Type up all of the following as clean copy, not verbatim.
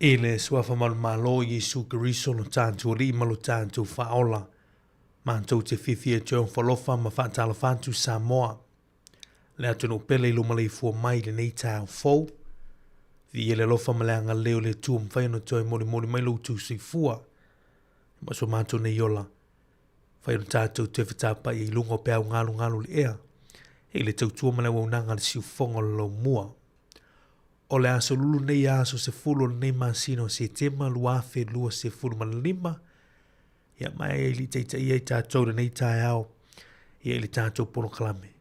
E le suafa malo Yesu Keriso lo tātou li malo tātou whaola. Mātou te whiwhia John Falofa ma whaatala whantu Samoa. Le atu no pele ilo malei fua mai le nei tāu fau. Vi ele lofa maleanga leo le tuam whaino toi mori mai lo tu si fua. Ma so mātou ne yola. Whaino tātou te whatapa i lungo peau ngalu le ea. E le tau tua malewa unanga le siu fonga lo mua. O le aso lulu nei aso se fulu nei masino se tema luafe lua se fulu malima. Ia mai e li teita ia i tātou le nei tai au. Ia i le tātou pono kalame.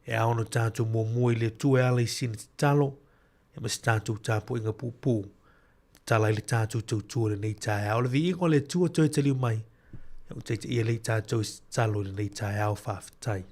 E aono tātou mua i le tue ala i sina te talo. Ia mas tātou tāpo inga pupu. Tala i le tātou tau tua le nei tai au. Le vi ingo le tua toi te liu mai. Ia teita ia le tātou i talo le nei tai au whaafitai.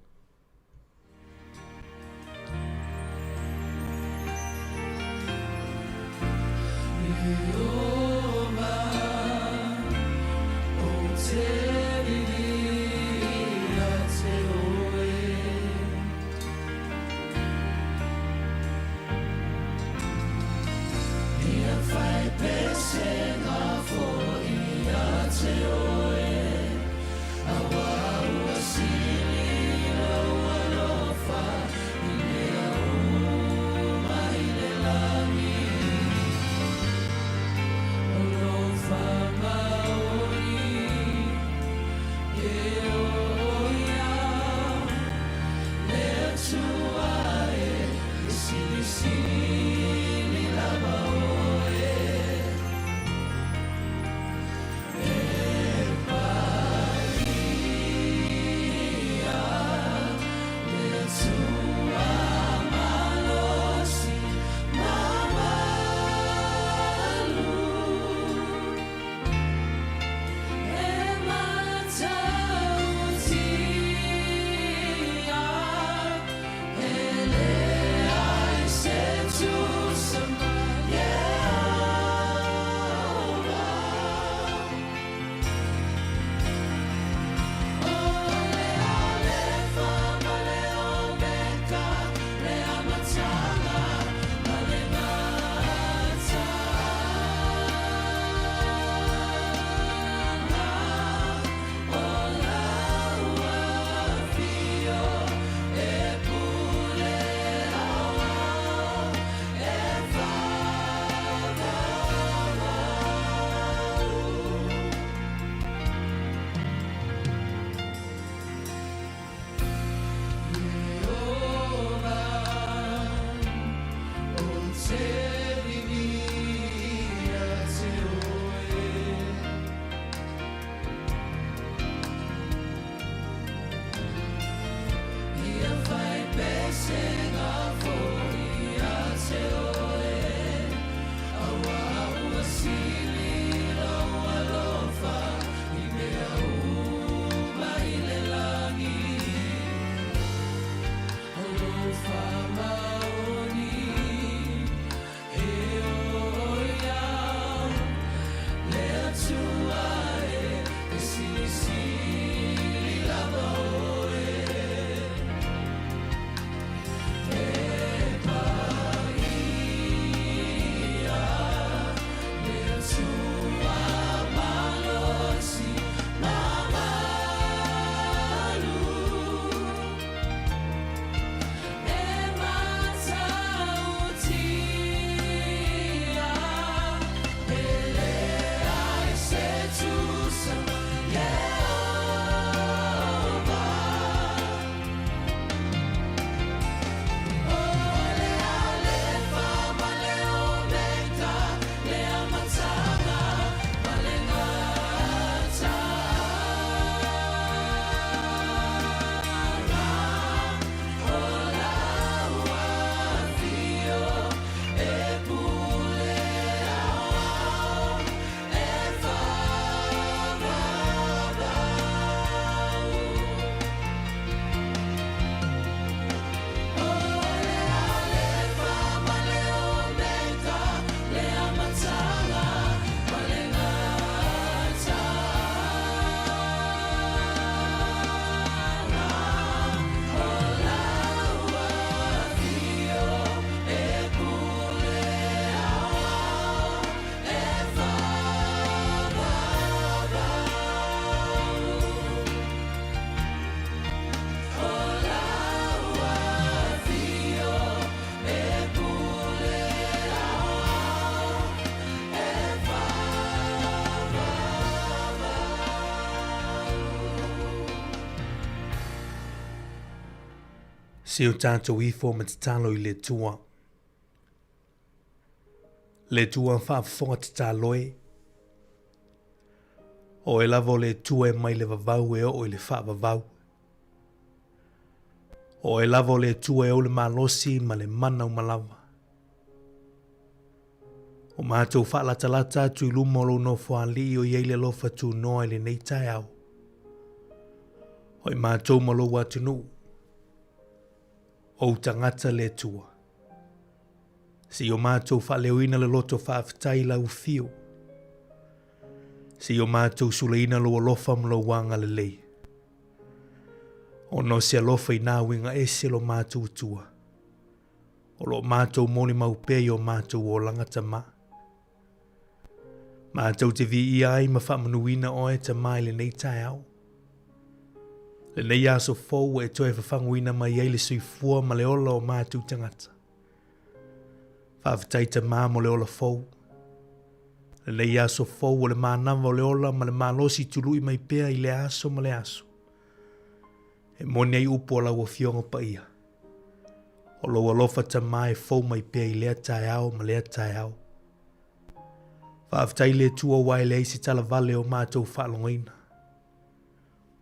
Awau asili Si o tātou I fō me te talo I le tua. Le tua whaafonga te tāloe. O e lavo le tua e mai le vavau e o le whaavavau. O e lavo le tua e o le malosi ma le mana o malawa. O mātou whaalalata tu I lumolo no whaali o yeile lofa tu noa le nei tai au. O I mātou malo watu nu. O tangata le tua. Si o mātou whaleoina le loto whaafitai lau fio. Si o mātou suleina lo alofa mlo wanga le lei. O no se alofa I nā winga ese lo mātou tua. O lo mātou moni maupei o mātou o langata ma. Mātou te vi I ai ma whamanuina o e ta mai le nei tai au. Le nei aso fōu e toe whafanguina mai eile sui fua ma le ola o mātou tangata. Whaafitai ta mā mo le ola fōu. Le nei aso fōu o le mānama o le ola ma le mālosi tului mai pēa I le aso ma le aso. E moni ai upo o lau o fionga pa ia. O lo alofa ta mai fōu mai pēa I lea tai au ma lea tai au. Whaafitai le tua wai le isi tala vale o mātou whaalongaina.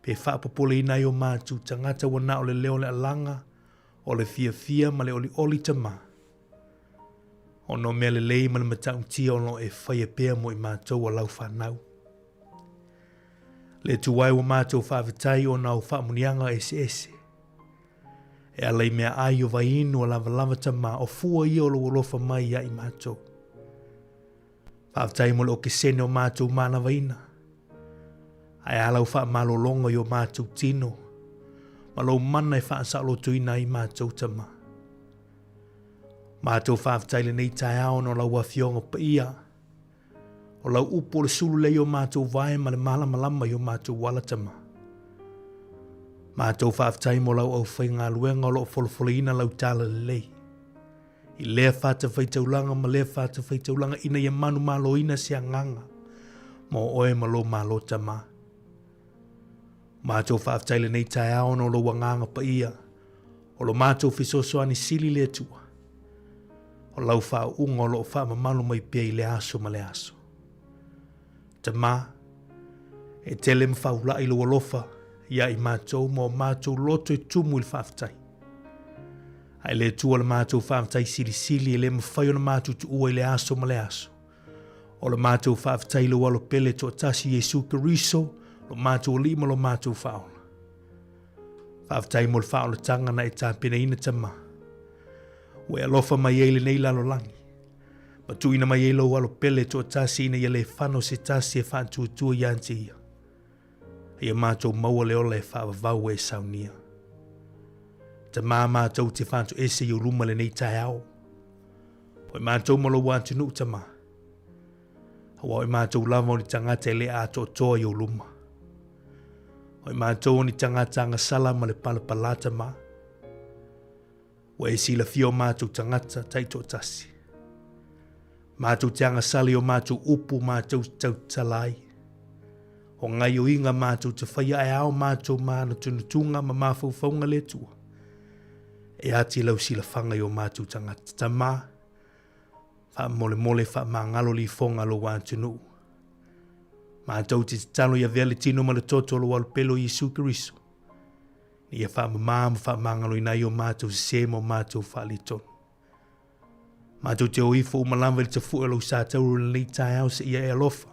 Pe whaapapule ina I o mātou tangata wana o le leo le alanga, o le fia ma le oli ta mā. O no mea le lei ma le matau tia o no e whaia pēa mo I mātou o lau whanau. Le tuwai o mātou whaafitai o nau whaamunianga ese. E alai mea ai o vainu o lava ta mā o fua I o lo olofa mai ia I mātou. Whaafitai mo le o kesene o mātou mana vaina. Ai alau whaamalolonga I o mātou tino. Ma lau mana e whaasalo tuina I mātou ta mā. Mātou whaafitai le nei tai ao no lau awhionga pa ia. O lau upo le sulu lei o mātou vai ma le malama I o mātou wala ta mā. Mātou whaafitai mo lau au whai ngā luenga o lo folofoloina lau tala le lei. I lea whata whaitaulanga ma lea whata whaitaulanga ina ia manu malo ina se anganga. Mo oe malo malo ta mā. Mātou whaafitai le nei tai ao no lo wanganga pa ia. O lo mātou fisosoani sili le tua. O lau wha unga o lo wha mamalu mai pia I le aso ma le aso. Ta mā, e tele mwhaula I lo alofa, ia I mātou mo mātou loto I tumu I whaafitai. Ai le tua le mātou whaafitai sili e le mwhai o na mātou tu ua I le aso ma le aso. O le mātou whaafitai lo walo pele to atasi Jesu Keriso, lo mātou lima lo mātou whaola. Whaafitai mo le whaola tanga na e tāpena ina ta mā. Ue alofa mai eile nei lalo langi. Ma tuina mai eilo walo pele to atasi ina ia le whano se tasi e whaantua ianti ia. Ia mātou maua le ola e whaavavau e saunia. Ta mā mātou te whaantu ese I uruma le nei tai au. Oi mātou malo wātu nuk ta mā. Hawa oi mātou lava o ni tangata e le ato toa I uruma. Oi mātou o ni tangata anga sala ma le palapalata mā. Wa e sila fio mātou tangata taito tasi. Mātou te anga sali o mātou upu mātou tau talai. O ngai o inga mātou te whaia e ao mātou māna tunutunga ma mawhauwhaunga le tua. E ati lau sila whangai o mātou tangata. Ta mā, wha mole wha mangalo li fonga lo wātunu. Mātou te talo ia vele tino ma le toto lo walpelo Jesu Keriso. Ni e wha mangalo I nai o mātou se mo mātou wha li tonu. Mātou te oifo umalama li te fuelo sa tauru ni tai au se ia e alofa.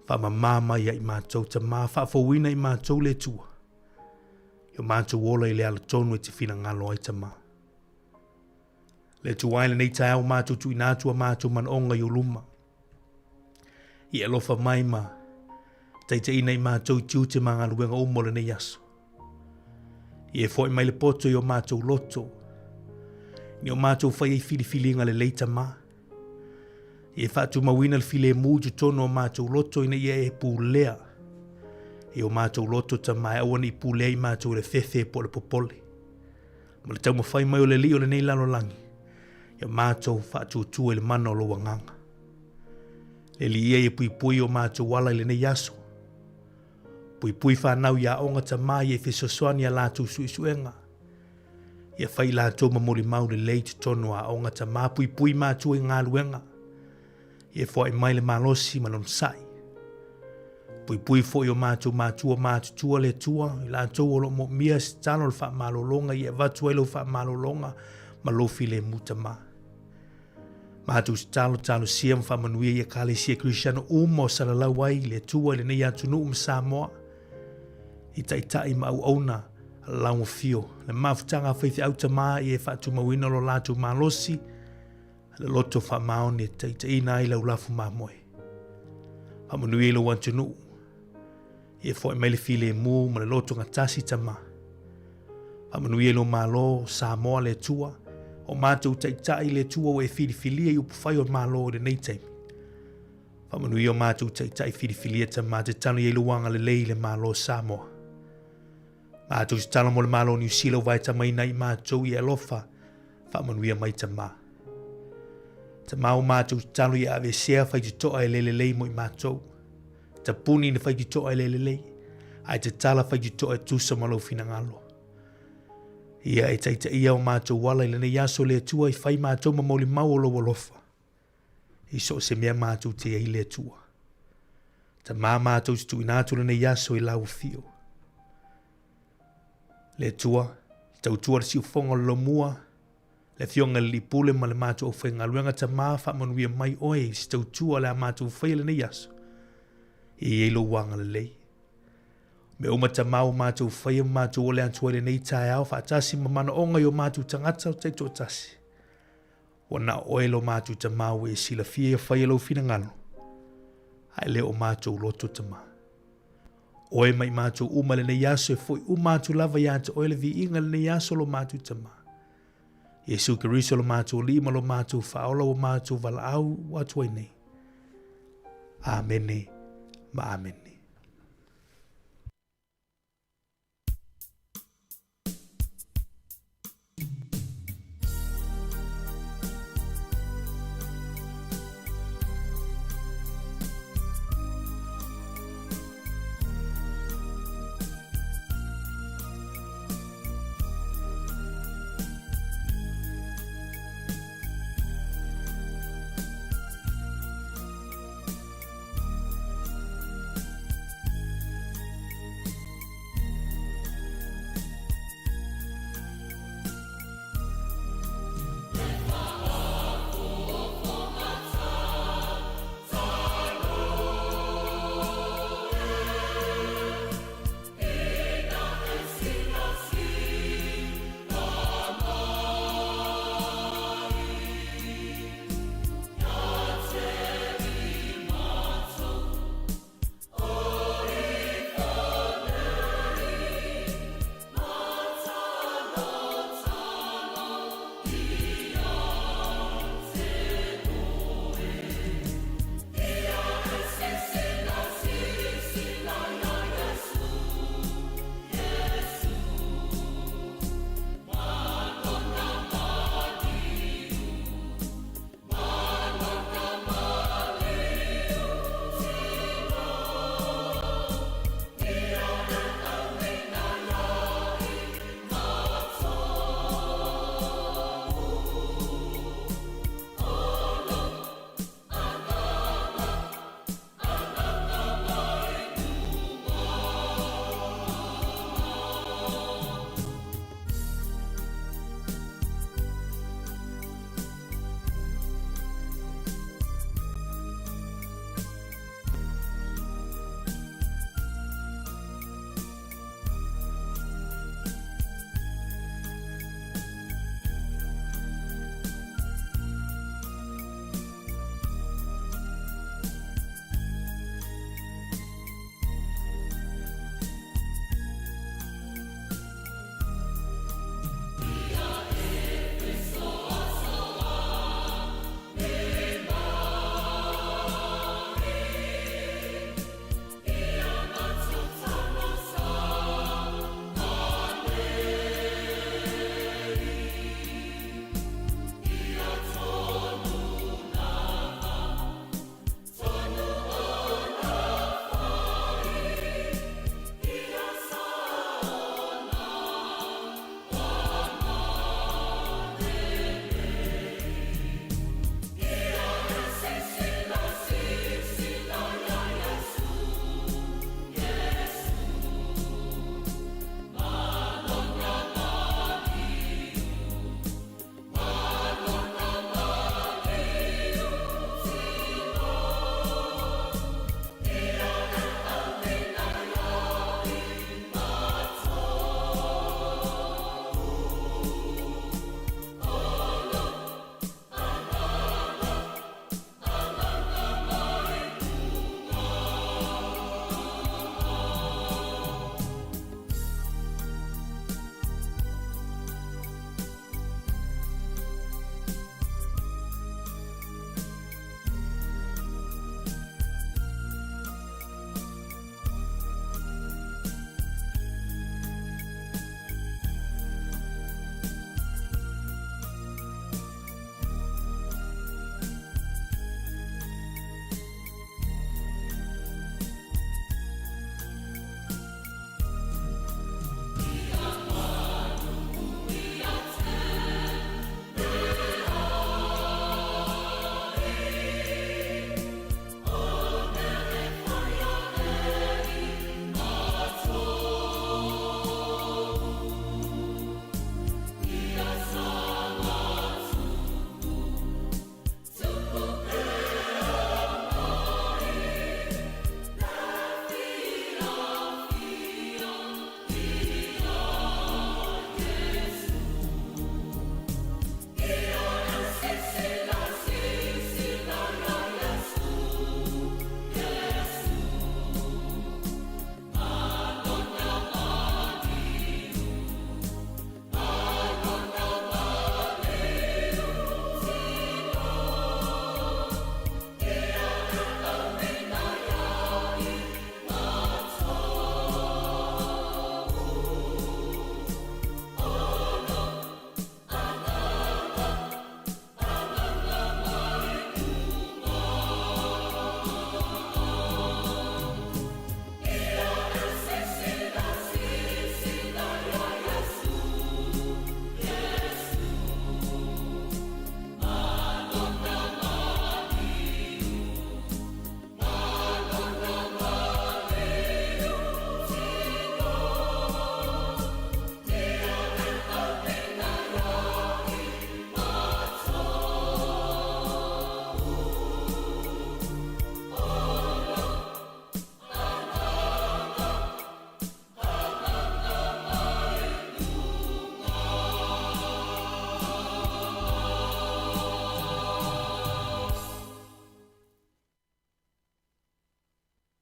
Wha mama ia I mātou ta mā wha fawina I mātou le tua. Io mātou wola I le ala tonu e te whina ngalo ai ta mā. Le tuwaile nei tai au mātou tu inatua mātou man onga I uluma. I alofa mai ma. Taita ina I mātou tiu te mga luenga umole nei aso. I e fwoi mai le poto I o mātou loto. Ni o mātou whai I fili le leita mā. I e whātu mawina le file mūju tono o mātou loto ina I e pūlea. I o mātou loto ta mai awana I pūlea I mātou le whewhe po le popole. Ma le tau mawhai mai o le li o le nei lalo langi. I o mātou whātu tu e le mana o lo wanganga. Le li e pui o mātou wala I le nei aso. Pui whanau ia onga ta mai e whesosoani a lātou suisuenga. Ia whai la tō mamori mau le lei te tono a o ngata mā pui pui mātua i ngā luenga. Ia whai mai le malosi malon sai. Pui pui fo yo mātua le tua, i la tō olo mo mia si tano le wha malolonga, ia vatu elo wha malolonga, malofi le muta mā. Mātu si talo siam wha manuia ia kāle sia Cristiano umo salalau ai le tua le nei atu nuu Samoa. I tai ma au auna, lau fio, le mafutanga whaithi au tamā i e whatu mawina lo lātu malosi, le loto wha maone tai ina i lau lafu mamoe. Wha manuia lo atu nuu. Ia fwoi mai le file mu ma le loto ngatasi tamā. Wha manuia lo malo Samoa le tua, o mātou tai le tua o e whirifilia i upufai o malo le nei taimi. Whamanui o mātou tai whirifilia tamā te tano i luanga le lei le malo Samoa. Mātou si tano mo le malo New Zealand vai tamai nei mātou i alofa, whamanui o mai tamā. Tamā o mātou si tano i ave sea whai te toa e lei mo i mātou. Ta puni ni whai te toa e lei, ai te tala whai te toa e tusa malo fina ngalo. Ia e taita ia o mātou wala i lene yaso le tua i whai mātou mamoli mau o loa lofa. I so se mea mātou te ai le tua. Ta mā mātou stu inatu lene yaso i lau fio. Le tua, tau tua rasi ufonga lo mua, le fionga li pule ma le mātou o whainga luenga ta mā whamanuia mai oe si tau tua le a mātou whai lene yaso. I eilo wanga le lei. Me umata mau mātou whai mātou ole antuele nei tae au whaatasi mamana onga i o mātou tangata o teito tasi. Wana oelo mātou ta mau e sila fia whai alo fina ngalo. Hai leo mātou loto ta maa. Oe mai mātou umale nei yaso e foi umātou lava yata oele vi inga le nei yaso lo mātou ta maa. Yesu Keriso lo mātou lima lo mātou whaola o mātou vala au watuai nei. Amene, ma amene.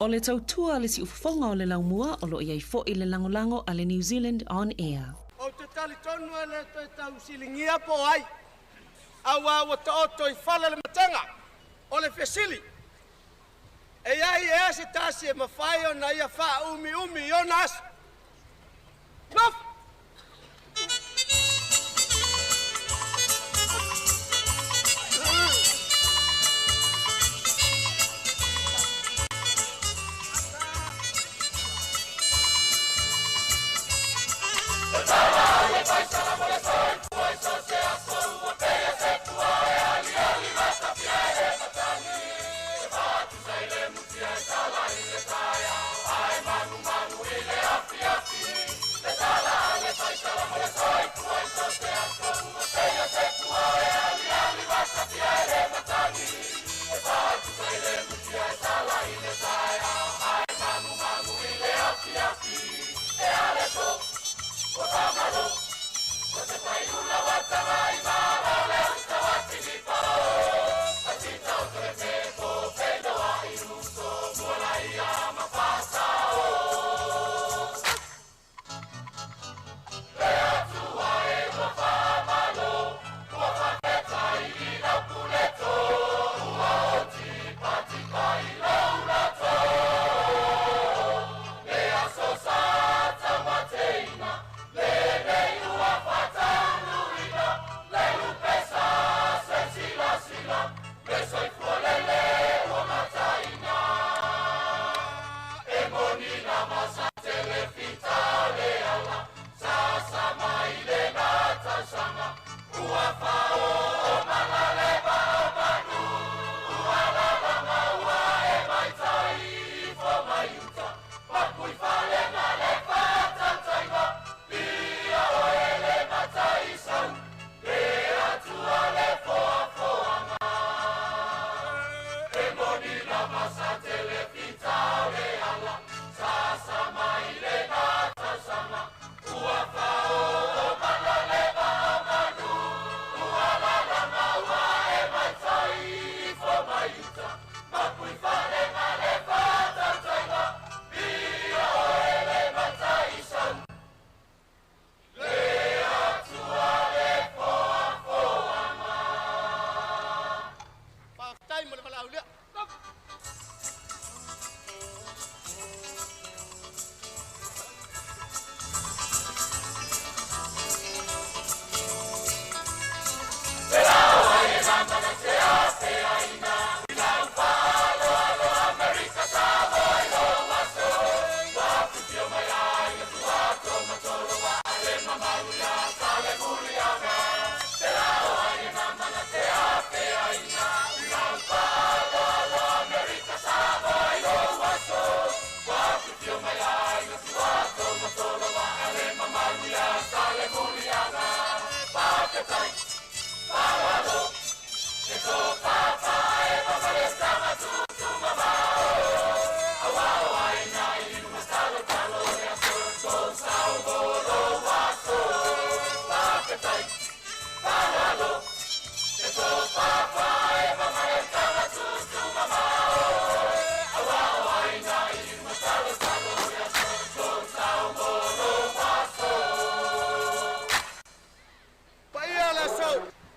O le tautua le si ufafonga o le laumua o lo iai fo i le langolango a le New Zealand On Air. O te tali tonu e le toi tau silingia po ai. Awa wa ta oto i fala le matanga o le fesili. E ai e ase tasi e mawhai o na ia wha umi o nas. Nof!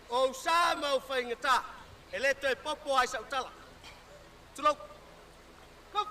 O sa mau whaingata, e leto e popo ai sa utala. Tulau. Kom.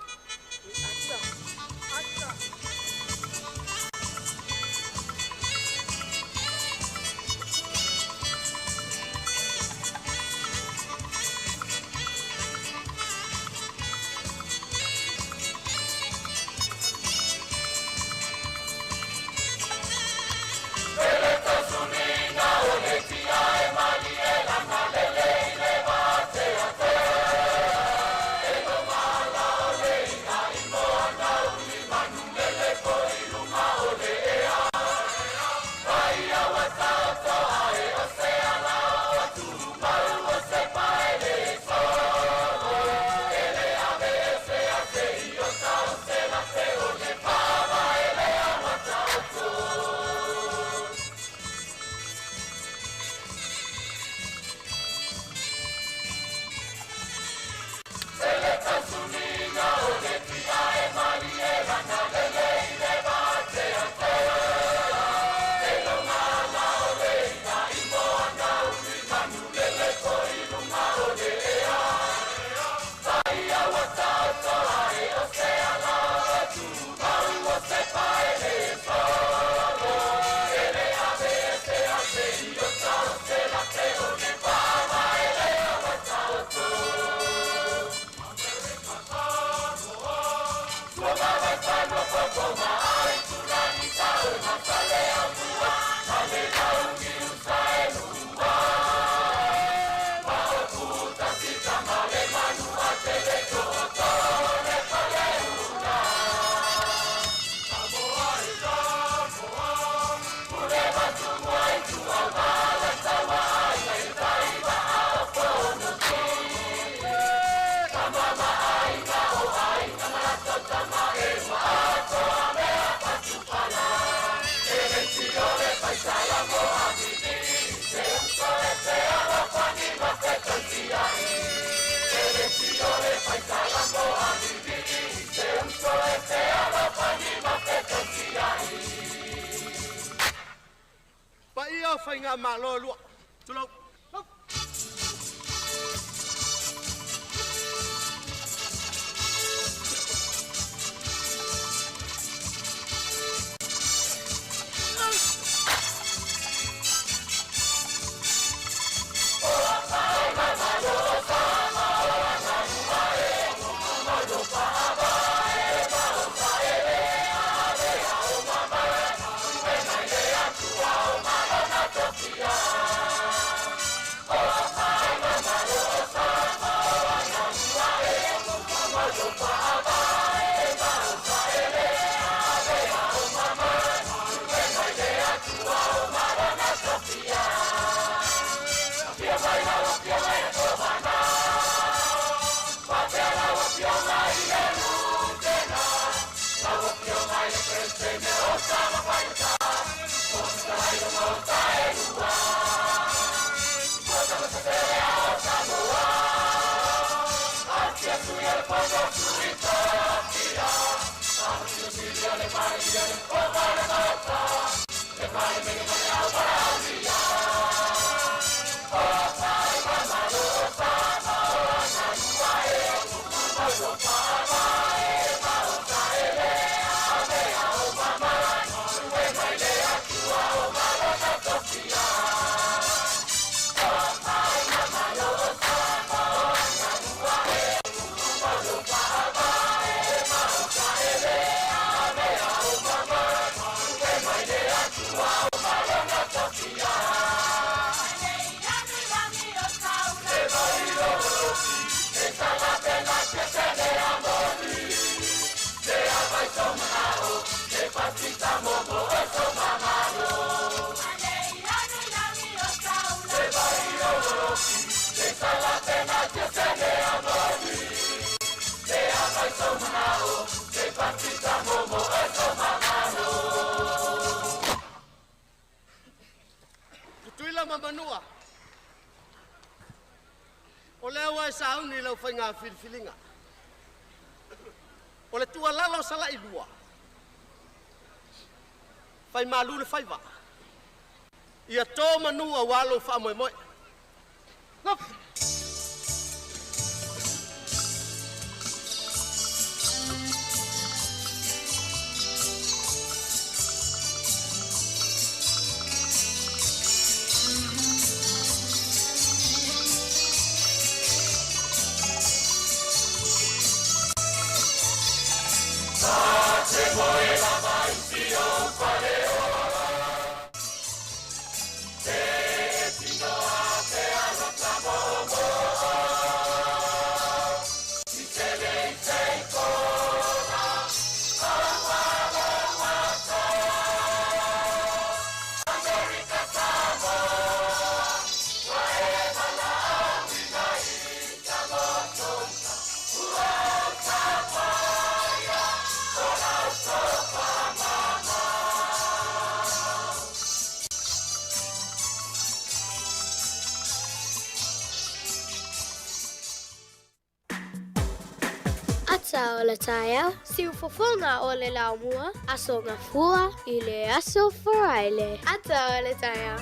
o fai ngā malo lua. Tulau. Manua. O le wa sa uni lo fa nga filinga. O le tua lalo sala i lua. Fai malu le fai va. Ia to manua walo fa moe moe. Ngop. O le taia, siu fofonga o le laumua, aso ngā fua i le aso wharaile. Ata o le taia.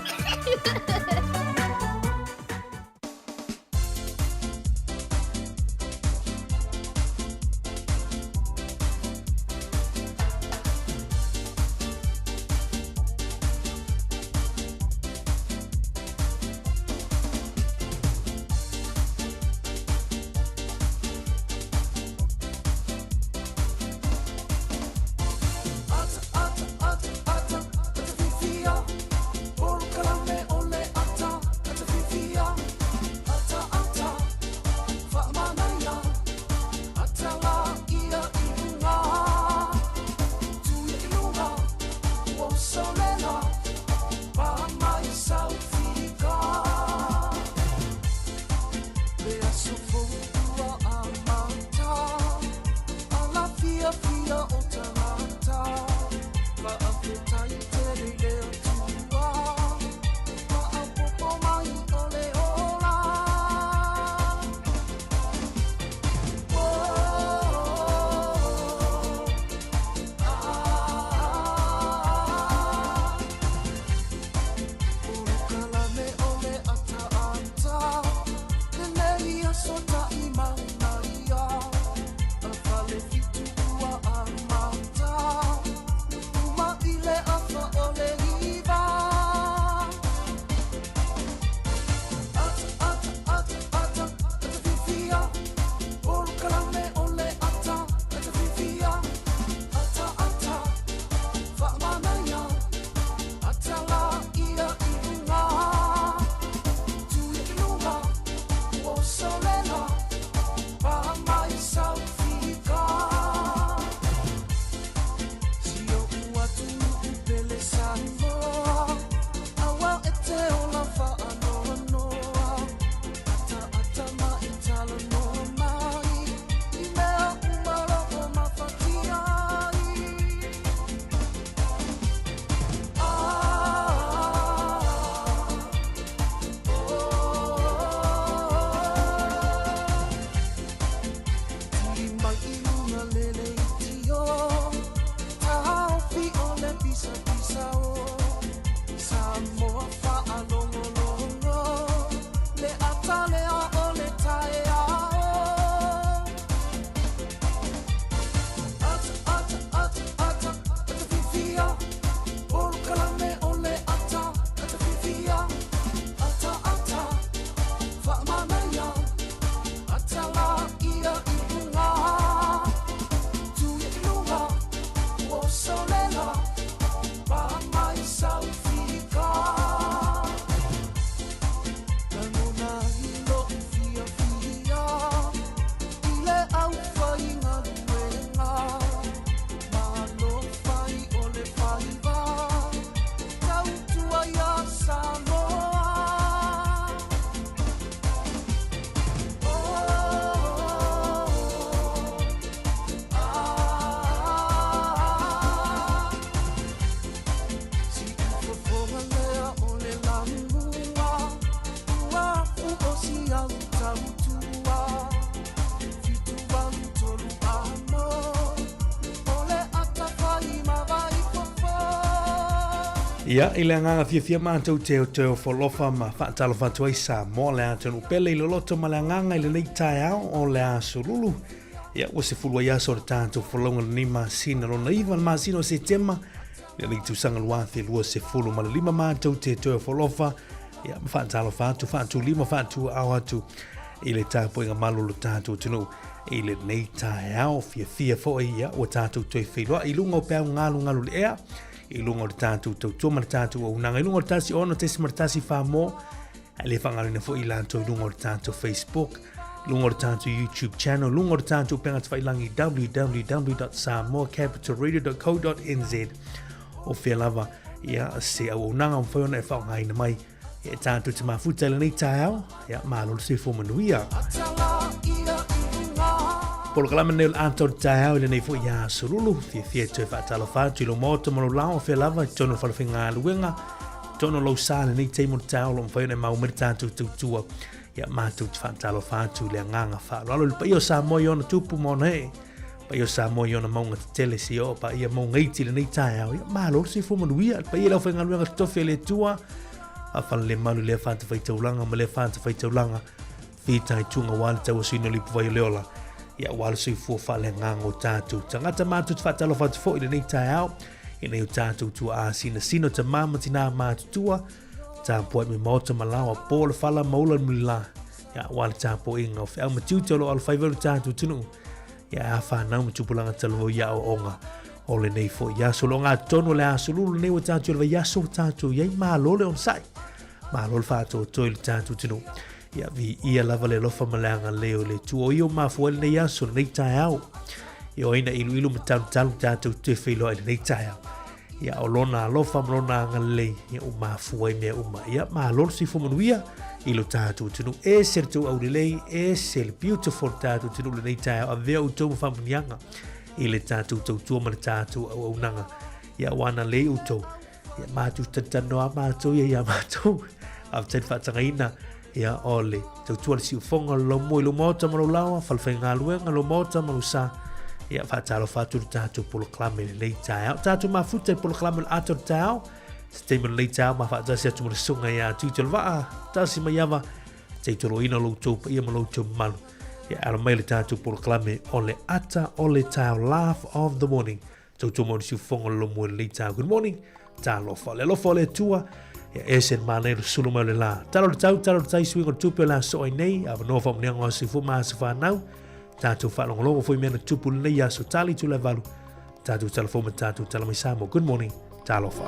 Ia, i le nganga fia mātou te folofa ma whaatalo whatua i Samoa le atonu pele i loloto ma le nganga i le nei tai au o le asolulu. Ia, o se fulua ia so le tātou folonga le ni masina lo naiva le masina o se tema. Ia le tusanga luathi lua se fulu ma le lima mātou te folofa. Ia, ma whaatalo whaatu lima whaatu au atu. I le tāpo inga malo lo tātou tunu. I le nei tai au fia fo ia o tātou toi whiloa. I lunga o pēu ngalu le ea. I lunga o le tātou tautua ma le tātou au nanga. I lunga o le tasi ono tesi ma le tasi whamo. I le whangarina fo i lanto i lunga o le tātou Facebook. Lunga o le tātou YouTube channel. Lunga o le tātou penga tawhailangi www.samoacapitalradio.co.nz. O whia lava ia se au nanga o whaiona e whaongaina mai. E tātou te mafuta le nei tai au. Ia mālo le se fo manuia. Polo kalama neo l'anto tai au le nei fo ia solulu. Fia tue whaatalo whātu i lo moto mano lao whia lava. Tono whalawhinga luenga. Tono lau sā le nei teimo tai au lo mwhaiona e mau meri tātou tautua. Ia mātou te whaatalo whātu le nganga whaalo. Alo le pa ia Samoa i ona tupu mona he. Pa ia Samoa i ona maunga te tele si o. Pa ia maunga iti le nei tai au. Ia mālo le se fo manuia. Pa ia lau whainga luenga tofi le tua. Afala le malu le whaata whaitaulanga ma le whaata whaitaulanga. Whita i tunga wale tau suino lipu vai leola. Ia wale sui fua whale ngango tātou. Tangata mātou te whaatalo whaatu fo i le nei tai au. I nei o tātou tua a sina sino ta mama tina mātou tua. Tāpua me maota malawa po le whala maula mula. Ia wale tāpua inga o whiau matiu te olo alwhaivaru tātou tunu. Ia a whanau matupulanga talo ia o onga. O le nei fo ia solo ngā tono le a solulu nei o tātou le ia so tātou. Ia i mālo le on sai. Mālo le whātou toi le tātou tunu. Ia vi ia lava le lofa maleanga leo le tuo i o mafuele nei aso nei tai au. Ia o ina ilu matalu tātou te whiloa i nei tai au. Ia o lona lofa malona anga lei. Ia o mafuele mea uma. Ia mālo si fumanuia ilo tātou tunu. E se le tau au le lei. E se le beautiful tātou tunu le nei tai au. A vea u tau mawhamunianga. I le tātou tautua ma le tātou au nanga. Ia wana lei u tau. Ia mātou tatanoa mātou ia mātou. Au tēn whatangaina. Ia ole. Tautua le si ufonga lo mo ilo mota ma lo lawa. Falwhainga luenga lo mota ma lo sa. Ia whatalo whatu le tātou polo klame le lei tai au. Tātou mafuta polo klame le ato le tai au. Stema le lei tai au ma whatasi atu ma le sunga ia tuitol waa. Tasi ma iawa. Teitolo ina lo tau pa ia ma lo tau malu. Ia ala mai le tātou polo klame ole ata ole tai au laugh of the morning. Tautua mo le si ufonga lo mo le lei tai au. Good morning. Tā lofa. Le lofa le tua. Ia esen mānei le sulu mai le la. Talo le tai suinga le tupu la so ai nei. Awa noa whamneanga o si fu maa se whanau. Tātou whalongolongo fui mena tupu le nei aso tali tu le valu. Tātou telefoma tātou talamai Samoa. Good morning. Tā lofa.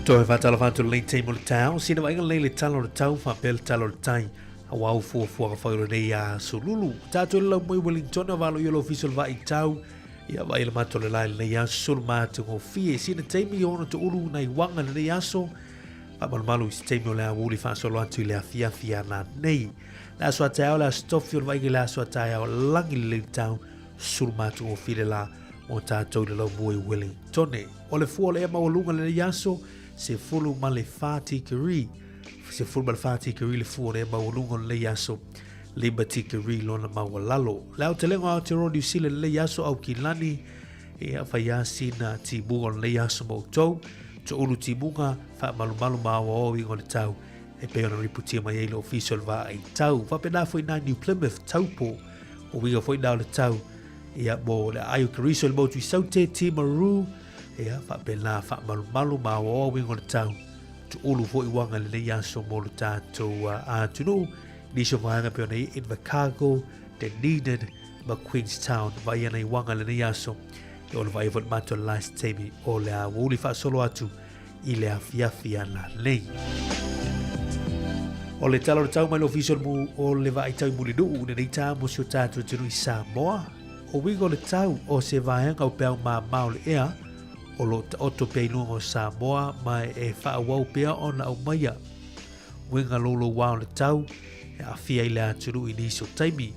Toi fatala fatu le te mo le tau, sina wa inga le talo le tau fa pel talo le tai. A wau fua ka whauro nei a Sululu. Tātou le lau mui Wellington a walo yolo official va i tau. Ia wa ila mato le lai nei a sul mātu ngō fie. Sina teimi ono te uru nei wanga nei aso. Fa malu isi teimi o le a wuli fa solo atu le a fia na nei. Le aso a tau le a stofi o le waigi le aso a tau langi le tau. Sul mātu ngō fie la o tātou le lau mui Wellington. O le fua le ema o lunga le nei aso. Se fulu ma le fati kiri se fulu ma le fati kiri le fu le maulungo le yaso liberty kiri lona mawalalo le au te lengo au te rodi usile le yaso au kilani e a fayasi na tibunga le yaso mo tau to ulu tibunga fa malu mawa o ingo le tau e pe ona riputia mai ele official va ai tau fa pena foi na New Plymouth taupo o winga foi na le tau e a mo le ayo kiriso le mo tu saute timaru ea fa pela fa malu ma o wingo le tau tu ulu fo i wanga le ya so mo le tato a tunu ni so vanga pe nei in Chicago the needed ma Queenstown va ia nei wanga le ya so e o le vai vot mato last time o le a uli fa solo atu i le afia na lei o le talo tau mai official mu o le vai tau mu le du nei ta mo so tato tunu i Samoa o wingo le tau o se vanga o pe ma le ea o lo te oto pei lungo Samoa mai e whaawau pea o na au maia. Wenga lolo wao le tau e a fia i le aturu i niso taimi.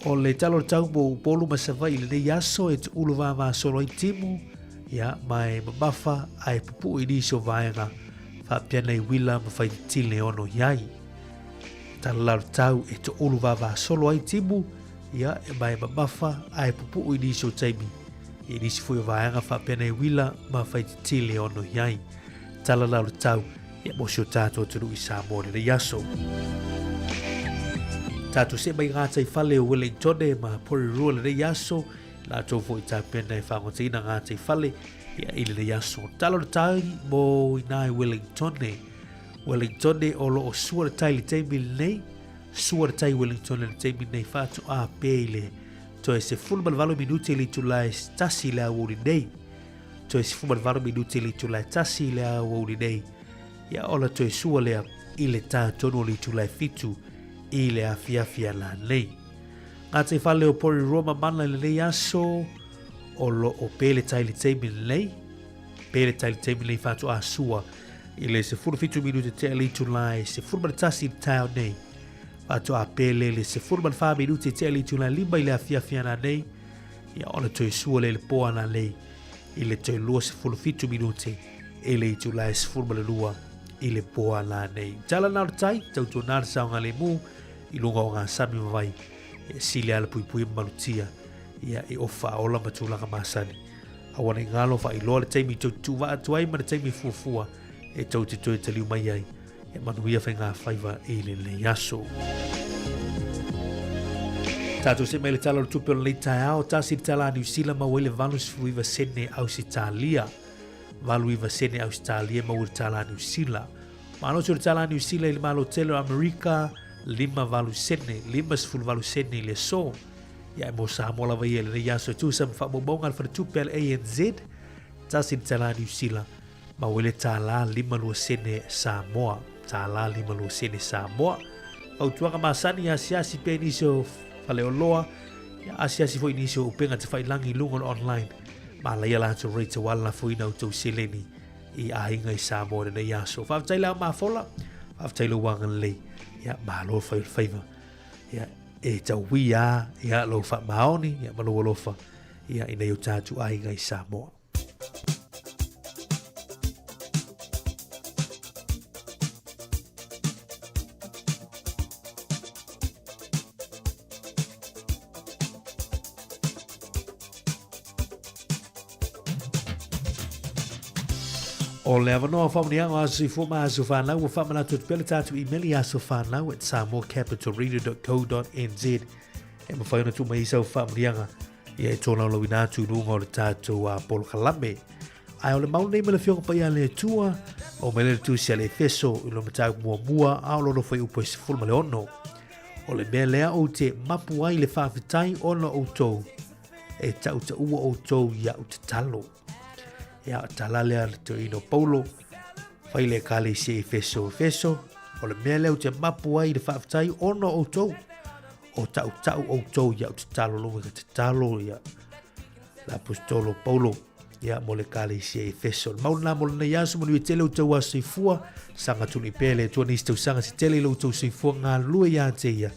O le talo tau mo polu masawai le nei aso e te ulu vama solo i timu ia mai mamafa ai pupu i niso vaenga wha piana i wila ma whai tile ono iai. Tala tau e te ulu vama solo i timu ia e mai mamafa ai pupu i niso taimi. E nisi fui o vaenga wha pena i wila ma whai tile ono iai. Tala lau le tau e mosio tātou tunu i Samoa le yaso. Tātou se mai ngātai whale o Wellington ma pori rua le yaso. La tau fo i tā pena i whangotina ngātai whale ia ili le yaso. Tala le tau mo i nai Wellington. Wellington o lo o sua le tai le teimi nei. Sua le tai Wellington le teimi nei whātu a pēle. To e se fulman minuti li tu lai tasi le awuri nei. To e se fulman minuti li tu lai tasi le awuri nei. Ia ola to e sua lea i le tā tono li tu lai fitu i le afia la nei. Ngā te whale o pori Roma mana le nei aso o lo o pele tai le teimi nei. Pele tai le teimi nei whātu a sua i le se fulman fitu minuti te li tu lai se fulman tasi le tau nei. Pato a pele le se furman fa minuti te ali tula limba ile afia na nei ia ona to sua le poa na lei ile to lua se fulu fitu minuti ile tula se furman le lua ile poa na nei tala na tai tau to na sa ngale mu i lunga nga sami vai e sile ala pui malutia ia e ofa ola matula ka masani awana ngalo fa i lo le taimi to tu va tu ai ma le taimi fufua e tau te to te liu mai ai e manuia whainga whaiva e le yaso. Tātou se mai le tala o tupe o le tai ao, tasi le tala New Zealand ma wele valu sifuiva sene Ausitalia. Valu iva sene Australia ma wele tala New Zealand. Ma ano le tala New Zealand le malo tele o Amerika, 5 valu sene, 5 sifuru valu sene le so. Ia mo Samoa lava ia le yaso tu sa mfamobonga al tupe al ANZ, tasi le tala New Zealand. Ma wele tala 5 lua sene Samoa, tala 5 lua sene Samoa. Au tuanga masani ya siasi pe inisio Faleoloa, ya asiasi fo inisio upenga te whailangi lungon online. Ma laia la to rate wala fo ina utou seleni i ainga I Samoa na yaso. Whaftaila ma fola, whaftaila wangan lei. Ya malo whaiva. Ya e tau wia, ya lo wha maoni, ya malo walofa. Ya ina yu tātu ainga I Samoa. O le avanoa whamanianga asu I fuma asu whanau o whamana tutupele tātu emaili asu whanau at samoacapitalreader.co.nz e mawhaina tu mai isau whamanianga ia e tōna o lawina atu runga o le tātu a Polo Kalame. Ai o le maunei me le fionga pa ia le tua o me le tu sia le feso I lo matau mua a o loro whai upo I sifuru le ono. O le mea lea o te mapu ai le whawhitai ona o tau e tau ta ua o tau ia o te talo. Ia talale al te ino Paulo fai le kale se feso o le mea leo te mapu ai le whaafitai ono o tau o tau o tau ia o te talo lunga te talo ia la apostolo Paulo ia mo le kale se feso mauna mo le yasu mo ni tele o tau a seifua sanga tuni pele tua nisi tau sanga si tele lo tau seifua ngā lua ia te ia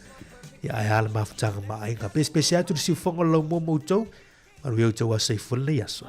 ai hala mawhitanga maa inga pespesi atu ni seifonga lau mo tau maru iau tau a seifua le yasu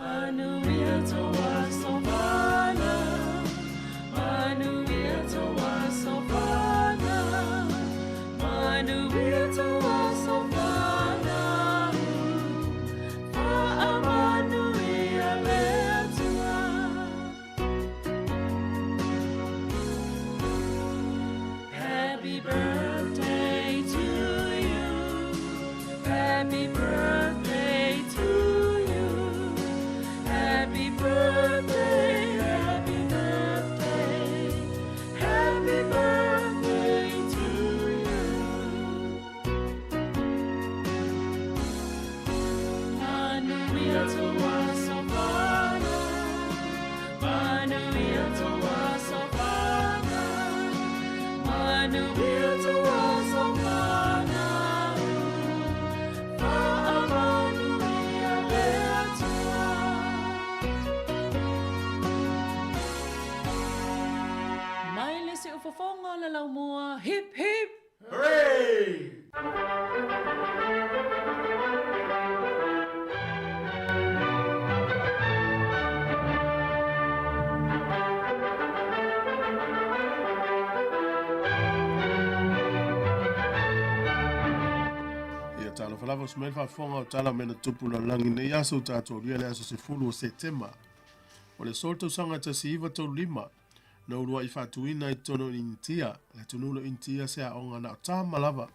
Hip hip! Hooray! Tala falava smel fa fonga tala mena tupu na langi ne yaso tato ria le aso se fulu o Septemba. O le solto sanga ta si iwa tau 5. Na urua I whatuina I tono intia, le tunulo intia se a onga na tāma lava,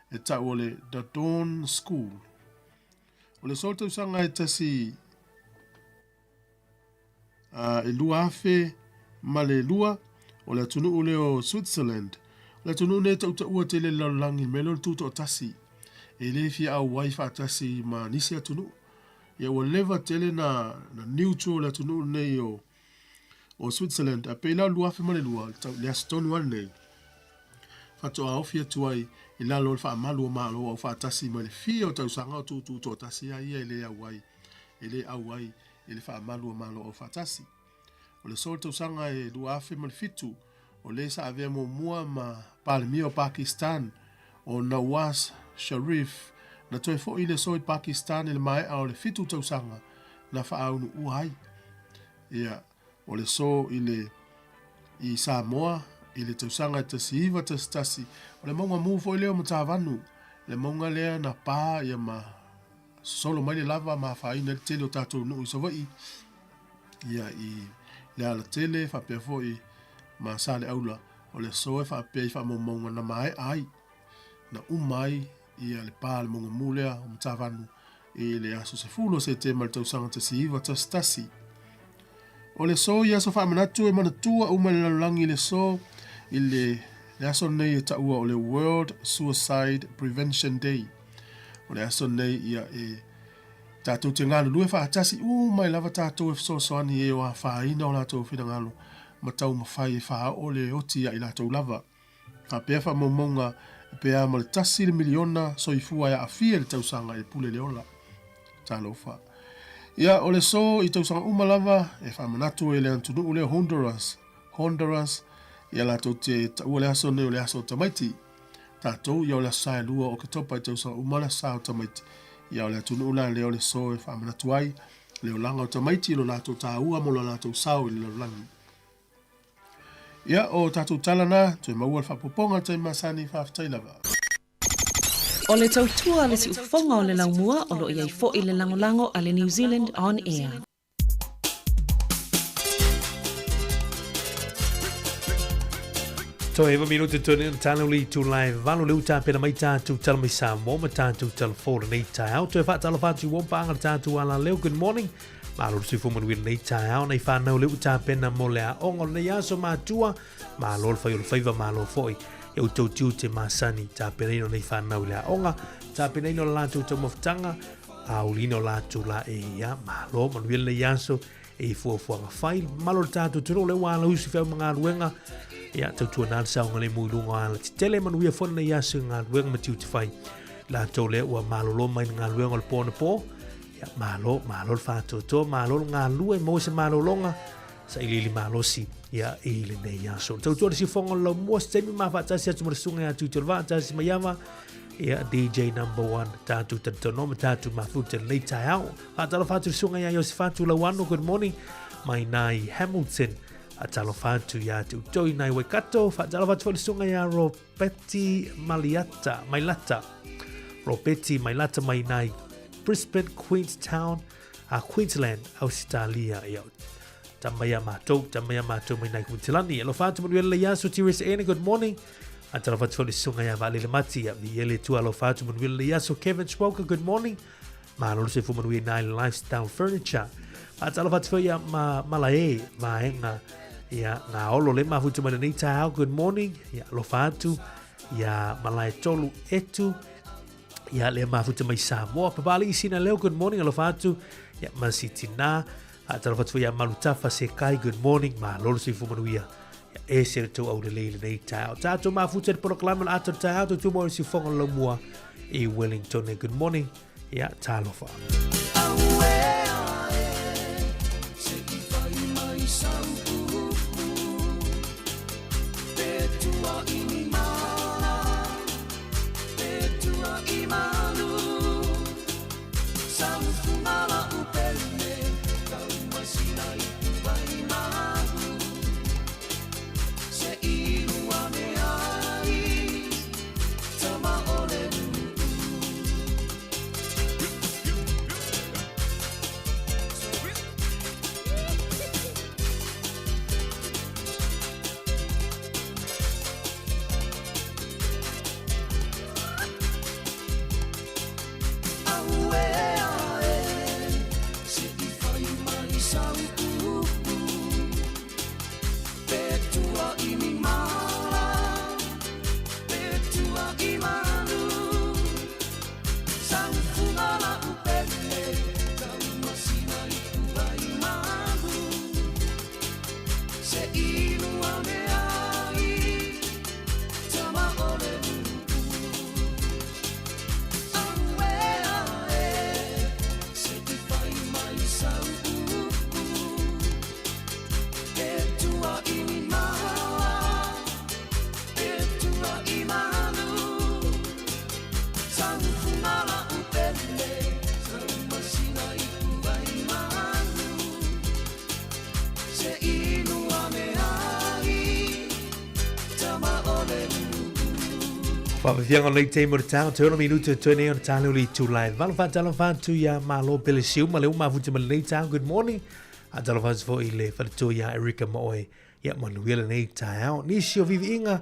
e tau o le The Dawn School. O le solto sanga e tasi e lua afe ma le lua, o le tunu ule o Switzerland, le tunu ne tau ta ua te le langi melo tuto o tasi, e le fia au wai whatasi ma nisi a tunu, e o leva tele na neutral le tunu nei o Switzerland a pela lua fe male lua le astonu ane fato a ofia tuai I lalo fa malu malo o fa tasi male fia o tau sanga tu to tasi ai ele awai ele fa malu malo o fa tasi o le sol tau sanga e lua fe male fitu o le sa ave mo mua ma palmi o Pakistan o Nawaz Sharif na toi fo ile so Pakistan ele mai a le fitu tau sanga na fa au uai ia o le so I Samoa, I le tausanga tasi iwa tasi, o le maunga mufo I leo matavanu, le maunga lea na pā ia ma solo mai le lava ma whaina tele o tātou nuu savai, ia I le ala tele whapea fo I ma sale aula, o le so e whapea I whamaunga na mai ai, na umai ia le pā le monga mulea o mtawanu e le aso se fulo se te mal tausanga te siiva tasi. O le so ia so whaamanatu e manatua uma le lalulangi le so i le aso nei e taua o le World Suicide Prevention Day. O le aso nei ia e tātou te ngālu lue whaatasi mai lava tātou e soani e o a whaina o lātou whina ngālu matau mawhai e wha o le oti ia i lātou lava. Ka pea wha maumonga pea ma le tasi le miliona soifua ia a fia le tausanga e pule le ola. Tālo wha. Ia o le so i tausanga umalava e whamanatu e le antunu o le Honduras ia lātou te taua le aso ne o le aso tamaiti. Tātou ia o le sae lua o ke topa i tausanga umala sao tamaiti. Ia o le atunu ula leo le so e whamanatu ai leo langa o tamaiti lo lātou tāua mo lo lātou sao i le langi. Ia o tātou talana tue maua le whapoponga te masani whaftai lava. O le tautua le si ufonga o le laumua o lo iai fo i le langolango a le New Zealand On Air. So eva minuto tone tano li tu live valo le uta pena mai tātou tala mai sa mo ma tātou tala fōra nei tai au. Toi whaatala whātu wompa anga tātou ala leo good morning. Malo si fo manuira nei tai au nei whanau le uta pena mo lea ongo nei aso mātua. Malo le whai o le whaiva malo fōi. E utou tiu te masani tā pena ino nei whanau lea onga. Tā pena ino la lātou tau mawhtanga. Au lino lātou la e ia malo manuira nei aso. E fuafuanga whai. Malo le tātou tino le wala usi whau mga ruenga. Ia tautua nā sao ngale muilunga ala ti tele manuia whona na iasu ngā luenga matiu te whai. La tau lea ua malolo mai ngā luenga le pōna pō. Ia malo le whātua tō, malo ngā lua i mōse malolonga. Sa ili malosi, ia ili nei iasu. Tautua si whonga lau mua stemi maa whaatasi atu marasunga atu te whaatasi mai awa. Ia DJ number 1, tātu tantonoma, tātu mafuta nei tai au. Whaatala whātua sunga ia yosi whātua lau anu, good morning. Mai nai Hamilton. Atalo fatu ya te utoi nai Waikato, atalo fatu wale sunga ya Ropeti Mailata. Ropeti Mailata mai nai Brisbane, Queenstown, Queensland, Australia. Tamaya mato mai nai Queenslandi. Alo fatu manuela le yaso tiris ene, good morning. Atalo fatu wale sunga ya Vale le mati ya viele tu alo fatu manuela le yaso Kevin Swoker, good morning. Malo se fu manuela nai Lifestyle Furniture. Atalo fatu ya malae, maenga. Ia ngā olo le mafutu mana nei tāu, good morning. Ia lo whātu, ia malai tolu etu. Ia le mafutu mai Samoa, papali isina leo, good morning. Alo whātu, ia masiti nā. Atalo whatu ia malutafa se kai, good morning. Ma lolo si fumanuia. Ia e sere tau au le leile nei tāu. Tātou mafutu e proklama la ato tāu, tu tu mori si whonga lau mua e Wellington, good morning. Ia tālofa. Whawhianga nei te mo tau, te ora minuto tōne o tāleu li tū live. Wala whātala whātu ia malo pele siu, ma leu mawuti ma nei tau, good morning. A tala whātu fo i le whātu ia Erika Moe, ia manuela nei tau. Nisi o vivi inga,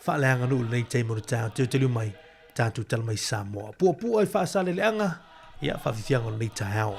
whaaleanga nu nei te mo tau, te telu mai, tātou tala mai Samoa. Pua ai whaasale leanga, ia whawhiwhianga nei tahao.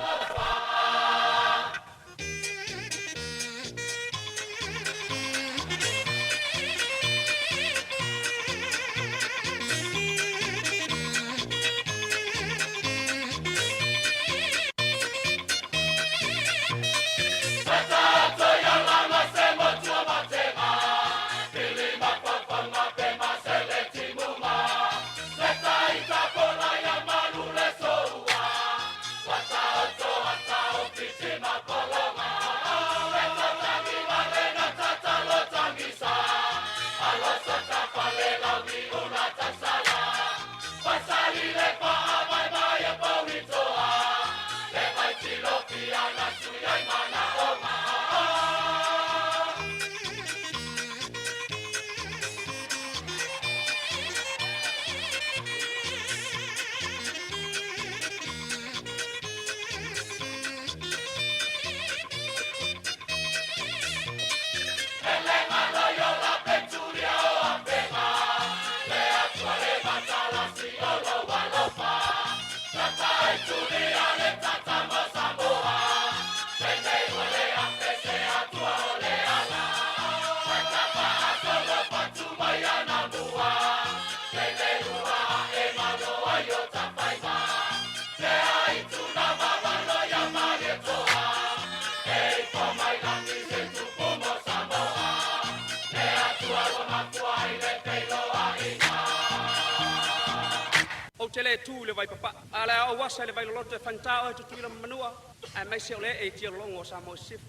Tele tu le vai papa ala o wasa le vai lo te fantao tu tu la manua a mai se ole e ti longo sa mo sif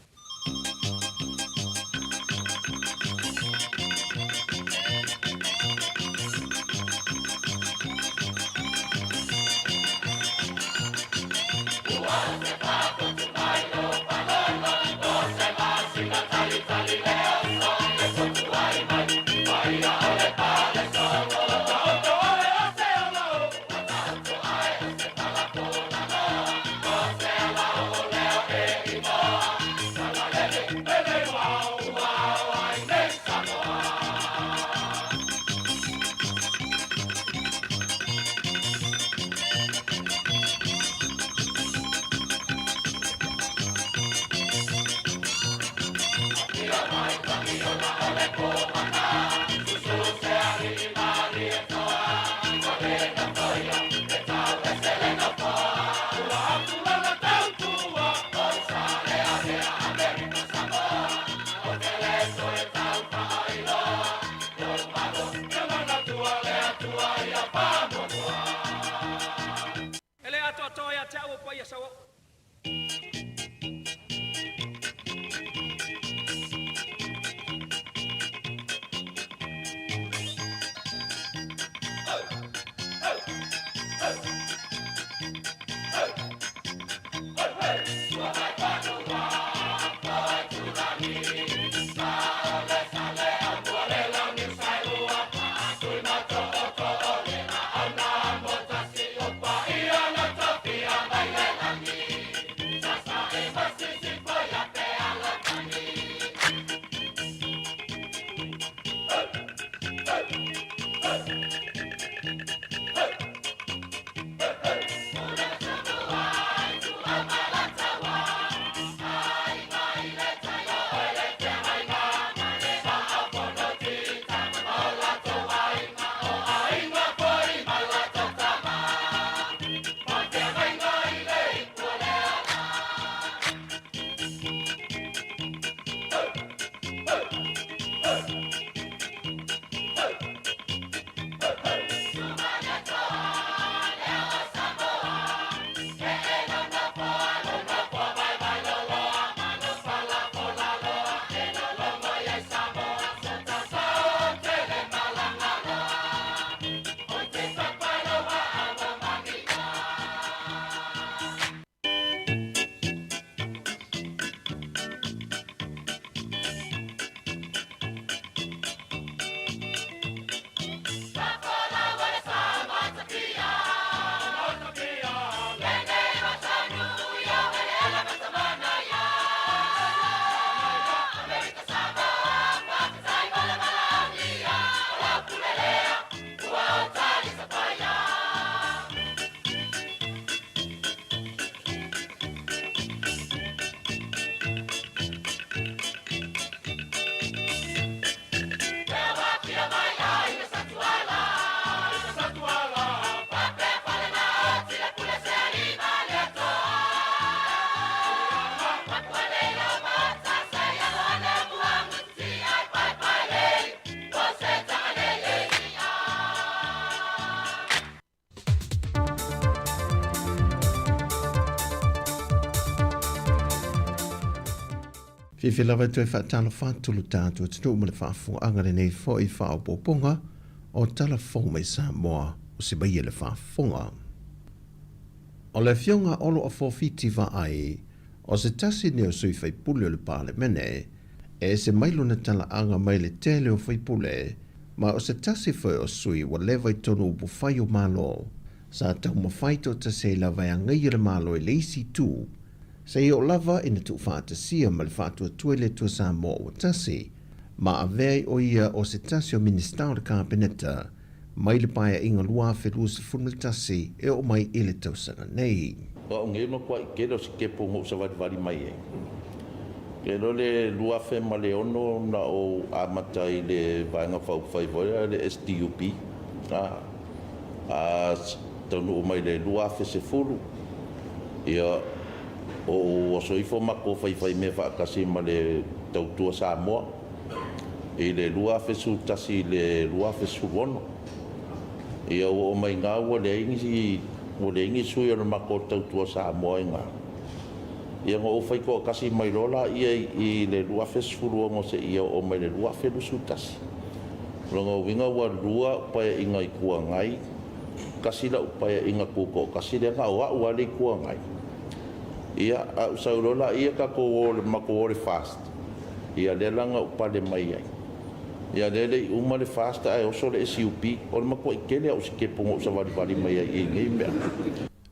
Fifi lava tu e whaatala whaatulu tātua tunu ma le whaafunga le nei fo I whaopoponga o tala fong mai Samoa o se baia le whaafunga. O le fionga olo a fofiti va ai, o se tasi ne o sui whaipule o le pāle mene, e se mailo na tala anga mai le tele o whaipule, ma o se tasi whai o sui wa lewa I tonu upu whai o malo, sa tau ma whaito ta se lava e ngai le malo e leisi tū, se I o lava ina tu whaata sia ma le whaatua tuele tua Samoa o tasi, ma a vei o ia o se tasi o minister o le kabineta, mai le paia inga lua wheru se funul tasi e o mai ele tausanga nei. O nge no kwa kero se ke pongo sa vari mai e. Kero le lua fe ma le ono na o amatai le vanga fau fai voia le STUP. Tonu o mai le lua fe se furu. Ia o soifo mako fai me whaakasi ma le tautua Samoa. E le lua fe su tasi le lua fe su wono. Ia o mai ngā ua le ingi sui ana mako tautua Samoa e ngā. Ia ngā o whai ko kasi mai rola ia I le lua fesfuru ngo se ia o mai le lua felusu tasi. Ronga winga wa lua upaya inga I kua ngai, kasi la upaya inga kuko, kasi le ngā oa ua le kua ngai. Ia a usau rola ia ka ko o le mako o le fast. Ia le langa upale mai ai. Ia lele uma le fasta ai oso le SUP o le mako ikele au sike pongo sa wali mai ai ngai mea.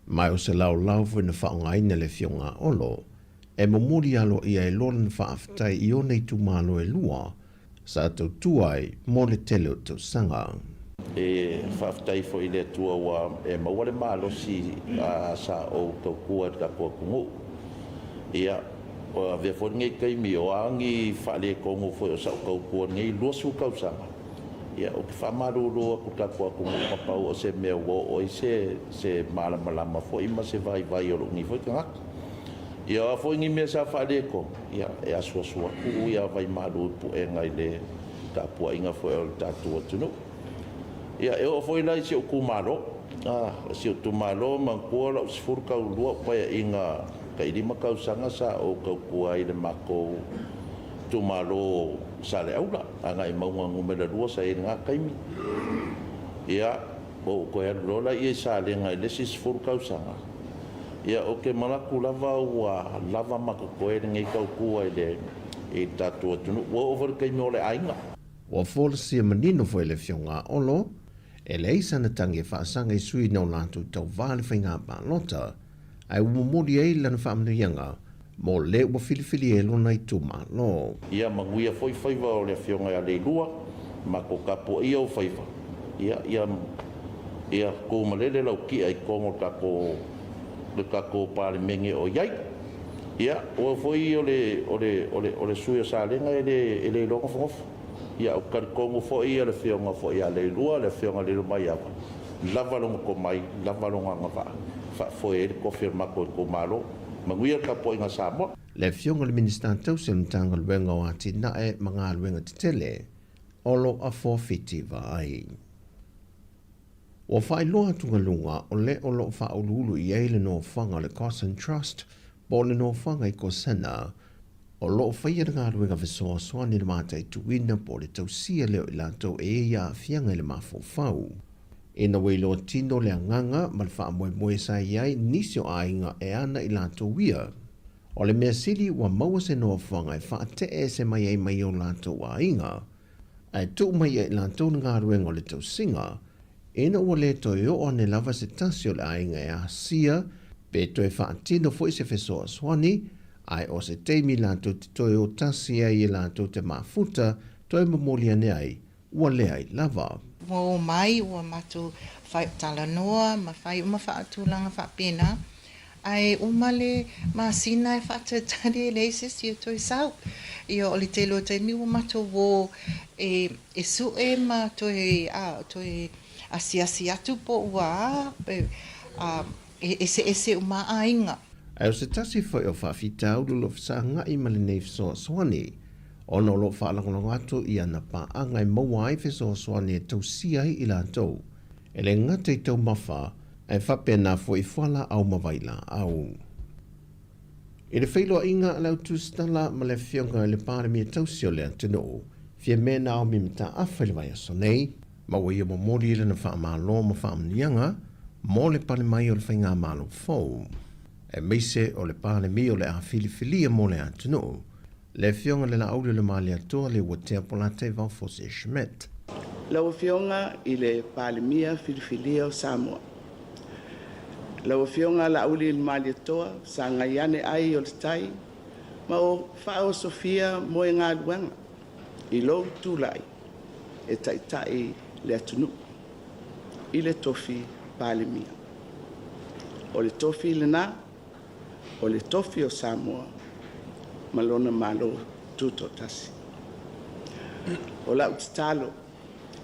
Mai o se lau na whaongaina le fionga olo, e momuri alo ia e loran whaaftai I o nei tu malo e lua, sa tau tuai mo le tele o tau sanga. E whaaftai fo I le tua wa e mawale malo si sa o tau kua ka kua kungu. Ia o ave fo ngai kai mi o angi fale kongo fo sa ko ko ngai lo su ka usanga ia o fa maru ro ko ka ko papa o se me o se mala ma fo ima se vai o ni fo ka ia fo ngi me sa fale ko ia e aso ku ia vai maru pu e ngai le ka pu inga fo o tatu tunu ia e o fo ila se ku maro se tu malo man ko la fur ka lo pa inga kai lima kau sanga sa o kau kuai le mako tu malo sa le aula anga I maunga ngumela rua sa I ngā kaimi ia o ko ya rola I sa le ngai le sis fur kau sanga ia o ke malaku lava mako koe ngai kau kuai le e tatu tunu o over kai mo le ainga o forsi manino foi le fionga olo e le isa na tangi whaasanga I sui no lātu tau vale whainga pa lota ai umomori ai lana whaamnuianga, mo le ua filifili e lona I tu malo. Ia manguia foi whaiva o le fionga a le lua, ma ko kapo ia o whaiva. Ia ko malele lau ki ai kongo le kako pāle menge o iai. Ia o foi o le suia sa lenga e le longa whangofu. Ia o kari kongo foi ia le fionga foi a le lua, le fionga le lumai awa. Lava longa ko mai, lava longa ngawha. Foi ele confirma ko malo manguia ka po inga Samoa le fionga le minister tau se mtanga luenga o ati na e mga luenga tele olo a forfiti vai o fai loa tunga lunga o le olo fa ululu I eile no fanga le Cosson Trust bo le no fanga I Kosena o lo fai ngā luenga visoa soani le mātai tuina po le tau sia leo I lato e ia fianga le mafofau e na weilo tino le anganga ma le wha moe sa iai nisio ainga e ana I lato wia. O le mea sili wa maua se noa whanga e wha te e se mai mai o lato wa inga. Ai tu mai e lato ngā ruenga o le tau singa, e na ua le toi o ne lava se tasio le ainga e a sia, pe toi wha tino fo I se fesoa swani, ai o se teimi lato te toi o tasia I lato te mafuta, toi mamolia ne ai, ua le ai lava. Mo mai o matu fai tala noa ma fai uma fa tulanga fa pena ai umale ma sina fa tari le sis to sau io le telo te mi matu wo e su e ma to asia tu po wa ese uma ainga ai se tasi foi o fa fita u lo sa nga I male nei so swani ono lo whaalangolongo atu I ana pa angai mawai feso soane e tau sia I latou. E le ngate I tau mawha, e whape na fo I whala au mawaila au. I le whailo inga lau tūstala ma le whionga le pāre mia tausio le atino, fia mena o mi mta awhai vai aso nei, ma wa ia mo mori ile na wha amalo ma wha amnianga, mo le pale mai o le whainga amalo fau. E meise o le pale mia o le a filifilia mo le atino, le whionga le la aure le mali atoa le watea polate vau fose Schmidt. Lau whionga i le pale mia filifilia o Samoa. Lau whionga la aure le mali atoa sa ngaiane ai o le tai, ma o whao Sofia mo e ngā luanga, i lo tūlai e taitai le atunu, i le tofi pale mia. O le tofi le nā, o le tofi o Samoa, malona malo tuto tasi. O la utitalo,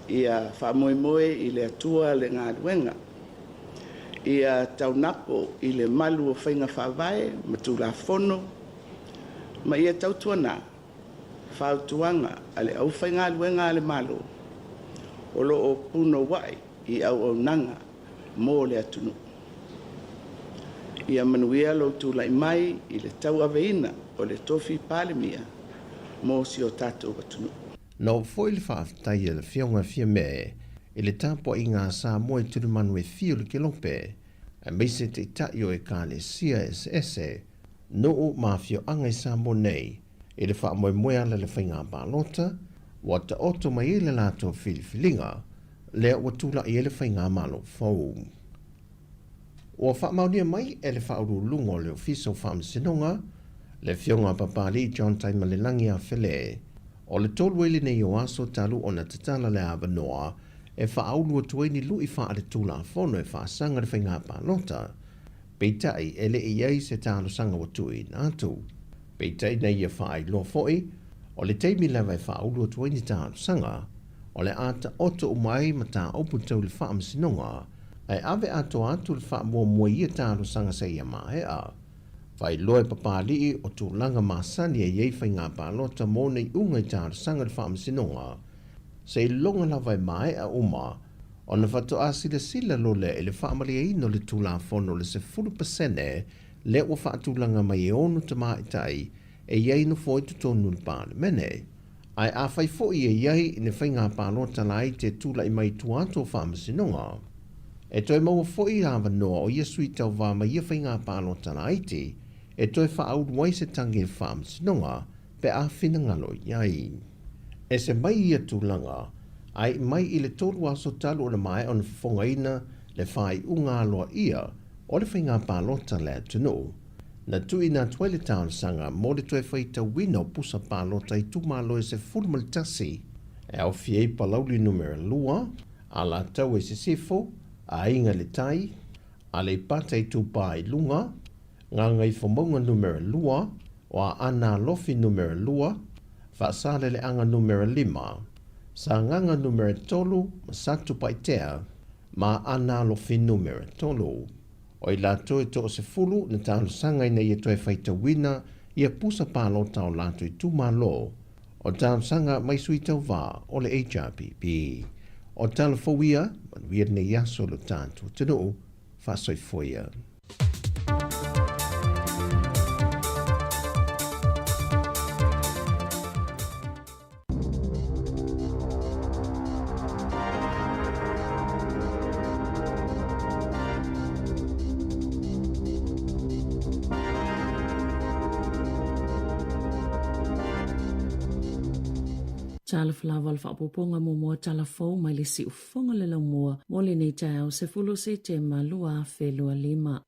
ia whamoemoe i le atua le ngā luenga, ia taunapo i le malu o whainga whawai, matula fono, ma ia tautuana, whautuanga, ale au whainga luenga ale malo, o lo o puno wai i au nanga mō le atunu. Ia manuia lo tūlai mai i le tau aveina o le tofi pale mia mō si o tātou atunu. No foi le whaaftai le whionga fia me, i le tāpua i ngā sā moe turu manu e fio le kelope, a meise te tai o e kāle sia ese, no o mafio angai sā mo nei, i le wha moe moe ala le whainga pālota, wa ta oto mai i le lato filifilinga, lea wa tūla i le whainga malo fau. Ua whaamaunia mai e le whauru lungo le ofiso whaamsinonga, le whionga papali John Taima le langi a whele, o le tolu ele nei o aso talu o na tatala le awanoa, e whaaulua tueni lui wha ale tūla fono e whaasanga le whainga pālota, peitai ele i ei se tālo sanga o tui nātu. Peitai nei ia whaai loa foi, o le teimi lewa e whaaulua tueni tālo sanga, o le ata oto umai ma tā opu tau le whaamsinonga, ai ave ato atu le wha mua mua ia tālo sanga sa ia mahea. Whai loe papalii o tūlanga māsani e iei whainga pālota mō nei unga i tālo sanga le whaamsinonga, se i longa la vai mahea uma, o na whato asile sila lole e le whaamali e ino le tūla fono le se 40% le ua whaatūlanga mai e onu ta maitai e iei no fwoi tutonu le pāle mene. Ai a whai fwoi e iei i ne whainga pālota lai te tūla i mai tuato o whaamasinonga. E toi maua fwoi hawa noa o Iesu i tau wā mai ia whainga pālota lai te, e toi whaaudu wai se tangi e whaamasinonga pe a whina ngalo iai. E se mai ia tūlanga, ai mai i le tolu aso talu o le mai on whongaina le whai unga aloa ia o le whainga pālota le atunu. Na tui nā tuele tāna sanga mō le toi whaita wina o pusa pālota i tūmalo e se fulmalitasi e au fiei palauli numera lua, a la tau e se sifo, a inga le tai, a le pata i tūpā i lunga, ngā ngai whamonga numera lua, o a ana lofi numera lua, whaasale le anga numera 5, sa nganga numera 3, ma satu paitea, ma ana lofi numera 3. O i lato e to se fulu na tālo sanga ina ia toe whaita wina, ia pusa pālota o lato i tūmalo, o tālo sanga mai sui tau wā o le HRPP. O tala fawia, manuia ne yaso lo tātu tino, whasoi foia. Tala flawa al whaapoponga mo mua tala fau mai le si ufonga le lau mua mo le nei tau se fulo se te malua whelua 5.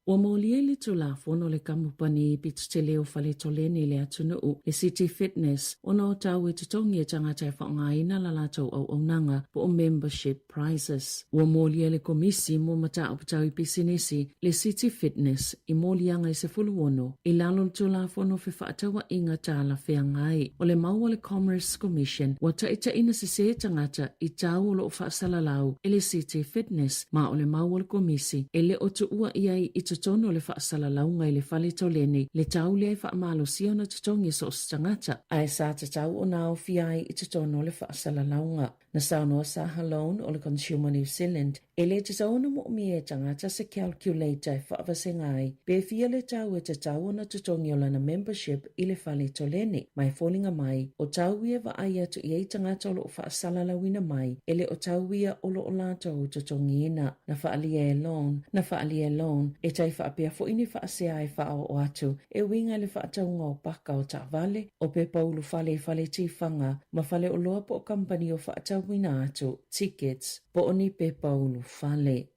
Ua mōlia le tula fono le kamupani pitu te leo whale tolene le atunuu le City Fitness ono o tau e tutongi e tangata e whaongaina la latou au nanga po o membership prizes. Ua mōlia le komisi mo mata upatau i pisinisi le City Fitness i mōlianga i se fulu ono i lalo le tula fono fe whaatawa inga tala wheangai o le maua le Commerce Commission wa taita ina se tangata i tau lo o whaasalalau e le City Fitness ma o le maua le komisi e le o tuua iai i tono le whaasalaunga i le whale toleni le tau le whaamalo sia na tutongi so tangata. Ai sa te tau o nao fiai i tono le whaasalaunga. Na saunoa sa halone o le Consumer New Zealand e le te tau na mo mi e tangata se calculator e whaawasengai. Be fia le tau e te tau na tutongi o lana membership i le whale toleni. Mai fōlinga mai o tau ia wa ai atu i e tangata o lo whaasalalawina mai e le o tau ia o lo o lātou tutongi ina. Na whaalia e loan e tai whaapea fo ini whaasea e whao o atu e winga le whaataunga o paka o Ta'vale o pe paulu whale tifanga ma whale o loa po o company o whaatauina atu tickets po oni pe paulu whale.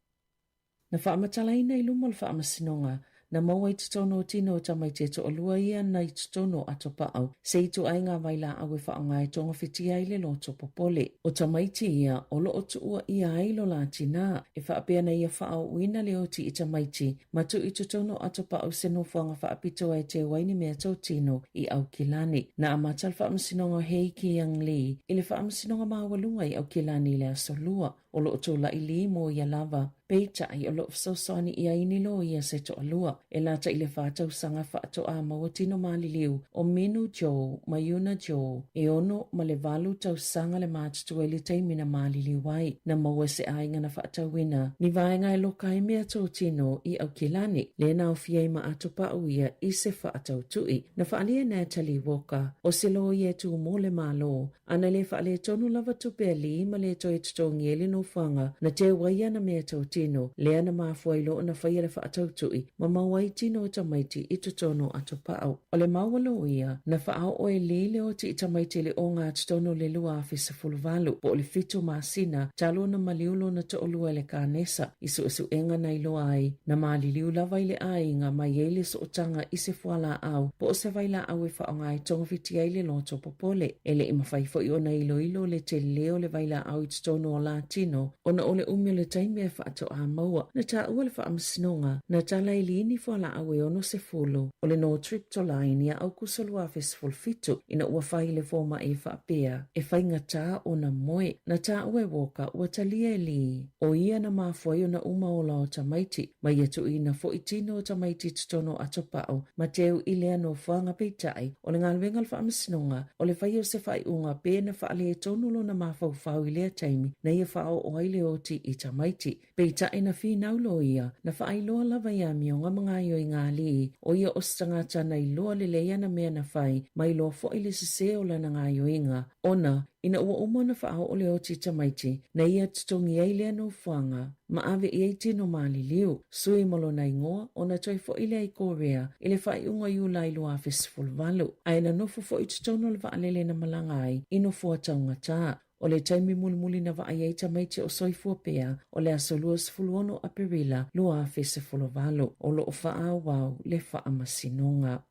Na whaamatalaina i lumo le whaamasinonga na maua i tutono o tino o tamaite to olua ia na i tutono ato pao. Se i tu ainga waila awe whaanga e tonga whitia i le loto popole. O tamaite ia o lo o tuua ia ailo la tina. E whaapea na ia whao uina le oti i tamaite. Matu i tutono ato pao se no whanga whaapitoa e te waini mea tau tino i au kilani. Na amatal whaamasinonga hei ki yang li. I le whaamasinonga mawalunga i au kilani le asolua. O lo o tula i li mo ia lava. Peita i o lo fsosani i aini lo ia se to alua. E lata i le whātau sanga whaato a mawatino maliliu o Minu Jo, Mayuna Jo, e ono ma le valu tau sanga le mātutu e li teimina maliliu wai. Na maua se ainga na whaatau wina. Ni vaenga e loka e mea tō tino i au kilani. Le nao fiei ma ato pa uia i se whaatau tui. Na whaalia Natalie Walker o se lo i e tu mo le malo. Ana le whaale tonu lava tupe li ma le to e tutongi e li no whanga na te waia na mea tō tino. Lea na mafua ilo na whaia le whaatau tui. Ma mawai tino o tamaiti i tutono ato pao. O le mawalo ia na whaao o e li o ti i tamaiti le o ngā tutono le lua a fisa fuluvalu. Po o le fitu masina talo na maliulo na to olua le kānesa. Isu isu enga na ilo ai. Na maliliu lava ile ai ngā mai eile so otanga i se fuala au. Po o se vaila au e whao ngai tonga fiti ai le loto popole. Ele ima whaifo i o na ilo le te leo le vaila au i tutono o Latino. Ona ole umio le taimi e whaato a maua. Na ta ua le whaamasnonga. Na ta laili ni fuala au e ono se fulu. O le no trip to line ia au kusalua festival fitu. Ina ua whai le foma e whaapea. E whainga ta o na moe. Na ta ua woka ua talia e li. O ia na mafuai o na umaola o tamaiti. Mai atu i na fo itino o tamaiti tutono ato pao. Ma teu i lea no whanga peitai. O le ngalwenga le whaamasnonga. O le whai o se whai unga pe na whaale e tonulo na mafau whau i lea taimi. Na ia whao o aile oti i tamaiti. Peitai na whinaulo ia. Na whaai loa lava ia mionga mga io i ngā li. O ia o stangata na i loa le leia na mea na whai. Mai loa fo i le sise o la na ngā io inga. Ona, ina ua umana whaao o le oti tamaiti. Na ia tutongi ei lea no whanga. Ma ave i eiti no mali liu. Sui malo na ingoa, ona toi fo i lea i Korea. I le whai unga iu lai lua festival valu. Aina nofo fo i tutono le waalele na malangai. Ino fua taunga taa. O le taimi mulimuli na wa ai tamaiti o soifua pea, o le asolua sifuluono a perila, lua festival valu. O lo o wha wau le wha amasinonga.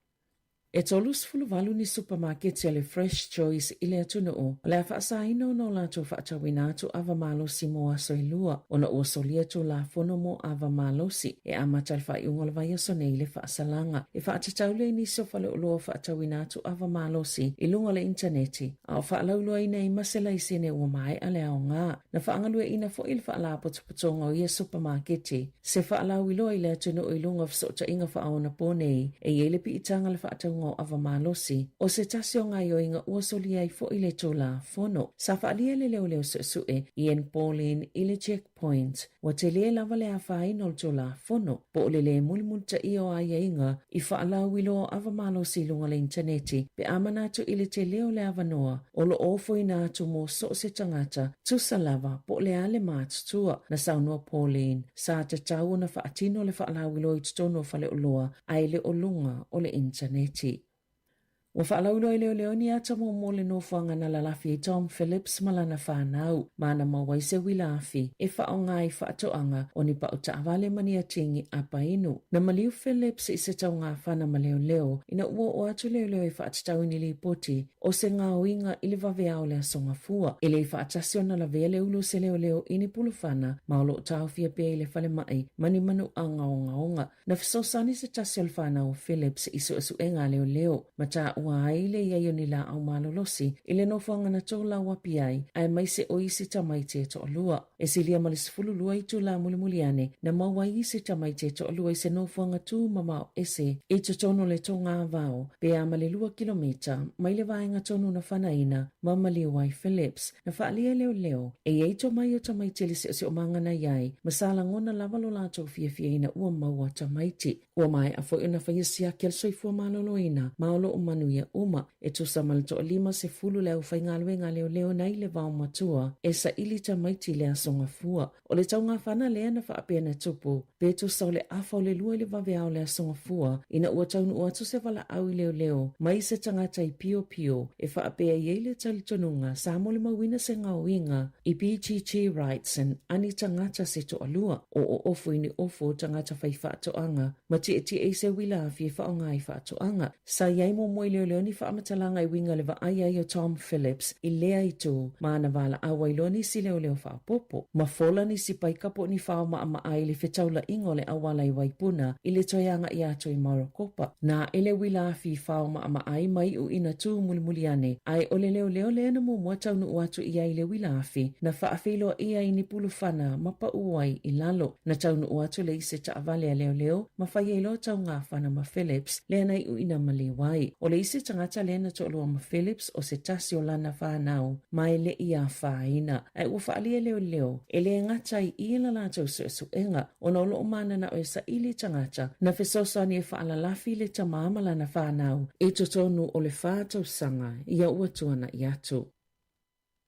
E tolu sifuluvalu ni supermarket le Fresh Choice i le atuna o. O le a whaasaino no la to whaatawina atu ava malosi mo aso i lua. O na ua solia to la fono mo ava malosi. E amatal whai ungo le vai aso nei le whaasalanga. E whaatataule ni sofale o lua whaatawina atu ava malosi i lunga le interneti. A o whaalaulua ina i masela i sene ua mai a le ao ngā. Na whaangalua ina fo il whaala potopotonga o ia supermarketi. Se whaalau i loa i le atuna o i lunga fsota inga whaona ponei. E iele pi itanga le whaatawina o ava malosi. O se tasi o ngai o inga ua soli ai fo ile tola fono. Sa whaalia le leo sue Ian Pauline ile checkpoint. Wa te lea lava le awhai nol tola fono. Po ole le mulmulta i o ai inga i whaalau ilo ava malosi lunga le interneti. Pe amanatu ile te leo le avanoa. O lo ofo ina atu mo so se tangata. Tusa lava po le ale mātutua na saunua Pauline. Sa te tau na whaatino le whaalau ilo i tutono fale uloa. Ai le o lunga o le interneti. Wa whaalaulo i leo ni ata mo le nofuanga na lalafi Tom Phillips malana whanau. Mana mawaise wilafi. E whao ngai whaatoanga o ni pao taawale mania tingi apa inu. Na maliu Phillips i se tau ngā whana ma leo. Ina ua o atu leo i whaatatau ni li poti. O se ngā uinga ili waweao le asonga fua. Ile i whaatasio na la vele ulo se leo ini pulu whana. Maolo tau fia pe ile whale mai. Mani manu anga o ngaonga. Na fisosani se tasio whana o Phillips i su enga leo. Mata ua ile ia yoni la au malolosi, ile no whanga na tō la wapi ai, ai mai se o isi tamai te to alua. E silia mali sifulu lua i tū la mulimuliane, na maua isi tamai te to alua i se no whanga tū mamao ese, e to tono le tō ngā vao, pe a male 2 kilomita, mai le vaenga tonu na whanaina, mamali wai Phillips, na whaalia leo, e eito mai o tamai te li se o mangana iai, masala ngona lavalo la tō fia ina ua maua tamaiti. Ua mai a fo ina whaisia kia soifua malolo ina, maolo o manuia uma, e to samal to 50 leo whaingaluenga leo nai le vao matua, e sa ili tamaiti le asonga fua. O le tau ngā whana lea na whaapea na tupu, pe to sau le afa o le lua le vaveao le asonga fua, ina ua taunu ua to se wala au leo, mai se tangata i pio, e whaapea iei le tali tonunga, sa mo le mawina se ngauinga, i BGG Wrightson, ani tangata se to alua, o ofu ini ofu tangata whai whaatoanga, ma te e se wila fi whaonga i whaatoanga. Sa iei mo moi leo ni whaamatalanga i winga le wa ai o Tom Phillips, i lea i tū, maana wala awailoni si leo whaapopo. Ma fola ni si paikapo ni whaoma ama ai le whetaula ingo le awala i waipuna, i le toianga i ato i Marokopa. Na ele wila fi whaoma ama ai mai u ina tū mulimuliane, ai ole leo le na mo mua taunu uatu i ai le wila afi, na whaafilo i ai ni pulu whana, mapa uai i lalo, na taunu uatu le ise ta avale leo, ma whai lo tau ngā whana ma Phillips, lea nei u ina mali wai. O le ise tangata lea na to'olua ma Phillips o se tasi o lana whanau, mai le ia whaina. Ai ua whaalia leo, e le ngata i ila la tau su enga, o na olo o mana na o e sa ili tangata, na fesosani e whaalalafi le tamama lana whanau, e totonu o le whātau sanga, ia ua tuana i atu.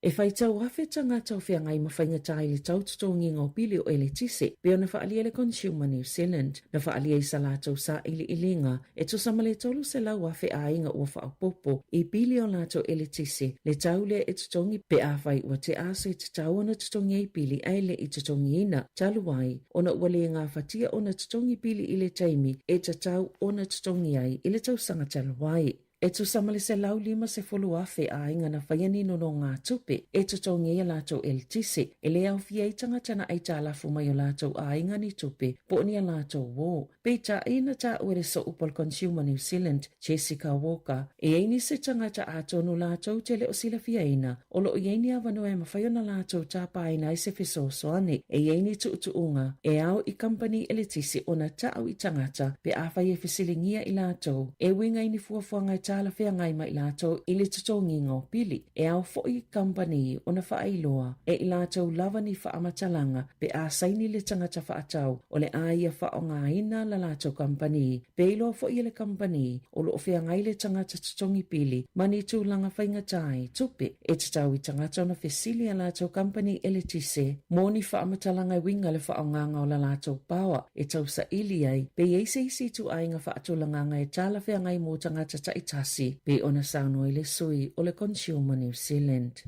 E whai tau hawe tangata o whiangai ma whainga tai le tau tutongi ngau pili o ele tise, peo na whaalia le Consumer New Zealand, na whaalia i salatou sa ili ilinga, e to samale tolu se lau hawe a inga ua whaapopo, i pili o lato ele tise, le tau le e tutongi pe a whai ua te aso i te tau ona tutongi i pili aile i tutongi ina, taluai, ona ua le ngā whatia ona tutongi pili i le taimi, e te tau ona tutongi ai, i le tau sanga taluai. E tu samale se lau 50 afe a inga na whaiani no ngā tupe, e tu tongi a lātou el tise, e le au fia i tangatana ai tā lafu mai o lātou a inga ni tupe, po ni a lātou wō. Pei tā ina tā uere so upal Consumer New Zealand, Jessica Walker, e eini se tangata a tonu lātou te le o sila fia ina, o lo eini a wano e mawhaiona lātou tā paina i se fiso soane, e eini tuutuunga, e au i company ele tise o na tā au i tangata, pe a whai e fisilingia i lātou, e winga ini fuafuanga i la fea ngai mai lātou i le tutongi ngō pili. E au fo'i company o na whaailoa e i lātou lava ni whaamatalanga pe a saini le tangata whaatau o le aia whaonga ina la lātou company. Pe ilo fo'i le company o lo fea ngai le tangata tutongi pili mani tūlanga whaingatai tupe e tatau i tangata o na fesili a lātou company e le tise. Mōni whaamatalanga winga le whaonga o la lātou pawa e tau sa ili ai pe eise isi tu ainga whaatulanga ngai tala fea ngai mō tangata taita pe ona sauno ile sui o le Consumer New Zealand.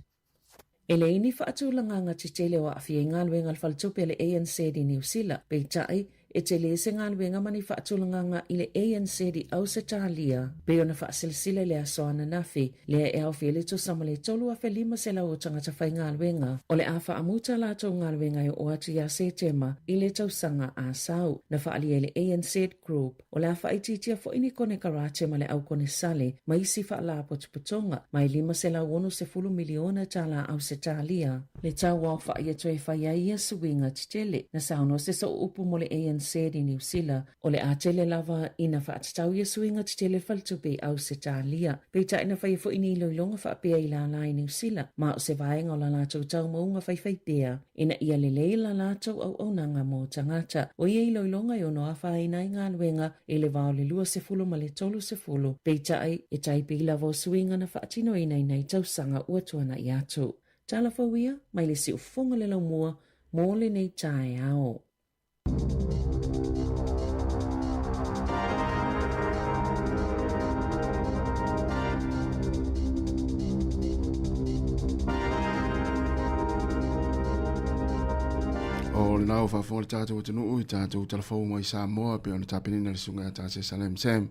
Ele ini whaatulanga ngā te tele o awhia i ngāluenga al whaltupe le ANC di New Zealand, pe tai e te le se ngāluenga mani whaatulanga ngā i le ANC di Ausitalia, pe ona whaasilsile le asoana nafi, lea e au fele to samale tolu a whelima se lau o tangata whai ngāluenga, o le a whaamuta lātou ngāluenga i o atu ia se tema i le tausanga a sau, na whaalia le ANC Group, o le a whaititia fo ini kone karate ma le au kone sale, ma isi whaala potuputonga, mai 5.10 miliona tala Ausitalia, le tau au whaia toe whaia ia suinga titele, na sauno se so upu mo le ANC di New Zealand, o le a tele lava ina whaatatau ia suinga titele whaltupe Ausitalia, pe ta ina whaia fo ini iloilonga whaapea i la lai New Zealand, ma o se vaenga o la lātou tau maunga whai pea, ina ia lelei la lātou au nanga mō tangata, o ia iloilonga i ono a whaina i ngā luenga, e le vao le 20 ma le 30, pe tai e taipi la vo suinga na whaatino ina nei tausanga uatuana i atu. Tala whauia, mai le si ufonga le lau mua, mō le nei tae ao. O le nao whawhore tātou tanu ui tātou talafau mai Samoa pe ona tāpenina le sunga tātou Salem Sam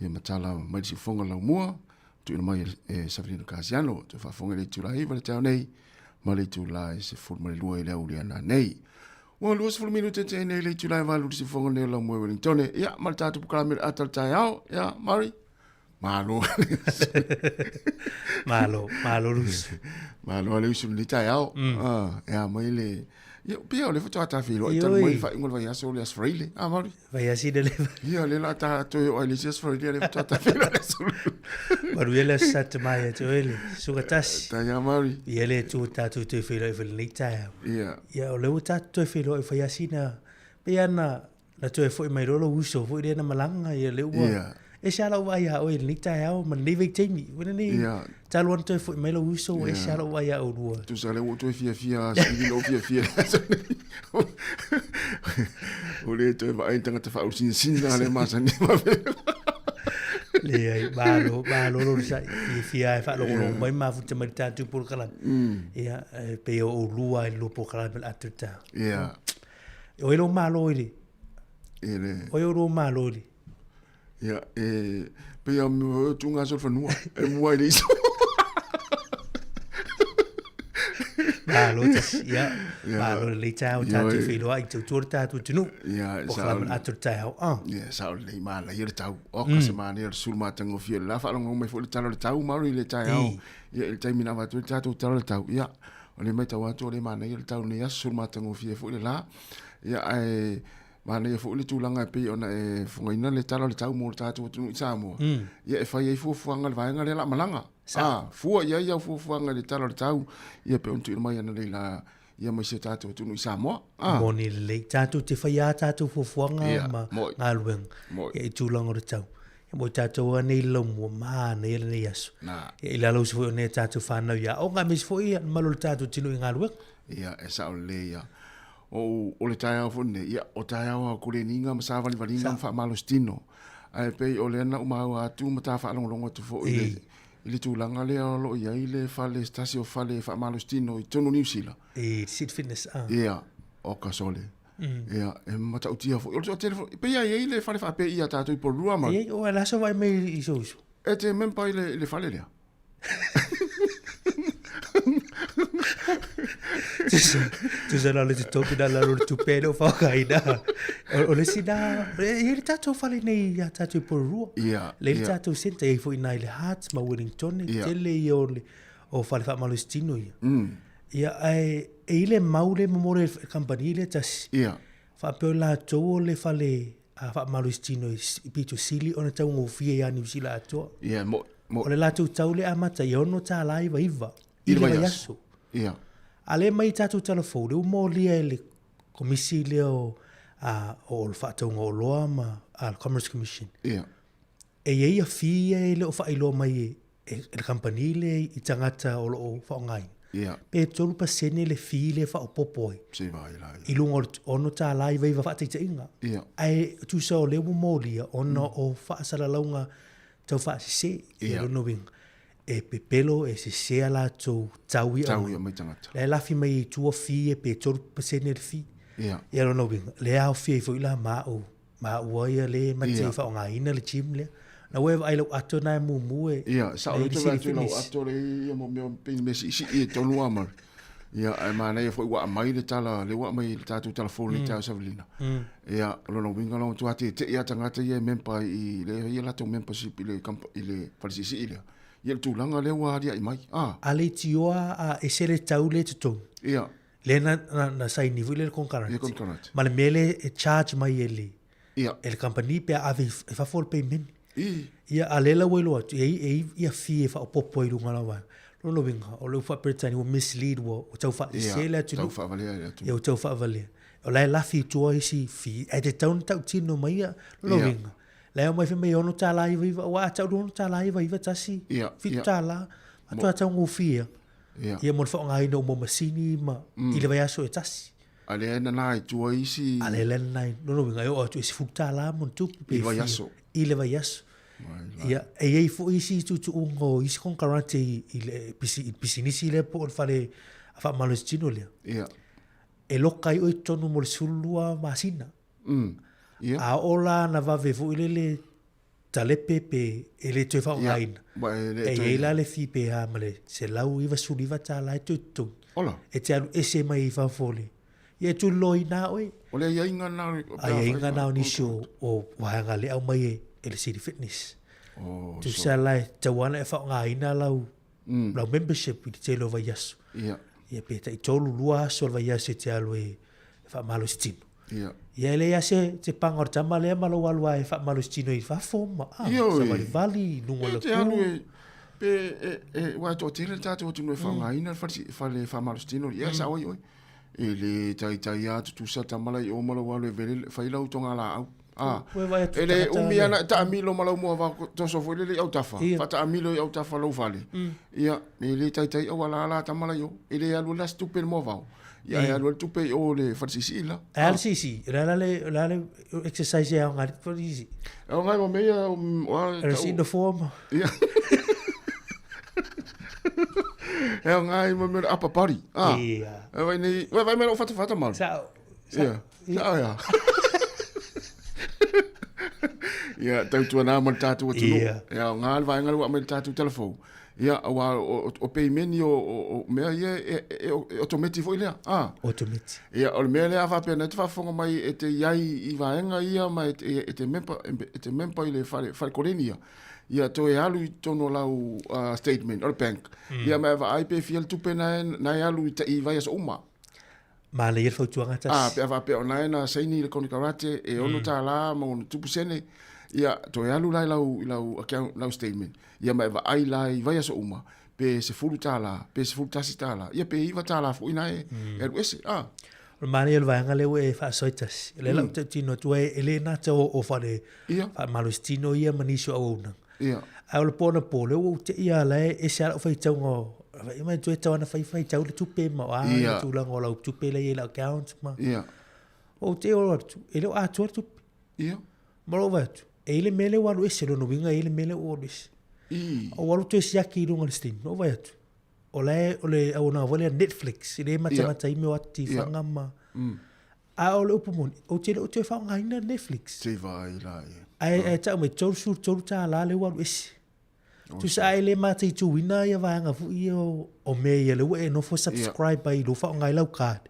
i matala mai si ufonga lau mua tu ina mai e Safrino Casiano tu whawhonga le tūlahi wale tau nei ma le tūlahi se furu ma le lua i leo liana nei. Wa lua se furu minu te nei le tūlahi walu si ufonga leo lau mua Wellingtone ia ma le tātou pukalamere atal tai au ia Mari. Malo. Malo lus. Malo le usu le tai au. Ya mai le. Yo pia le foto ata filo. Ita mai fa ingol vai aso le asfreile. Mari. Vai asi de le. Yo le la ta to o le asfreile le foto ata filo le sulu. Maru ele sat mai to ele. Sugatas. Ta ya mari. Ele tu ta tu te filo e le tai. Ya o le uta to filo e vai asi na. Pia na to foi mai rolo uso foi de na malanga ye le ua. E xa lau vai a o e ni tai au man ni vei teimi wena ni taluan toi foi mai lo uso e xa lau vai a o rua tu sa le o toi fia si lo fia o le toi vai tanga te fa o sin na le masa ni ma le ai balo lo sa fia fa lo mai ma fu te mai tatu por kala ia pe o rua e lo por kala bel atuta o lo malo ile o lo malo ile ya pe ya me tunga so fa nua e mua ile iso malo ya malo le tau tatu filo ai tu torta tu tunu ya sa atu tau ya sa le mala ir tau o ka se mani ir sul matango fi la fa longo me fo le tau maru le tau ya il tai mina va tu tatu tau ya le mai tau atu le mana ir tau ne ya sul matango fi fo le la ya ai mana e fo le tulanga pe ona e fongaina le tala le tau mo tatu tu sa mo ia e fai e fu fuanga le vainga le la malanga fu ia fu fuanga le tala le tau ia pe ontu mai ana le la ia mai se tatu tu sa mo moni le tatu te fai tatu fu fuanga ma ngalwen e tulanga le tau mo tatu ani lo mo ma ne le yaso e la lo fu ne tatu fa na ya o nga mis fo ia malo tatu tinu ngalwen ia e sa le ia o le tai au fone ia o tai au ko le ninga ma sa vali fa malostino ai pe o le na uma atu mata fa longo tu fo ile tu langa le lo ia ile fa le stasio fa le fa malostino i tonu New Zealand sit fitness ia o ka sole ia e mata utia fo o telefone pe ia ile fa le fa pe ia tatu por rua ma o la so vai me iso e te men pa ile fa le tu sa la le toki da la tu pedo fa kaida o le sida e tatu fa le nei ya tatu por rua le tatu senta e foi nai le Hearts ma Wellington te le o fa le fa malostino ia ai e ile maule memore company le tas fa pe la to le fa le fa malostino i pito sili ona tau ngo fie ya New Zealand to o le la tu tau le amata i ono ta lai va iva ile yaso ale mai tatu telefone o mo lia le komisi le o le whātaunga o loa ma al Commerce Commission e ia fia le o whailo mai le company le i tangata o lo whaongai pe tolu pasene le fi le whaopopoi i lunga ono tā lai veiva whaataita inga ai tu sa o le mo lia ono o whaasaralaunga tau whaasise i lono winga e pepelo e se sea la tau taui mai tangata. Le lafi mai tua fi e pe tolu pasene le fi. Ia rono winga. Le au fi e fo ila ma ua le mate fa o ngaina le chim le. Na wewa ai lau ato na mumu e. Ia, sa o tu lau ato le ia mo meo pini mesi isi i e tonu amar. Ia, ai mana ia fo i wa mai le tala, le wa mai le tatu telefoni le tau savelina. Ia, rono winga lau tu ate te ia tangata ia mempa i le ia lato membership i le palisisi i le. Ia tu langa le wa dia i mai. Ale tioa a esere tau le tutung. Ia. Le na sai nivu le konkarat. Ia konkarat. Ma le mele e charge mai ele. Ia. El company pe ave e fa for payment. Ia alela welo atu ia fi fa popo i lunga lawa. Lo winga o le fa pretani o mislead wo o tau fa sele atu. Tau fa valia atu. Ia o tau fa valia. O la fi tua isi fi e te tau tino mai lo winga. Leo mai me ono tala i viva wa tau ono tala i viva tasi fi tala atu tau ngofia ia mo fa ngai no mo masini ma i le vai aso e tasi ale na nai tu isi ale le nai no ngai o tu isi fu tala mo tu i vai aso ia e fu isi tu ngo isi con karate i le pisinisi le po fa le fa malostino le ia e lokai o tonu mo sulua masina a ola na va vevu ile talepe pe ele te fa online e ela le fi pe amle se lau iva suliva tala tutu ola e te alu ese mai fa fole ye tu loina oi ole ia inga na ai inga na ni show o wahanga le au mai ele city fitness Tu sa lai tawana e fa ngaina lau membership i te lo vai yasu. Ia pe ta i tolu lua so vai yasu te alu e fa malo stino. Ia le ase te pangor tama le malo walu ai fa malo stino i fa foma. Sa vai vali nunga le ku. Pe wa to tele tatu tu no fa ngaina fa le fa malo stino. Ia sa oi. E le tai atu tu sa tamala i o malo walu e vele fa ila utonga la au. Ele umiana ta amilo malo mo va to so foi le au tafa. Fa ta amilo au tafa lo vale. Ia ele tai o wala la tamala yo. Ele alu la stupel mo va. Ia alu tupe o le farsisi la. Si. La le exercise ya ngar farsisi. O ngai mo me wa in the form. Ia. E ngai mo me apa pari. Ia. Vai me o fata mal. Ciao. Ia. Ia tau na mo tatu tu. Ia ngal vai ngal wa me tatu telefon. Ia wa o payment o me ia automatic foi le. Automatic. Ia o me le ava pe net fa fonga mai e te iai I vaenga ia mai e te mempa ile fa korenia. Ia to e alu tono lau statement or bank. Ia me va IP fiel tu pe na alu I vai as uma. Ma le fo tu ngata. Pe ava pe online na saini le konikarate e ono ta la mo tu pusene. Ia to e alu lau account lau statement. Ia mai va ai lai vai so uma pe se fulu tala pe se fulu tasi tala ia pe iva tala fu ina e ese mani el vai ngale e fa soitas le lau tino tu e na to o fa le fa malustino ia manisho ona ia a le pona pole o te ia le e sa o fa tongo ia mai tu tona fa tau le tupe ma a tu la ngola tupe le ia account ma ia o te o ele a tu ia mo va ele mele wa lo ese no vinga ele mele o ese o walu te siaki runga le steam no vai atu o le au na vole Netflix ile mata I me wati fanga ma a o le upumoni o te fa ngaina Netflix te vai la ai ta me tolu ta la le walu ese tu sa ile mata I tu wina ia vanga fu o me ia le we no for subscribe by lo fa ngai lau card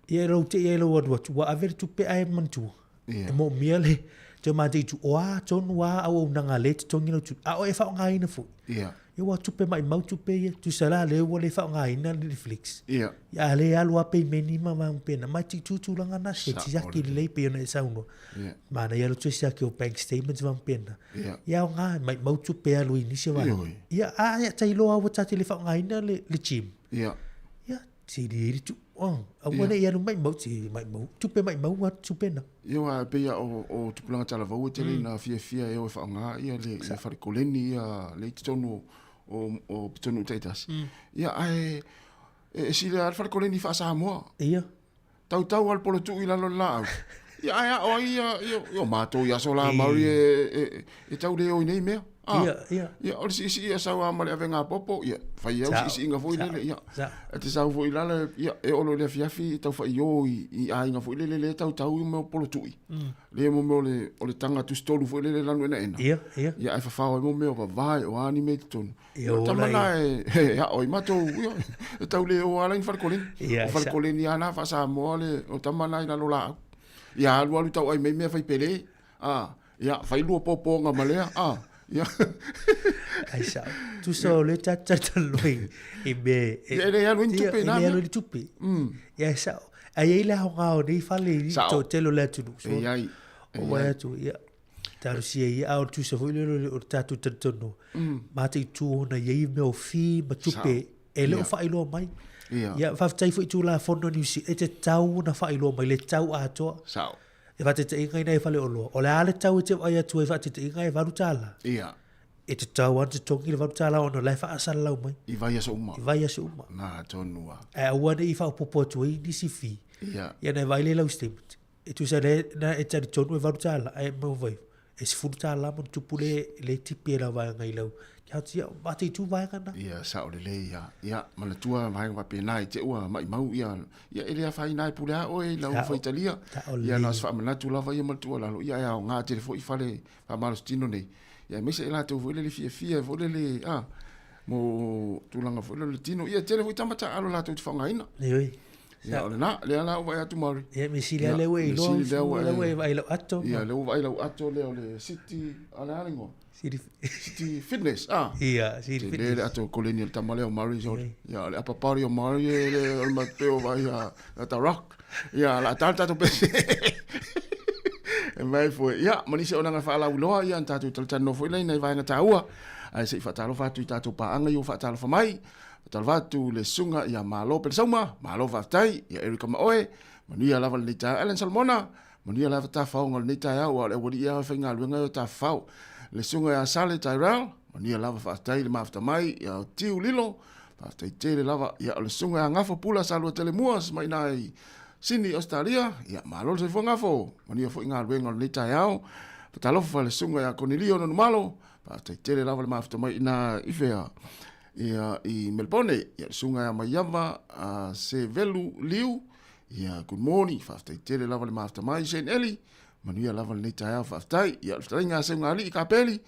ia ro te ia lo watu wa aver tu pe ai mantu e mo miele te mate tu oa ton wa au nanga le tongi no tu a o e fa nga ina fu e wa tu pe mai mau tu pe tu sala le wo le fa nga ina Netflix ya le alu pe menima ma pe na mai tu langa na se ti ya ki le pe na sa uno ma na ya lo tu sia ki o bank statements va pe na ya nga mai mau tu pe alu ini se va ya ya tai lo a ta te le fa nga ina le chim ya ti di tu a wona ia no mai mau tu pe mai mau tu pe na eu a pe o tu planga tala vau te na fia eu fa nga ia le fa koleni ia le tonu o tonu taitas ia ai e si le fa koleni fa sa mo ia tau al polo tu ila lo la ia o ia yo mato ia sola mauri e tau le o nei me ia o si ia sa wa male avenga popo ia fa ia si inga foi le ia te sa foi la ia e o lo le fiafi tau fa yo I ai inga foi le tau me polo tu le mo le o le tanga tu stolu foi le lanu ena ia ai fa fa mo me o vai o anime ton tamana ia o mato ia tau le o ala infa kolin o fa kolin ia na fa sa mo le o tamana ina lo la ia lu tau ai me fa pele ia fa lu popo nga malea ia ai sa tu so le tata lui e be ele ia lu tupe na ele lu tupe ia sa ai ele ha nga o dei fale to telo le tu so ai o wa tu ia taru si ia o tu so le o tatu tono ma te tu na ye me o fi ma tupe ele o fa ilo mai ia fa tai fu tu la fono ni si e te tau na fa ilo mai le tau a to sa e va te inga nei fale o le ale tau te ai tu e va te inga e varu tala e te tau an te tongi le varu tala ono le fa asala lau mai I vai so uma na tonua e a wana I fa popo tu I ni si fi ia nei vai le lau statement e tu sa le na e tari tonu e varu tala e mo vai e si furu tala mo tu pule le tipi la vai ngai lau kia tia mate tu vai kana ia sa o le ia mana tua vai wa pe nai te ua mai mau ia ele fa nai pule o e lau fa Italia ia nas fa mana tu la vai mal tu la ia nga te fo I fale fa malostino nei ia me se la tu vo le fia vo le mo tu langa vo le tino ia te fo tamata alo la tu fa ngaina Ya ole na le ala vai atu mari. Ya mi sili le we lo. Le we vai lo ato. Ya le vai lo ato le ole City ala alingo. City Fitness. Iya, City Fitness. Le ato colonial tamale o mari so. Ya le apa pari o mari le o mateo vai ya ta rock. Ya la tata to pese. E mai foi. Ya, mani se ona nga fa la uloa ya tatu tano foi le nei vai nga taua. Ai se fa talo fa tu tatu pa anga yo fa talo fa mai. Talvatu le sunga ya malo pe sauma malo vatai ya Erika Maoe mania lava le ta Ellen Salmona mania lava ta fa ngol ni ta ya wa le wodi ya fa ngal wenga ta fa le sunga ya Sale Tyrell mania lava vatai le mafta mai ya tiu lilo vatai te le lava ya le sunga ya ngafo pula salu tele muas mai nai Sydney Australia ya malo se fo ngafo mania fo ngal wenga ni ta ya talo fa le sunga ya Cornelio no malo vatai te le lava le mafta mai na ifea ia I Melbourne ia sunga ya Mayava se velu liu ia good morning faftai tele lava le mafta mai Saint Eli manuia lava le taia faftai ia stringa se ngali ka peli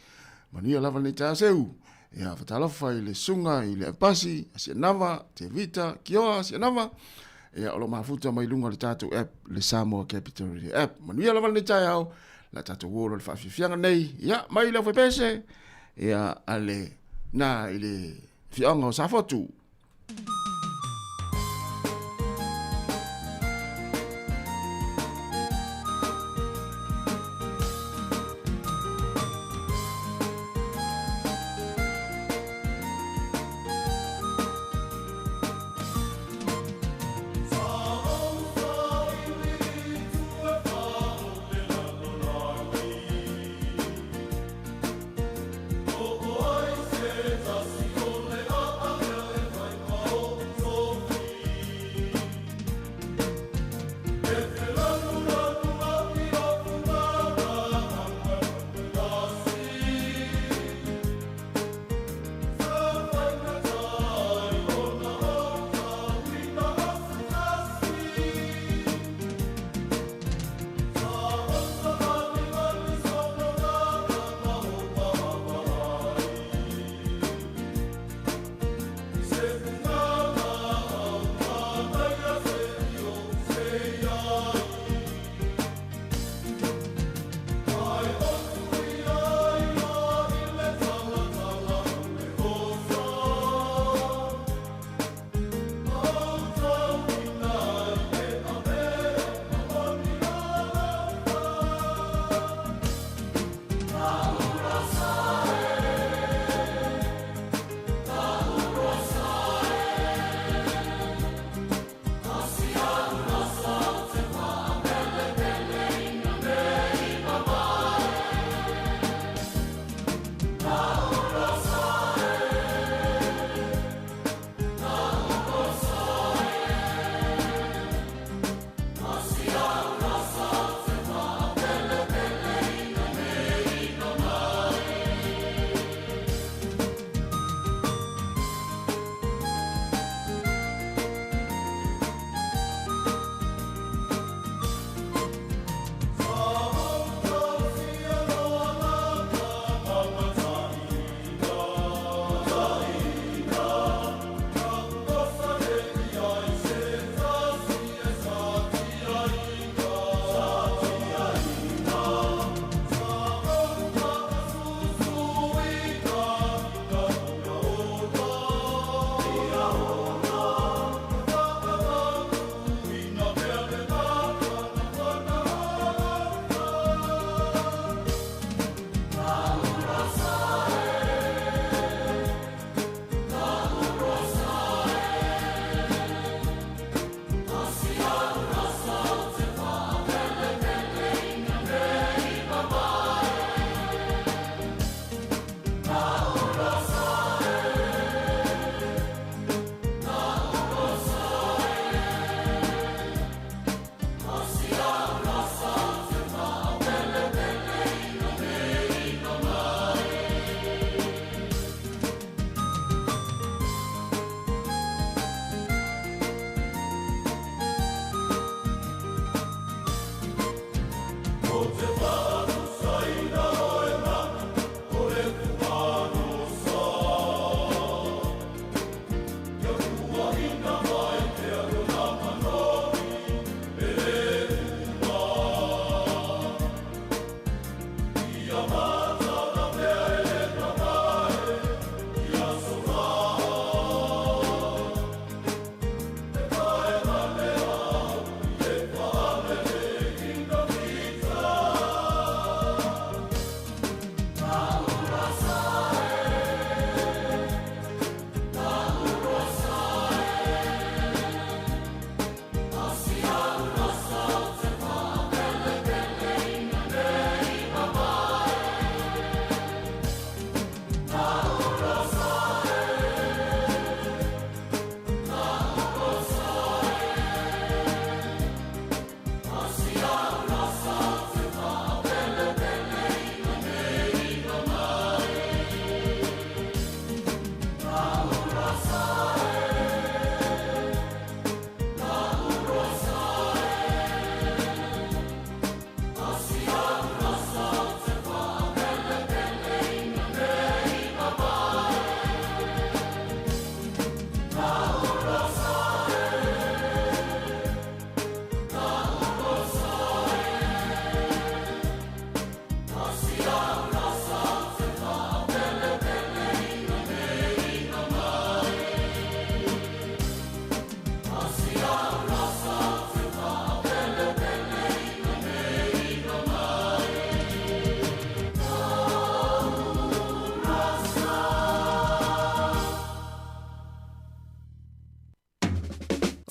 manuia lava le taia seu ia fatalo fai le sunga I le pasi se nava te vita kioa se nava ia o lo mafuta mai lunga le tatu app le Samoa Capital app manuia lava le taia la tatu wo le fafianga nei ia mai le fepese ia ale na ile fianga o sa fotu.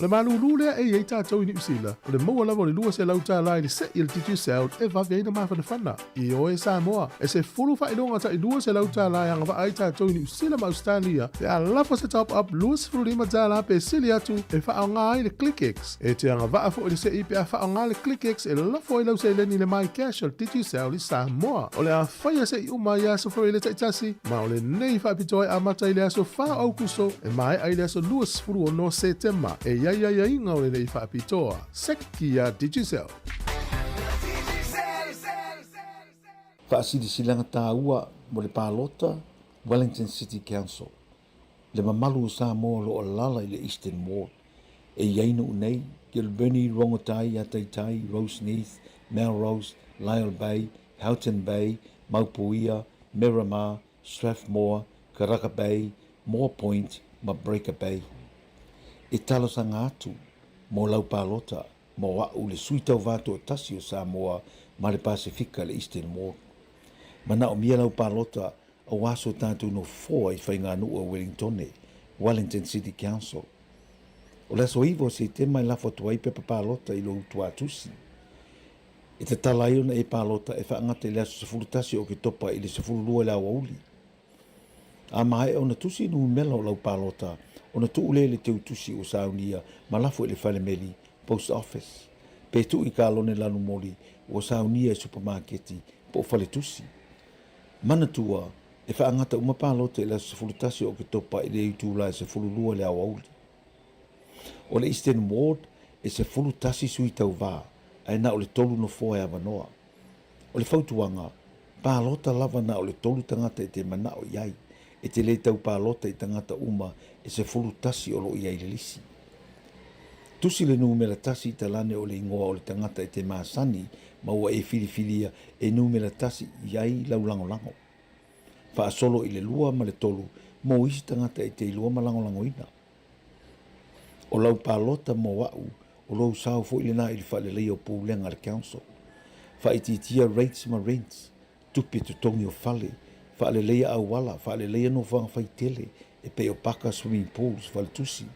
Le malulu lea e tātou i New Zealand. O le maua lava o le lua se lau tā lai le se i le Teach Yourself e waweina mawhanawhana. I o e Samoa. E se fulu whainonga ta i lua se lau tā lai anga wa ai tātou i New Zealand ma Australia. E a lafa se top up lua se fulu lima tā lai pe sili atu e whaonga ai le ClickX. E te anga waa fo i le se i pe a whaonga le ClickX e lafo i lau se leni le mai cash o le Teach Yourself i Samoa. O le a whaia se i uma i aso fo i le taitasi. Ma o le nei whaapitoe a mata i le aso wha au kuso e mai ai le aso lua se fulu o no September. E ia inga o le nei whaapitoa. Seki a Teach Yourself. Whaasiri silanga tā ua mo le pālota Wellington City Council. Le mamalu o Samoa lo o lala i le Eastern Ward. E iainu unei, Gilberni, Rongotai, Ataitai, Roseneath, Melrose, Lyell Bay, Houghton Bay, Maupuia, Miramar, Strathmore, Karaka Bay, Moore Point, ma Breaker Bay. E talosanga atu, mo lau pālota, mo wa'u le suitau vātu o tasi o Samoa, ma le Pasifika le Eastern Ward. Mana o mia lau pālota, o waso tātou no fōa i whainganu o Wellingtone, Wellington City Council. O laso iwo se te mai lafo tuai pepa pālota i lo utua tusi. E te talai ona e pālota e whaangata i le aso se fulutasi o ke topa i le se fululua le awa uli. A mai ona tusi nu mela o lau pālota, ona tu ule le teu tusi o saunia ma lafo i le whalemeli, post office. Pe tu i ka alone lanu moli o saunia e supermarketi po whale tusi. Mana tua e whaangata uma pālota i le aso se fulutasi o ke topa i le utula e se fululua le awa uli. O le Eastern Ward e se fulutasi sui tau vā, ai na o le tolu no foa e avanoa. O le fautuanga, pālota lava na o le tolu tangata e te manao iai, e te le tau pālota i tangata uma e se fulutasi o lo iai le lisi. Tusi le numera tasi i talane o le ingoa o le tangata e te maasani, maua e filifilia e numera tasi iai laulangolango. Wha solo i le lua ma le tolu, mo isi tangata e te lua ma langolango ina. O lau pālota mo wau, o lau sao fo ili nā ili whalelei o pūlenga le council. Whaititia rates ma rents, tupi tu tongi o whale, whalelei au wala, whalelei no whanga whai tele, e pe o paka swimming pools, whale tusi.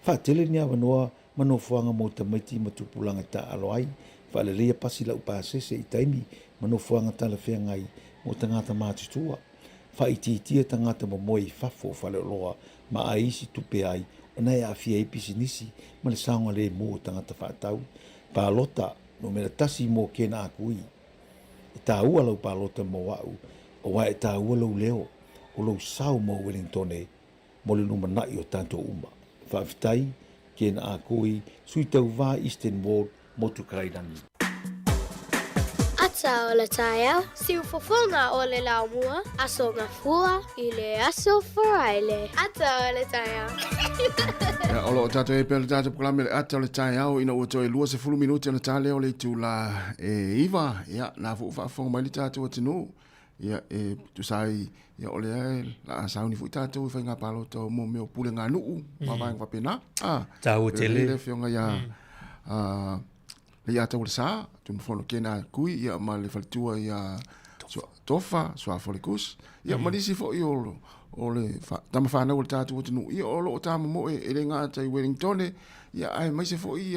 Whaatele ni awa noa, mano whanga mo tamaiti ma tupulanga ta aloai, whalelei a pasi lau pāsese i taimi, mano whanga tala whea ngai, mo tangata mātutua. Whaititia tangata mo moi whafo whale loa, ma a isi tupe ai, o nei a fia i pisinisi, ma le saonga le mo tangata whaatau. Pālota, no mera tasi mo kena a kui. E tā ua lau pālota mo wau, o wai e tā ua lau leo, o lau sao mo Wellingtone, mo le numa nai o tanto uma. Whaafitai, kena a kui, sui tau wā Eastern Ward, mo tukairangi. Ata o le taia, si ufofonga o le laumua, aso ngā fua i le aso wharaile. Ata o le taia. O lo tātou e pēle tātou proklame le ata o le tae au ina ua toi lua se fulu minuti ana tāle o le tu la iwa. Ia, nā fu whaafonga mai li tātou atinu. Ia, tu sai, ia o le ai, la sauni fu tātou i whainga pālota o mō meo pule ngā nuu, mawang wapena. Tāu tele. Le whionga ia, le ia tau le sā, tu mfono kena kui, ia ma le whalitua ia tofa, soa folikus. Ia, marisi fo i olo. O le tama whanau le tātou atinu. Ia o lo o tāma mo e le ngā tai Wellingtone. Ia ai mai se fo i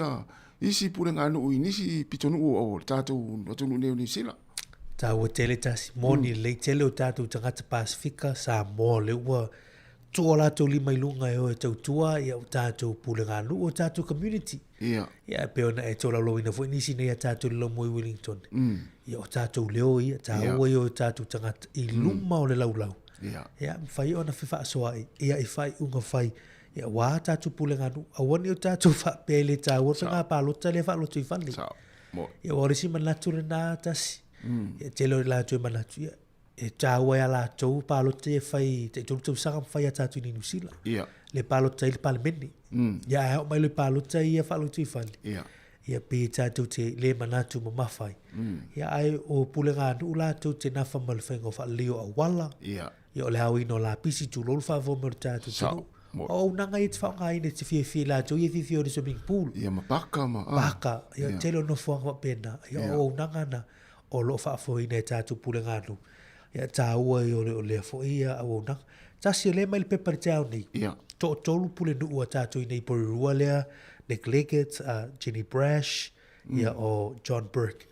isi pule ngā nuu i nisi pitonu o tātou atunu neo ni sila. Tāu tele tasi moni le tele o tātou tangata Pasifika sa mo le ua tua lātou lima ilunga e o e tautua ia o tātou pule ngā nuu o tātou community. Ia. Ia peona e tola lo ina fo nisi nei a tātou le mo i Wellington. Ia o tātou leo ia, tāua i o tātou tangata i luma o le laulau. Ia fai ona fifa soa ia i fai unga fai ia wa tatu pule nganu awani o tatu fa pele ta wo nga palota le fa lo tu fali ia wa risi man latu na tasi ia telo la tu man latu ia e ta wa la tu palota e fai te tu sa fai tatu ni nusila le palota il palmeni ia mai le palota ia fa lo tu fali ia pe tatu te le manatu ma mafai ia ai o pule nganu la tu te na fa mal fengo fa leo awala ia o le hau ino la pisi tu lol fa vo merta tu tu o nanga it fa ngai ne te fi la tu ye fi o de swimming pool ia ma paka ma paka ia telo no fo wa pena ia o nanga na o lo fa fo ine ta tu pule nganu ia ta o le fo ia o nanga ta si le mai pe per tau ni to lu pule nu o ta tu ine por rua le Nick Leggett, Jenny Brash, ia o John Burke.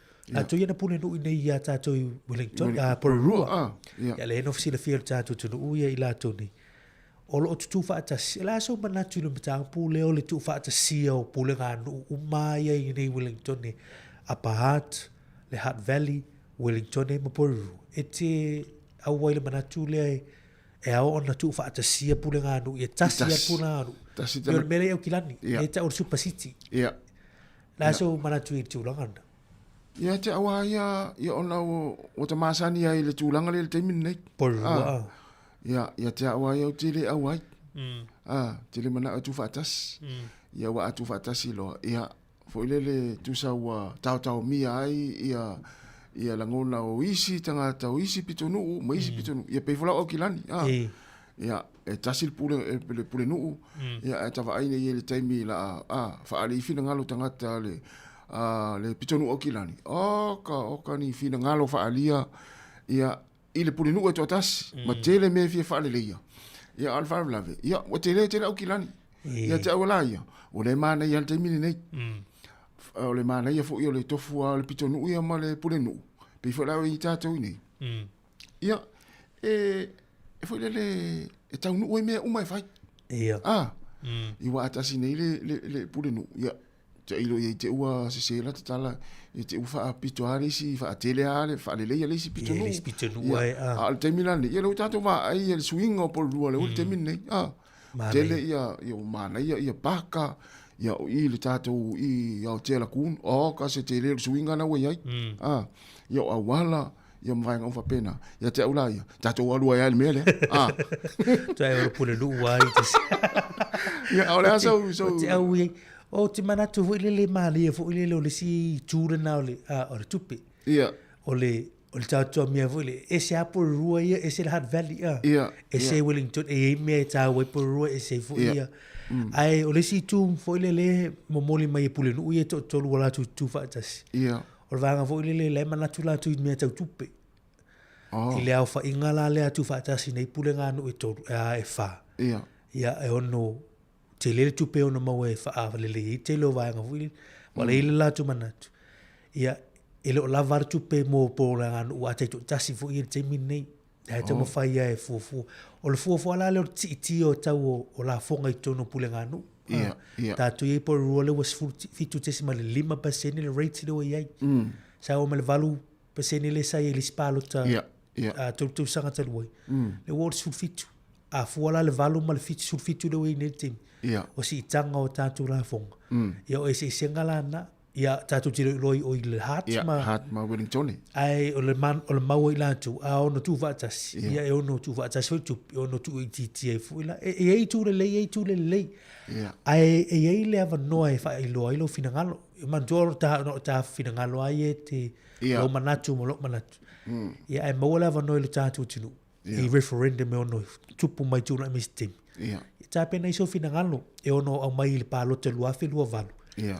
Tu ia na pule no ina ia tātou Wellington, Pororua. Ia le enof sila fia tātou tunu ia i lātou ni. O lo tu whaatasi, la so manatu le matang pule o le tu whaatasi o pule ngā nu umai ai nei Wellington ni. Upper Hutt, le Hutt Valley, Wellington e Maporuru. E te awai le manatu le e ao ona tu whaatasi a pule ngā nu, e tasi a pule ngā nu. Yo le mele au kilani, e ta o Super City. La so manatu i tūlangana. Ia te awa ia ona o te masani ai le tūlanga le teimin nei. Porua. Ia te awa ia o te le awai. Te le mana atu whaatas. Ia wa atu whaatasi loa. Ia fo le tu sa tau mia ai ia langona o isi tangata o isi pitonu ma isi pitonu ia pe fola o kilani ia e tasil pule nuu ia e tava aina ia le taimi la fa ali fina ngalo tangata le pitonu o kilani oka ni fina ngalo fa alia ia ile pule nuu e totas ma tele me fia fa ale ia alfa lave ia o tele o kilani ia te awala ia o le mana ia le taimi nei o le mana ia fo ia le tofu a le pitonu ia ma le pule nuu pe fo la i tatou nei ia e fo le tau nuu me o mai fai ia i wa atasi nei le pule nuu ia te ilo ia te ua se la tala e te ufa pitoari si fa tele ale fa le le si pitonu ai al terminal ia lo tatou ma ai el swing o por le ultimi nei tele ia mana ia baka ia i le tatou i au tela kun ka se tele le swinga na we ai ia awala ia mai ngau fa pena ia te ula ia tatou alu ai le mele tai o pule lu ai ia ole so te au o te manatu fu le mali fu le si ture na ole o le tupi ia ole tatou mia fu le ese Pororua ia ese le Hutt Valley ese Wellington e me ta we Pororua ese fu ia ai o le si tu fo le momoli mai pule no ia to wala tu fatas o vanga fo le manatu la tu me ta tupe ile au fa ingala le tu fatas nei pule nga no to e fa ia e ono te le tupe ono mawe fa le te lo vanga fo wala ile la tu manatu ia ele o lavar tupe mo po la nga no ate to tasi fo ia te minei e te mo fai e fufu o le fufu ala le ti o tau o la fonga i tono pule nga no ta tu e por role was fitu te sima le 5% le rate le iai sa o me le valu peseni le sai le spalo ta tu sanga te loi le word sul fitu a fuala le valu mal fitu sul fitu le nei tim o si tanga o tatu la fonga ia o ese sengala na ia tatu tiro loi o le hat ma Wellington ai o le mau i lantu a ono tu vatas ia e ono tu vatas tu ono tu ti e fuila e tu le ai e le ava noi fa i lo finangalo man jor ta finangalo ai e te lo manatu mo lo manatu ia ai mo le ava noi le tatu tinu i referendum e ono tupu mai tu na mistim ia ta pena iso finangalo e ono au mai le palo te luafe lua valu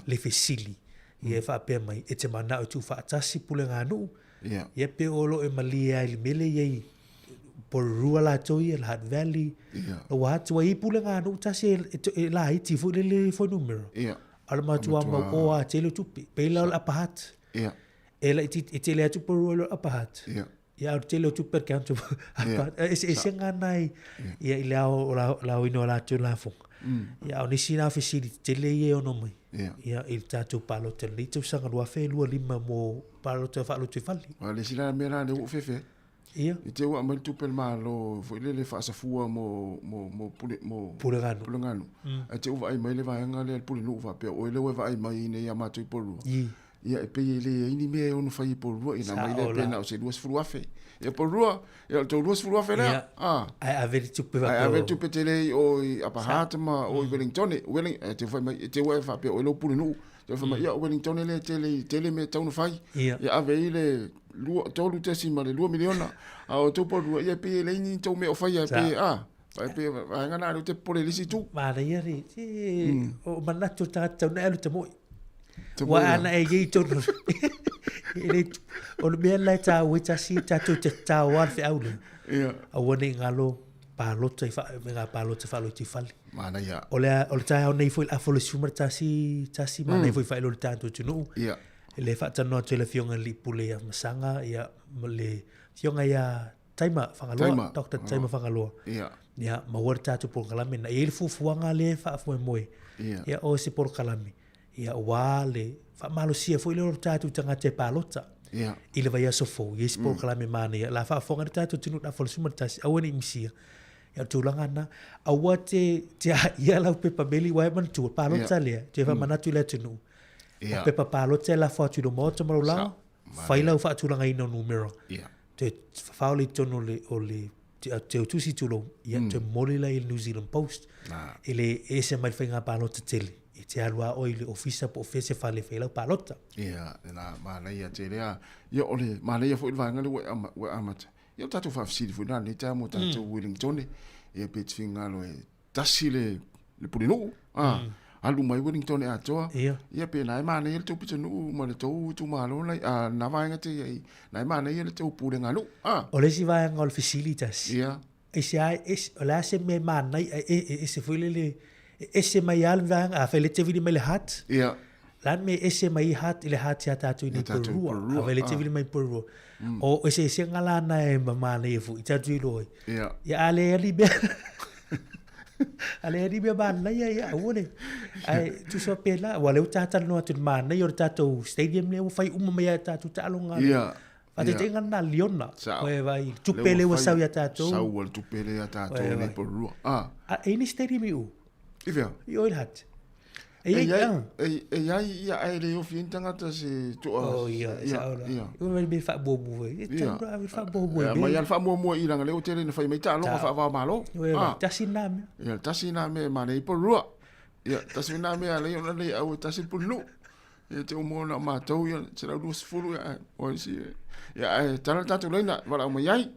le fesili ia fa pe mai e te mana o tu fa tasi pule nga nu ia pe olo e malia i mele ye Pororua la toi la Hutt Valley o wa tu i pule nga nu tasi la i ti fu le fo numero ala ma tu ama o a tele tu pe la Upper Hutt ela i tele atu Pororua Upper Hutt ia tele tu per canto e senga nai ia ila la ino la tu la fo ia o nisi na facility tele ye ono mai ia il tatu palo te litu sanga lua fe lua lima mo palo te falo te fali le sila mera le u fefe ia i te wa mal tu pel malo fo le fa sa fua mo pulengano a te uva ai mai le va nga le pule no va pe o le va ai mai ne ya matu polu ia e pe le ini me ono fai polu ina mai le pena o se duas fruafe e porua e to duas fruafe le ai averi tu pe ai averi tu pe tele o Upper Hutt ma o Wellington te fa mai te wa fa pe o lo pule no te fa mai ia Wellington le tele me tau no fai ia averi le lua tolu te si male 2 miliona a o to porua ia pe le ini to me o fai pe vai pe vai ngana te pole lisi tu ma le ia o manatu ta na lu te mo wa ana e ye to ele o le mea lai ta wita si ta tu te ta wa fe aule a woni ngalo palota fa nga palota fa lo ti fali mana ia ole ta nei foi a fo le sumar tasi mana foi fa lo tanto tunu ia le fa tano te le fionga li pule ya masanga ia le fionga ya taima fangaloa Dr. Taima fangaloa ia ma wer tatu por kalame na ele fuanga le fa fo moe ia o se por kalame ia wale fa malosia foi le tatu tanga te palota ile vai aso fo yes por kalame mane la fa fonga tatu tunu na fo sumar tasi awani misia ya tulanga na awate ia la pepa beli wa man tu palota le te fa manatu le tunu pepa palota la fa tu do moto marola faila fa tulanga ino numero te fauli tono le o le te utusi tulo ia te molila i New Zealand Post ele ese mai whainga palota tele i te alua o ile ofisa po ofese fale whaila palota ia na mana ia te lea ia ole mana ia fo il vanga le we amata ia tatu fa fsidi fo na le tamo tatu Wellington ia pe tfinga lo e tasi le pulino alu mai Wellington e atoa ia pe nai mana ia tu pitanu ma le tu malo lai na vanga te ia nai mana ia le tu pule ngalu ole si vai ngol facilitas ia ese ai ola se me mana ese foi le ese mai al vanga a fele te vidi me le hat ia lan me ese mai hat ile hat ya tatu ni Peru a fele te vidi mai Peru o ese ngala na e mana e fu itatu iloi ia ale ali be ale di be ban la ya wone ai tu so pela wale utata no tu man na yor tato stadium le fai me tato talonga ate tenga na liona we vai tu pele wa sa ya tato sa wal tu pele ya tato le por any stadium ivia yo il hat ia ai le ofin tanga ta se tu ia o me be fa bobu we tanga be fa bobu ma ia fa mo i langa le hotel ne fai mai talo fa va malo tasiname ia tasiname ma nei por rua ia tasiname ale ona le au tasil pulu ia te mo na ma tau ia se la dus fulu o si ia tala tatu leina wala mo yai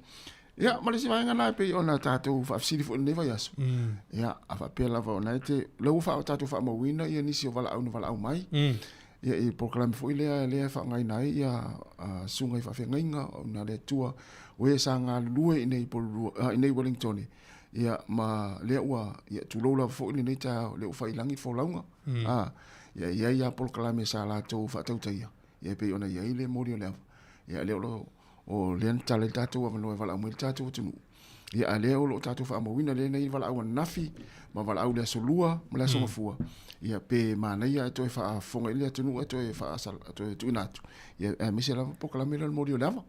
ia ma le si vai ngana pe ona tatu fa fsidi fu ne vai aso ia afa pe la va ona te lo fa tatu fa mo wina ia ni si vala au mai ia e proclame fu le fa ngai nai ia sungai fa fe ngainga ona le tua we sanga lue nei por nei Wellington ia ma le ua ia tu lo la fu ni ta le fa ilangi fo launga ia proclame sa la to fa tau ia ia pe ona ia le morio le ia le lo o len tale tatu wa no vala mo tatu tu ia ale o lo tatu fa mo wina le nei vala au nafi ma vala au le solua ma le so fua ia pe mana ia to fa fonga ile tu no to fa asal to tu natu ia me se la proclame le morio lava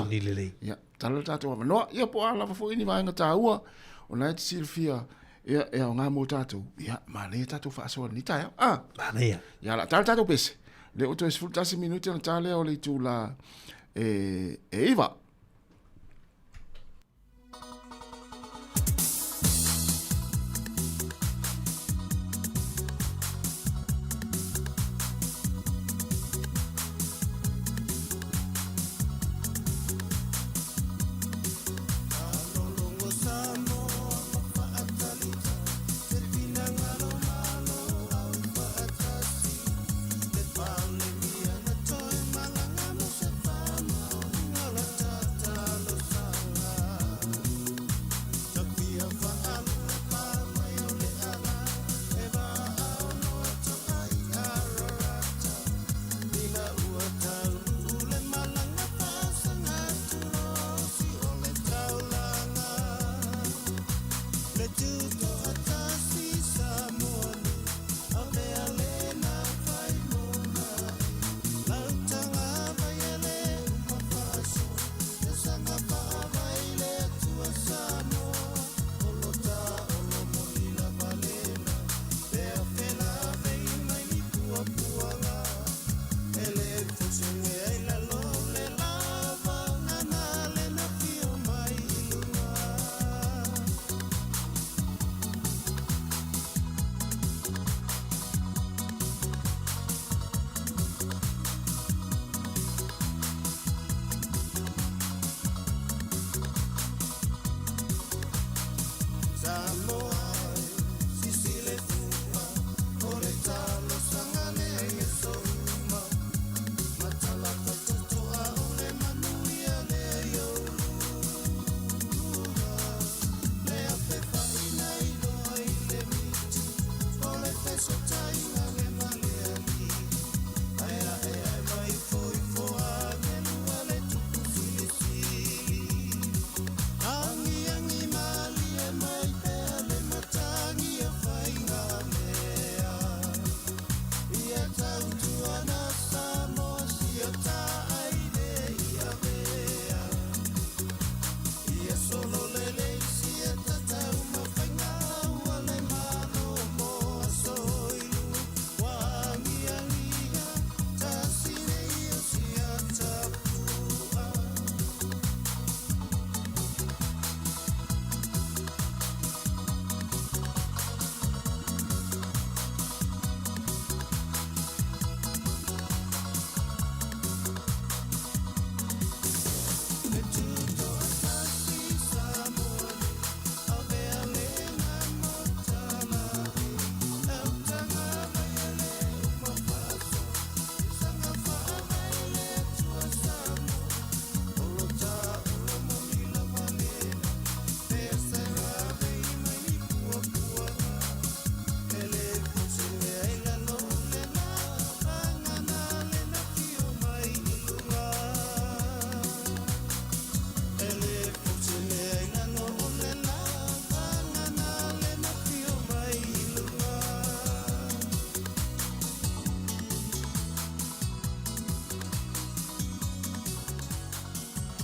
ni le ia tale tatu wa no ia po ala fo ini va nga taua o na Silvia ia nga mo tatu ia ma le tatu fa so ni ta mana ia la tatu pese le o to es fultasi minuti na tale o le tu la Eva.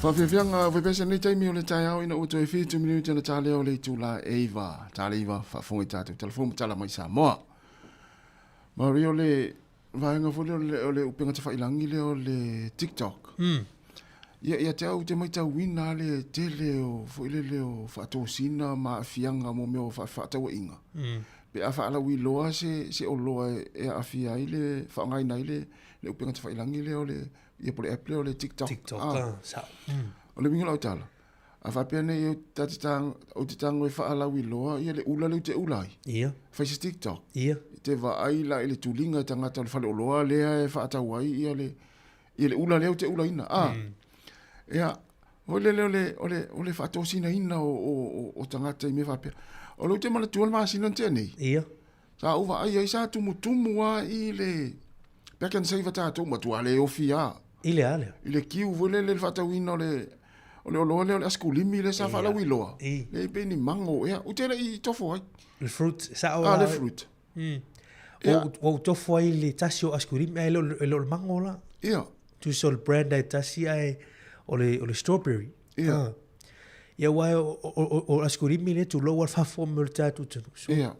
Whawhiwhianga, whepesa nei taimi o le tai au ina uto e whitu minuti ana tā leo le tūla Eva. Tā le Eva, whawhongi tātou telefonu tala mai Samoa. Mauri o le, vaenga fole o le upenga te whailangi leo le TikTok. Ia te au te mai tau wina le tele o whaile leo whaatosina ma fianga mo meo whaatawa inga. Pe a whaalawi loa se o loa e a fia i le whaangai nai le upenga te whailangi leo le ia pole Apple o le TikTok. O le mingo lau tala. A whapea nei o te tango e whaalawi loa ia le ula leu te ulai. Ia. Whaise TikTok. Ia. Te vai la i le tulinga tangata le whale o loa lea e whaatawai ia le ula leu te ula ina. Ia, o le whaatosina ina o tangata i me whapea. O leu te mana tual maasina te nei. Ia. Sa uwa ai sa tumu wa i le pekan seiva tātou matua le ofia. I le ale. I le kiu vole le whatawina o le oloa le askulimi le sa whalawi loa. Le peni mango, ea, utera i tofu ai. Le fruit, sa o le fruit. O tofu ai le tasi o askulimi, ai le mango la. Ia. Tu so le brand ai tasi ai o le strawberry. Ia. Ia wai o askulimi le tu lo wal fafo mo le tātou tunu. Ia.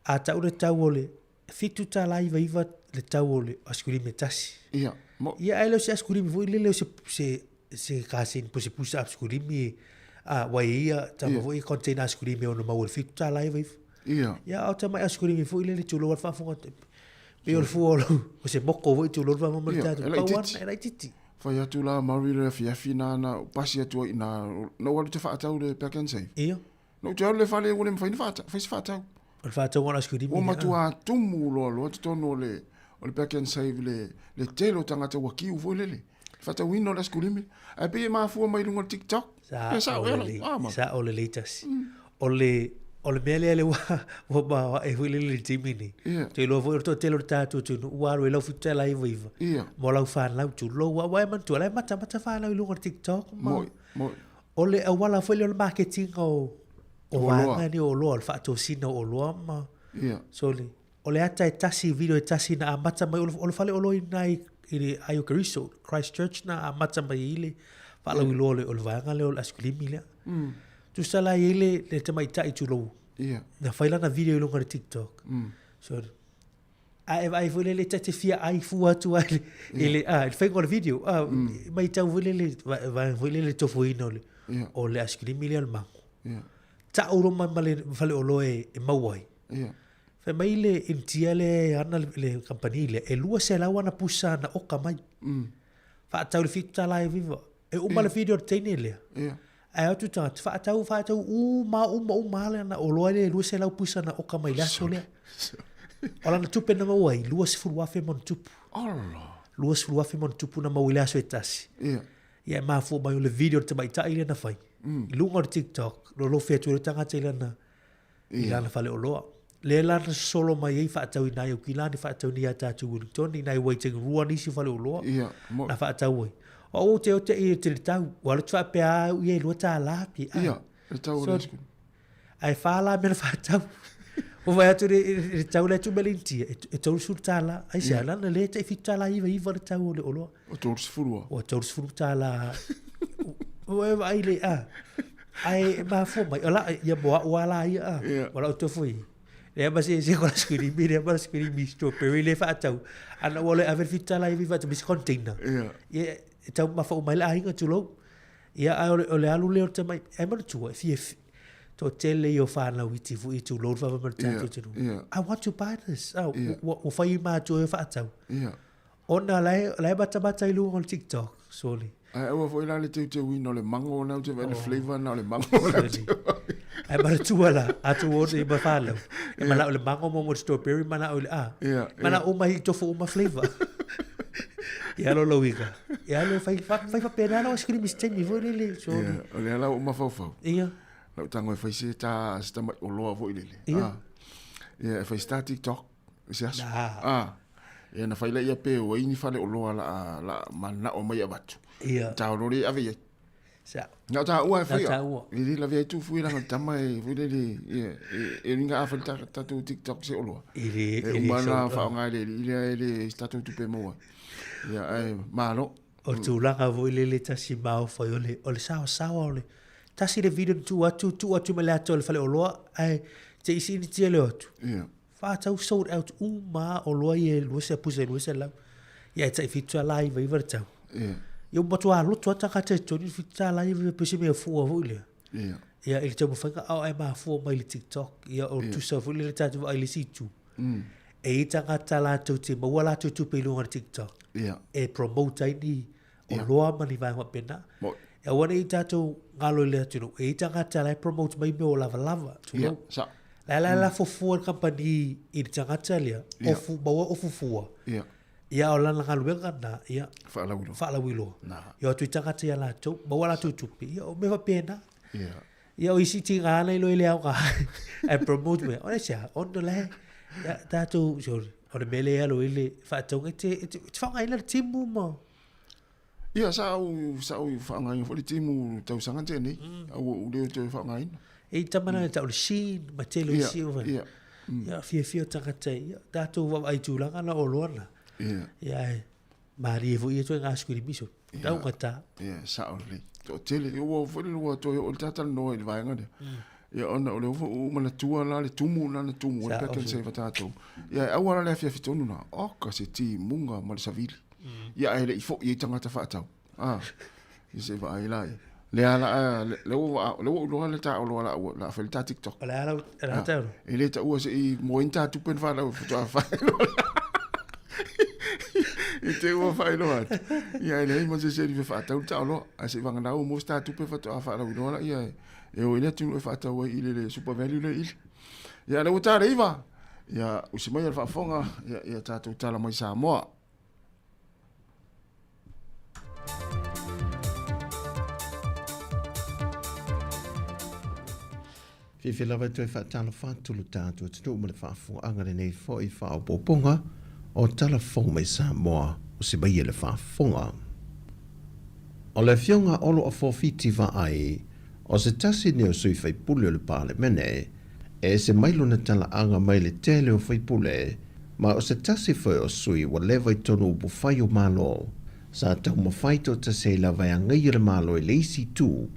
A tau le tau o le fitu tā lai vaiva le tau o le askulimi tasi. Ia. Ia ai leo se askulimi voi le leo se kasin pusi askulimi wai ia tama voi container askulimi o no mau le fitu tā lai vaiva. Ia. Ia au tama askulimi voi le tu lo wal fafo pe o fuolo o se moko voi tu lo va mo le tātou. Ia, era titi. Fai atu la mauri le fiafi na pasi atu ina no walu te whaatau le pekan save. Ia. No te au le whale ule mwhaini whaatau. O whaatau wana askulimi. O matua tumu lo te tono o le pekan save le telo tangata wakiu voi lele. Whaatau ino le askulimi. A pe e maafua mai lunga TikTok. Sa o le leitas. O le mele ale wa e hui le timini. Te lo vo to telo tatu tu wa lo lo futa la iva. Mo la fa la tu lo wa man tu la mata fa la lunga TikTok. Mo. O le wala foi le marketing o wa ni o lo fa to sina o lo ma. So le o le ata tasi video e tasi na mata mai o fale o lo nai i ayo Keriso Christchurch na mata mai ile fa la lo le o va nga le o askulimi le. Tu sala ile le te mai tai tu lo. Ia. Na faila na video i longa TikTok. So ai vole le tete fia ai fu atu ai ile il fengo le video mai tau vole le va vole le tofu ino le o le askulimi le mango. Ia. Ta oro mai fale o lo e mauai. Ia. Fe mai le intia le ana le company le e lua se la wana pusa na oka mai. Fa tau le fita live viva. E uma le video tene le. Ia. Ai atu ta fa tau uma le na o lo le lua se la pusa na oka mai la so le. Ola na tupe na mauai lua se fulu afe mon tupu. Allah. Lua se fulu afe mon tupu na mauai la so etasi. Ia. Ia ma fu mai le video te mai ta ile na fai. Lunga TikTok lo fe tu le tanga tele na. Ia na fale o loa. Le lana solo mai ei whaatau i nai o ki lani whaatau ni ata tu Wellington i nai waiting rua nisi whale o loa na whaatau oi. O te o te i te tau, wala tu apea au i e lua tā lapi. Ia, e tau resku. Ai whala mena whaatau. O vai atu re tau le tu melintia, e tau sur tā la. Ai se alana le te fitu tā la iwa le tau o le o loa. O tau sifurua. O tau sifuru tā la. O e ai le ai ma fo mai, ala ia moa wala ia wala o te fui. Le basi se con askulimi le basi askulimi strawberry le fatau ana wole aver fita la viva to bis container ia tau ma fa mai la hinga tu lo ia ole alu le te mai e mana tu fi to tele yo fa na witi fu i tu lo fa ma tu tu I want to buy this o fa i ma tu fa tau ona la bata i lu on TikTok soli ai o foi la le te wino le mango na te le flavor na le mango ai bara tuala atu o te bafalo e mana o le mango mo strawberry mana o le mana o mai tofu o ma flavor ia lo loiga ia lo fai pena no escri misteni vo le so o le ala o ma fau ia lo tango fai se ta mai o lo vo ile ia fai sta TikTok se ia na fai la ia pe o ini fale o lo la mana o mai abatu ia ta o le ave sa na ta ua fai ili la via tu fui la tama e fui le e ringa afa ta tu TikTok se o lo ili mana fa nga le ile sta tu pe mo ia ai malo O tūlanga vo ile le tasi mau fai o le sawa o le. Tasi le video tu atu me le ato le fale o loa ai te isi ni tia le atu. Whātau sold out uma o loa i e luese puse luese lau. Ia e tai fitua live i vartau. Ia umatu a loto ataka te toni fitua live puse mea fua vo ile. Ia e tau mawhanga au ai maa fua mai le TikTok. Ia o tusa vo le tatu ai le situ. E i tangata lātou te maua lātou tupe ilunga le TikTok. E promote ai ni o loa mani vai wa pena. E wana i tātou ngalo le atunu. E i tangata lai promote mai mea o lava. La fofua company i tangata lea. Ofu maua ofu fua. Ia o lana ngaluenga na. Ia whaalawilo. Ia o tui tangata ia lātou. Maua lātou tupe. Ia o mewa pena. Ia o isi ti ngāna ilo i lea o ngā. E promote mea. Ona sia, ono lai. Tātou, sorry. Ona mele alo ile whātaunga te whaunga ila timu mo. Ia, sao whaunga ina whali timu tau sanga tēnei. Au leo te whaunga ina. E tamana tau le sheen, ma te lo isi o vai. Ia, fia tangata. Ia, tātou wau ai tūlanga na o loana. Ia, maari e vo ia toi ngā skuri miso. Tau ngata. Ia, sao le. Tō tele, ua whali lua toi o le tātala noa i le vaenga dea. Ia ona o le umana tua la le tumu na le tumu o peton se vatato. Ia au ala le fia fitonu na o ka se ti munga ma le savili. Ia ele i fo i tangata fatau. I se va ai lai. Le ala le o le ta o la fa le ta TikTok. Le ala ta. Ele ta o se i mointa tu pen fa la foto fa. E te ua whai loa. Ia ele ma se se fa tau ta lo. A se vanga na o mo sta tu pe fa fa la unola ia. E o ile tunu e whātau ai ile le super value le ile. Ia le utare iwa. Ia usi mai al whaafonga. Ia tātou tala mai Samoa. Whiwhilawa tue whaatala whātulu tātou tunu ma le whaafonga angare nei fo i whaopoponga o tala whong mai Samoa usi mai le whaafonga. O le fionga olo a forfiti wa ai o se tasi neo sui whaipule o le pāle mene, e se mailo na tala anga mai le tele o whaipule, ma o se tasi whai o sui wa lewa i tonu upu whai o malo, sa tau ma whaito ta se lava e ngai le malo e leisi tū,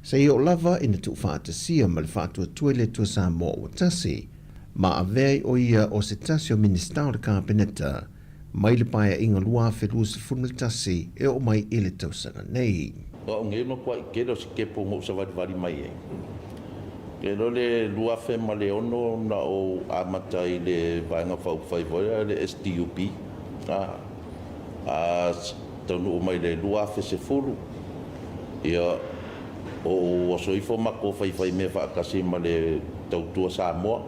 se i o lava ina tu whaata sia ma le whaatua tuele tua sa mo o tasi, ma a vei o ia o se tasi o ministau le kāpeneta, mai le paia inga lua whelua se funme tasi e o mai ele tausanga nei. O nge no kwa kero se ke pongo sa vari mai e. Kero le lua fe ma le ono na o amatai le vaenga fau fai voia le STUP. Tonu mai le lua fe se furu. Ia o soifo mako fai me whaakasi ma le tautua Samoa.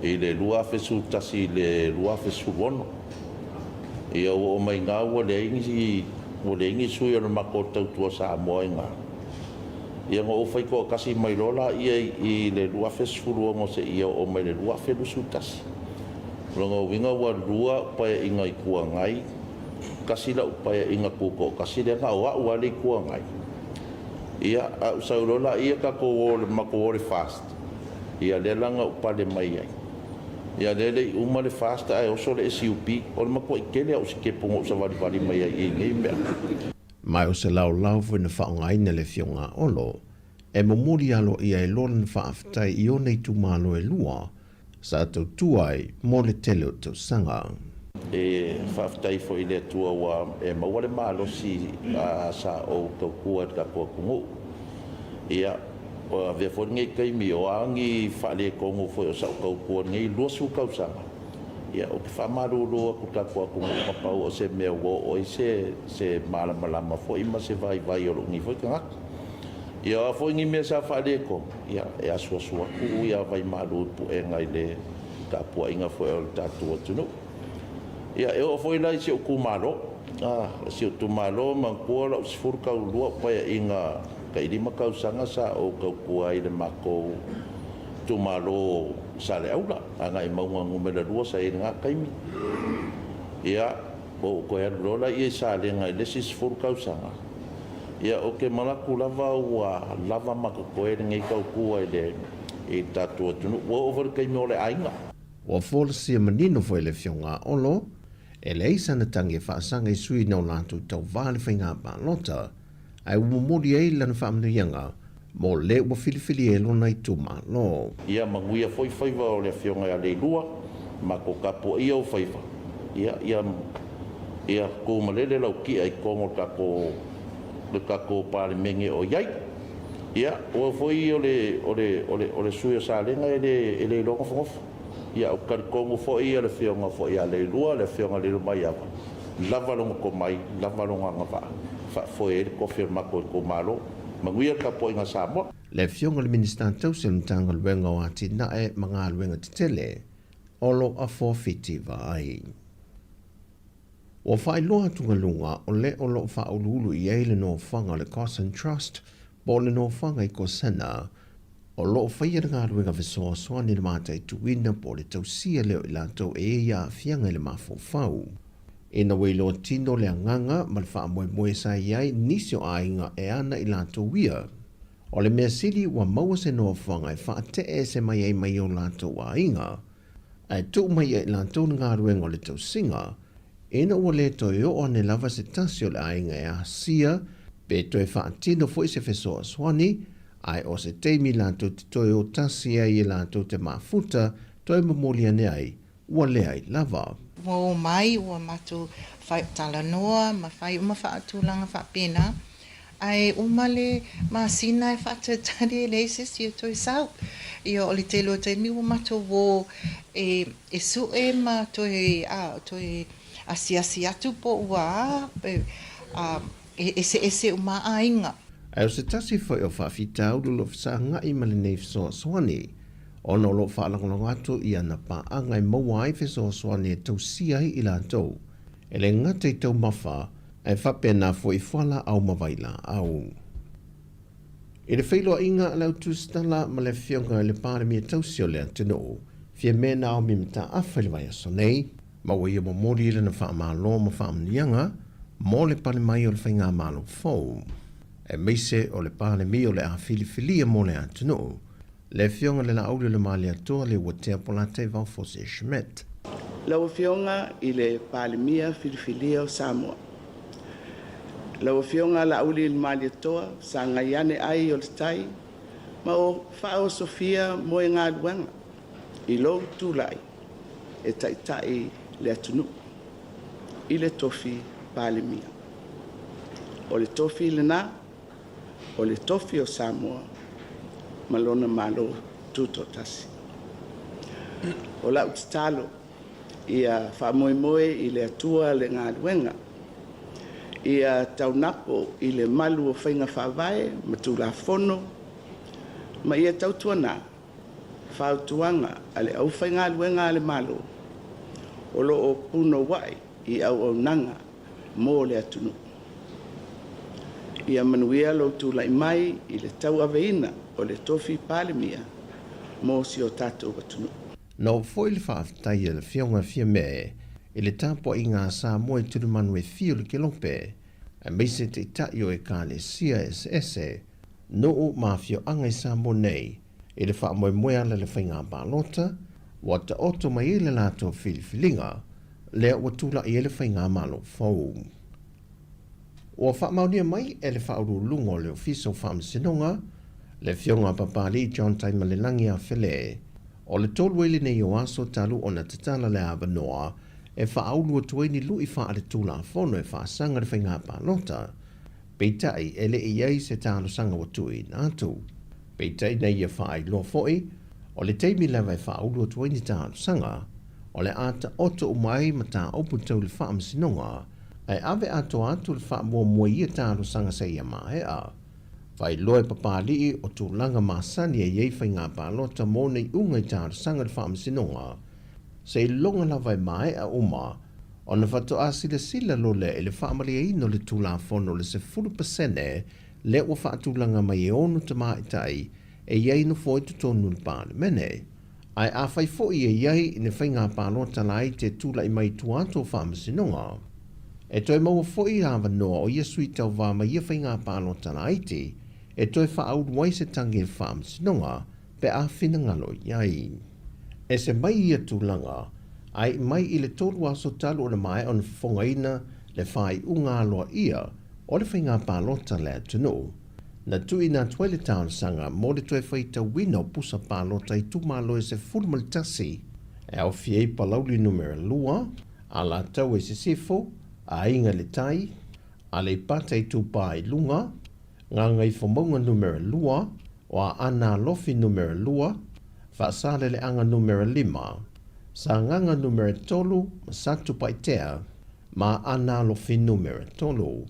I le lua fe su tasi le lua fe su wono. Ia o mai ngā ua le ingi o le ingi sui ana mako tautua Samoa inga. Ia ngo o fai ko kasi mai lola ia i le lua fesfuru ngo se ia o mai le lua fe lusu tasi. Rongo winga wa lua paia inga i kua ngai. Kasi la upaya inga kuko. Kasi le nga wa le kua ngai. Ia a usau lola ia ka ko o le mako o le fast. Ia le langa upale mai ai. Ia lele uma le fasta ai oso le SUP o le mako ikele o se ke pongo sa vari mai ai ngai mea. Mai o se lau fu na whaongaina le fionga olo, e momuri alo ia e lona whaaftai i o nei tu malo e lua, sa tau tuai mo le tele o tau sanga. E whaaftai fo i le tua wa e mawale malo si sa o tau kua ka kua kungu. Ia o ve fo ngai kai mi o angi fale kongo fo o sa kau kua ngai lua su kau sanga. Ia o fa maru lo ku ka ko ku pa o se me o se malama fo ima se vai o ni fo ka ia fo ngi me sa fa de ko ia e aso ku ia vai maru pu e ngai le ka pu inga fo o tatu tu no ia e o fo ila se ku malo se tu malo man ko la sfur ka lo pa inga ka i ma ka sanga sa o ka ku ai le mako tu malo sale aula anga i maunga ngumela rua sa e nga kaimi ia o ko ya rola i sale nga i lesis for kausanga ia o ke malaku lava wa lava maka ko e ngai kau kua e tatu tunu o over kaimi ole ainga o folsi manino foi le fionga olo E le isa na tangi whaasanga I sui nau lātou tau vāle whainga pālota, ai umomori ei lana whaamnuianga, mo le ua filifili e lona I tū mālo. Ia manguia foi whaiva o le whionga a le lua, ma ko kapo ia o whaiva. Ia ko malele lau ki ai kongo kako pāle menge o iai. Ia, o foi o le sui o sālenga e le longa whangofa. Ia, o karikongo foi le whionga foi a le lua, le whionga le lumai awa. Lava longa ko mai, lava longa ngawha. Fa foi e ko whionga ko malo. Manguia kapo inga Samoa. Le whionga le minister tausi mtanga luenga o ati nae mga luenga titele, olo a forfiti vai. O whai loa tunga lunga o le olo wha ululu I eile no whanga le Cosson Trust, bo le no whanga I ko sena, o lo whaia ngā ruenga visoa soani le mātai tuina po le tausia leo I lātou e ia fianga le mafau. E na weilo tino le anganga ma le wha moe sa iai nisi o ainga e ana I lātou wia. O le mea siri wa maua se no whanga e wha te e se mai ei mai o lātou ainga, ai tu mai e lātou ngā ruenga o le tausinga, e na ua le toi o ne lava se tasi o le ainga e asia, pe toi wha tino fo I se fesoa swani, ai o se teimi lātou te toi o tasi ai e lātou te mafuta, toi mamolia ne ai, ua le ai lava. Mo mai ua matu whai tala noa, ma whai uma wha atulanga wha pena, ai umale ma sina e wha tatari e leises I toi sau. Ia o li te lo te mi ua matu wo e su e ma toi asi atu po ua ese uma ainga. Ai o se tasi whai o whawhita uru lo fisa ngai mali nei fisoa soani, ono lo whaalangolong atu I ana paanga I maua ai fisoa soani e tau siai I lātou, e le ngata I tau mawha, ai whapena fo I whala au mawaila au. E le whailoa inga lau tūstala ma le whionga le pāre mia tausio le antino, fia mena au mi mta awhai le vai aso nei, ma wa ia mo mori ile na wha malo ma wha amnianga, mo le pale mai o le whainga malo fau. E meise o le pale mi o le a filifilia mo le antino, le whionga le la aule le mali atoa le watea polate vau fose Schmidt. Lau whionga I le pale mia filifilia o Samoa. Lau whionga la aule le mali atoa sa ngaiane ai o le tai, ma o whao Sofia mo e ngā duanga, I lo tūlai, e tai le atunu, I le tofi pale mia. O le tofi le nā, o le tofi o Samoa, malona malo tuto tasi. O la utitalo, ia whamoemoe I le atua le ngā luenga, ia taunapo I le malu o whainga whawai, matula fono, ma ia tautuana, whautuanga, ale au whainga luenga le malo, o lo o puno wai I au nanga mo le atunu. Ia manuia lo tūlai mai I le tau aveina o le tofi pale mia mo si o tātou atunu. No foi le whaafitai e le whionga fia me, e le tāpua I ngā sā moe turu manu e fio le kelope, e meise te tai o e kā le sia ese, no o mafio anga I sā mo nei, e le wha moe moe ala le whainga pālota, wata oto mai e le lātou filifilinga, lea ua tūla I e le whainga malo fau. O wha maunia mai e le whauru lungo le ofiso whaamsinonga, le whionga papali John Taima le langi a whele, o le tolwele nei o aso talu o na tatala le avanoa, e whaaulua tueni lui wha ale tūla fono e whaasanga le whainga pālota, peitai ele I iei se tālo sanga wa tui nātu. Peitai nei e whaai lo foi, o le teimi lewa e whaaulua tueni tālo sanga, o le ata oto umai ma tā opu tau le whaamsinonga, ai ave ato atu le wha mua mua ia tālo sanga se ia mahea. Vai loe papali o tūlanga masani e iei whainga pālota mō nei unga I tālo sanga le whaamsinonga, se longa la vai mai a uma, o na whato asile sila lo le e le whaamali e ino le tūla fono le se 40% le ua whaatūlanga mai e onu ta maitai e iei no foi tu tonu le pāle mene. Ai a whai foi e iei ne whainga pālota lai te tūla I mai tuato whaamasinonga. E toi maua foi hawa noa o ia sui tau wama ia whainga pālota lai te, e toi whaaudu wai se tangi e whaamasinonga pe a whina ngalo iai. E se mai ia tūlanga, Ai mai i le tolu aso talu o na mai on fongaina le whai unga loa ia o le whainga pālota le atunu. Na tui na Tuele Town sanga mo le toe whaita wina pusa pālota i tumalo e se fulmalitasi e au fiei palauli numero lua, a la tau e se sifo, a inga le tai, a le pata i tupa i lunga, ngā ngai whamonga numero lua, o a ana lofi numero lua, whaasale le anga numero lima, sa nganga numero tolu, masatu paitea, ma ana lofi numero tolu.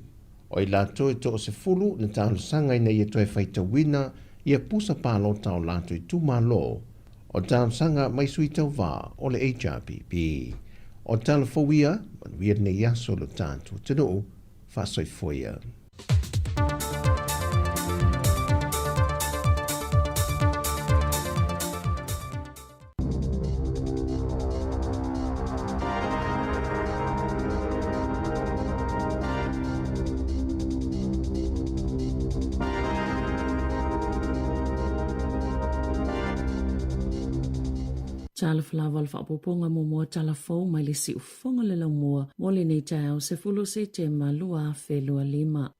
O i lato e to se fulu na tālu sanga ina i toe whaita wina i a pusa pālota o lato i tūmalo. O tālu sanga mai sui tau wā o le HRPP. O tālu fawia, manuia ne yaso lo tātu tino, whasoi foia. Tala flawa fa poponga mo mo tala fo mai le si ufonga le mua mo le nei tau se fulo se te malua felua lima.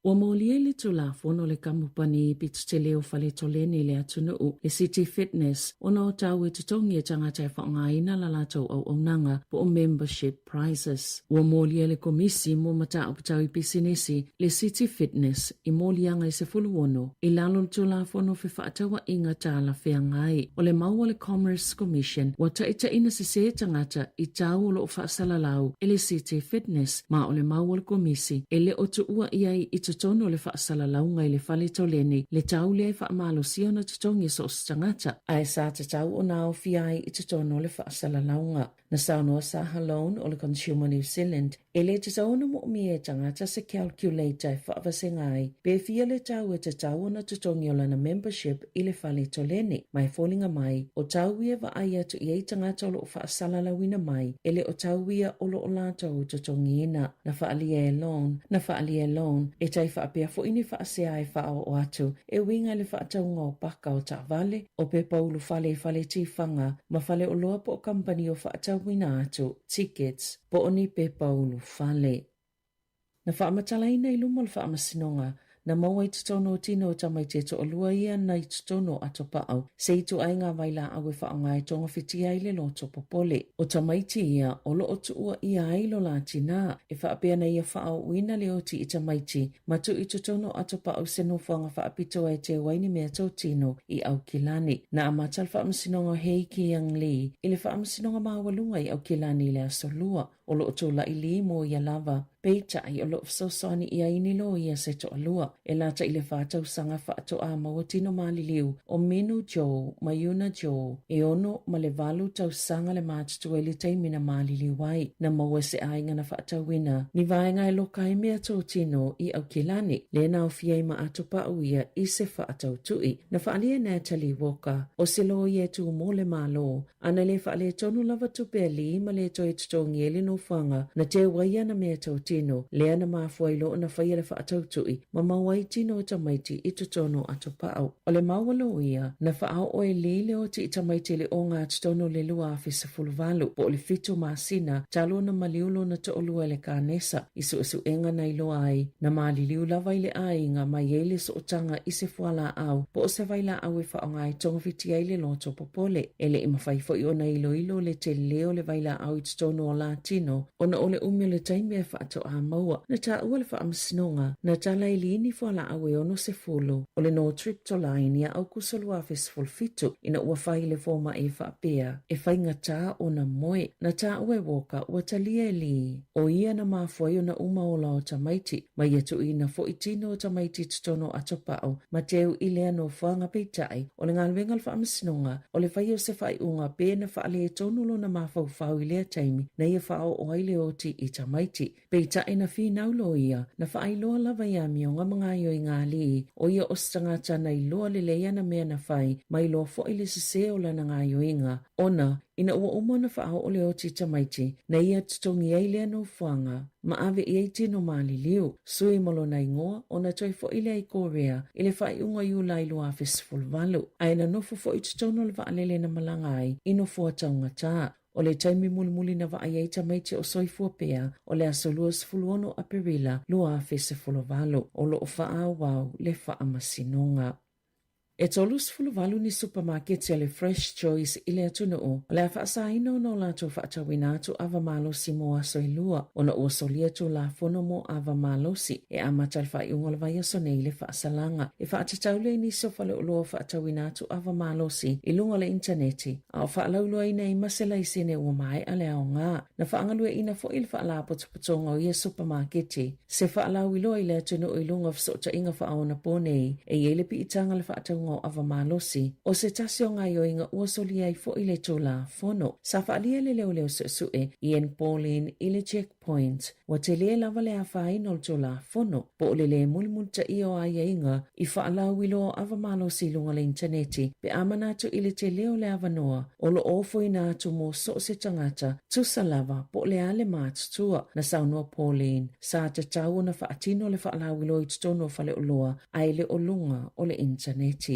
Ua maulia le tula fono le kamupani pitu te leo fale tolene le atunuu le City Fitness ona o tau e tutongi e tangata e whaongaina la latou au aunanga po o membership prizes. Ua maulia le komisi mo mata upatau i pisinesi le City Fitness i maulianga i se fulu ono i lalo le tula fono fe whaatawa inga tala whiangai o le maua le Commerce Commission wa taita ina se tangata i tau lo o whaasalalau e le City Fitness ma o le maua le komisi e le o tuua iai i tono le whaasala launga i le whale toleni le tau le whaamalo siona tutongi so stangata ai sa te tau o nao fiai i tono le whaasala launga. Na saunoa sa halone o le Consumer New Zealand e le te tau na mo mi e tangata se calculator e whaawasengai pe fia le tau e te tau na tutongi o lana membership i le whale toleni mai fōlinga mai o tau ia wa aia tu i e tangata o lo whaasala lawina mai e le o tau ia o lo o lātou tutongi ina na whaalia e loan e tai whaapea fo ini whaasea e whao o atu e winga le whaataunga o paka o ta vale o pe paulu fale tifanga ma fale o loa po o company o whaatauina atu tickets po oni pe paulu fale. Na whaamatalaina i lumo le whaamasinonga na maua i tutono o tino o tamai te to olua ia na i tutono ato paau. Se i tu ainga waila awe whaonga e tonga whitia i le loto popole. O tamai ti ia o lo o tuua ia ai lo la tina. E whaapea na ia whao uina le oti i tamai ti. Ma tu i tutono ato paau se no whanga whaapito e te waini mea tau tino i au kilani. Na amatal whaamasinonga hei ki yang li. I le whaamasinonga mawalunga i au kilani le asolua. O lo o tō la i li mo ia lava. Peita i o lo fsosani i aini lo ia se to alua. E lata i le whātau sanga whātau a maua tino mali liu o Minu Jo, Mayuna Jo, e ono ma le valu tau sanga le mātutu e le teimina mali liu wai. Na maua se ainga na whātau wina. Ni vaenga e loka e mea tō tino i au kilani. Le na o fiei ma atopa uia i se whātau tui. Na whaalia Natalie Walker o se lo i e tu mo le malo. Ana le whaale tonu lava tupe li ma le toi tutongi e le no whanga na te waia na mea tō tino. Lea na mafua ilo na whaia le whaatau tui. Ma mawai tino o tamaiti i tutono ato pao. O le mawalo ia na whaao o e li le o ti i tamaiti le o ngā tutono le lua a fisa fuluvalu. Po o le fitu maasina talo na maliulo na to olua le kānesa. Isu isu enga na ilo ai. Na mali liu lava i le ai ngā mai ele so otanga i se fuala au. Po o se vaila au e whao ngai tonga fiti ai le loto popole. Ele i mawhaifo i o na ilo le te leo le vaila au i tutono o Latino. Ona ole umio le taimi e whaato a maua. Na ta ua le whaamasnonga. Na tala i lini fuala au e ono se fulu. Ole no trip to line ia au kusalua festival fitu. Ina ua whai le fōma e whaapea. E whainga tā o na moe. Na ta ua woka ua talia e li. O ia na mafua na umaola o tamaiti. Ma ia tu ina fo itino o tamaiti tutono ato pao. Ma teu i lea no whanga peitai. Ole ngā lwenga le whaamasnonga. Ole whai o se whai unga pe na whaale e tonulo na mafau whau i lea taimi. Na ia whao o aile oti i tamaiti. Peita e na whinaulo ia. Na whai loa lava ia mi o ngā mga io i ngā li. O ia o stangata na i loa le leia na mea na whai. Mai loa fo ili se o lana ngā io inga. Ona, ina ua umana whao o le oti tamaiti. Na ia tutongi ei lea no whanga. Ma ave i eiti no mali liu. Sui malo na ingoa, ona toi fo ile ai Korea. Ile whai unga iu lai lua festival valu. Aina nofo fo i tutono le waalele na malangai. Ino fo taunga tā. o le taimi mulimuli na vaai tamaiti o soifua pea o le asolua sefuluono Aperila lua fesefuluvalo o loo faaauau le faamasinoga. E tolu sefuluvalu ni supermarket le Fresh Choice i le atunuu o le afaasaina ona o latou faatauina atu avamalosi mo asoilua ona ua solia tulafono mo avamalosi e amata le faaiuga o le vaiaso nei le faasalaga e faatatau le inisi o faleulua faatauina atu avamalosi i luga o le intaneti a o faalauluaina i maselaisi ene ua maeʻa le aogā na faagalueina foʻi le faalapotopotoga o ia supermarketi se faalau iloa i le atunuu i luga fesootaʻiga faaona po nei e iai le piʻitaga le faatauga o avamalosi o se tasi o ngai oinga ua soli ai foʻi le tulafono sa faalia le leoleo suʻesuʻe Ian Pauline i le checkpoint ua te lē lava le afāina o le tulafono po o le lē mulimuli taʻia o aiaiga i faalau iloa o avamalosi i luga le intaneti pe amana atu i le te leo le avanoa o lo ofoina atu mo so o se tagata tusa lava po o le a le matutua na saunoa Pauline sa tatau ona faatino le faalau iloa i totonu o faleʻoloa ai le oluga o le intaneti.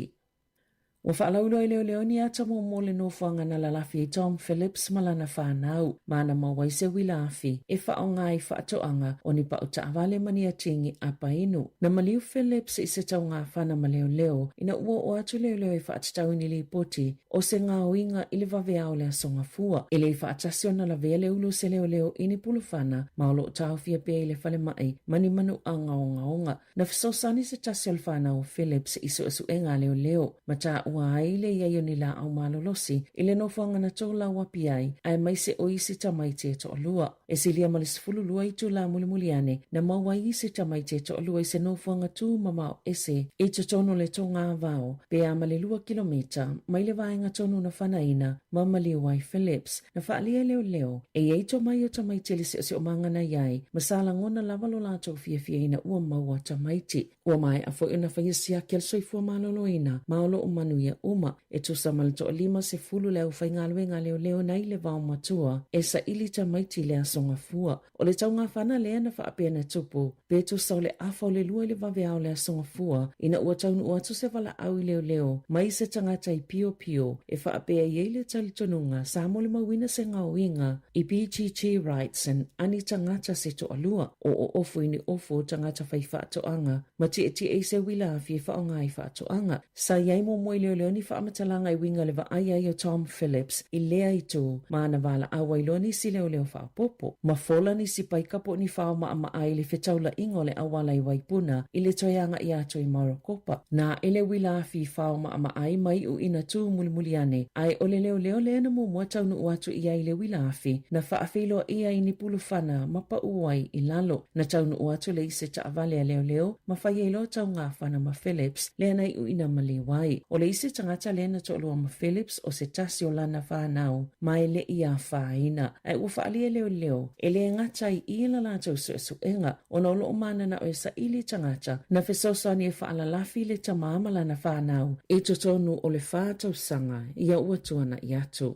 Ua whaalaulo i leo ni ata mo le nofuanga na lalafi Tom Phillips malana whanau, mana mawaise wilafi, e whaonga i whaatoanga o ni pao taawale mania tingi apa inu. Na maliu Phillips i se taunga whana ma leo, ina ua o atu leo i whaatatau ni li poti, o se ngā oinga i le waweao le asonga fua. I le i whaatasio na la vele ulu se leo ini pulu whana, maolo tau fia pia i le whale mai, mani manu anga onga. Na fisosani se tasio le whanau Phillips i su enga leo, mata ua aile ia ioni la au malolosi, ile nofuanga na tola wapi ai maise o isi tamaiti e toolua. E silia malisifulu lua i tu la mulimuliane, na maua isi tamaiti e toolua i se nofuanga tu mamao ese, i totono le tonga avao, pe amale 2 kilomita, maile vaenga tonu na whanaina, mamali wai Phillips, na whaalia leo, e eito mai o tamaiti le se o mangana iai, masala ngona lavalo lato fia ina ua maua tamaiti. Ua mai a fo ina whaisia kiel soifua maloloina, maolo o manuia uma, e tu samalto o 50 leo whaingaluenga leo nei le vau matua, e sa ili tamaiti le asonga fua. O le taunga whana lea na whaapea na tupu, pe tu sa o le afa o le lua le vaveao le asonga fua, ina ua taunu ua tu se wala au i leo, mai se tangata i pio, e whaapea i le talitonunga, sa mo le mawina se ngauinga, i PGG Rights and ani tangata se to alua, o ofu ini ofu tangata whai whaatoanga, mati e ti e se wila fi whaonga i whaatoanga. Sa iai mo moi leo ni whaamatalanga i winga le ai o Tom Phillips, i lea i tū, maana wala awailo ni si leo whaapopo. Ma fola ni si paikapo ni whao maa ai le whetaula ingo le awala i waipuna, i le toianga i ato i Marokopa. Na ele wila fi whao maa ai mai u ina tū mulimuliane, ai ole leo le na mua taunu uatu i ai le wila fi, na whaafilo i ai ni pulu whana mapa uai i lalo, na taunu uatu le ise ta avale leo, ma whaielo taunga whana ma Phillips, le nei u ina mali wai. O le ise tangata lena to alua ma Phillips o se tasi o lana whanau, mai le ia whaina. Ai ua whaalia leo, e le ngatai i la lātou suenga, o na olo mana na o e sa ili tangata, na whesosani e whaalalafi le tamama lana whanau, e totonu o le whātau sanga, ia ua tuana i atu.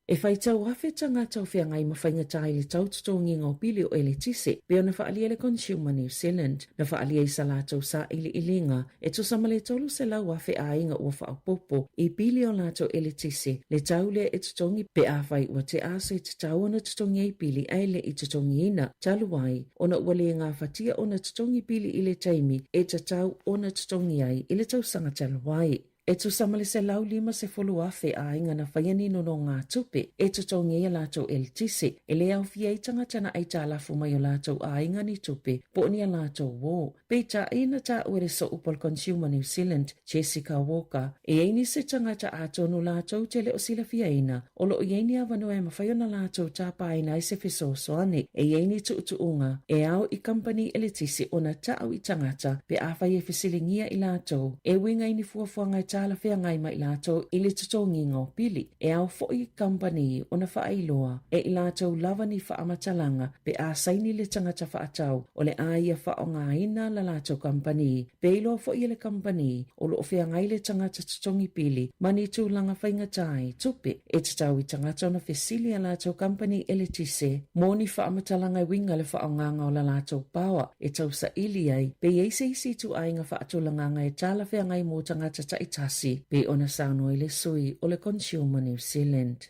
E whaitau hafe tangata o whiangai mawhainga tai le taututongi ngau pili o ele tise, pe ona whaalia le Consumer New Zealand, na whaalia i salatou sa ili ilinga, e to samale tolu se lau hafe a inga ua whaapopo, i pili o lato ele tise, le taule e tutongi pe a whai ua te aso i tatau ona tutongi i pili aile i tutongi ina, taluai, ona ua le ngā whatia ona tutongi pili i le taimi, e tatau ona tutongi ai, i le tausanga taluai. E tu samale se lau 50 afe a inga na whaiani no ngā tupe, e tutongi e lato el tise, e le au fia i tangatana ai tā lafu mai o lato a inga ni tupe, po ni a lato wō. Pei tā ina tā uere so upol Consumer New Zealand, Jessica Walker, e eini se tangata a tonu lato tele o sila fia ina, o lo eini avano e mawhaiona lato tā paina i se fiso soane, e eini tuutuunga, e au i company ele tise o na tā au i tangata, pe a whai e fisilingia i lato, e winga ini fuafuanga i tala whea ngai mai lato i le tutongi ngau pili. E au fo'i company o na whaailoa e i lato lava ni whaamatalanga pe a saini le tangata whaatau o le aia whaonga ina la lato company. Pe ilo fo'i le company o lo whea ngai le tangata tutongi pili mani tūlanga whaingatai tupe e tatau i tangata o na whesili a lato company e le tise. Mōni whaamatalanga i winga le whaonganga o la lato pawa e tausa ili ai pe eise isi tu ainga whaatulanga ngai tala whea ngai mō tangata taitasi pe ona sauno i le sui o le Consumer New Zealand.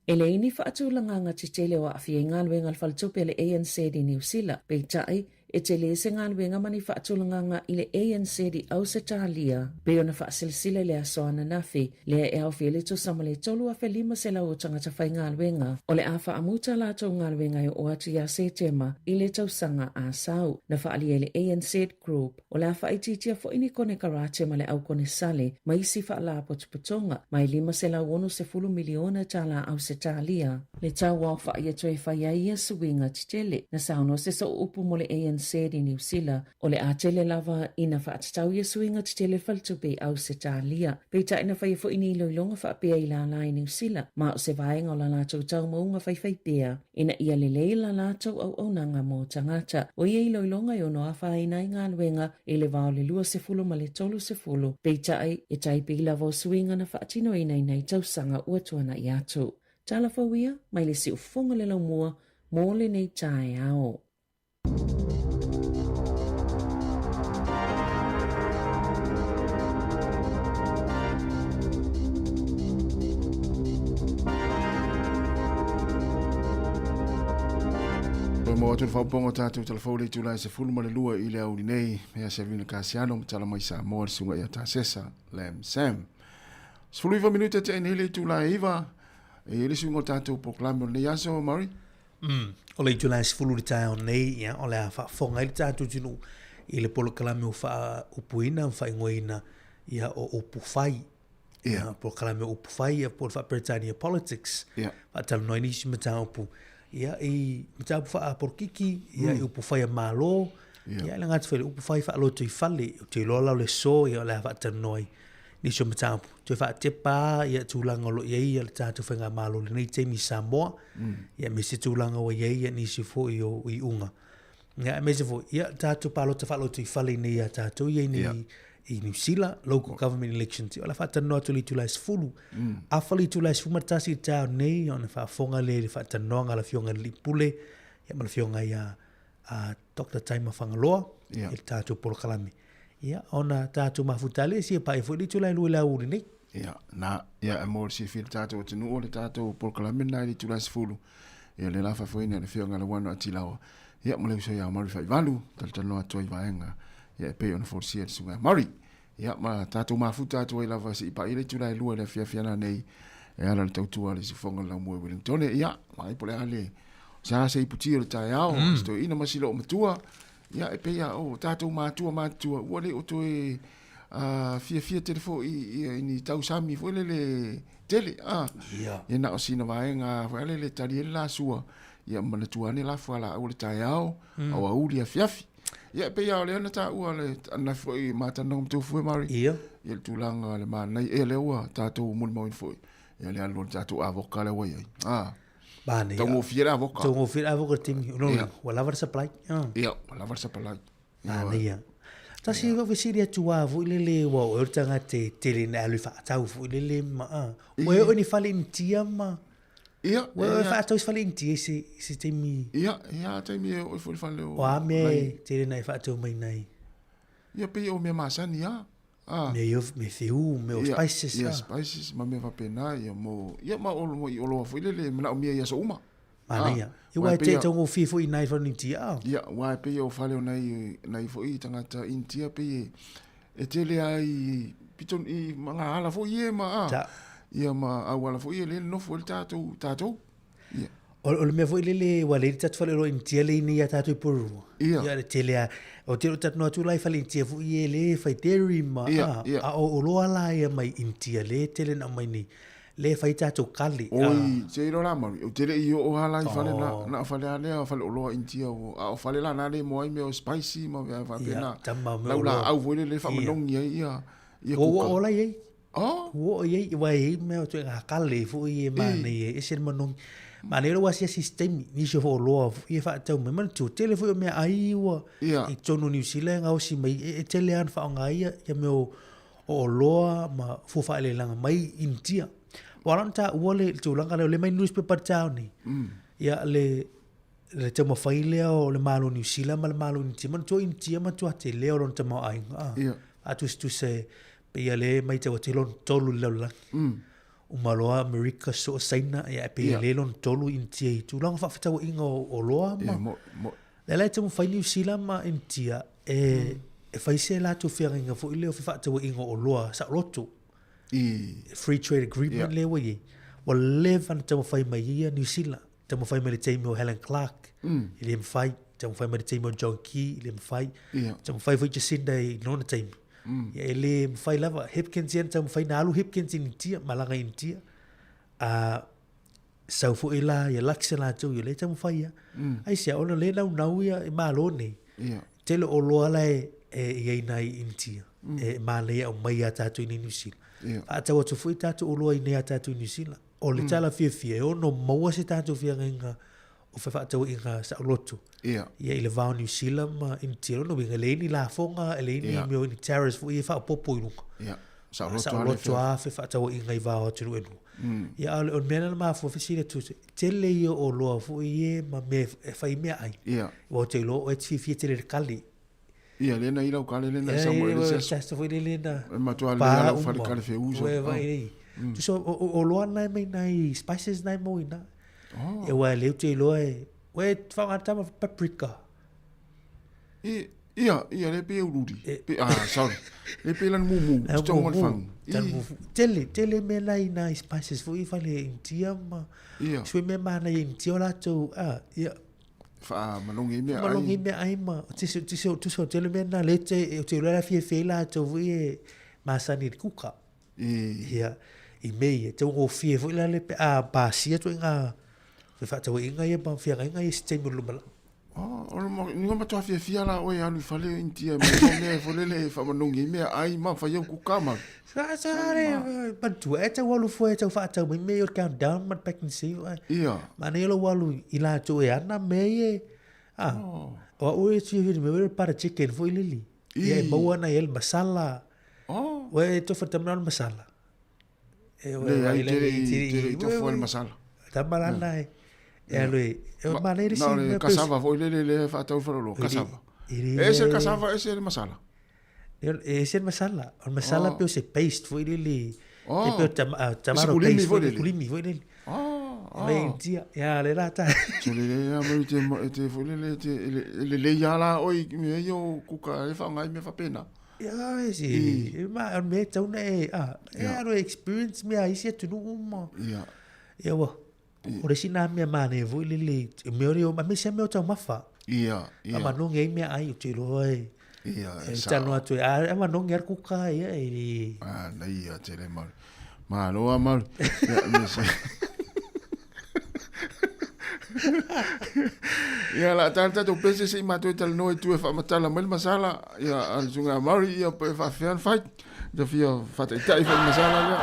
E le ini whaatulanga ngā titele o awhi e ngāluenga alwhaltupe le ANC di New Zealand. Pei tai, e te le se ngāluenga mani whaatulanga ngā i le ANC di Ausitalia. Pei ona whaasilsile le asoana nafi, le e au whiele to sama le tolu a whelima se lau o tangata whai ngāluenga. O le a whaamuta lātou ngāluenga e o atu ia se tema i le tausanga a sau. Na whaali e le ANC Group, o le a whaititia fo ini kone karate ma le au kone sale, ma isi whaala potupotonga, mai lima se lau ono se fulu miliona tala Ausitalia. Le tau wau whaia toe whaia ia suinga titele, na sauno se so upu mo le ANC di New Zealand, o le a tele lava ina whaatatau ia suinga titele faltupe Ausitalia. Peita ina whaia fo ini loilonga whaapea i la lai New Zealand, ma o se vaenga o la lātou tau maunga whai pea, ina ia lelei la lātou au aunanga mō tangata, o ia i loilonga i ono a whaina i ngā luenga e le vao le lua se fulu ma le tolu se fulu. Peita ai e taipi la vo suinga na whaatino ina nei tausanga uatuana i atu. Tala whauia, mai le si ufonga le lau mua, mō le nei tae ao. Mo atu whauponga tātou telefou le tūlai se fulu ma le lua i le auri nei, mea se vina kāsiano ma tala mai sa moa le sunga ia tā sesa, Lam Sam. Sfulu iwa minuta te ene le tūlai iwa, e le sunga tātou proklame o le aso, Mari? O le tūlai se fulu le tā o nei, o le a whafonga i le tātou tunu, i le polo kalame o wha upuina, wha ingoina, ia o upufai. Polo kalame o upufai, ia polo wha Britannia politics, wha tala noi nisi ma tā upu. Ia i matapu wha porkiki, ia i upu whai a mālo, ia i ngātu whele upu whai wha aloto i whale, o te lola le so, ia o le hawa tanoi, niso matapu. Toi wha te pā, ia tūlanga lo iei, ia le tātu whenga mālo le nei teimi Samoa, ia me se tūlanga o iei, ia nisi fo i o i unga. Ia me se fo, ia tātu pā aloto wha aloto i whale nei a tātu, ia ni i New Zealand, local government elections, o la wha tanoa tuli tūlai sfulu. A whali tūlai sfulu matasi i tāu nei, o na wha whonga le wha tanoa ngā la fionga li pule, ia ma la fionga i a Dr. Taima Whangaloa, i tātu polo kalame. Ia, o na tātu mafutale, si e pa e fwili tūlai lui la uri nei. Ia, na, ia e mōri si whil tātu o tinu o le tātu polo kalame nai li tūlai sfulu. Ia le lafa fwini le fionga le wano ati lawa. Ia, mo le uso ia Mari whai walu, tal tanoa toi vaenga. Ia e pei ona forsia le sunga. Mari, ia ma tātou mafuta atu ai lava si ipa ile tūlai lua le fiafiana nei e ala le tautua le si whonga lau mua Wellington. Ia, ma ipole ale, sa se iputia le tae ao, sto ina masilo o matua, ia e pei o tātou matua, ua le o toe fia telefo i ni tau sami fo le tele, ia na o sina vaenga, fo ale le tari la sua, ia mana tuane la fala au le tae ao, au au lia fiafi. Ia pe ia le ana ta ua le ana foi mata no tu foi Mari. Ia tulanga le mana e le ua tātou mul mo foi. Ia le alo tātou avoka le wa ia. Bane. Tongo fiera avoka. Tongo fiera avoka timi. No, wala var supply. Ia, wala var supply. Ia. Tasi va visiria tua vo le wa o tanga te tele na le fa tau vo le ma. O e ni fale ntia ma. Ia, fa tau fale ntia se temi. Ia, temi o foi fale o. O me tele na fa tau mai nei. Ia pe o me masani ia. Me fiu, me o spices. Ia, spices, ma me va pena ia mo. Ia ma o lo foi le na o me ia so uma. Ia. I wa te tongo fifo i nai fani tia. Ia, wa pe o fale o nai foi tangata intia pe e tele ai piton i manga ala fo ie ma. Ia ma awala fo ie le no fo tātou. Ia. O le mea fo le wa le tatu fale ro intia le ni ia tātou puru. Ia le tele o te tatu no atu lai fale intia fo ie le fai dairy ma. A o loa la ia mai intia le tele na mai ni. Le fai tātou kali. Oi, te iro la Mari. O tele i o hala i fale na fale ale o fale o loa intia o fale la na le mo ai me o spicy ma vea fa pena. Laula au vo le fa manongi ia. O la ia. Wo ye wai me o te kale fu ye mane ye ese manong mane ro wasia system ni so lo ye fa tau me man tu telefo me ai wa i tonu New Zealand au si mai e tele an fa ngai ya me o loa ma fu fa le langa mai intia waranta wole tu langa le mai newspaper town ni ya le te mo faile o le malo New Zealand mal malo intia man tu intia man tu te le o te mo ai atu se pe ia le mai te watilon tolu laula. umaloa America so saina ia pe lelon tolu intia I tulanga whawhitawa inga o loa ma. Lelai tamu whai New Zealand ma intia e whaise la tu whianga fo ileo whawhitawa inga o loa sa roto. Free trade agreement lewa ye. Wa levan tamu whai mai ia New Zealand. Tamu whai mai le teimi o Helen Clark. Ile mwhai. Tamu whai mai le teimi o John Key. Ile mwhai. Tamu whai fo Jacinda I nona teimi. Ya ele mwhai lava. Hipkins yan tamu whai na alu Hipkins intia. Malanga intia. Sau fo ila ya laksa la tau. Ya le tamu whai ya. Ai sia ona le nau ya ma lone. Tele o loa lai e nai intia. Ma le au mai a tatu I New Zealand. A tau atu fui tatu o loa I ne a tatu I New Zealand. O le tala fia o no maua se tatu fia inga o whai tau inga sa lotu. Ia I le vau New Zealand ma intia no winga leini la fonga leini meo ni terrace fu I wha popo I lunga. Sa lotu a whai tau inga I vau atu enu. Ia o mena na maa fuafisi le tuse. Tele I o loa fu I ma me whai mea ai. O te lo o e fia tele le kali. Ia lena I lau kale lena sa mo ele seso. Tasta fu lena. Matua lena lau whare kale fe uso. Tu so o loa nai mai nai spices nai mo ina. E wa leu te loa e. We whangata paprika. Ia le pe ururi. Sorry. Le pe lan mumu. Tongo le whang. Tele me nai nai spices fu I whale intia ma. Sui me mana intia o lato. Ia. Malongi mea ai. Malongi mea ai ma. Tiso tele me na le te loa la fie lato fu I masani kuka. Ia. I mei te o fie fu ila le pe basia tu inga fe fa tau inga ia pa fia inga ia ste mo lumala ni ngoma tu fia la o ia lu fale intia me folele fa manungi me ai ma fa eu ku kama sa re pa tu e te walu fo e te fa tau me o countdown mat back and see ia ma ne lo walu ila tu e ana me e o e ti vi me para chicken fo ilili ia mo na el masala we to fa tamna masala le to fo el masala tamalana e lui maneira sim no cassava foi le fa tau falo cassava esse cassava esse el masala esse el masala o masala pe se paste foi ele pe tamaro paste foi kulimi foi ele me dia ya le lata le ya me te foi le ya la oi me yo kuka e fa ngai me fa pena. Ja, zie. Maar met toen no experience me aí se tu não eu o se na minha mane vou lili meu mas me chama eu tão mafa mas não é minha aí o tiro aí está no atu mas não quer cuca aí daí a tele mal mal ia la tanta tu pese se mato tal no tu fa matala mal masala ia al sunga mari ia pe fa fan fight da fia fa tai fa masala ia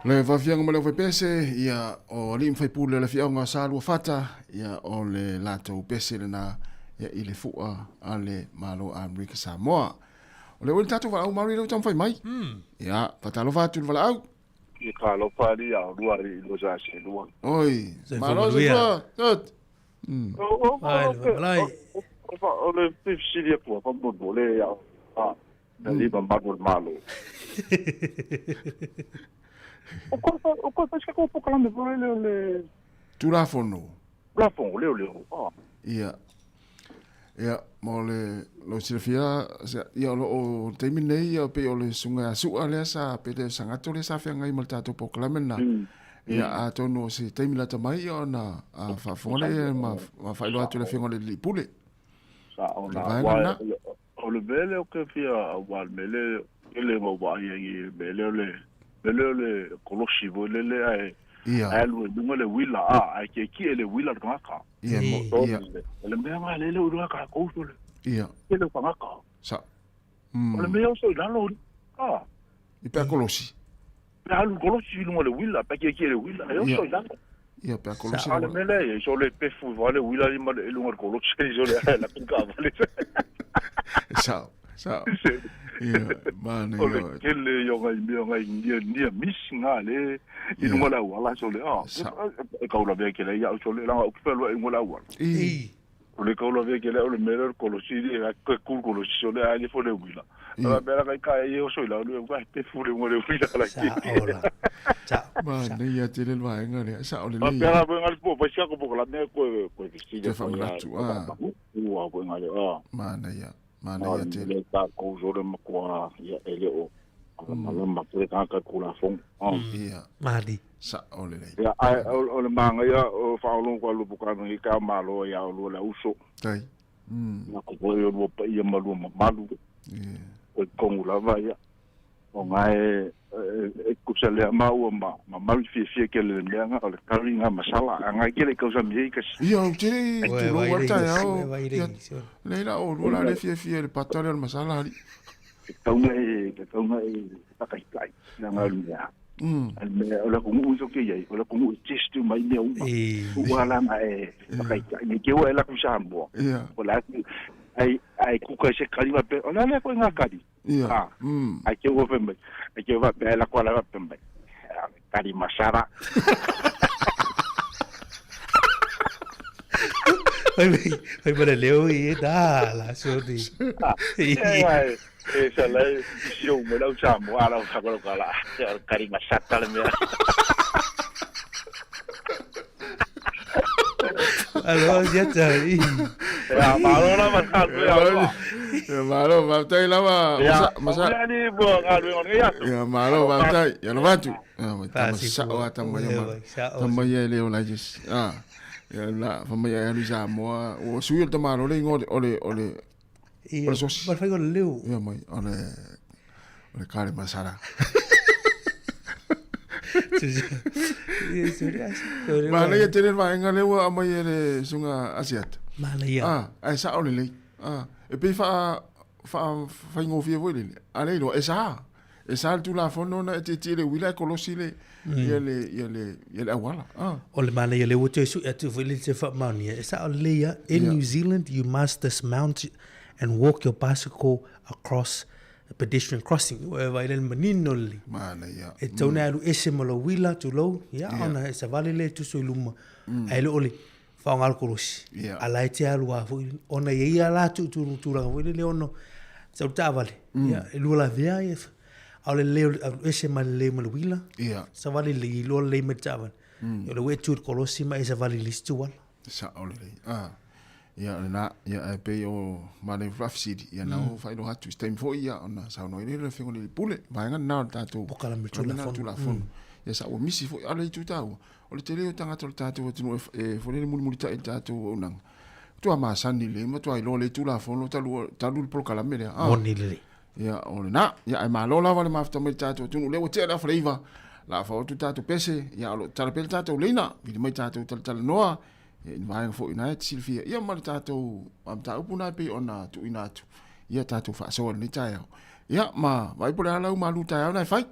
Le vafianga mo le vai pese ia o lim fai pule le fianga sa lua fata ia o le lato pese le na ia i le fua a le malo a Amerika Samoa. O le wili tatu wala au mauri lau tam fai mai. Ia, patalo vatu le wala au. Ia ka lo pari a lua ri lo sa se lua. Oi, malo se fua, tot. O le pifsiria pua pa mo le ia. Ah, le ba malo. O ko pa ska ko po kala me le Tulafono. Plafon le. Ah. Ia. Ia, mo le lo silfia ia lo o terminei ia pe o le sunga su ale sa pe de sangato le sa fenga i maltato po klamena. Ia a tono se termina tamai ona a fa fole ma fa lo atu le fenga le lipule. Sa ona o le bele o ke fia wal mele ele mo ba ia bele kolosi le ai alu dunga le wila ai ki ele wila ka ia le mea le uru ka ko le ia ele ka sa le mea so dalo i pe kolosi alu kolosi dunga le wila pa ki ele wila yo so dalo ia pe kolosi le mele so le pe fu vale wila le mal lunga kolosi so le la pinka vale sa ia mane yo kele yo ngai ni missinga le i ngola wala so le ka ula be kele ya so le la o pelo e ngola wala o le ka ula be kele o le mero kolosi e ka kolosi so le ali fo le wila la bela ka e o so la o ka te fu le ngole wila la ki mane ya te le wa ngale sa o le le bela bo ngal po pa sia ko la ne ko ki te fa matu wa bo ngale mane ya te le ta ko jore ma kwa ya ele o ala ma te ka kula fong ia mali sa ole ya o le manga ya o fa lo ko lu buka no ka malo ya o la uso tai na ko yo lo pa ya malu malu o kongu la va ya o ngai e ku se le ma o ma mal fi ke le nga o le karinga masala ngai ke le kausa mi ka ia o te lo wata ya o leila o lo la le fi le patale al masala ali kaunga e pakai na ngalu ya me ola ko mu so ke ye ola ko mu test mai me u wala na e pakai ni ke o ela ku sambo ola ai ku ka se kali va pe ola le ko nga kali ai ke o pembe ai ke va pe la ko la va pembe kali masara ai para leo e da la so di esa lei si un me lo usamos ala fa quello che la cari masata le mia allora ya tai ya malo la masata ya malo va tai la masa ni bo ngalu ya malo va tai ya no vatu masa o tamaya le o la jis ya la famaya ya luisa mo o suyo tamalo le ngode ole Mas fai con leu. Ia mai, ole kare masara. Mana ia tenen vai nga leu a mai ele sunga asiat. Mana ia. Ai sa ole le. E pe fa ngo fie voi le. Ale lo esa. Esa tu la fono na te tire wila kolosi le. Ele awala. Ole mana ia leu te su atu foi te fa mani. Esa ole ia in New Zealand you must dismount and walk your bicycle across a pedestrian crossing. Vai le manino li. Mana ia. E tona alu ese malo wila tu lo. Ia ona e sa vale le tu so luma. Ai lo oli. Fa ngal kolosi. Ala te alu a foi ona ia la tu la foi le ono. Sa ta vale. Ia e lu la via e ale le ese mal le malo wila. Ia. Sa vale le lo le me tava. Yo le we tu kolosi ma e sa vale listu wala. Sa ole le. Ia na ia pe o mane flafsidi ia na o fai lo hatu stem fo ia ona sa no ile fe ngoni pule vai nga na tatu pokala me tula fon ia sa o misi fo ale tu tau o le tele o tanga tatu o tinu e fo le muli ta tatu o nang tu ama sani le mo tu ai lo le tula fon lo talu pokala me le moni le ia o na ia ai ma lo la vale ma fta me tatu tu le o te la flavor la fo tu tatu pese ia lo tarapel tatu leina vi mai tatu tal noa e vai fo ina Silvia ia ma tatou am ta upuna pe ona tu ina tu ia tatou fa so ni tai ia ma vai por ala uma luta ai fai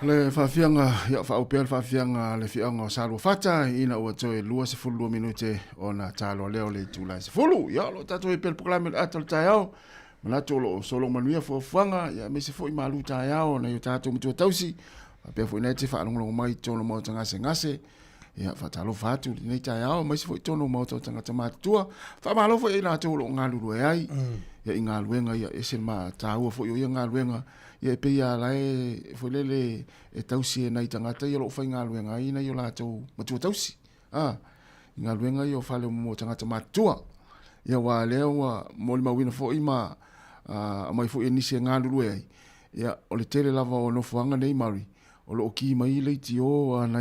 Le fafianga ya fa opel fafianga le fianga salu fata ina o toe lua se fulu minute ona talo leo le tula se fulu ya lo tato pel proclame atal tayao mana tolo solo manuia fo fanga ya me se fo malu tayao na yo tato mtu tausi pe fo nete fa longo mai tolo mo tanga se ngase ya fa talo fatu ni tayao me se fo tolo mo tanga tama tua fa malo fo ina tolo ngalu ai ya ingaluenga ya eselma tau fo yo ngaluenga ye pe ya lai folele e tausi na itangata yo lo fa ngaluenga ina yo la tau matu tausi ngaluenga yo fa le mo tangata matua ya wa lewa mo le mawina fo ima mai fo ni se ngalu ai ya o le tele lava o no fuanga nei mari o lo ki mai le tio na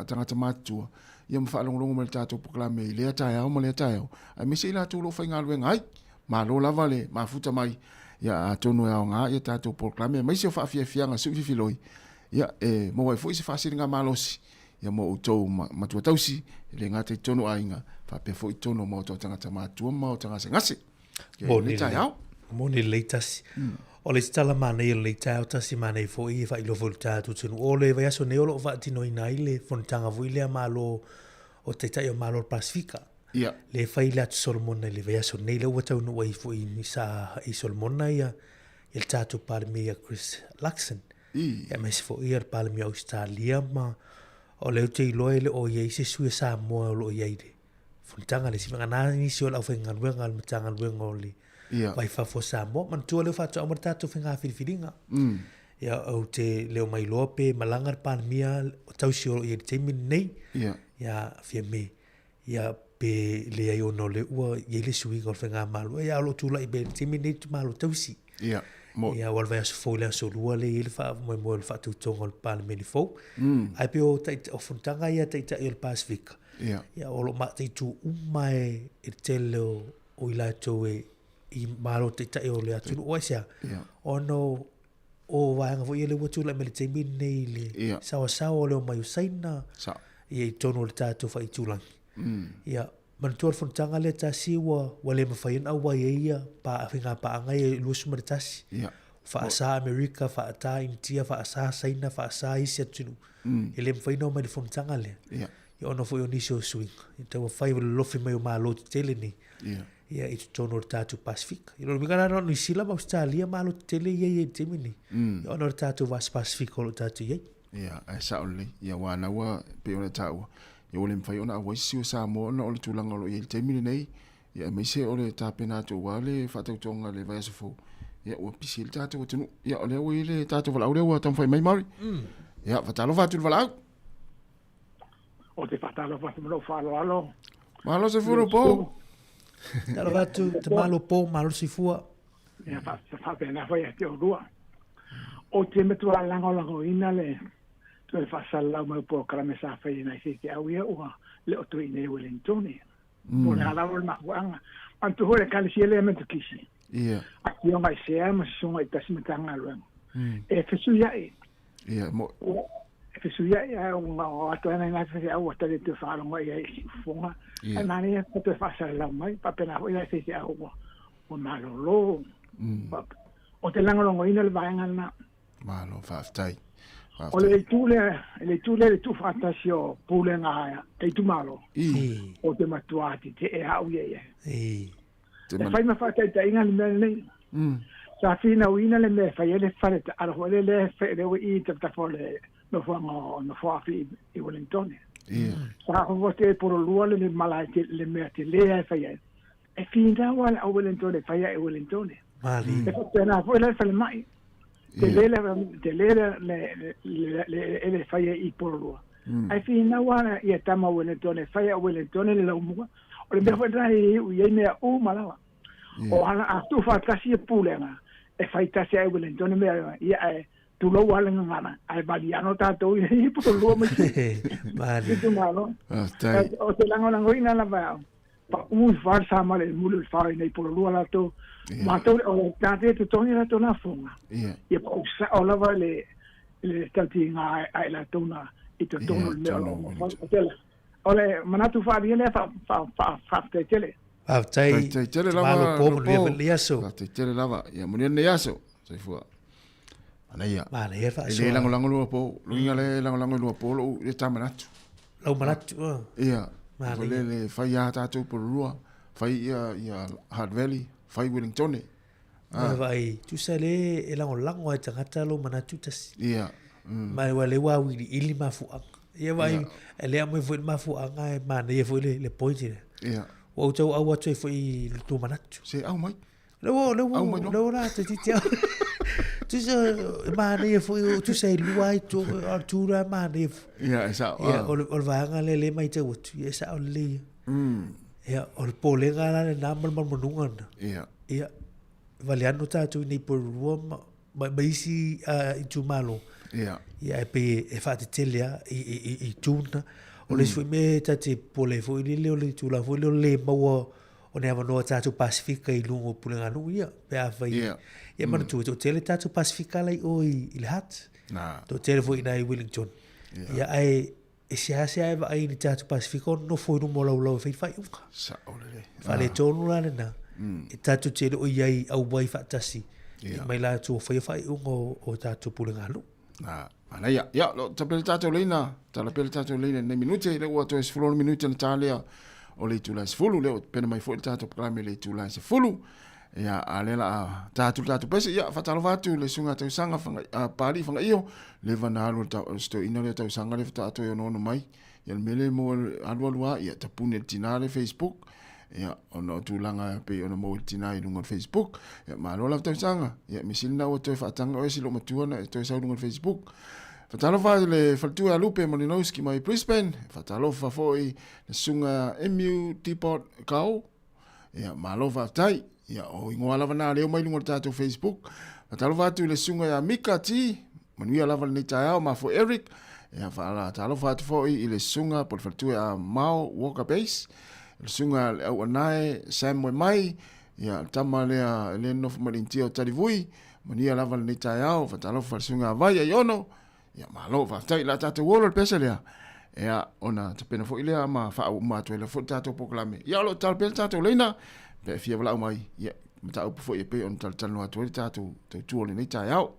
tangata matua ya mfa longo mo le tato proclame le tayo mo le tayo a mi se la tu lo fa ngaluenga ai ma lo lava le ma futa mai ya tonu ya nga ya tato proclame mai se fa fia nga su filoi ya mo wai foi se fa singa malosi ya mo uto ma tu tausi le nga te tonu ainga fa pe foi tonu mo to tanga tama tu mo tanga se ngasi mo ni leitas o le stala mana i le tau tasi mana i foi fa ilo volta tu tunu o le vai so ne o va tino ina ile fontanga voi le malo o te tai o malo Pasifika. Yeah. Le fai la solmona le vea so nei le wata no wai fo i sa i solmona ia il tato palmia Chris Luxon. Ya mes fo ir palmia Australia ma o le te loele o ye se su sa mo lo ye de. Fontanga le sivanga na ni so la fenga wenga le tanga wenga oli. Vai fa fo sa mo man tu le fa to amor tato fenga filfilinga. Ya o te leo mai lope malanga palmia o tau si o ye te min nei. Ya fia me. Ya pe le ai ono le ua ye le sui gol fenga malu ya lo tula i be terminate malu tausi mo ya wal vai so le so lua le il fa mo fa tu tongol pal meni fo ai pe o tai o fontanga ya tai il Pacific ya o lo ma tai tu mai e telo o ila to e i malu tai o le atu o sia ono o va nga vo ye le watu la mele te min nei le sa o le mai usaina ye tono le tatu fa i tulang ya mantua fontanga le tasi wa wale mafaina wa ia pa finga pa ngai lus mertasi fa sa America fa ta India fa sa China fa sa isia tunu ele mafaina ma fontanga le ya ono fo yo nisho swing ita wa fai lo fi mai ma lo tele ni ya it tono tatu Pacific ilo bigana no ni sila ba Australia ma lo tele ye temini ya ono tatu vas Pacific lo tatu ye ya sa oli ya wana wa pe ona tau yo le mfai ona wa si sa mo no le tulanga lo ye temini nei ya me se ole tapena to wale fa to tonga le vai fo ya o pisil tatu tunu ya ole we le tatu vala ole wa tam fai mai mari ya fa talo va tu vala o te fatalo fa mo fa lo malo se furo po talo va tu te malo po malo si fua ya fa pena fa ya te o o te metu ala ngo ina le tu fa sala mo po kala me sa fa ina si te au ia o le o tu ine Wellington mo na la mo ma wanga antu hore kali si ele me tu kisi yo mai se ama so mai tas me tanga lo e fesu ya mo fesu ya o ato na na se au ta de tu fa lo ya fonga na ni to fa sala mai pa pena ho ina se au o na lo o te lango ina le vanga na malo fa tai o le tu fantasio pule nga e tu malo o te matuati te e au ye te fai ma fa te inga le nei sa fina uina le me fai le fare ala ho le fe le i te ta fole no fa fi i Wellington sa ho te por lua le malai le me te le fai e fina wala o Wellington fai e Wellington mali e te na fo le fai mai te le fai i porua ai fina wana ia tama Wellington fai a Wellington le laumua o le me fa i ia me o malawa o ana a tu fa kasi pulenga e fai tasi ai Wellington me ia tu lo wala ngana ai baliano tato i porua me mali tu malo o te lango ina la va pa un farsa male mulu fai nei porua la to ma to o tate tu toni la to na funga ia pa usa o lava le tati nga ai la tona i to tono le ole manatu fa bien fa tele tele lava malo po le yaso tele lava ia mo ne yaso sai fu Ana ia. Ma le fa. Le lango lua po, luinga le lango lua po lo e tamanatu. Lau manatu. Ia. Ma le fai ia tatu po rua, fai ia Hard Valley, fai Wellington. Vai, tu sai le e lango ai tangata lo manatu tas. Ia. Ma le wa wi ili mafu. Ia vai, ele amo foi mafu anga e mana ia foi le point. Ia. O tau au atu foi tu manatu. Se au mai. Lo ra te titia. Tu sa mana ia foi tu sai luai tu ra mana ia. Ia, esa. Ia, o vanga le mai te utu. Ia sa o le. Ia, o pole ngala le namal manungan. Ia. Ia. Valiano tatu ni por rua ma isi i tu malo. Ia. Ia pe e fa te telia i tuna. O le sui me tate pole foi le o le tu la foi le maua o ne avano tatu Pasifika i lungo pulenga nu ia pe a vai. Ia mana tu tele tatu Pasifika lai o i le hat. Na. To tele foi na i Wellington. Ia ai e se ai va ai ni tatu Pasifika no foi no mola lo fai fai unka. Sa ole. Fa le tonu la na. E tatu tele o iai au vai fa tasi. Mai la tu fai ungo o tatu pulenga nu. Na. Ana ia, lo tapel tato leina, tapel tato leina ne minute le o to es full minute na talia o le tula es fulu le pena mai full tato programa le tula es fulu. Ia alela tato pese ia fatalo vatu le sunga te sanga fanga pari fanga io le vanalo ta sto ina le ta sanga le tato yo no mai. Ia mele mo alwa ia tapune tinale Facebook. Ia ono tulanga pe ono mo tinai lungo Facebook. Ia malo la ta sanga. Ia misilna o to fatanga o silo matuana to sa lungo Facebook. Fatalo fa le faltua lupe Molinowski mai Brisbane. Fatalo fa foi le sunga MU Depot Kau. Ia malo fa tai. Ia o ingoa lava na leo mai lungo tato Facebook. Fatalo fa tu le sunga ya Mika T. Manuia lava ni tai ma fo Eric. Ia fa la talo fa tu foi le sunga por faltua Mao Walker Base. Le sunga au anai Sam mai. Ia tama le no fa malintio talivui. Manuia lava ni tai fatalo fa sunga vai yono. Ia malo va tai la tatu wolo pesa lea. Ia ona te pena fo ilea ma fa au ma to le fo tatu proklame. Ia lo tal pel tatu leina. Pe fia wala mai. Ia mata au fo pe on tal tal no atu tatu to tu le nei tai au.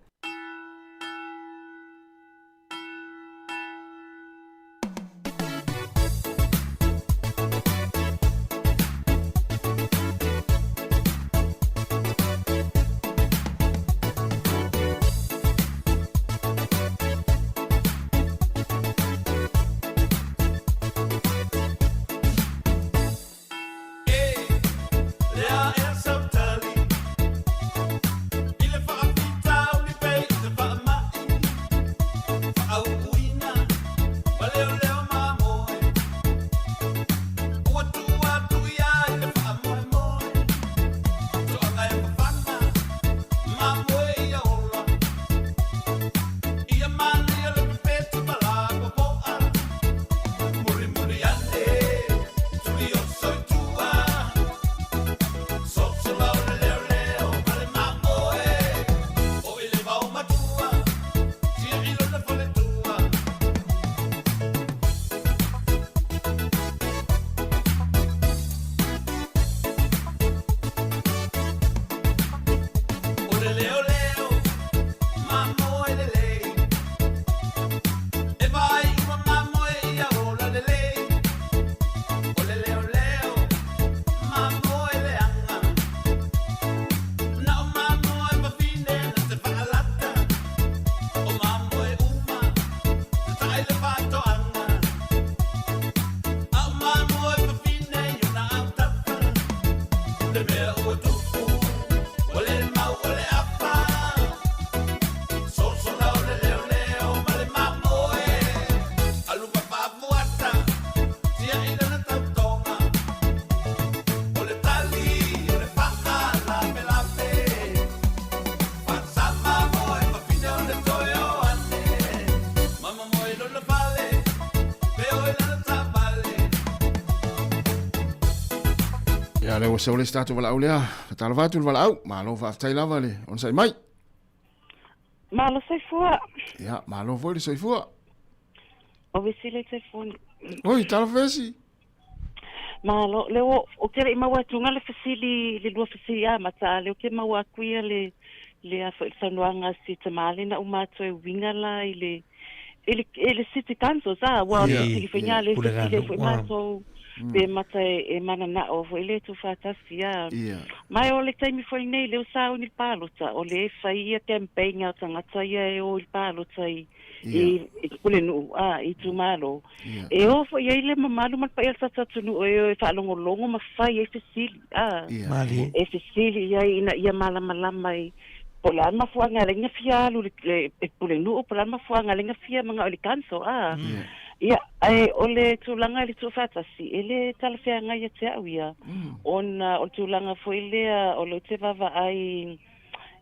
Ya le o se ole statu wala ulea, tala vatu wala au, malo va tai lava le, on sai mai. Malo sai fua. Ya, malo foi sai fua. O vesile sai fua. Oi, tala vesi. Malo le o kere ima wa tunga le fasili le dua fasili a mata le o ke ma wa kuia le lea fo sanuanga si tamale na umato e winga la ele city council sa wa si fenya le si fo mato be mata e mana na o fo ele tu fatasia mai o le taimi fo nei le usa ni palota o le faia campaign a tangata ia o il palota i kule nu i tu malo e o fo ia le mamalu man pa ia sa tunu o fa longo ma fai e fesili e fesili ia mala mai pola ma fuanga lenga fia lu e pule nu pola ma fuanga lenga fia manga o le kanso ia ai ole tulanga le tufata si ele talfea nga ia te awia on tulanga fo ile o le te vava ai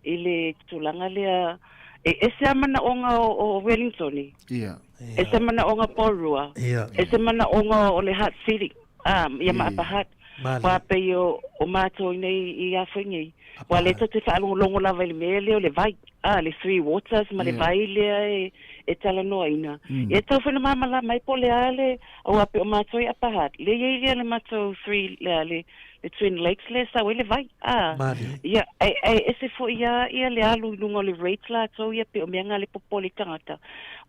ile tulanga le ese mana onga o Wellington ese mana onga Porua ese mana onga o le Hat City ia ma pahat wa pe yo o mato nei ia fengi wa le te fa longo lava le mele o le vai le Three Waters ma le vai le e talanoa ina. E tau whena mamala mai po le ale au ape o mātou i apahat. Le iei le mātou le Twin Lakes le sa wele vai. Ia, ese fo ia le alu lunga le rate la tau ia pe o meanga le popole tangata.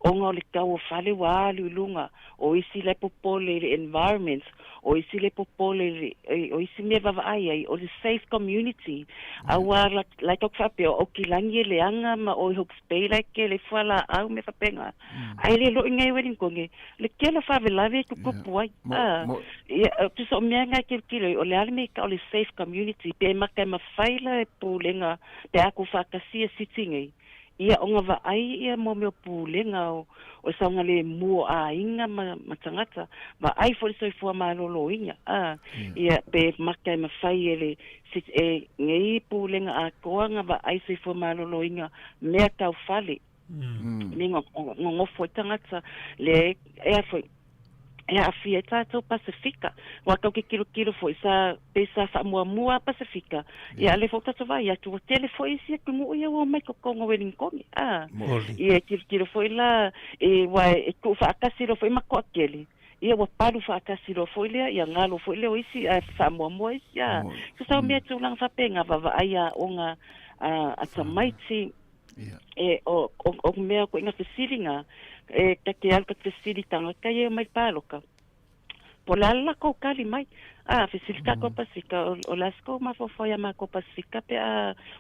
Onga o le kau o fale wa alu lunga. O isi le popole le environments. O isi le popole o isi me vava ai o le safe community. Awa like o whapeo o kilangi le anga ma o Hawke's Bay like le whala au me whapenga. Ai le lo ingai Wellington le kela whavelave kukupu ai. Tusa o meanga kilo o le alime ka o le safe community pe makai mawhaila e pūlenga pe aku whakasia sitingi. Ia onga va ai ia mo me pulenga o saunga le mua a inga matangata va ai fo so fo ma lolo inga ia pe makai ma fai ele sit e ngei pulenga a koanga va ai so fo ma lolo inga me ka fale ningo ngofo tangata le e fo a fieta to Pacifica wa ka kilo fo isa pesa fa mua Pacifica ia le fota to vai tu telefone isi ku ia o mai ko ngo Wellington ia kilo fo la e wa e ku fa kasiro fo ma ko akeli ia wa palu fa kasiro fo ia ngalo fo le isi fa mua isi so sa me tu lang fa penga va ia onga atamaiti e o me ko inga fisilinga e ke alka facilitanga kai mai paloka polala ko kali mai facilita ko pasika o lasko ma fo ya ma ko pasika pe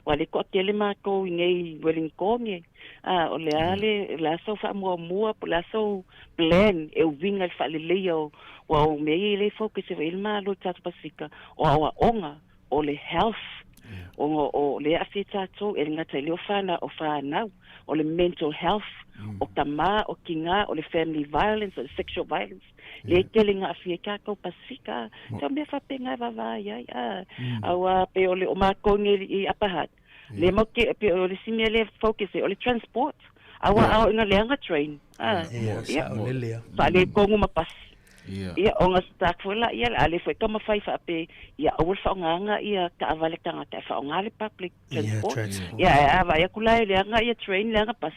wale ko tele ma ko ngei Wellington o le ale la so fa mo la so plan e winga fa le leo wa o me le focus e ilma lo tata pasika o onga o le health o le afita to e ngata le ofana o fa now o le mental health o tama o kinga o le family violence o le sexual violence le kelinga afika ko pasika so me fa penga va ya awa pe o le o ma ko ngi apahat le mo ke pe o le simele focus o le transport awa nga le nga train ya o le pa le ko nguma pas ia onga stak fola ia ale foi kama fai fa pe ia o fa nga ia ka vale ka nga fa nga le public transport ia va ia kula le nga ia train le nga pas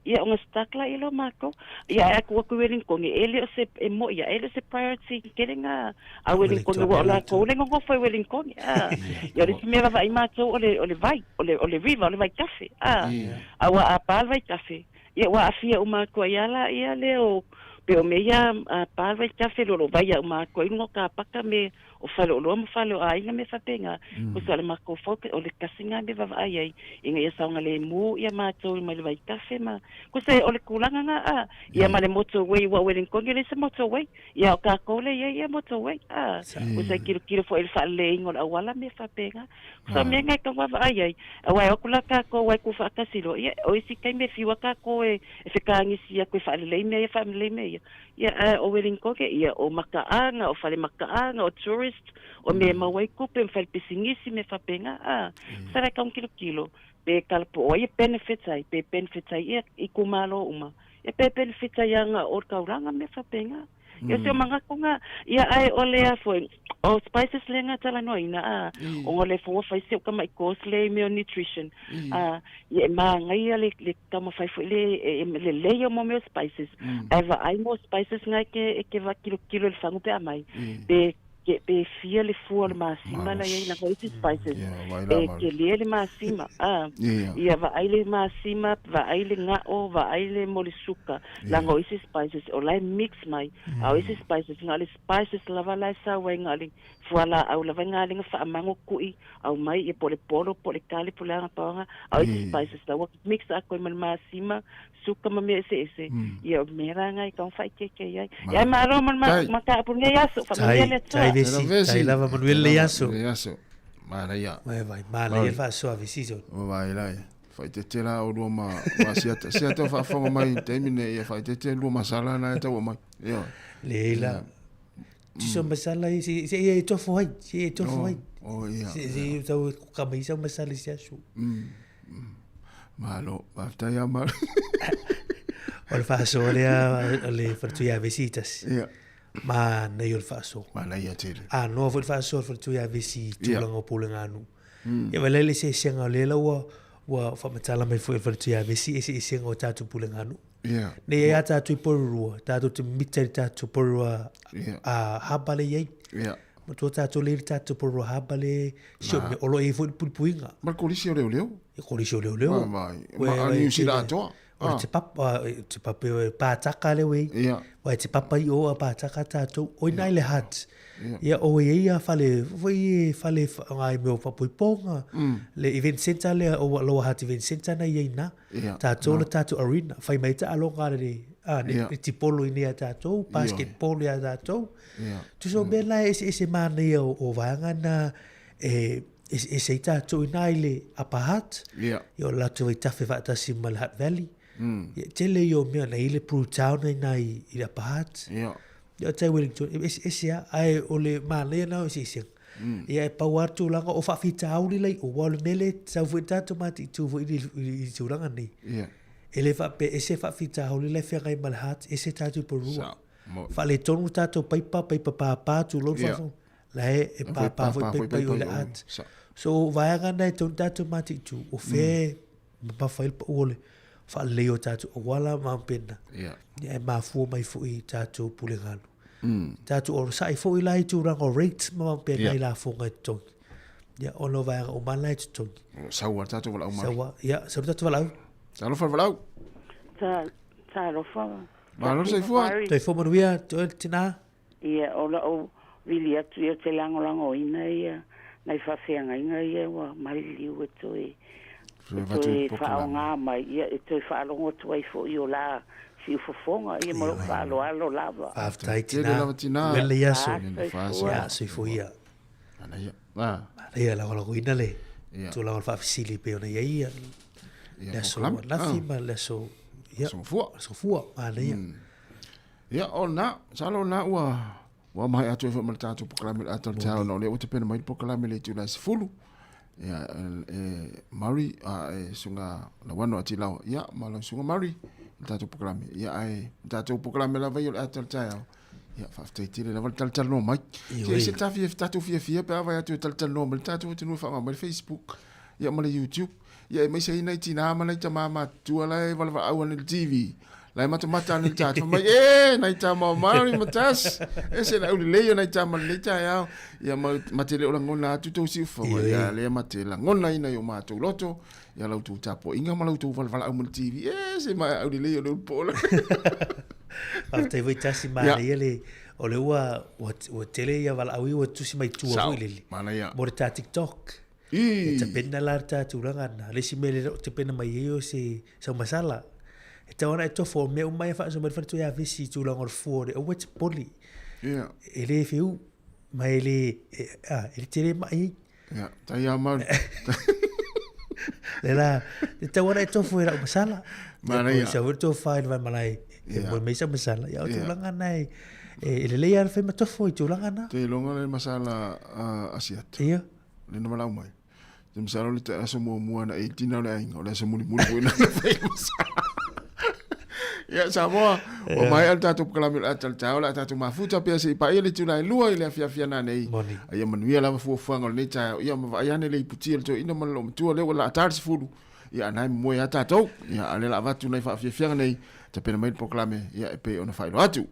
ia onga stak la ilo mako ia ku Wellington ele o se mo ia ele se priority kelinga a Wellington o la ko le ngo foi Wellington ia le me va ima to o le vai o le river o le vai cafe awa a vai cafe ia wa afia o mako ia la ia le o pe o meia palva cafe lo vai o mako ingo ka paka me o falo lo mo falo ai me fa penga o sale mako foke o le kasinga me va ai inga ia saunga le mu ia mato mai vai cafe ma ko se o le kulanga nga ia ma le motorway wa Wellington le se motorway ia ka ko le ia motorway ko se kilo fo el fa le ingo la wala me fa penga so me nga ka va ai wa o kula ka ko wa ku fa kasilo ia o isi kai me fiwa ka ko e se ka ngisi ia ko fa le me fa le me ia o Wellington ia o makaanga o fale makaanga o tourist o me mawai kupe mfal pisingisi me fa penga sara ka kilo pe kalpo o ia benefits ai ia ikumalo uma ia pe benefits ai nga o kauranga me fa penga ia se manga kunga ia ai ole a foi o spices lenga tala no ina o le fo fa se kama ikos le me nutrition ia manga ia le kama fa le yo mo me spices eva ai mo spices nga ke va kilo le fangu pe mai pe ke pe fia le fu le masima la ye na Oasis Spices ke le masima ia va ai le masima va ai le ngao va ai le molisuka la Oasis Spices o lai mix mai Oasis Spices nga le spices lava lai sa wenga le fuala au lava nga le fa mango kui au mai e pole kali pole nga pa Oasis Spices la mix a ko mal masima suka me ese ia mera nga ka fa ke ia ya maro ma ka punya ya so fa le tai lava Manuel le yaso mala ya vai mala fa so avisizo vai lai fai te la o lo ma siata fa fa mai termine ia fai te lo masala na ta o mai ia leila ci sono masala si e tofo ai oh ia si tau ka mai sa masala si asu malo basta ya mal o fa so le fartuia visitas ia ma na yo fa so ma na ia tele no fa so fartuia visita tulang o pulanganu ia vale se senga lela wa fa matala mai foi fartuia visi ese senga o tatu pulanganu ia ne ia tatu porua tatu te mitari tatu porua habale ye ia ma tu tatu le tatu porua habale sio me olo e foi puinga ma kolisi o leo e kolisi o leo ma ani usila to te papa pa taka le we wa te papa o pa taka tatu o nai le hat ia o ia fale ngai meu papu ponga le event center le o lo hat event center na ia tatu le tatu arena fai mai ta alonga le ti polo ini tatu basketball ya tatu tu so bela ese mane o vanga na ese tatu nai le apahat yo la tu tafe va ta simal hat valley tele yo me na ile pro town na i apahat ya tai Wellington ese ai ole male na ese ia power tu langa o fa fita auli lai o wal mele sa fuita tomati tu vo i turanga ni ele fa pe ese fa fita auli lai fe ngai malhat ese tatu porua fa le tonu tatu paipa pa tu lo fa la e pa vo pe o le at so vai ngana tu tatu mati tu o fe pa fa il ole fa leo tatu o wala ma pena ia ma fu mai fu i tatu pulengalo tatu o sai fu i lai tu rango rate ma pena i la fu ngai to ia o no va o ma lai to sawa tatu wala ma sawa ia sa tatu wala sa lo fa wala sa lo fa ma lo sai fu te fu mo via to tina ia o la o vilia tu ia te lango ina ia nai fa fe ngai ia wa mai liu to e fa nga mai ia te fa longo tu ai fo io la si fofonga ia mo fa lo lava after tina wele yaso ya si fo ia ana ia ia la ina le tu la fa fisili pe ona ia la so la fima la so ia so fu ala ia ia ona salo na wa mai atu fo mal tatu proklame atu tau no le o te pena mai proklame le tu la fulu ia Mari sunga la wano ati lao ia malo sunga Mari tatu proklame ia ai tatu proklame la vai atal tau ia fa tele la tal no mai ia se tatu fia pa vai atu tal no mal tatu tu no fa ma Facebook ia ma YouTube ia mai sei nai tina ma nai tama tu ala e vala au na TV lai mata ni tatu mai nai tama Mari matas ese na uli leo nai tama ni tau ia matele ola ngona tu to si fo ia le matela ngona ina yo mato loto ia lau tu tapo inga ma lau tu vala au TV ese ma uli leo no pola after we tasi ma le o le o tele ia vala au o tu si mai tu o ile mo ta TikTok te pena larta tu ranga le si mele te pena mai yo se sa masala te ona to for me mai fa so mai fa tu ya visi tu langor for o wet poli ele fiu mai ele tele mai ta ya ma la te ona to for era masala mana ya so to find vai malai mo me sa masala ya tu langa nai ele le ya fe ma to for tu langa na te longa le masala asiat ia le no malau mai te masala le te aso mo na 18 na ainga le aso muli muli na fe masala ya Samoa o mai al tatu proklame atal tau la tatu mafuta pe se pa ele tu na lua ile afia na nei ia manuia la fu fanga le tau ia ma ia ne le puti to ina ma lo tu le wala tarsi fulu ia nai mo ya tatu ia ale la vatu nei fa afia nei te pena mai proklame ia pe ona fa atu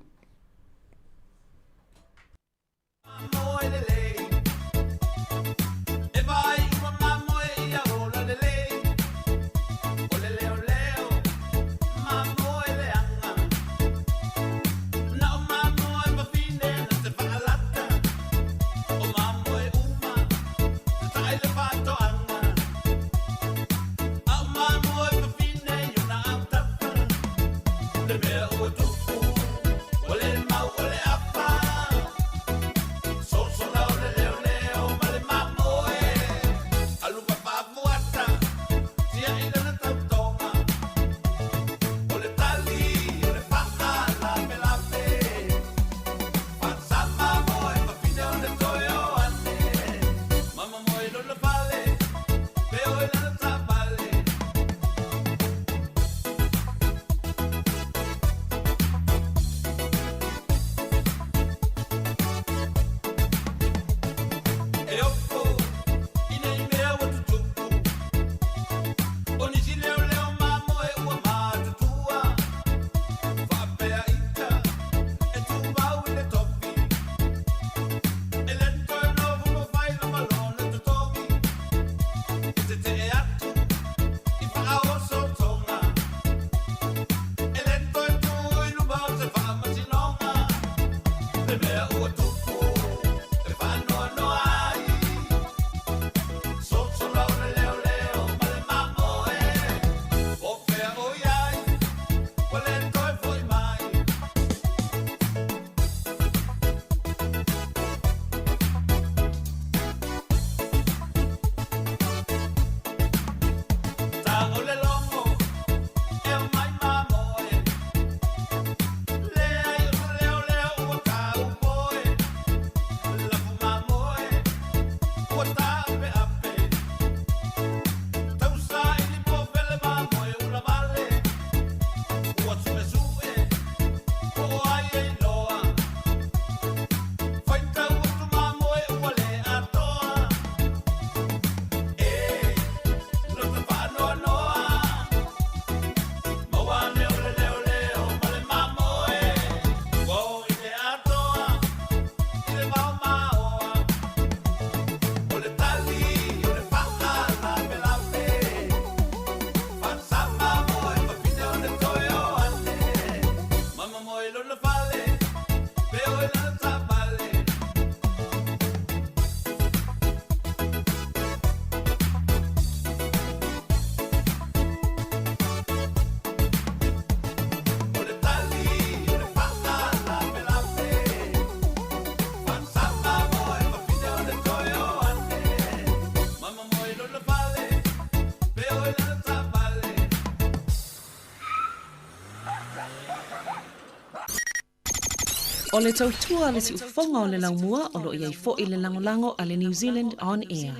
O le tautua le si ufonga o le laumua o lo iai fo i le langolango a le New Zealand On Air.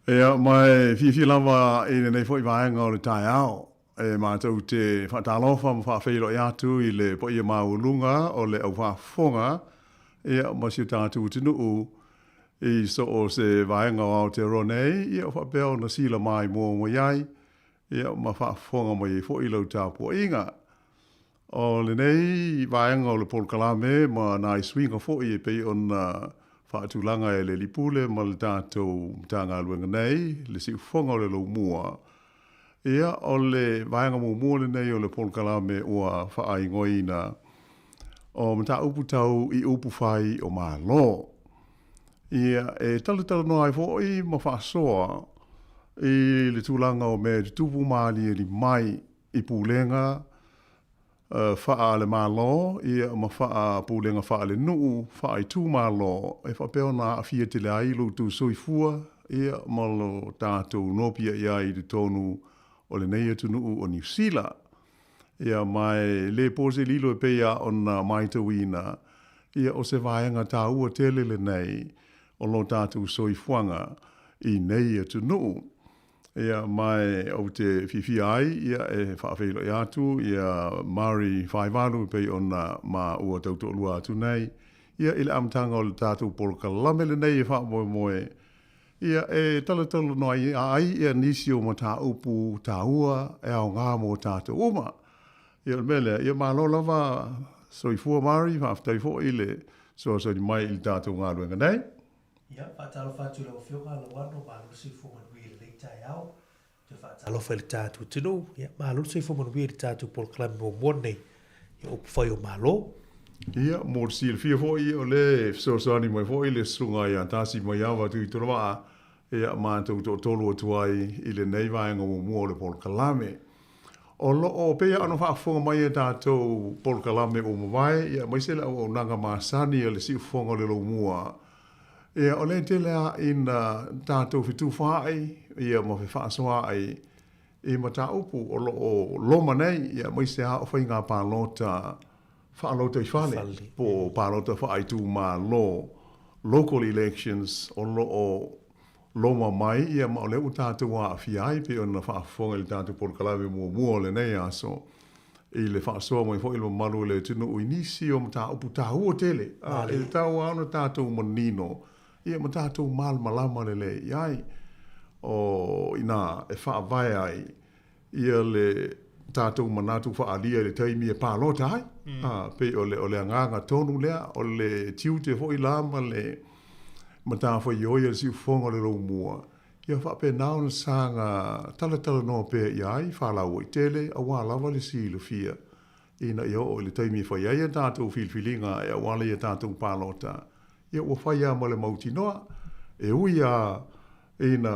Ia, mai fi lava i nei fo i vaenga o le tai ao. E mātou te whatalofa ma whawhiro i atu i le po i maulunga o le au whafonga. Ia, ma si tātou tinu u i so o se vaenga o Aotearoa. Ia, whapeo na sila mai mo iai. Ia, ma whafonga mo i fo i lau tāpua inga. O le nei vaenga o le Polkalame ma nai swinga fo i pei on whaatulanga e le lipule ma le tātou tāngā luenga nei, le si ufonga o le lau mua. Ia o le vaenga mua le nei o le Polkalame ua whaingoina o mta upu tau i upu whai o malo. Ia e tala no ai fo i ma whaasoa i le tūlanga o me tupu maali e li mai i pūlenga wha le malo, ia ma wha pūlenga wha le nuu, wha i tū malo, e wha peo nā awhia te le ailu tū soifua, ia ma lo tātou nopia ia i te tonu o le nei atu nuu o New Zealand. Ia mai le pose lilo e peia o na maitawina, ia o se vaenga tā ua tele le nei, o lo tātou soifuanga i nei atu nuu. Ia mai o te whiwhi ai, ia e whaafeilo i atu, ia Māori whaivalu pei ona ma ua tauto lua atu nei. Ia ile amtanga o le tātou Polkalame le nei e whaamoe moe. Ia e tala no ai, ia nisi o ma tā upu tā ua, e au ngā mo tātou uma. Ia mele, ia malo lava soifua Māori, whaaftai fo ile, so ni mai ili tātou ngā luenga nei. Ia, whaatalo whatu lau whionga lo wano, mālo si fumanui le tai au. Te whaatalo whai le tātou tino. Ia, mālo si fumanui le tātou Polkalame mo monei. Ia, upu whai o mālo. Ia, mōr si le fia fo i o le fsosani mai fo i le sunga ia tāsi mai awa tu i tona waa. Ia, mātou to tolu atuai i le nei vaenga mo mua o le Polkalame. O lo o pea ano whaafonga mai e tātou Polkalame o mawai. Ia, mai sela o nanga maasani e le si ufonga le lo mua. Ia, o le te lea ina tātou fitu whaai, ia ma fi whaasoa ai, i ma tā upu o loma nei, ia mai se hao whai ngā pālota, whaalota i whale, po pālota whaai tū mā local elections, o loma mai, ia ma o le u tātou a whiai, pe o na whaafonga le tātou Polkalame mua le nei aso, i le whaasoa mai fo ilo malu le tino uinisi o ma tā upu tā hua tele, e le tau ana tātou manino, ia ma tātou malama le iai o ina e whaavai ai ia le tātou manatu whaalia le taimi e pālota ai pe o le anganga tonu lea o le tiute fo i lama le ma tā fo i oia le si ufonga le lau mua ia whape nao na sanga tala no pe iai whalau i tele a wālawa le si le fia ina i o le taimi fo iai a tātou filfilinga e a wale i a tātou pālota ia ua whaia ma le mauti noa, e uia ina,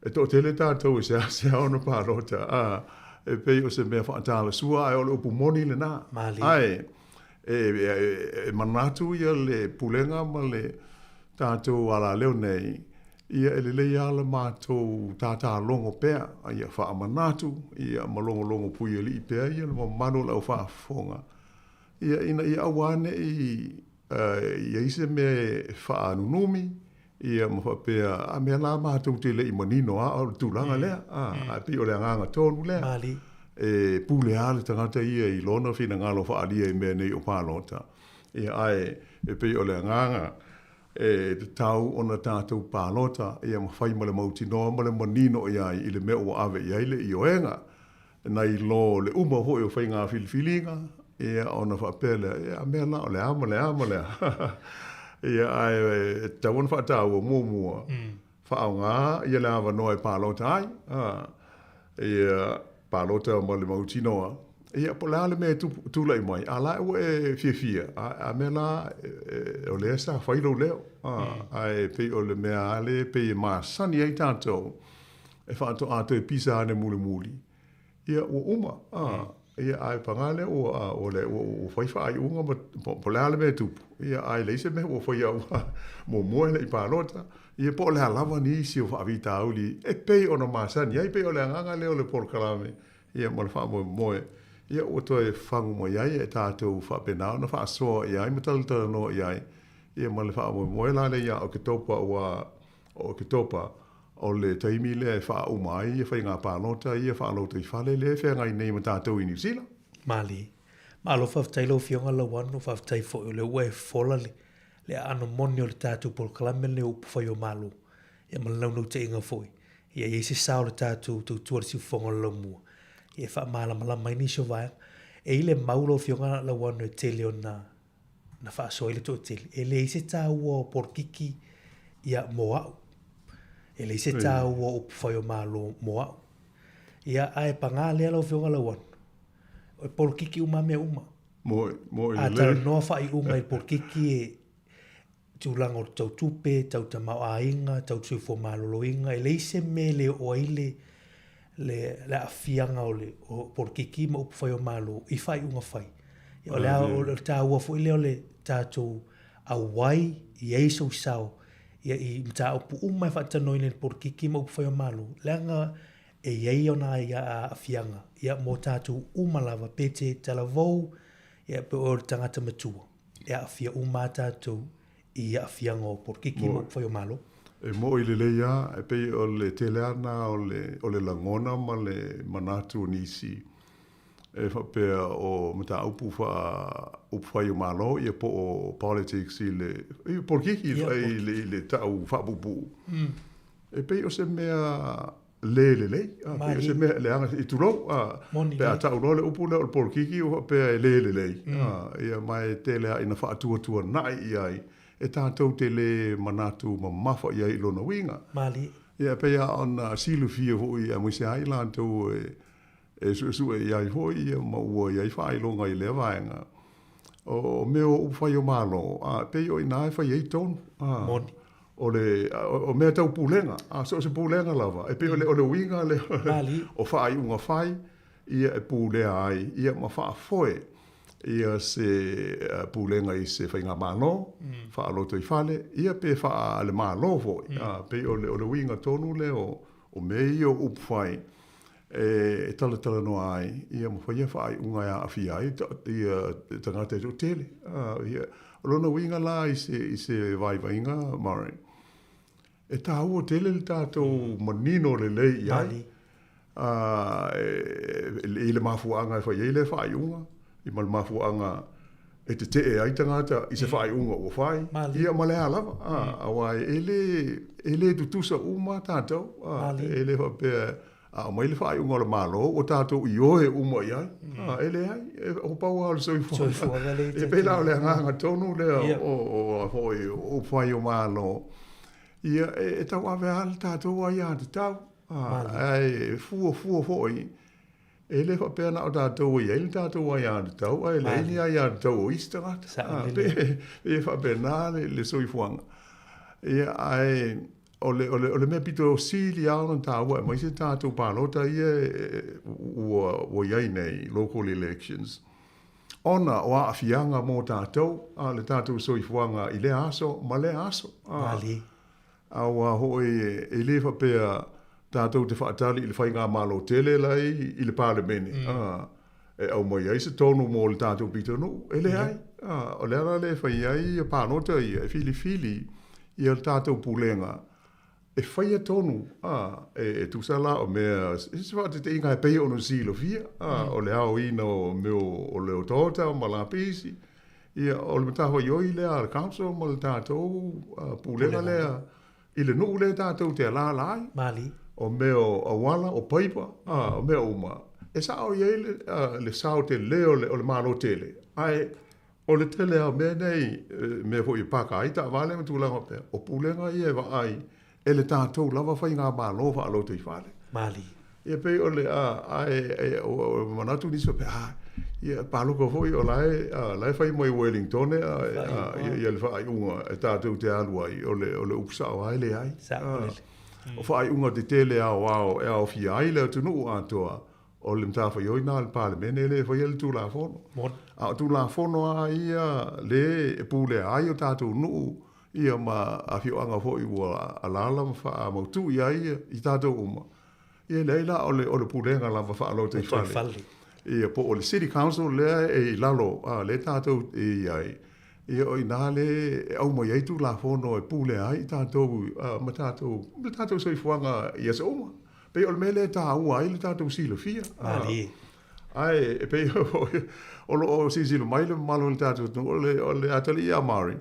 e to tele tātou e se aona pārota, e pei o se mea whaatala sua, e o le upu moni le nā. Mali. Ai, e manatu ia le pulenga ma le tātou ala leo nei, ia ele le ala mātou tātā longo pea, ia wha manatu, ia malongo pui ali i pea, ia le manu lau whaafonga. Ia ina ia awane ia ise me whaanunumi, ia mawhapea, a mea la mātou te le i manino a tūlanga lea, a pi o le anganga tōnu lea. Mali. E pūle ale tangata ia i lona whina ngalo whaalia i mea nei o pālota. Ia ai, e pi o le anganga, e tau ona tātou pālota, ia mawhai ma le mauti noa, ma le manino i le mea o ave i aile i oenga. Nai lo le uma hoi o whai ngā filifilinga, ia ona whapele, ia mea la o le ama. Ia ai, tawon whaatau o mua. Whaau ngā, ia le awa noa e pālota ai. Ia pālota ma le mauti noa. Ia po le ale mea tūlai mai. A la ua e fia. A mea la, o le esa, whailo leo. Ai, pei o le mea ale, pei e maa sani ai tātou. E whaato ato e pisa ane muli. Ia ua uma. Ia ai pangale o le o whaifa ai unga po le ale me tupu. Ia ai leise me o whai au mo le i pālota. Ia po le halawa ni isi o whaavita auli. E pei ona masani. Ia pei o le anganga leo le Polkalame. Ia mo le wha moe. Ia o toi whangu mo iai e tātou whapenao na wha soa iai matalutala no iai. Ia mo le wha moe la le ia o ke topa o ke topa o le taimi le wha o mai, e whai ngā pālota, i e wha alo te whale le, whea ngai nei ma tātou i New Zealand. Mali. Ma alo whaftai lau fionga lau anu, whaftai fo le ue fola le ano moni o le tātou pol kalame le upu whai o malu. Ia malau nau te inga foi. Ia se sao le tātou tu tuar si ufonga lau mua. Ia wha maala malama ini so vai. E ile maulo fionga lau anu e tele o na wha so ile to tele. E le se tā ua o porkiki ia moau. E le se tā ua upu whai o malu moau. Ia ae panga lea lau fionga lau anu. O porkiki uma me uma. Moi a tau noa whai uma i porkiki e tūlanga o tau tupe, tau tamau a inga, tau tuifo malolo inga, e leise me le oile le awhianga o porkiki ma upu whai o malo, i whai unga whai. O le o tā ua fo ile o le tātou a wai i eiso sao, i mta upu uma e whatano i le porkiki ma upu whai o malo. Leanga e iei ona i a awhianga, ia mō tātou uma lava pete tala vau, ia pe o tangata matua. Ia awhia uma tātou i a whianga o porkiki mo whai o malo. E mo i le leia, e pei o le teleana, o le langona, ma le manatu o nisi. E whapea o mata upu whai o malo, i a po o politics i le porkiki i le tau whapupu. E pei o se mea le. Pei o se mea le anga i turou. Pea tau no le upu le o porkiki o pea le. Ia mai telea ina whaatua nai i ai. E tātou te le manatu ma mawha i ai lona winga. Mali. Ia pea ona silu fia hoi a Moise Island tau e su e iai hoi ma ua iai whailonga i lea vaenga. O meo upwhai o malo, pea o ina e whai ei tonu. Moni. O mea tau pūlenga, so se pūlenga lava. E pea o le winga o whai unga whai, ia e pūlea ai, ia ma wha foe. Ia se pūlenga i se whainga malo, wha aloto i whale, ia pe wha ale malo foi. Pe o le winga tonu le o mei o upwhai, e tala no ai, ia mo whaia whai unga ia awhi ai, ia tangata e tele. O lona winga la i se vai-vainga, Maureen. E tā ua tele le tātou manino le lei ai. I le mafuanga e whaia le whai unga. I mal mafuanga e te ai tangata i se whai unga o whai. Ia malea lava. Awai ele tutusa uma tātou. Ele whapea a mai le whai unga o le malo o tātou i oe uma i ai. Ele ai, o pau au le soifua. E pēla o le nganga tonu le o whai o malo. Ia e tau awe ala tātou ai a te tau. Ai fua hoi. E le whapea na o tātou i eile tātou ai āna tau, ai le eile ai āna tau o istarat. E whapea nā le soifuanga. E ai, o le mea pito sili auna tāua, e maise tātou pālota ia ua iai nei, local elections. Ona o a whianga mō tātou, le tātou soifuanga i le aso, ma le aso. Mali. Aua hoi e le whapea tātou te whaatali i le whainga malo tele lai i le parlemene. E au mai ai se tonu mō le tātou pito no, e le ai. O le ara le whai ai pānota i e fili i le tātou pūlenga. E whai a tonu, e tūsala o mea, e se whaate te inga e pei ono silo fia, o le ao ina o meo o leo tōta o malapisi. Ia o le mataho i oi lea le council ma le tātou pūlenga lea. I le nuu le tātou te ala lai. Mali. O meo awala, o paipa, o meo uma. E sa o iei le sao te leo o le malo tele. Ai, o le tele a mea nei, mea fo i paka ai, ta wale me tūlanga pēr. O pūlenga i e wa ai, e le tātou lava whai ngā malo wha alo te i whale. Mali. Ia pei o le o manatu niso pe, ia paluka foi o lai whai mai Wellington, ia le whai unga, e tātou te alua i, o le upsao ai le ai. O whai unga te tele au e au fia ai leo tunu atoa o le mtawha ioi nā le parlemene le whai ele tū la whono. A tū la whono a ia le e pūle ai o tātou nuu ia ma a whioanga hoi ua alala ma wha mautu i ai i tātou uma. Ia leila o le pūlenga lava wha alo te whale. Ia po o le City Council lea e lalo le tātou i ai. Ia o ina le au mai ai tu la fono e pule ai tātou ma tātou soifuanga ia se oma. Pe o le mele tā ua ai le tātou sila fia. Ai, e pe o lo si sila mai le malo le tātou o le atali ia Mari.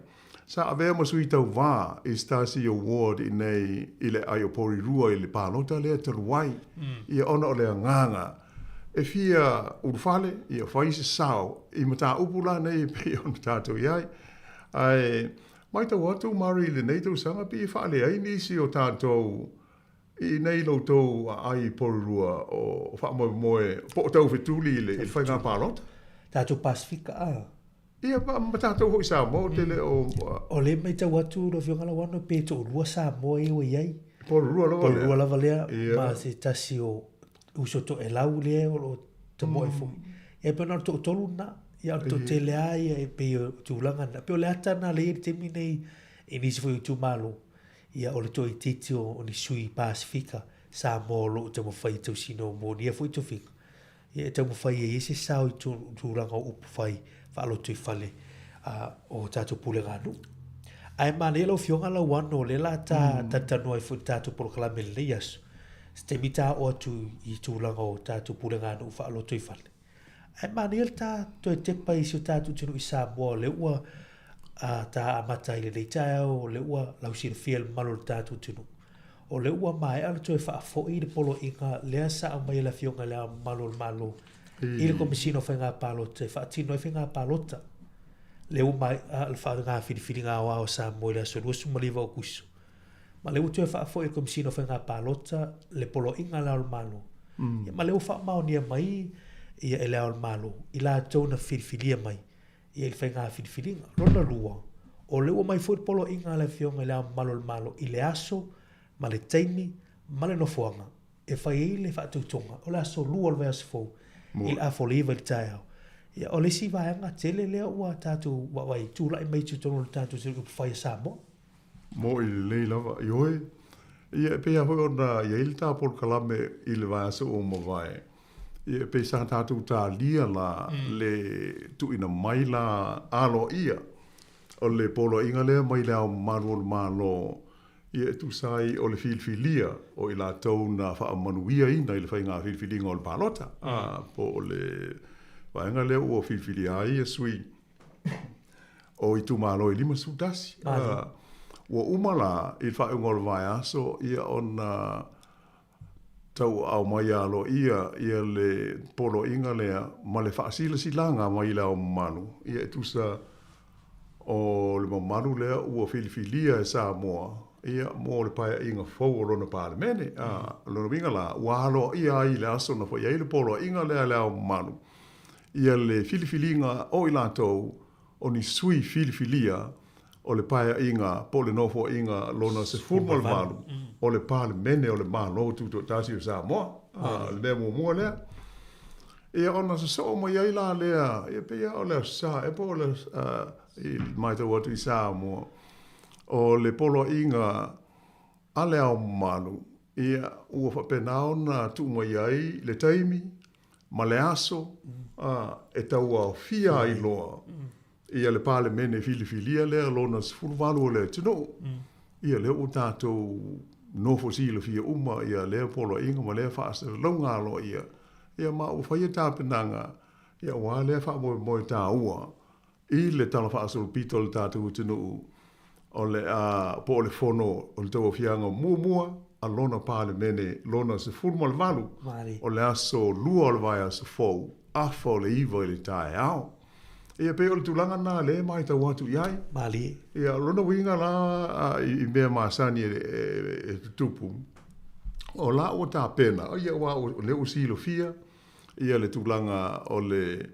Sa avea masui tau wā i Stasi Award i nei i le ai o pori rua i le pālota lea taruai. Ia ona o lea nganga. E fia urufale, ia whaise sao, i mata upula nei pe ona tātou iai. Ai, mai tau atu Mari le nei tau sanga pi i whaale ai nisi o tātou i nei lo tau ai pori rua o whaamoe moe, po tau whetuli i le whainga pālota. Tātou Pasifika Ia ma tātou hoi Samoa te le o... O le mai tau atu lo whiongala wano pe tō rua Samoa e o iai. Porurua lava lea. Porurua lava lea. Ma se tasi o uso to e lau lea o lo te moe fumi. Ia pe nara tō tolu na. Ia tō te lea ia e pe o tūlanga na. Pe o le ata na le eri te minei e nisi fui tū malo. Ia o le tō i titi o ni sui Pasifika. Samoa lo te mo whai tau sino mo ni e fui tō whika. Ia te mo whai e ese sao i tūlanga o upu whai. Whaalo tui whale o tātou pule ngānu. Ai mā le lau whionga lau wano le la tātanua i futi tātou polo kalame le yasu. Ste mi tā o atu i tūlanga o tātou pule ngānu whaalo tui whale. Ai mā le tā toi tepa i siu tātou tunu i Samoa le ua tā amata i le leitai o le ua lau sira fiel malo le tātou tunu. O le ua mai ala toi whaafo i le polo inga lea sa au mai la whionga lea malo le malo. I le komisino whainga pālota, whaatino i whainga pālota. Leu mai, le whainga whiriwhiri ngā wā o Samoa le aso, ruasu maliwa o kusu. Ma leu tue whaafo i le komisino whainga pālota, le polo inga leo le malo. Ma leu whaamao nia mai, ia e leo le malo. I la tauna whiriwhiria mai, ia i le whainga whiriwhiri ngā. Rona lua, o leu mai fo i polo inga le whionga leo malo le malo. I le aso, ma le teimi, ma le nofuanga. E whai i le whaatautonga, o le aso lua le veas fo. I a foliva i tai au. Ia o le si vaenga tele lea ua tātou wawai tūla i mei tūtono le tātou siru whai Samoa. Mo i le lei lava, i hoi. Ia pe a hoi ona ia ili tā pol kalame i le vaasa o mawai. Ia pe sa tātou tā lia la le tu ina mai la alo ia. O le polo inga lea mai lea o manuol malo. Ia tu sai o le filfilia o i la tau na whaamanuia ina i le whainga filfilinga o le pālota. Po o le whainga leo o filfilia ai e sui o i tu malo i lima sudasi. Ua umala i whainga o le vai aso ia ona tau au mai alo ia le polo inga lea ma le whaasila silanga mai leo manu. Ia tu sa o le manu lea ua filfilia e Samoa. Ia mo le paia inga fau o lona palemene. Lona winga la, walo ia i le aso na fo ia i le polo inga lea lea manu. Ia le filifilinga o i lantou o ni sui filifilia o le paia inga po le nofo inga lona se fulma le malu. O le palemene o le malo tuto tasi o Samoa. Le mea mua lea. Ia ona sa so mo ia i la lea. Ia pe ia o lea sa. E po le mai tau atu i Samoa. O le polo inga ale au manu, ia ua whapenao na tuuma iai le taimi, ma le aso, e tau au fia i loa. Ia le pale mene filifilia lea lona sifuluwalu o le tino. Ia lea o tātou nofo sila fia uma, ia lea polo inga, ma lea whaasa launga lo ia. Ia ma u whaia tāpenanga, ia wā lea wha moe tā ua. I le tala whaasa o pito le tātou tino o le po le fono o le tau fianga mua a lona pale mene lona se fulma le valu o le aso lua o le vai aso fou afo le iwa i le tae au ia pe o le tulanga na le mai tau atu iai ia lona winga la i mea maasani e tupu o la o ta pena o ia wa o le usilo fia ia le tulanga o le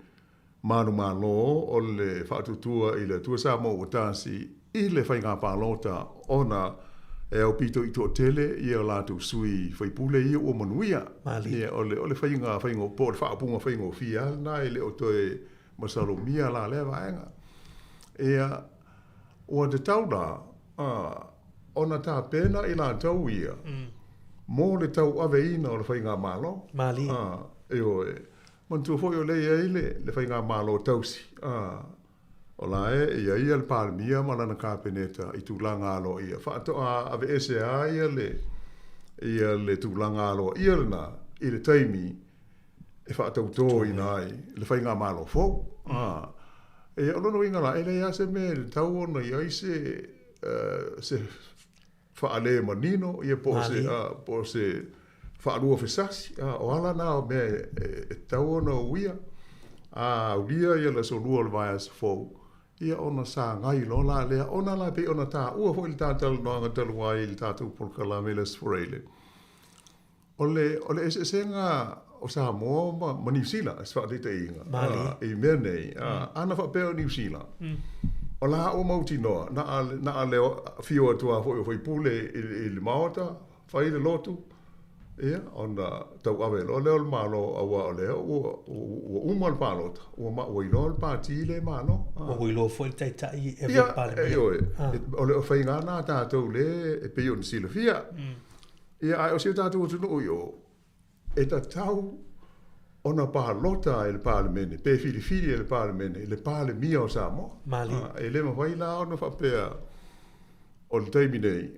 manu malo o le whaatutua i le tua sa mo o tasi i le whainga pālota ona e au pito i tō tele i o lātou sui whaipule i o manuia. Ia o le whainga po le whaapunga whainga o fia na i le o toe masaro mia la le vaenga. Ia o te tauna ona tā pena i lātou ia mō le tau ave ina o le whainga mālo. Mali. E o e. Mantua foi o le whainga mālo tausi. O la ia le palemia ma lana kapeneta I tulaga alo ia. Whaatoa ave ese a ia le tulaga alo ia lana I le taimi e whaatauto ina ai le whainga malo fo. E alono inga la ele ia se me le tau ona ia se whaale manino ia po se whaarua fesasi. O ala na me tau ona uia. Ulia ia le solua le vai as fo. Ia ona sa ngai lo la lea ona la pe ona ta ua fo il tātou noanga talu ai il tātou polkala meles foreile. Ole ese nga o sa mo ma New Zealand es fa dite inga. I mene ana fa pe New Zealand. O la o mauti noa na ale fio atua fo I pule il maota fa i le lotu. Ia, ona tau awe lo leo le malo awa o leo ua uma le palota. Ua ma ua ilo le pati le malo. Ua ilo fo il taitai e vea pale mea. O leo whainga nā tātou le e peo ni sila fia. Ia, ai o siu tātou tunu ui o. E ta tau ona palota e le pale mene. Pe fili e le pale mene. Le pale mia o sa mo. Mali. E le ma waila ona whapea. O le taimi nei,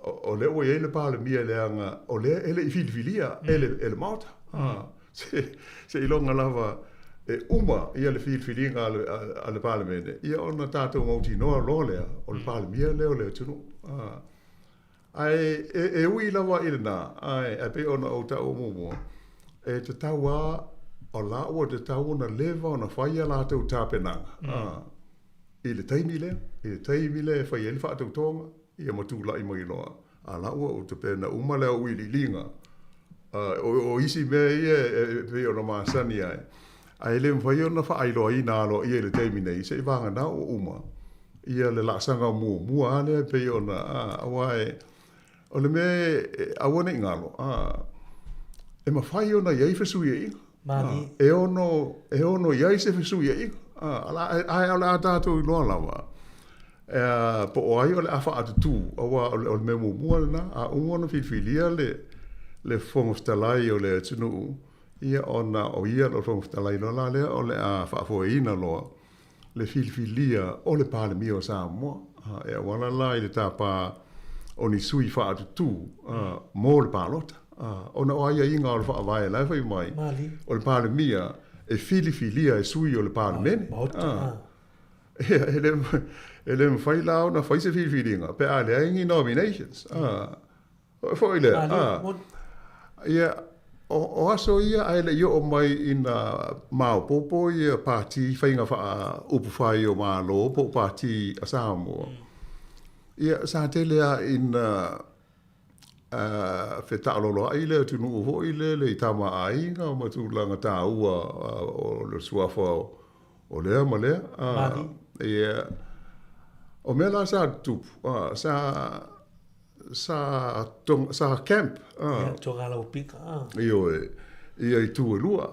o le oi ele pale mia le anga, o le ele I filifilia, ele mauta. Se ilonga lava e uma ia le filifilinga ale pale mene. Ia ona tātou mauti noa lo lea, o le pale mia leo leo tunu. Ai, e ui lava ile nā, ai, e pe ona o tau mumo. E te taua, o la ua te tau ona leva ona whaia la tau tāpenanga. I le taimi le, whai ele wha tonga, ia matula I mai loa. A la ua o te pena uma leo ui li linga. O isi mea ia e pe ona maasani ai. A ele mwhai ona wha ailoa I nalo ia le taimi nei, se I vanga na o uma. Ia le laksanga mua ale pe ona, awai. O le me awane ingalo. E ma whai ona iai fesu ia inga. Mali. E ono iai se fesu ia inga. Ai ala tātou I loa lawa. Po o ai o le awha atu tū, awa o le memo mua na, a umona whiwhilia le whongoftalai o le tunu, ia ona o ia o whongoftalai loa lea, o le a whaafoeina loa, le whiwhilia o le pāle mio sa mua, e wana la I le tāpā o ni sui wha atu tū, mō le pālota. Ona o aia inga o le whaavai lai whai mai, o le pāle mia, e filifilia e sui o le pāle mene. Ele mwhai lao na whai se filifilinga. Pe a le aingi nominations. Whai lea. Ia, o aso ia aile ia o mai ina mao popo ia pāti whainga wha upu whai o malo po pāti a Samoa. Ia, sa telea ina feta alolo ai le tunu uho I le I tama ai nga matulanga tā ua o le suafa o lea ma lea. Ia, o mea la sa tupu, sa camp. Tonga lau pika. Ia I tu lua,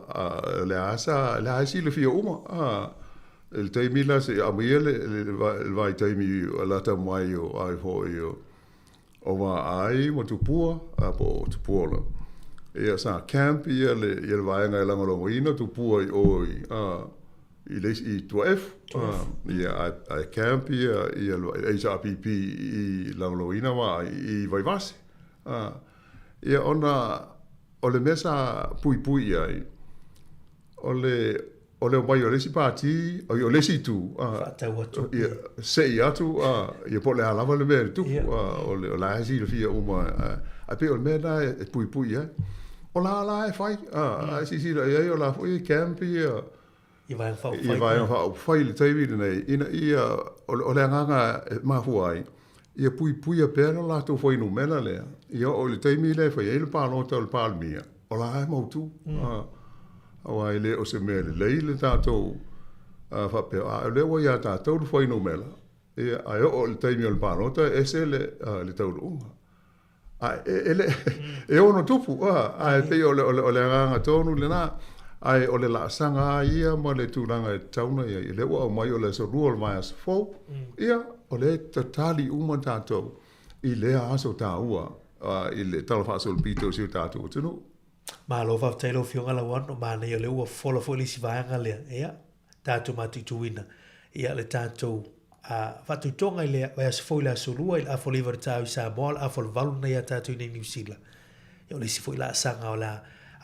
lea si le fia uma. El taimi la se amia le vai taimi la tamai o ai hoi o. O wa ai mo tupua, po tupuola. Ia sa camp ia le vaenga langa longo ina tupua I oi. I le I tuaf. Ia ai camp ia HRPP I langa longo ina wa I vaivasi. Ia ona o le mesa pui ai. O le mai o lesi pāti, o lesi tu. Ia sei atu, ia po le alama le mea tu. O le laisi le fia uma. A pe o le mea na e pui ai. O la e whai. Si la iai o la fui campi ia. I vai whau whai le taiviri nei. Ina ia o le anganga mahua ai. Ia pui a pēra la tau whai no mena lea. Ia o le taimi le whai e le pālota o le pālmia. O la e mautu. Awa ele o se mele leile tātou whapea. A le wa ia tātou le whaino mela. E ai o le taimi o le pānota e se le tauru unga. E ono tupu. A e pei o le anganga tonu le nā. Ai o le laasanga ia ma le tūranga e tauna ia. I le wa o mai o le sorua le mai as fau. Ia o le tatali uma tātou. I le aso tā ua. I le talawhaaso le pito siu tātou tunu. Ma lo fa tailo fionga la wano ma ne le ua fola fo lisi vaanga le ea tatu mati tuina ia le tātou whatu tonga i le wai asifo i le asolua i le afo lewa tāu i Samoa, le afo le valu nei a tātou i New Zealand. Ia o le sifo i la sanga o la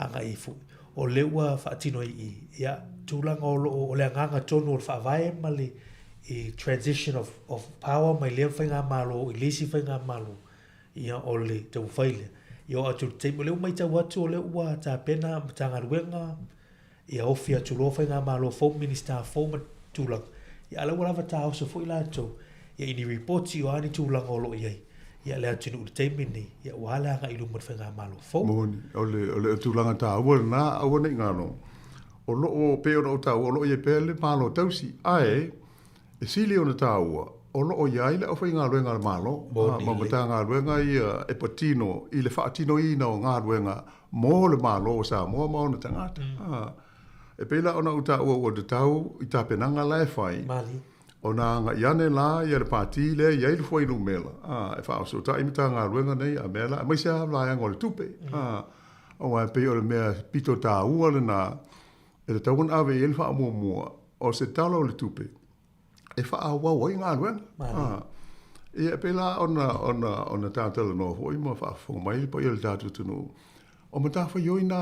anga i fu. O le ua whaatino i ia tūlanga o le anganga tonu o le whaavae ma le transition of power mai lea whainga malo, i lesi whainga malo. Ia o le tau whaile. Ia o atu te mo leo mai tau atu o le ua tā pena matanga ruenga. Ia ofi atu lo whainga malo Foam Minister Foam tūlanga. Ia ala wala wata au sa fui la atu. Ia ini reporti o ani tūlanga o lo iai. Ia le atu nu te mini. Ia wala anga ilu mat whainga malo Foam. Moni, o le tūlanga tā ua na aua nei ngano. O lo o peo na o tā ua o lo ia pele malo tausi. Ae, e sili o na tā ua. O lo o iai le au whainga luenga le malo. Ma mata ngā luenga i e patino, i le whaatino i na o ngā luenga mō le malo o sa mō mao na tangata. E peila ona uta ua te tau i tā penanga lai whai. Mali. O nā ngā iane la i le pāti le i le whai nu mela. E whao so ta imita ngā luenga nei a mela. E maise a lai anga o le tupe. O wai pei o le mea pito tā ua le nā. E le tauan awe i le wha mua mua. O se tala o le tupe. E wha wau i ngā luenga. Mali. E peila ona tātala no hoi ma wha whongmai po i le tātu tunu. O ma tā whai oi nā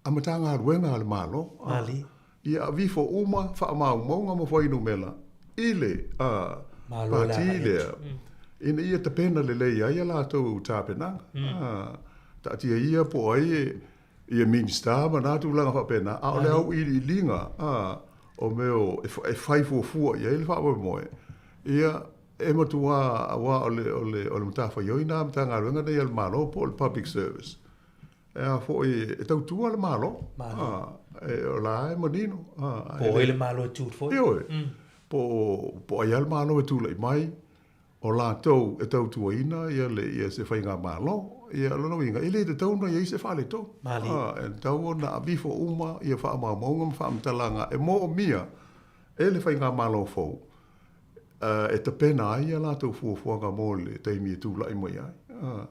a matanga ruenga le malo. Mali. Ia vifo uma wha mau maunga ma whainu mela. Ile pati lea. Ina ia te pena le leia ia la tau tā penanga. Ta tia ia po ai ia minister ma nātu langa wha pena. A o le au i linga. O meo e whai fuafua ia ili wha moe. Ia e matua wa o le matafa yoina matanga ruenga nei al malo po le public service. E a foi e tau tua le malo. E o la e manino. Po e le malo e tūt foi. Io e. Po ai al malo e tūlai mai. O la tau e tau tua ina ia le se whainga malo. Ia lono inga. Ile te tau na ia se whale tau. Mali. E tau na abifo uma ia wha ama maunga ma wha amtalanga. E mo o mia e le whainga malo fau. E te pena ia la tau fuafuanga mo le teimi e tūlai mai ai.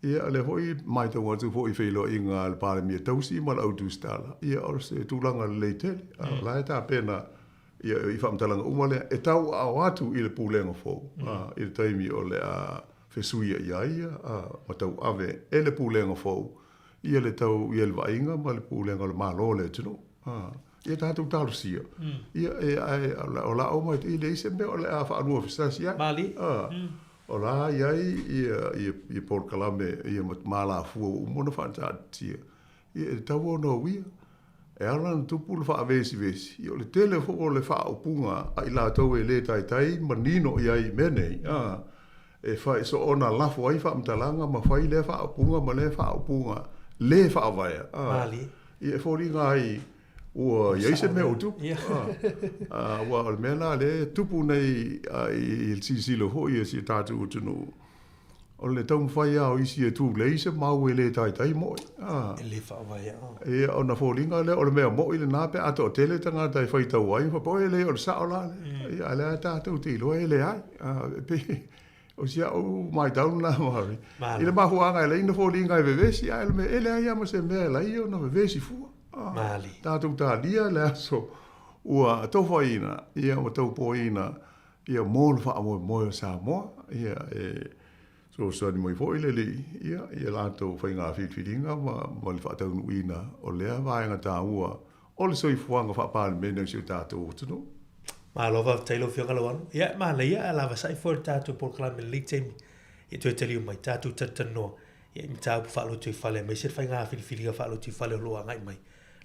Ia le hoi mai tau atu hoi whailo i ngā le pāle mia tausi ma lau tūstala. Ia or se tūlanga le tele. La e tā pena ia i whamtalanga umale. E tau au atu i le pūlenga fōu. I le taimi o le whesuia ia ma tau ave e le pūlenga fōu. Ia le tau i le vainga ma le pūlenga le malo le tino. Ia tātou talusia. Ia o la o mai i le ise me o le a whaanua whistasi ai. Mali. O la iai i Port Kalame i mala fua umona whantātia. I tau no wia. E alan tupu le wha vesi. I o le tele o le wha upunga a i la tau e le tai manino iai menei. E wha so ona lafo ai wha mtalanga ma whai le wha upunga ma le wha upunga le wha avaia. Mali. I e fori ngai ua iaise me o tupu. Ua o le mena le tupu nei i il sisilo hoi e si tātu utunu. O le tau mwhai au isi e tū leise mau e le tai moi. E le whaawai au. E o na fōringa le o le mea moi le nāpe ato o tele tanga tai whai tau ai. Wha poe le o le sao la le. Ia le a tātou tilo e le ai. O si au mai taunu na mawari. I le mahuanga e le ina fōringa e vevesi ai le me ele ai ama se mea lai o na vevesi fua. Mali. Tātou tā lia le aso ua tauwhaina, ia o taupoina, ia mōle wha amoe moe o Samoa, ia so sani moi fo ile li, ia lātou whainga whiwhiringa, ma le wha taunu ina o lea vāinga tā ua, o le soi fuanga wha pāle mena si o tātou o tunu. Ma lova tailo whionga lawanu. Ia, ma leia a lava sai fo tātou Port Kalame le teimi. Ia tue tali o mai tātou tatanoa. Ia mi tāpu whaalo tui whale, mai se whainga whiwhiringa whaalo tui whale loa ngai mai.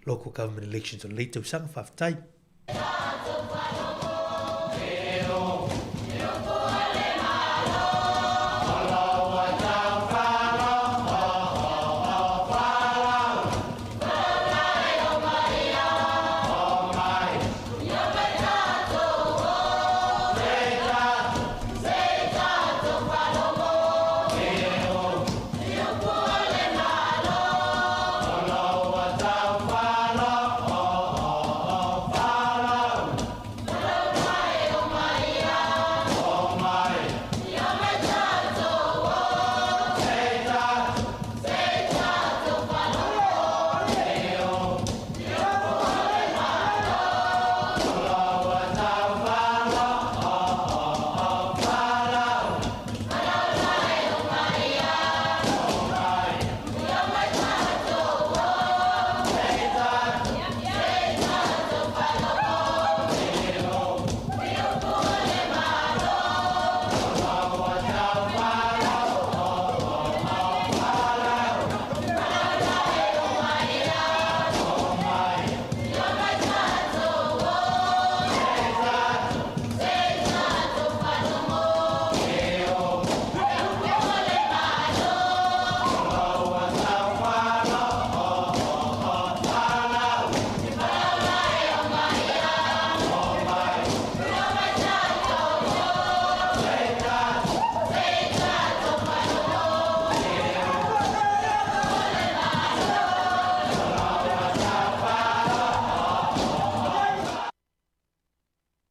Local government elections on later sang whaftai.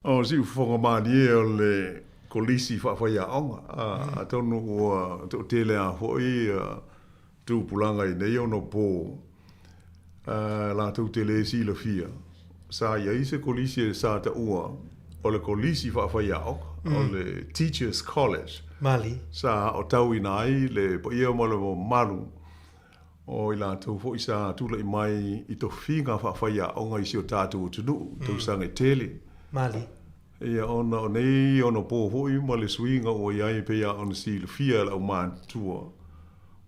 O si fonga mani o le kolisi whawhai a onga. A tonu o to tele a hoi tu pulanga i nei ono pō la tu tele si la fia. Sa ia se kolisi sa ta ua o le kolisi whawhai a onga. O le Teachers College. Mali. Sa o tau i nai le po ia mo le mo malu. O i la tu fo i sa tu le mai i to finga whawhai a onga i si o tātu o tunu. Tu sanga i tele. Mali. Ia ona o nei ono pō hoi ma le suinga o iai pia ona si le fia la o mātua.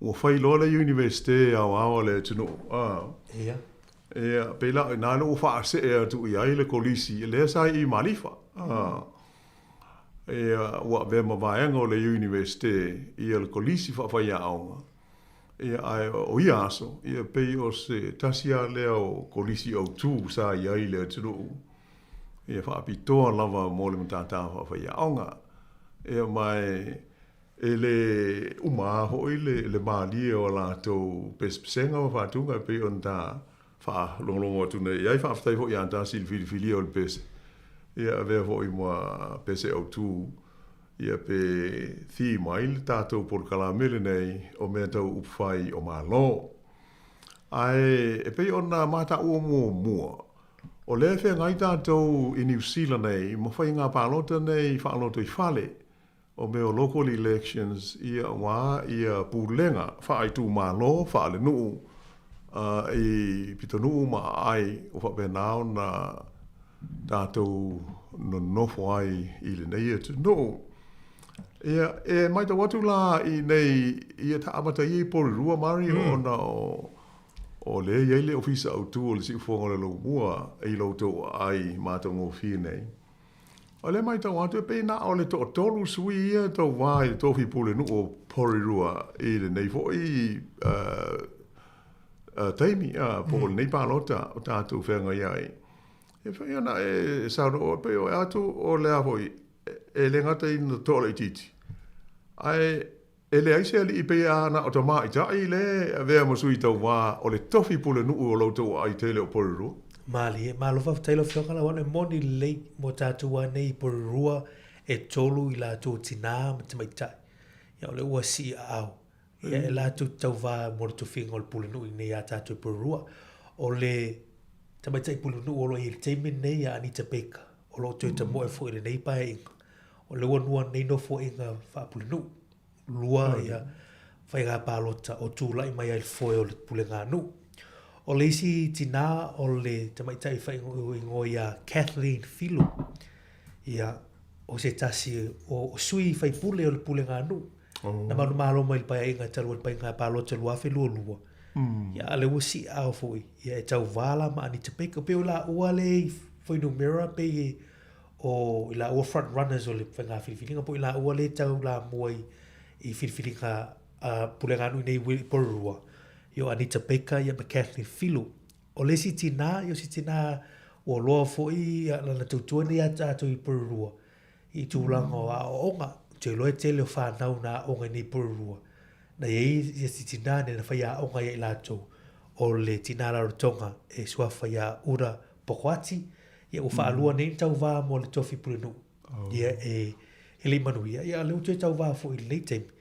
O whai loa le universite au awa le tunu. Ia. Ia, pela nā lo wha se e atu iai le kolisi. Le sai i malifa. Ia, ua ve ma vaenga o le universite ia le kolisi whawhai a aonga. Ia ai o ia aso. Ia pei o se tasia leo kolisi au tū sa iai le tunu. Ia whaapitoa lava mo le matata whawhai a aonga. Ia mai e le uma hoi le maali o la tau pespesenga wa whaatunga pe on ta wha longlongo atuna. Iai whaaftai hoi anta sil fili o le pese. Ia avea hoi mua pese au tū. Ia pe thi mai le tātou por kalamele nei o mea tau upwhai o malo. Ai e pe ona mata ua mua. O le whea ngai tātou i New Zealand nei, mo whai ngā pālota nei whaaloto i whale, o meo local elections ia wā ia pūlenga, whaai tū mālo, whaale nuu, i pita nuu ma ai o whapenao na tātou no nofo ai i le nei atu nuu. Ia, e mai ta watu la i nei, ia ta amata i pori rua mari ona o le iei le ofisa au tu o le si ufonga le lau mua e lau tau ai mātou ngō whia nei. O le mai tau atu e pēna o le tō tolu sui ia tau wā i le tōwhi pule nu o porirua i le nei fo i taimi po le nei pālota o tātou whenga iai. E whai ana e sauro o pe o atu o le ahoi e le ngata i na tōla i titi. Ai e le aise ali i pea ana o ta maa i tai le vea masui tau wā o le tofi pule nuu o lautou ai tele o porirua. Mali, malofa tailo whiokala wane moni lei mo tātua nei porirua e tolu i la tō tina ma te maitai. Ia o le ua si a au. Ia e la tō tau wā mo le tofinga o le pule nuu i nei a tātua porirua. O le te maitai pule nuu o lo i le teime nei a Anita Baker. O lo tō ta moe fo i le nei pae inga. O le wanua nei no fo inga wha pule nuu. Lua ia whai ngā pālota o tūlai mai ai foe o le pule ngā nu. O le isi tina o le tamaitai whai ngoi ia Kathleen Filu. Ia o se tasi o sui whai pule o le pule ngā nu. Na manu malo mai pai inga talu pai ngā pālota lua whi lua lua. Ia ale wasi au fui. Ia e tau wala ma Anita Baker. Peo la ua le whai numera pe o ila ua front runners o le whai ngā whiriwhiringa. Po ila ua le tau la muai i whiriwhiringa pule ngā nui nei porirua. Io Anita Baker, ia ma Kathleen Filu. O le si tina, io si tina o loa foi lana tautua nei atu i porirua. I tūlanga o a onga, te loe tele o whanau na onga nei porirua. Na iei si tina ne na whaia onga ia i lātou. O le tina rarotonga e sua whaia ura pokoati. Ia o whaalua nei tau wā mo le tofi pulenu. Ia e le manuia. Ia leo te tau wā fo i le teimi.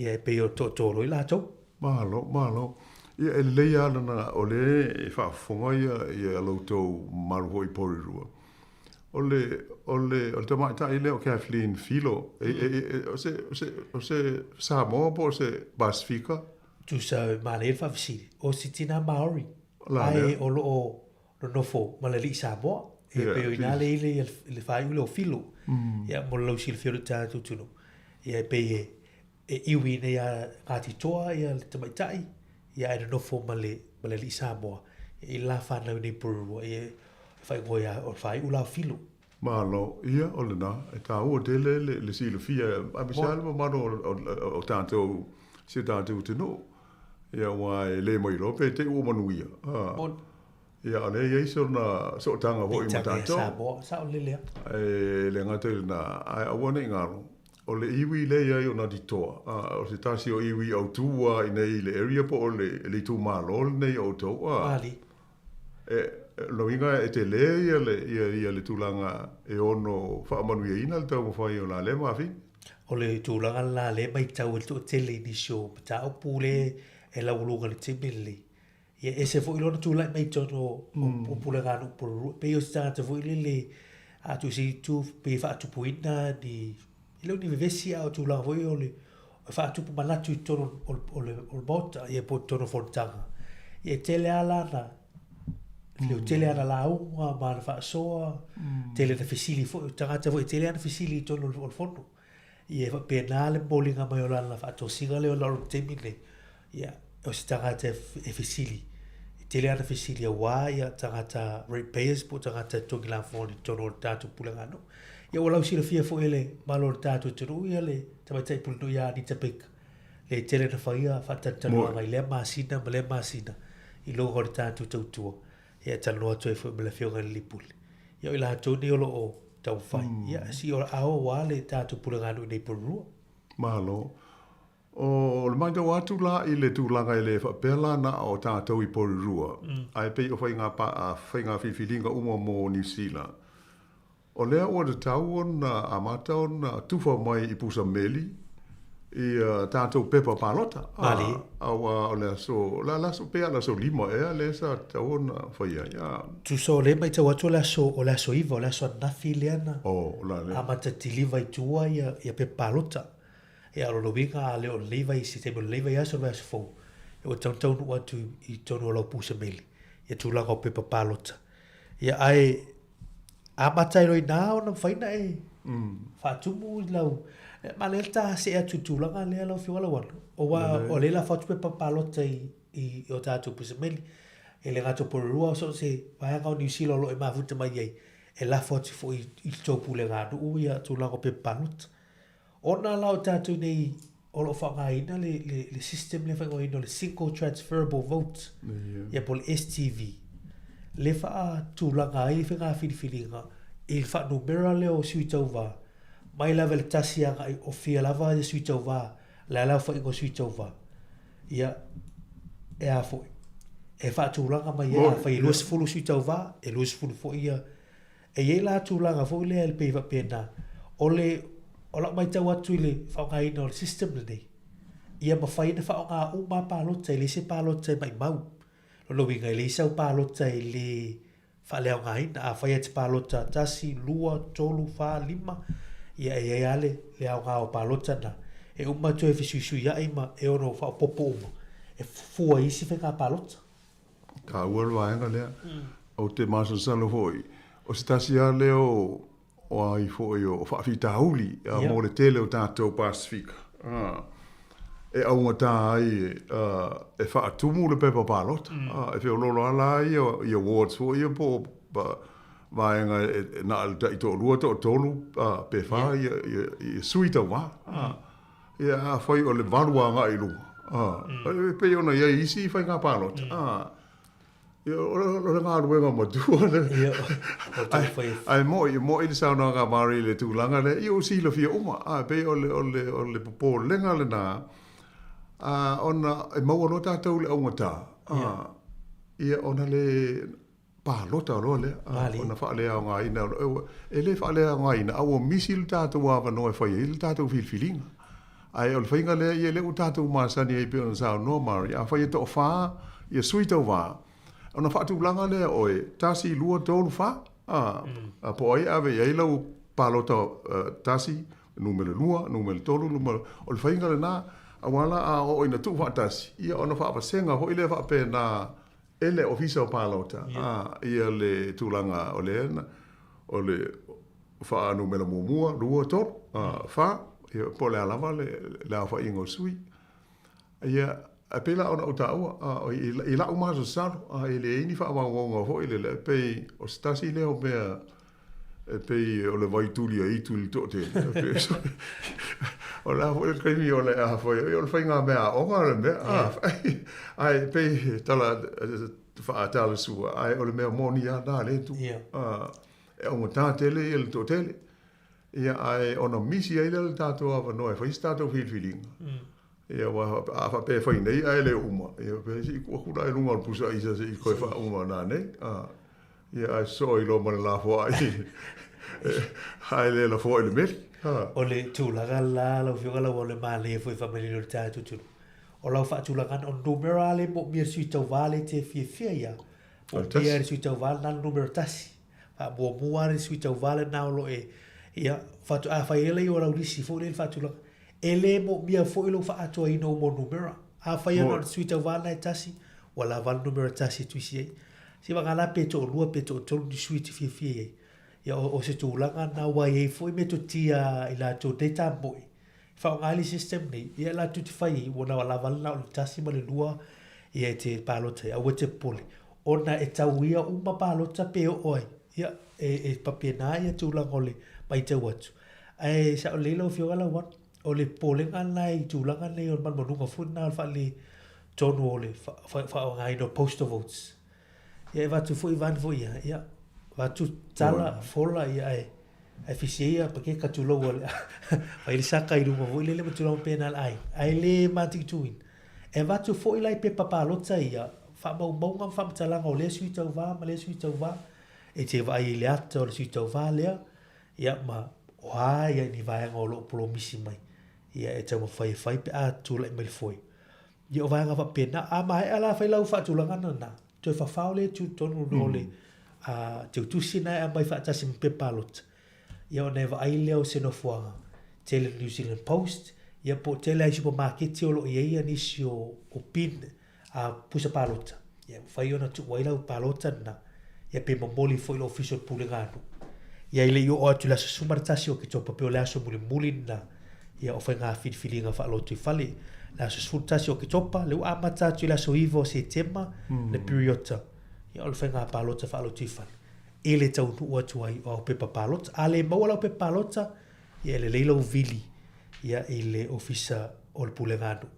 Ia e peo tōtoro i lātou. Mahalo, mahalo. Ia e leia ana o le e whaafonga ia lautou maruho i porirua. O le tamaitai leo Kathleen Filo. O se Samoa po o se Pasifika. Tu sa maanei whawhisiri. O si tina Maori. Ai o lo no nofo malali Samoa. E peo ina le le whai ule o Filo. Ia mo lau si le whioro tātou tunu. Ia e pei e iwi nei a ngāti toa ia le tamaitai. Ia e nofo malali Samoa. I la whanau nei porirua. Ia whai ngoi a o whai ula o Filo. Malo, ia o le na. E tā ua tele le silo fia. A misal ma mano o tātou si tātou tunu. Ia wai le moi lope te ua manuia. Ia ale ia iso na so tanga wo i matato. Sa o lelea. Le ngata na ai awane ngaro. O le iwi le ia o na di toa. O se tasi o iwi au tua i nei le area po o le tu malo nei o toa. Ali. loinga e te le ia le tulanga e ono whaamanuia ina le tau mawhai o la le mafi. O le tūlanga la le mai tau e tō tele ni sio, ta o pūle e laulunga le timili. Ia e se fwoi lona tūlai mai tono o pūle ngānu puru. Pe o sta te fwoi le a tu si tu pe wha atu puina ni ilo ni vevesi a o tūlanga fwoi o le wha atu pu manatu i tono o le bota ia po tono fontanga. Ia tele ala na le tele ana la unga ma na wha soa tele na fisili fwoi tangata fwoi tele ana fisili tono o fondo. Ia fa pena le bowling mai o lana fa to singa le o laro temile ia o se tangata e fisili tele ana fisili a wa ia tangata repairs po tangata toki la foni tono o tatu pulangano ia wala usila fia fo ele malo tatu turu ia le tamatai pulno ia ni tapik le tele na faia fa tantano mai le masina i lo ho tatu tautua ia tano atu e fo mele fio ngal lipul ia ila toni o tau fai. Ia, si o ao wale tātu pulanganu nei porua. Mahalo. O le mai tau atu la i le tūlanga i le whapela na o tātou i porua. Ai pei o whai ngā whiwhiringa uma mō New Zealand. O lea ua te tau ona a mata ona tuwha mai i pusa meli i tātou pepa pālota. Mali. O lea so, la so pea la so lima ea le sa tau ona whaia. Tu so le mai tau atu o lea so iwa, o lea so nafi leana. O, la le. A mata ti liva i tua ia pepa pālota. E alo lo winga a leo leiva i si temo leiva i aso lea so fau. E o taunu atu i tonu o lau pusa meli. Ia tūlanga o pepa pālota. Ia ai a mata i roi nā o na whaina e. Whātumu i lau. Ma le ta se atu tūlanga lea lau whiwala wanu. O le la whatu pepa pālota i o tātou pusa meli. E le ngato porurua so se wahanga o New Zealand lo e mafuta mai ei. E la whatu fo i tōpu le ngā nuu ia tūlanga o pepa pālota. Ona lau tātou nei o lo whanga ina le system le whanga ina le single transferable vote. Ia po le STV. Le wha tūlanga ai whenga whiriwhiringa. I wha numera leo sui tau wā. Mai lawa le tasianga ai o fia lava e sui tau wā. La lau wha ingo sui tau wā. Ia e a fo. E wha tūlanga mai e a wha i luas fulu sui tau wā. E luas fulu fo ia. E ye la tūlanga fo lea le peiwa pēnā. O le o la mai tau atu i le whaonga ina o le system le nei. Ia ma whaina whaonga uma pālota i le se pālota i mai mau. Lo winga i le isau pālota i le whaleo ngā ina. A whaia te pālota tasi, lua, tolu, wha, lima. Ia e ale le au ngā o pālota na. E uma tu e whisui ia ima e ono whao popo uma. E fua isi whenga pālota. Ka uaru aenga lea. O te māsa salo hoi. O se tasi a leo o ai foi o whawhita hauli mō le tele o tātou Pasifika. E aunga tā ai e whaatumu le pepa pālota. E whio lolo ala i awards fo i po vaenga na i tō lua tō tolu pe wha i sui tau wā. Ia a whai o le waruanga i lunga. Pe ona ia isi i whai ngā pālota. O le ngā ruenga matua. Ai mo i le sauna ngā mari le tūlanga le, i o sila fia uma. Pe o le popo lenga le nā. Ona e maua lo tātou le aunga tā. Ia ona le pālota lo le. Ona whaalea o ngā ina. E le whaalea o ngā ina. Au o misi le tātou awa no e whai. I le tātou whilwhilinga. Ai o le whainga le, i le u tātou māsani e pēr sao no mari. A whai e tō whā, i a sui tau whā. Ona whaatūlanga lea oe, tasi lua tōlu wha. Po ai awe iei lau pālota tasi, numele lua, numele tōlu, numele... O le whainga le nā, awala a o ina tū wha tasi. Ia ona whaapasenga, ho ile whaape nā ele ofisa o pālota. Ia le tūlanga o le ena, o le wha numele mumua, lua tōlu, wha, po le alama le awa ingo sui. Ia... A pela ona o tāua, i lau māsa saru, i le eini whaamawonga ho, i le pei o stasi leo mea, pei o le waituli a ituli tō te. O la ho e kaimi o le a whai, o le whainga mea onga le mea. Ai pei tala whaatala sua, ai o le mea moni a nā le tu. E onga tā tele, i le tō tele. Ia ai ona misi ai le tātou awa noe, whai tātou whilwhilinga. Ia wa a pe whainei ai le uma. Ia pe si kua kura e lunga pusa isa se i koe wha uma nā nei. Ia so I lo mana la fo ai. Hai le la fo I le meli. O le tūlanga la lau whiunga lau o le māle fwy whamili lo tāi tuturu. O lau wha tūlanga o numera le mo mia sui tau vale te fia ia. O mia sui tau vale nan numero tasi. Wha mua re sui tau vale nao lo e. Ia, whatu a whai ele I o lau risi fo le whatulanga. E le mo mia fo ilo wha atua ino mo numera. A whai ana sui tau vale nai tasi. Wa la val numero tasi tuisi ei. Si wanga la peto o lua peto o tolu ni sui te fia ei. Ia o se tūlanga na wai e foi me to tia I la tō data moi. Whao ngali system nei, ia la tu te whai wana wala wala o tasi ma le lua ia te pālota, a te pole. Ona e tau ia uma pālota pe o oi. Ia e papena ia tūlanga o le mai tau atu. Ai sa o leila o whiongala wan, o le pole ngana I tūlanga nei o man manunga funa alfa le tonu o le whao ngai no postal votes. Ia e watu fui van fui ia. Watu tala fola ia ai fisia pa ke katulo wala ai le saka I runga vo le matulo penal ai le mati tuin e watu fo I lai pe papalota ia fa mau fa tala ngo le sui tau va ma le sui tau va e te vai le ato le sui tau va le ia ma wa ia ni vai ngo lo pro misi mai ia e tau fai pe a tu le mai foi ia vai nga fa pena a mai ala fai lau fa tu langa na tu fa faule tu tonu no le te utusina e mai whaatasi mpe palot. Ia o neva ai leo seno fuanga. Tele New Zealand Post, ia po tele ai supermarket o lo ia nisi o pin a pusa palota. Ia whai ona tu wailau palota na, ia pe mamoli foi lo official pulenganu. Ia ile yo o atu la sumartasi o ki topa pe o le aso muli na, ia o whai ngā whifilinga whaalotu I whale, la sumartasi o ki topa, leu amata atu la so ivo se tema, le periota. Ia o le whainga pālota whaalotu I whale. E le tau nua tuai o pepa pālota. A le maua lau pepa pālota, ia le leila o vili, ia e le ofisa o le pulenganu.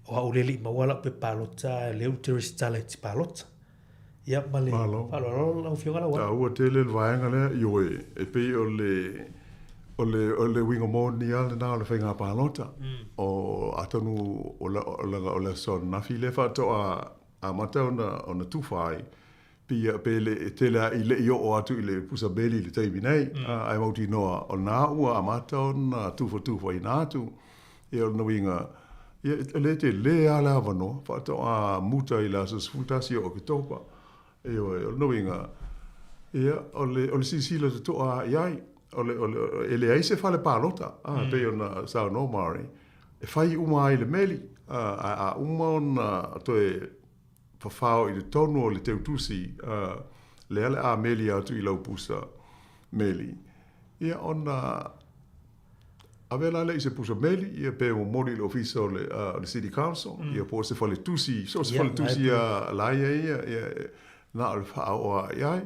O hau lele I maua lau pepa pālota, le uterist talent pālota. Ia ma le whalorolo lau whionga lau. Ta ua tele le vaenga lea, io e pe o le winga mōni ale nā o le whainga pālota. O atonu o le son nafi le whatoa a mata ona tufai pia pele tela ile yo o atu ile pusa beli le tai binai ai mauti noa o na ua amata ona tufa I natu e o winga e le te le ala vano fa to a muta I la sus futasi o kitopa e o no winga e o le sisila to a yai o le ele ai se fa le palota pe ona sa no mari e fai uma ile meli a uma ona to e whawhao I le tonu o le teutusi le ale a meli atu I lau pusa meli. Ia ona avela le I se pusa meli, ia pe o mori le ofisa o le City Council, ia po se whale tusi, so se whale tusi a laia ia na o le whao a iai.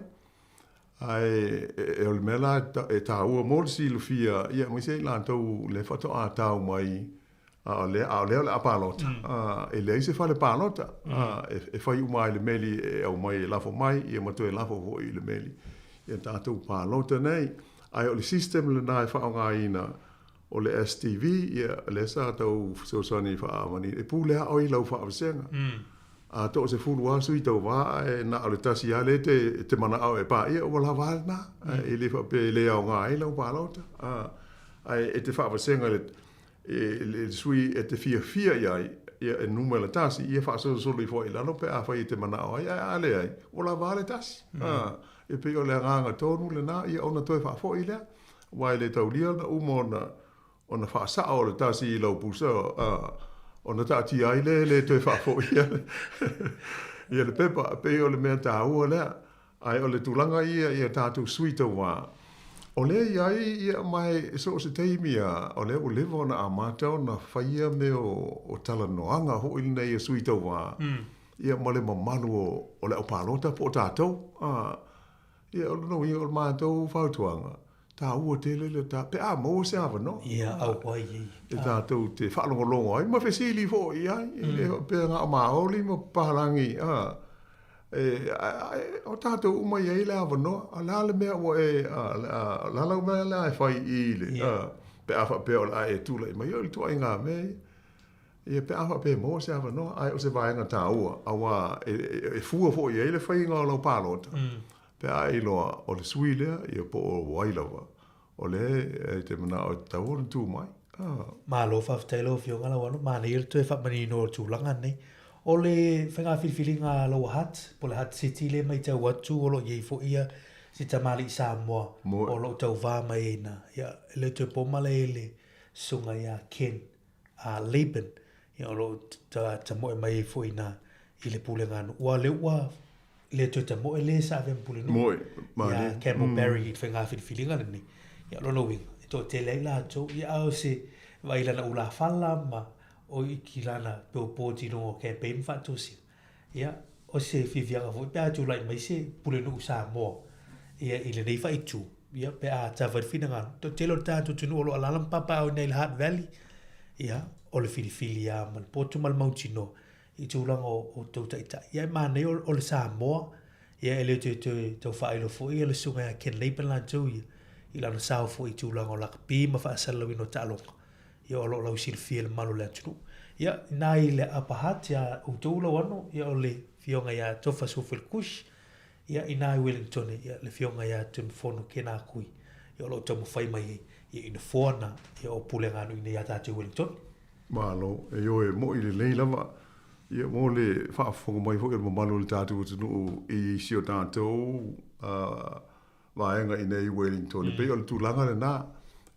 Ai e o le mela e ta ua mori si lufia, ia mai se lantou le whato a tau mai a le apalota e le se fa le palota e fai umai le meli e au mai lafo mai e mato e lafo vo I le meli e tatu palota nei ai o le system le nai fa nga ina o le STV e le sa tau so soni fa mani e pule o I lau fa avsenga a to se fulu asu I tau va e na o le tasi ale te mana au e pa e o la valna e le fa pe le au nga I lau palota ai e te fa avsenga le le sui e te fia iai e numela tasi ia fa so I fo I lano pe a fa I te mana ai ale ai o la vale tasi e pe o le ranga tonu le na ia ona toi fa fo I le wai le taulia na umona ona fa sa o le tasi I lau pusa ona tati ai le toi fa fo ia ia le pepa pe o le mea ta ua le ai o le tulanga ia tatu suita wa o le ia mai so se teimia o le o levo na amata na faia me o tala noanga ho I nei e suita wa ia mole mamalu o le palota po tatou ia o no ia o matou fautuanga ta ua tele le ta pe a mo se ava no ia au pai e tatou te whalongolongo ai ma fesili fo ia pe nga maoli mo palangi o tātou uma I le awa no, a la le mea o la lau mea la e whai I le, pe awha pe o la e tūla I mai, o li tua I ngā mea, ia pe awha pe mo se awa no, ai o se vaenga tā ua, awa e fua fo I le whai ngā lau pālota, pe ai loa o le sui lea ia po o wailawa. O le te mana o tau o tu mai. Ma lo fa telo fio ngala wano ma nei to fa mani no tu langa nei. O le whenga whiwhiringa lo hat, po le hat city le mai tau atu o lo iei fo ia si tamali Samoa o lo tau wā mai ena. Ia le te pomale ele sunga ia Ken a Laban. Ia o lo ta moe mai fo ina i le pule nganu. Ua le ua le te moe le sa ave pule no. Moe. Ia Campbellberry i whenga whiwhiringa nei. Ia lo no winga. To te leila to ia au se vaila na ula fala ma o iki lana pe o pōti no campaign whatosi. Ia, o se whiwhianga fo, pe a tu lai mai se pule no Samoa. Ia, i le nei whaitu. Ia, pe a ta whawhina ngana. To telo tātu tunu o lo alalam papa o Nail Heart Valley. Ia, o le whiwhili a man, pōtu mal mauti no. I tūlanga o tauta ita. Ia, ma nei o le Samoa. Ia, ele te tau whaelo fo, ia le sunga a Ken Laban lan tau ia. I lana sao fo i tūlanga o laka pima whaasalawi no tālonga. Ia o lo lau silfia le malo le atunu. Ia, nai le apahat ia utula wano, ia o le fionga ia tofa sufil kush, ia inai Wellington, ia le fionga ia tumfono kena kui. Ia o lo tamu whai mai ia ina fuana, ia o pule nganu ina ia tātou Wellington. Malo, e yo e mo i le leilama, ia mo le whaafonga mai fo i le mamalo le tātou atunu i sio tātou, vaenga i nei Wellington. Pe o le tūlanga le nā,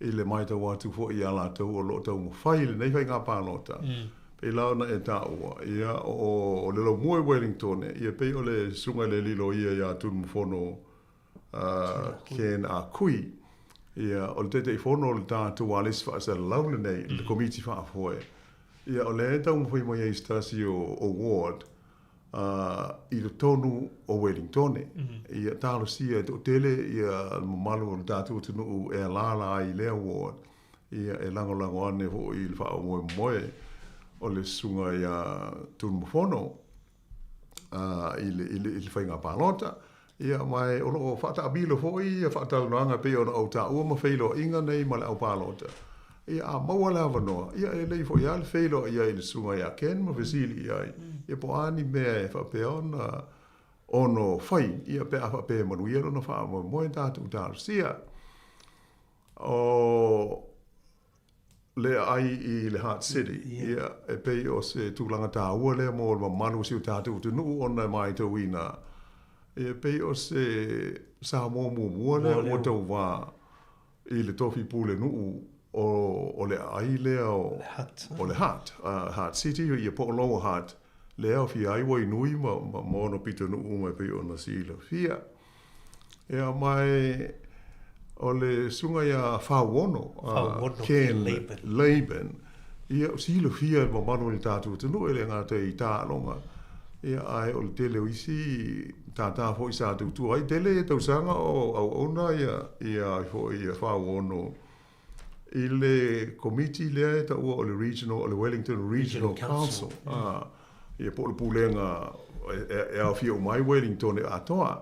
i le mai tau atu fo i ala tau o lo tau mwhai le nei whai ngā pānota. Pe lau na e tā ua. Ia o le lau mua Wellington, ia pe o le sunga le lilo ia ia tunu mfono Ken a kui. Ia o le tete i fono le tātu walis wha sa lau le nei, le komiti wha afoe. Ia o le tau mwhai mai e stasi o ward, i le tonu o Wellington. Ia tālo sia o tele ia mamalu o le tātu tunu e lala i lea ward. Ia e lango ane ho i le wha o moe o le sunga ia tunu mfono i le whainga pālota. Ia mai o loo whata abilo fo i whata unanga pe o na au tā ua ma whailo inga nei ma le au pālota. Ia a maua lava noa. Ia e lei fo ia le whailo ia i le sunga ia Ken ma vesili ia i. Ia po ani mea e whapea ona ono whai. Ia pe a whapea manuia rona wha mo moe tātu tāru sia. O le ai i le Heart City. Ia e pei o se tūlanga tā ua lea mo ma manu siu tātu tunu ona mai tau ina. Ia pei o se sa mo mua lea o tau wā i le tofi pule nuu o le ai lea o le Heart City ia po loa Heart lea o fi ai wai nui ma mono pito nuu mai pei o na sila fia. Ia mai o le sunga ia Whaono Ken Laban ia sila fia ma manu ni tātu tunu ele ngata i tā longa. Ia ai o le tele o isi tātā fo i sātu tu ai tele e tausanga o au ona ia fo i Whaono i le committee lea ta ua o le regional o le Wellington Regional Council. Ia po le pulenga e au fia o mai Wellington e atoa.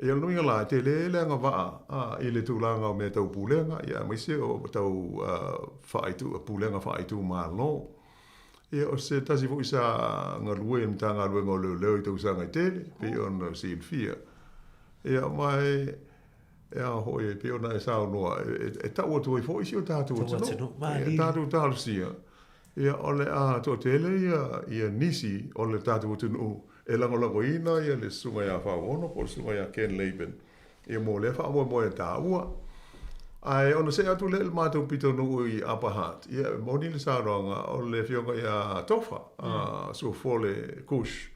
Ia nui ngala te le nga waa i le tūlanga o mea tau pulenga. Ia maise o tau pulenga whaaitu maa lo. Ia o se tasi fo isa ngā lue mta ngā lue ngā leo i tau sanga i tele. Pe on sin fia. Ia mai ia hoi pe ona e sao noa e tau atu i fo isi o tātu atu no. Tātu tālu sia. Ia ole a to tele ia nisi o le tātu atu no. E lango ina ia le sunga ia Whaono po le sunga ia Ken Laban. Ia mo le wha moe tā ua. Ai ona se atu le mātou pito no i Upper Heart. Ia moni le sāronga o le fionga ia tofa. So fole kush.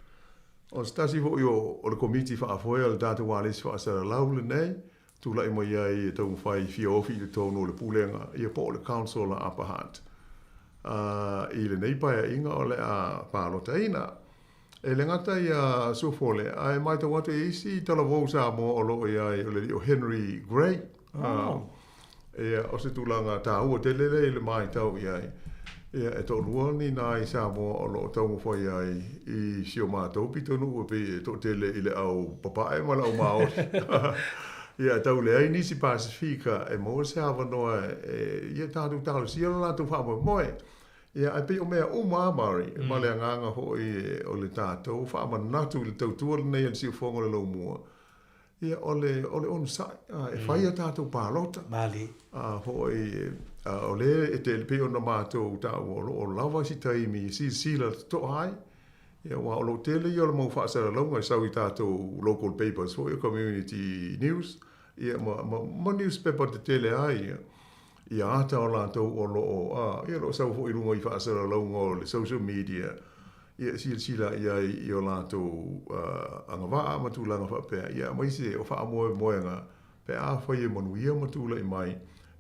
O stasi fo i o le komiti whaafoe o le tātu walis whaasara laule nei. Tula i mai ai e tau whai fiofi le tonu o le pulenga. Ia po le council na Upper Heart. I le neipaia inga o le a pālota ina. E le ngata ia sufole, ai mai tau atu e isi tala vau sa mo o loo ia o Henry Gray. E o se tūlanga tā ua te lele le mai tau iai. Ia e tō ruani nā i sa mo o loo tau mwhai ai i sio mātou pitonu ua pe e tō tele i le au papae ma lau maori. Ia tau le ai nisi Pasifika e mo se hawa noa ia tātou tālu sia la tu wha moe. Ia ai pe o mea o maamari, ma le anganga hoi o le tātou, wha ama natu le tautua le nei an si ufonga le lau mua. ia ole on sa e fai ata tu palota mali ho ole e te pe ona mato ta o lava si taimi si la to hai ia wa o tele ia mo fa sa longa sa i tato local papers for your community news ia mo newspaper te tele ai ia ata o la to o lo ia lo sa fo i lunga i fa sa longa o le social media ia sila ia i o la to anga va ma tu langa fa pe ia mai se o fa mo nga pe a fa i monu ia ma tu la mai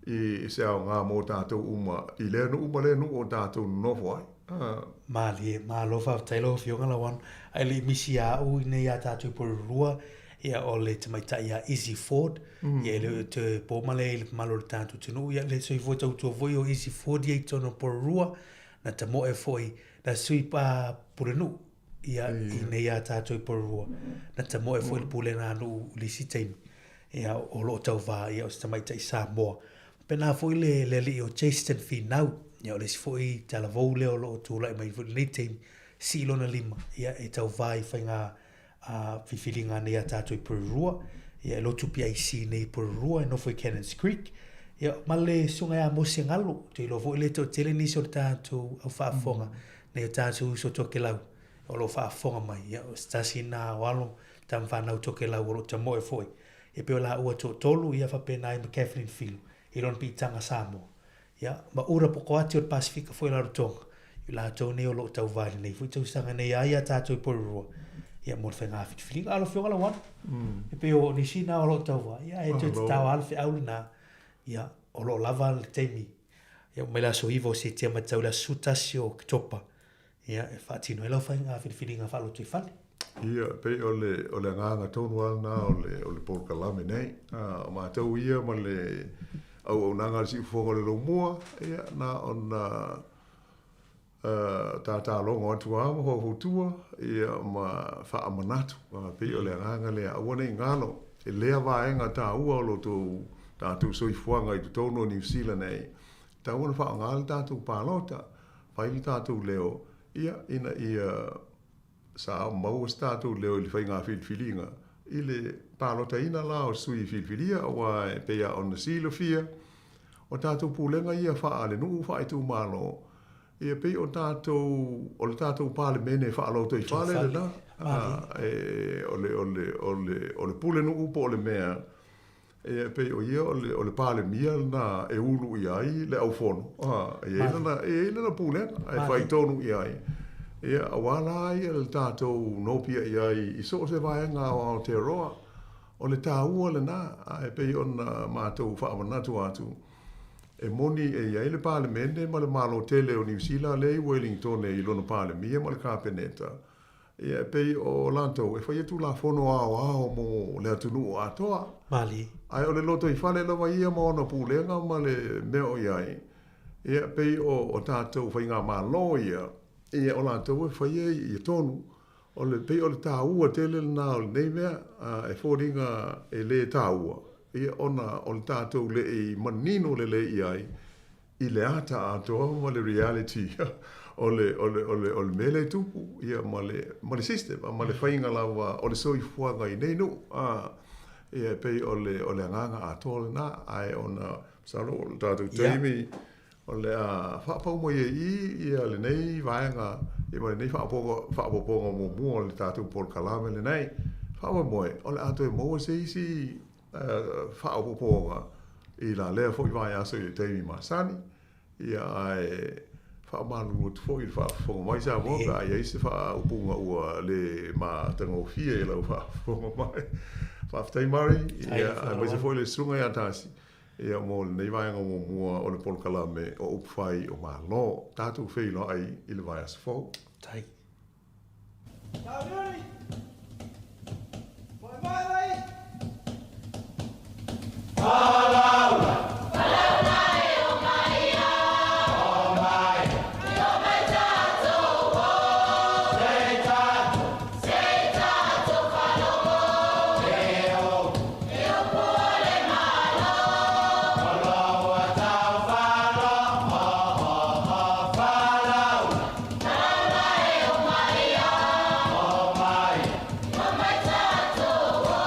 i se au ngā mō tātou i lea nu le nu o tātou nofu ai. Ma lo fa tailo fionga la wan ai li misi a u nei a tātou por rua ia o le te mai tai a Easy Ford ia le te po male le malo tātou tunu ia le soi fo tau voi o Easy Ford ia tono por rua na te mo e foi na sui pa purenu ia i nei a tātou por rua na te mo e foi le pule na nu li sitain ia o lo tau va ia o te mai tai sa moa pena foi le li o Jason Finau ia o le si foi tala vou le o lo tu lai mai foi le team si lona lima ia e tau vai whainga fifilinga nei a tātou i Pururua ia lo tu PIC nei Pururua e no foi Cannons Creek ia male sunga a mosi ngalo te lo foi le to tele ni so tātou au whaafonga nei o tātou so toke lau o lo whaafonga mai ia o stasi na walo tam whanau toke lau o lo ta moe foi e peo la ua to tolu ia whapena i Kathleen Filu i lon pitanga Samoa. Ia, ma ura poko ati o Pasifika foi la rotonga. I la tau nei o lo tau vali nei. Fui tau sanga nei aia tātou i Porurua. Ia, mor whainga awhiti whilinga alo whionga la wan. E peo ni sina o lo tau va. Ia, e tau te tau alwhi auli na. Ia, o lo lava le teimi. Ia, mai la so iwo se tia matau la sutasi o kitopa. Ia, e whaatino e lau whainga awhiti whilinga whaalo tui whale. Ia, pe o le nganga tonu alna o le porkalame nei. Ma tau ia ma le au nanga si fonga le lo mua ia na on ta longo atu ama ho tua ia ma fa amanatu pe o le nganga le au nei ngalo e le vaenga ta ua lo tu ta tu so i fuanga i tono New Zealand nei ta una fa ngal ta tu palota fai ta tu leo ia ina ia sa mau sta tu leo li fai nga filinga ile palota ina la o sui filia o pe ia on silofia o tātou pūlenga ia wha ale nuu wha i tū malo ia pe o tātou pāle mene wha alo tui whale le ole pūle nuu po ole mea ia pe o ia ole pāle mia na e ulu i ai le au fono e ina na pūlenga e wha i tonu i ai ia awala ai le tātou nopia i ai i so se vaenga o Aotearoa o le tāua le nā e pe o na mātou wha amanatu atu e moni e iai le palemene ma le malo tele o New Zealand le Wellington e ilona palemia ma le kapeneta ia pei o lantou e whai atu la fono ao mo le atunu o atoa mali ai o le loto i whale lawa ia ma ona pūlenga ma le meo iai ia pei o tātou whai ngā malo ia o lantou e whai i tonu o le pei o le tāua tele na o le neimea e whoringa e le tāua ia ona o le tātou le i manino le iai i le ata atoa ma le reality o le mele tupu ia ma le system ma le whainga lawa o le soi fuanga i neinu ia pei o le nganga atoa le na ai ona salo o le tātou teimi o le whapau mo ia le nei vaenga i ma le nei whapoponga mo mua o le tātou por kalame le nei whawa moe o le ato e moa se isi whaopoponga i la lea fo i vai aso i teimi masani ia ai whaamalu o tufo i whaafonga mai sa mo ai eise whaupunga ua le ma tango fia i lau whaafonga mai whaafitai mari ia ai mai se fo i le sunga i atasi ia mo le nei vaianga mo mua o le polkalame o upwhai o malo tātou whilo ai i le vai aso fo tai Taurioni! Moi mai lai! Alaula! Alaula e o maia! O mai! E o mai tātou o! Sei tātou whalomo! E o pole malo! Alaua tau whalomo! Alaula! Alaula e o maia! O mai! O mai tātou o!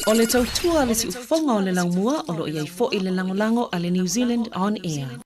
O le tautua le si ufonga o le laumua o lo iai fo i le langolango a le New Zealand On Air.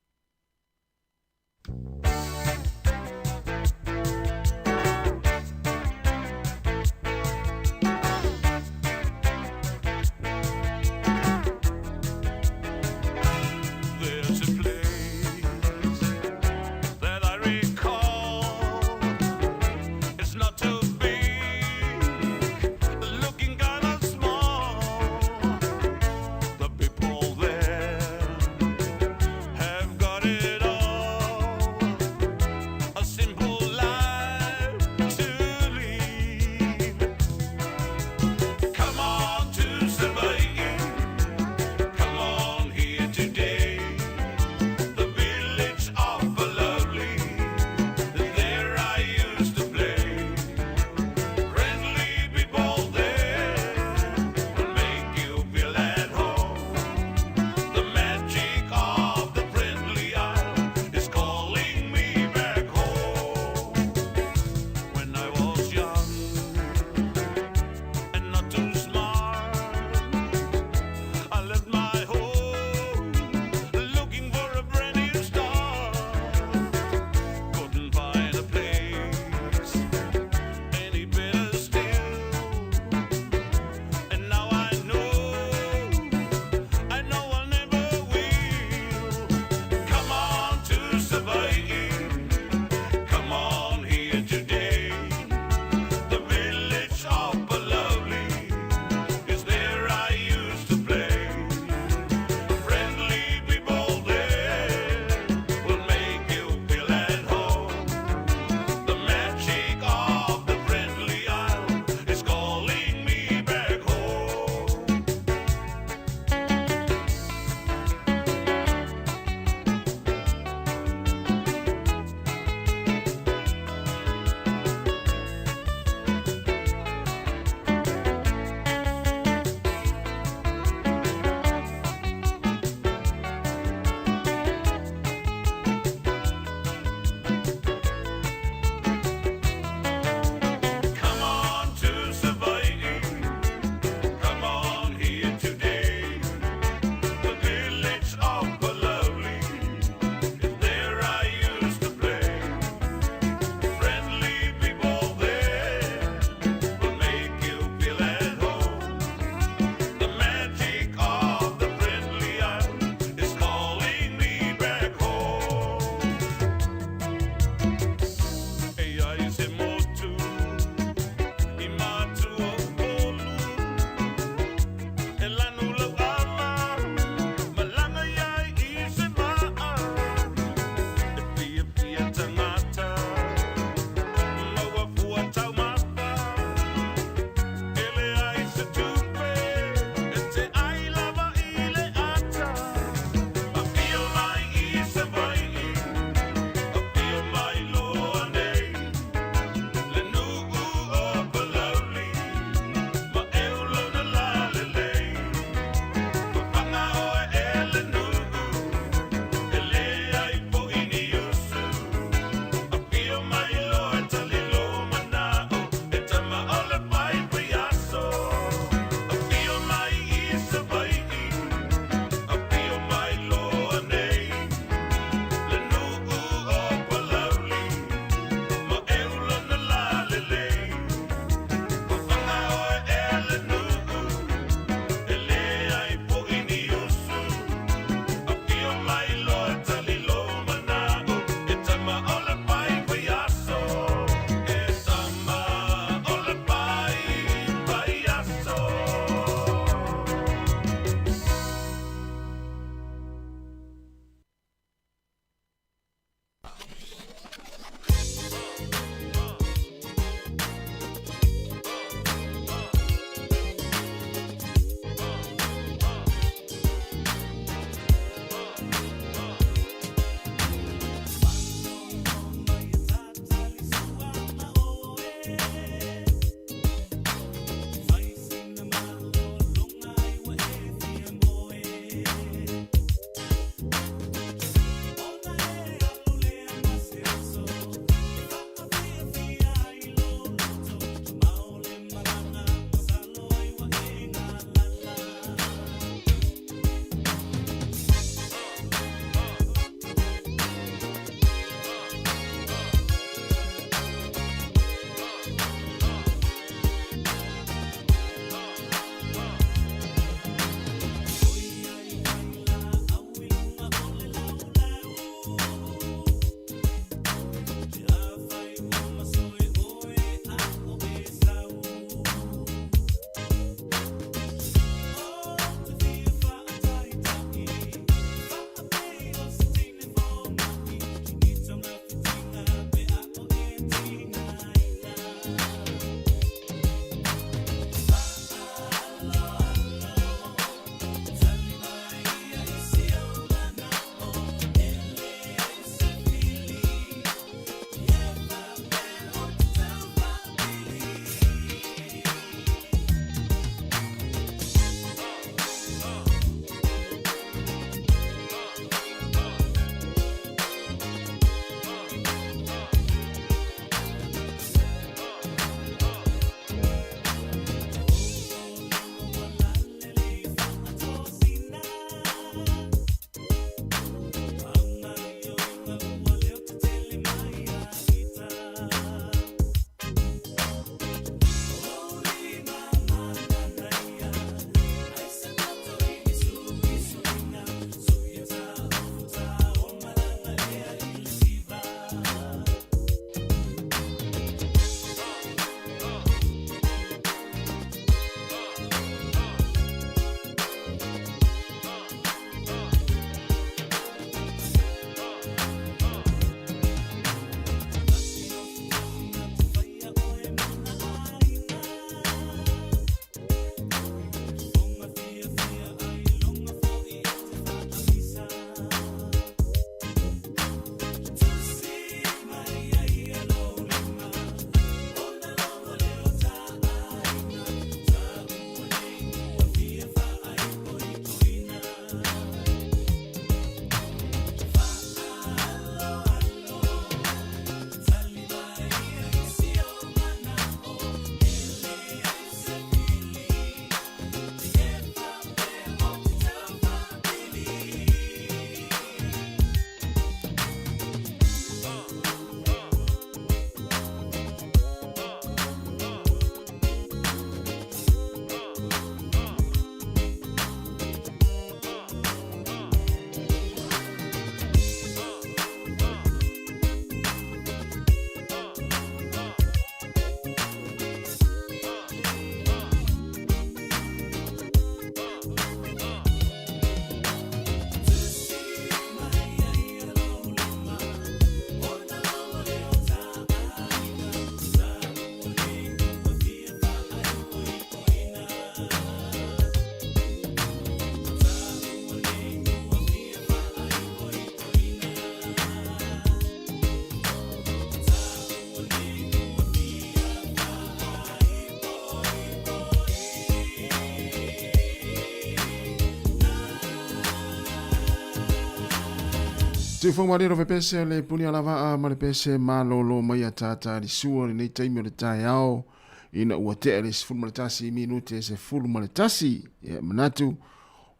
Te whangwari ro pese le puni alava a ma le pese malolo mai a tata li sua nei taimi o le tai ao ina ua te le sifuru maletasi minute se furu maletasi manatu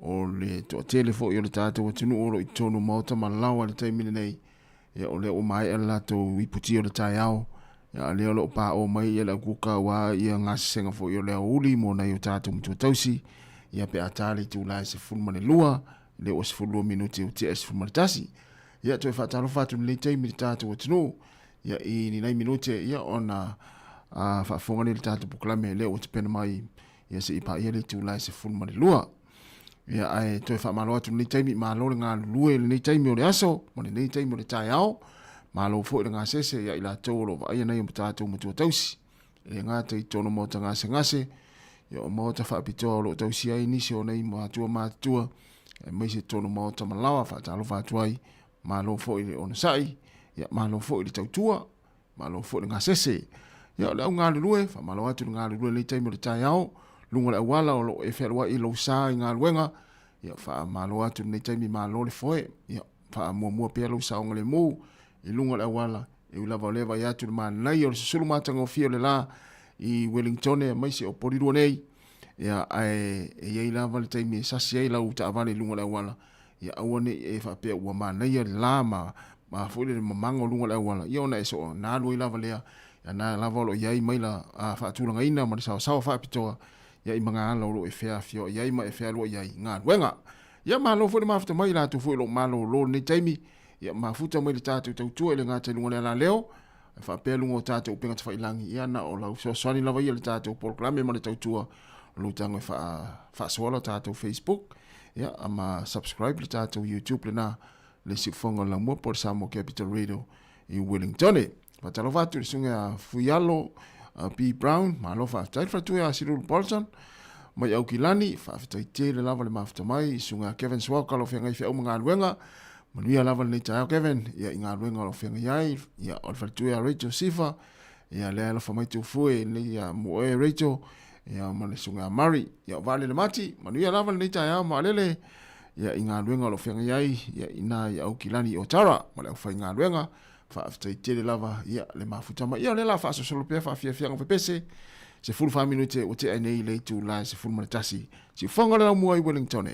o le to telefo i o le tata wa tunu oro i tonu mauta malawa le taimi nei o le o mai e lato i puti o le tai ao le o pa o mai e la kuka wa i a ngasi senga fo i o le uli mo nei o tata mtu tausi ia pe atali tu la se furu manelua le o sifuru minute o te sifuru maletasi ia to fa talo fatu le taimi tata wa tunu ia i ni nai minute ia ona fa fonga le tata puklame le o te pena mai ia se ipa ia le tu la se furu manelua ia ai to fa malo atu ni taimi malo nga lue ni taimi o le aso mo ni taimi o le tai ao malo fo le nga sese ia ila tolo va ia nei mtato mo tausi e nga te tono mo tanga se ngase ia o mo ta fa pitolo tausi ai ni so nei mo tua e mai se tono mo ta malawa fa talo fa tuai malo fo ile on sai ia malo fo ile tautua malo fo le nga sese ia le nga lue fa malo atu nga lue ni taimi o le tai ao lunga le wala o lo e ferwa i lo sa nga luenga ia fa malo atu nei taimi malo le foe ia fa mo pe lo sa ngale mo i lunga le wala e ula valeva ia tu ma nai o sulu mata ngo fio le la i Wellington e mai se o poriru nei ia ai e ia la vale taimi sa se la uta vale lunga le wala ia awone e fa pe wa ma nai la ma fo le mango lunga le wala ia ona so na lu la vale ia na la volo ia mai la fa tu nga ina ma sa fa pitoa ia i mga ala lo e fea fio ia i ma e fea lo ia i ngā ruenga ia ma lo fo le mafuta mai la tu fo lo ma lo nei taimi ia ma futa mai le tātou tautua i le ngā tailunga le la leo e wha pēa lunga o tātou upenga te whailangi ia na o lau so swani lawa ia le tātou polklame ma le tautua lo tango e wha swala tātou Facebook ia ama subscribe le tātou YouTube le na le sifonga la mua por Samoa Capital Radio i Wellington pa talo vatu le sunga Fuyalo P. Brown, ma lo fa tai fa tu ya Cyril Bolton, mai au kilani fa fa tai le lava le mafta mai sunga Kevin Swalka lo fenga fe o mga luenga, manuia lava le tai Kevin, ia inga luenga lo fenga yai, ia o fa tu ya Rachel Sifa, ia le lo fa mai tu fue le ia mo e Rachel, ia ma le sunga Mari, ia vale le mati, manuia lava le tai ma lele, ia inga luenga lo fenga yai, ia ina ia au kilani o tara, ma le fa inga luenga fa te lava ia le mafuta ma ia le la fa so solo pe fa fia ngo pese se full family te o te nei le tu la se full maletasi si fonga la mo i Wellington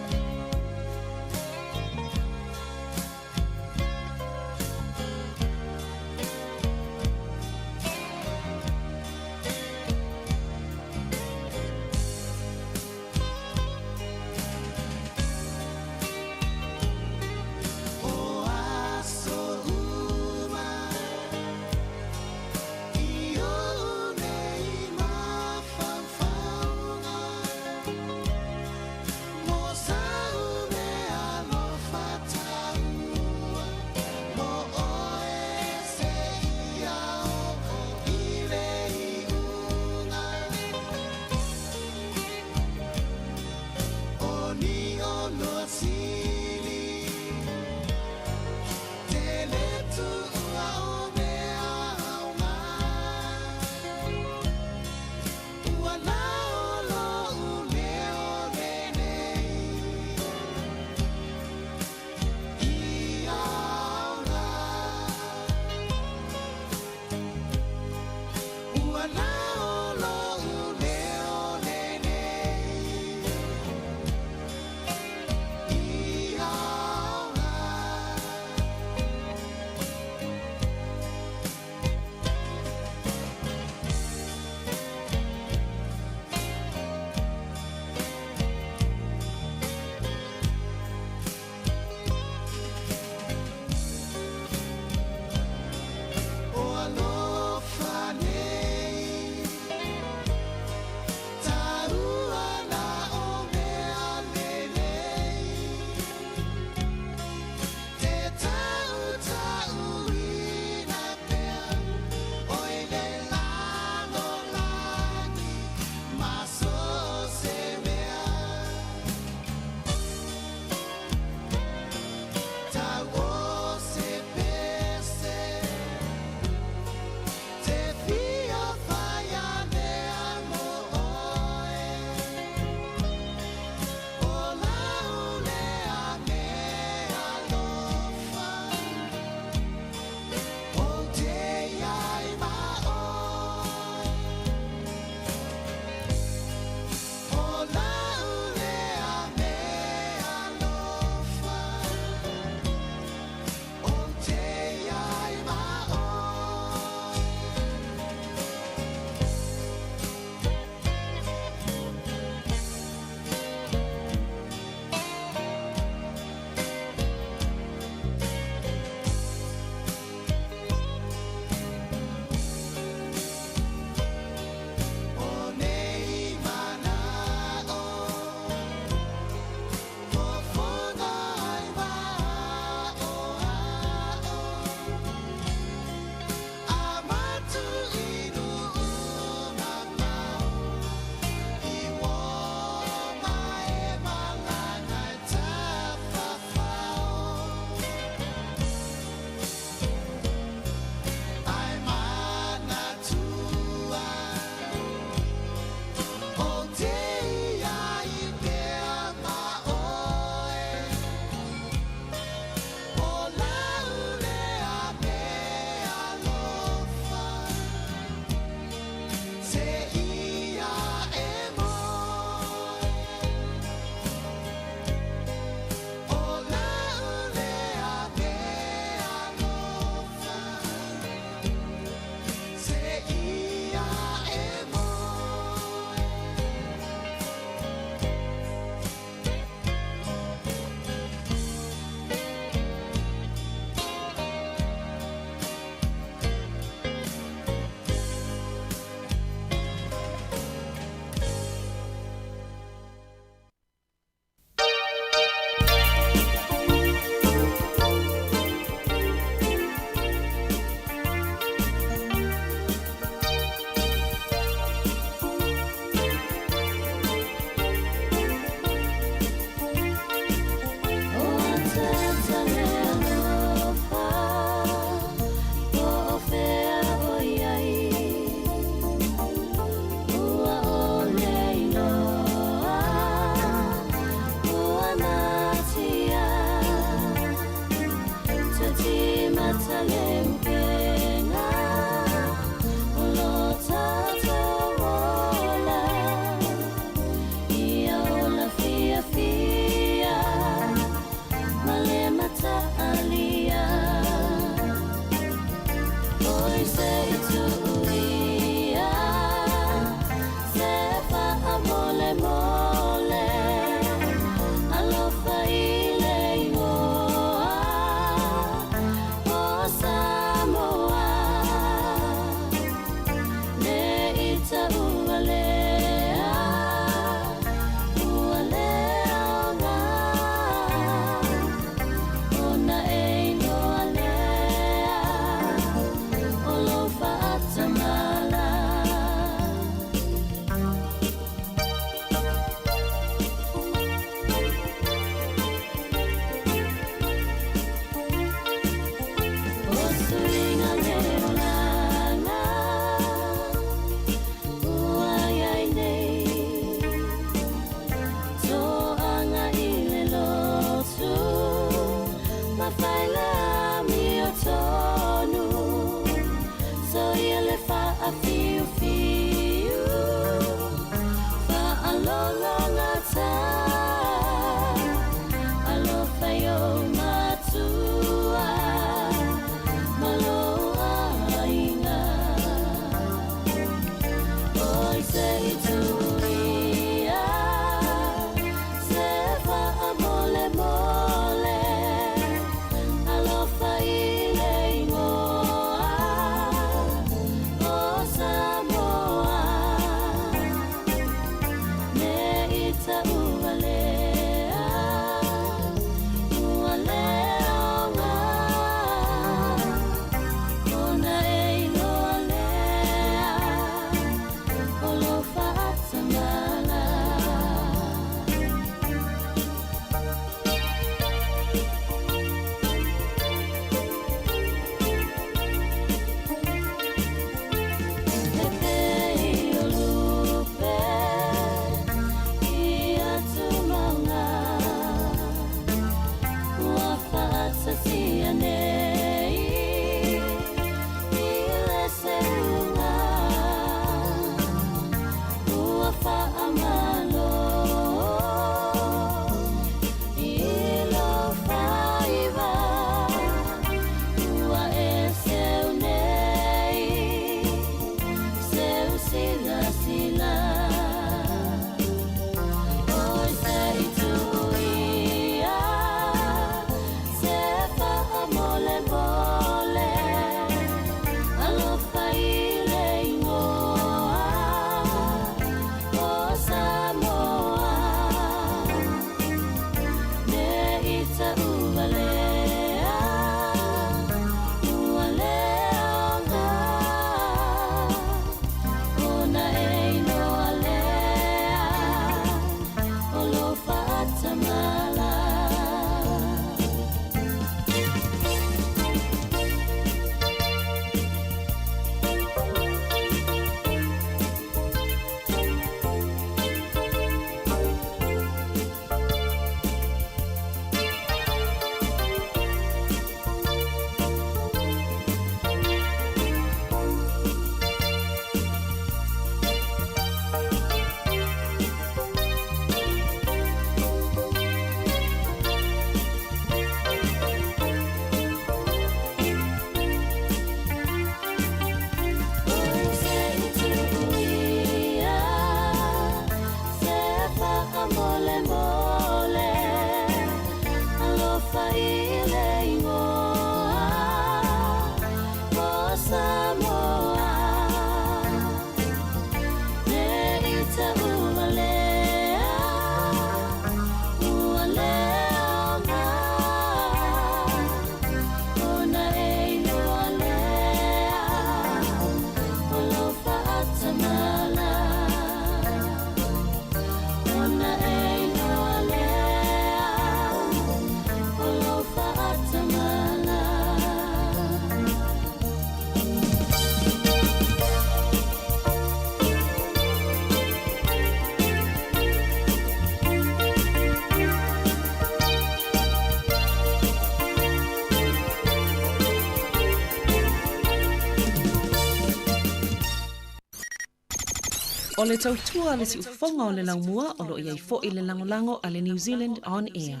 O le tautua le si ufonga o le laumua o lo iai fo i le langolango a le New Zealand On Air.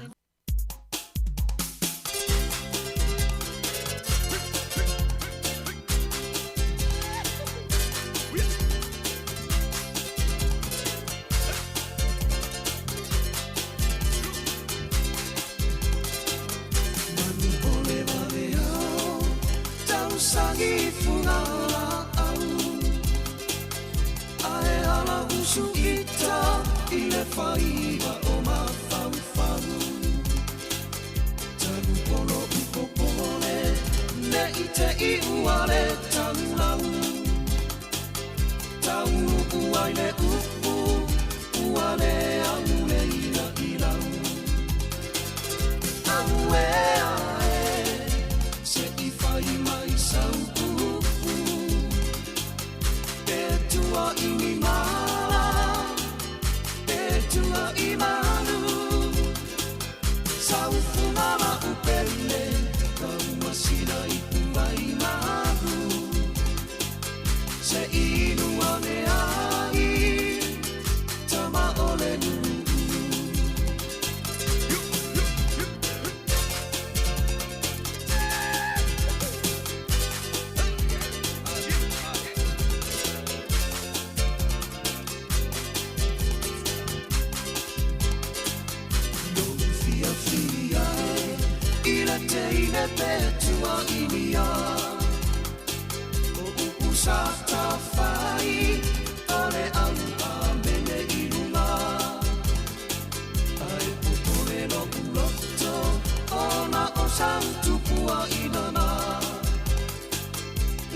sangi fungala au ae ala usu ita i le whaiva o mawhauwhau tanu polo upopole ne i te i uale tanau tau uai le upu uale au le ina i lau au e ae se i whai mai sau upu e tua i mi mala e tua i manu sau funala upele kau masina i kumai mahu se inu ane ai tama ole nu Teine petua inia o usa ta fai ole au a mene ilunga ai pupure no uloto ona o santu pua inana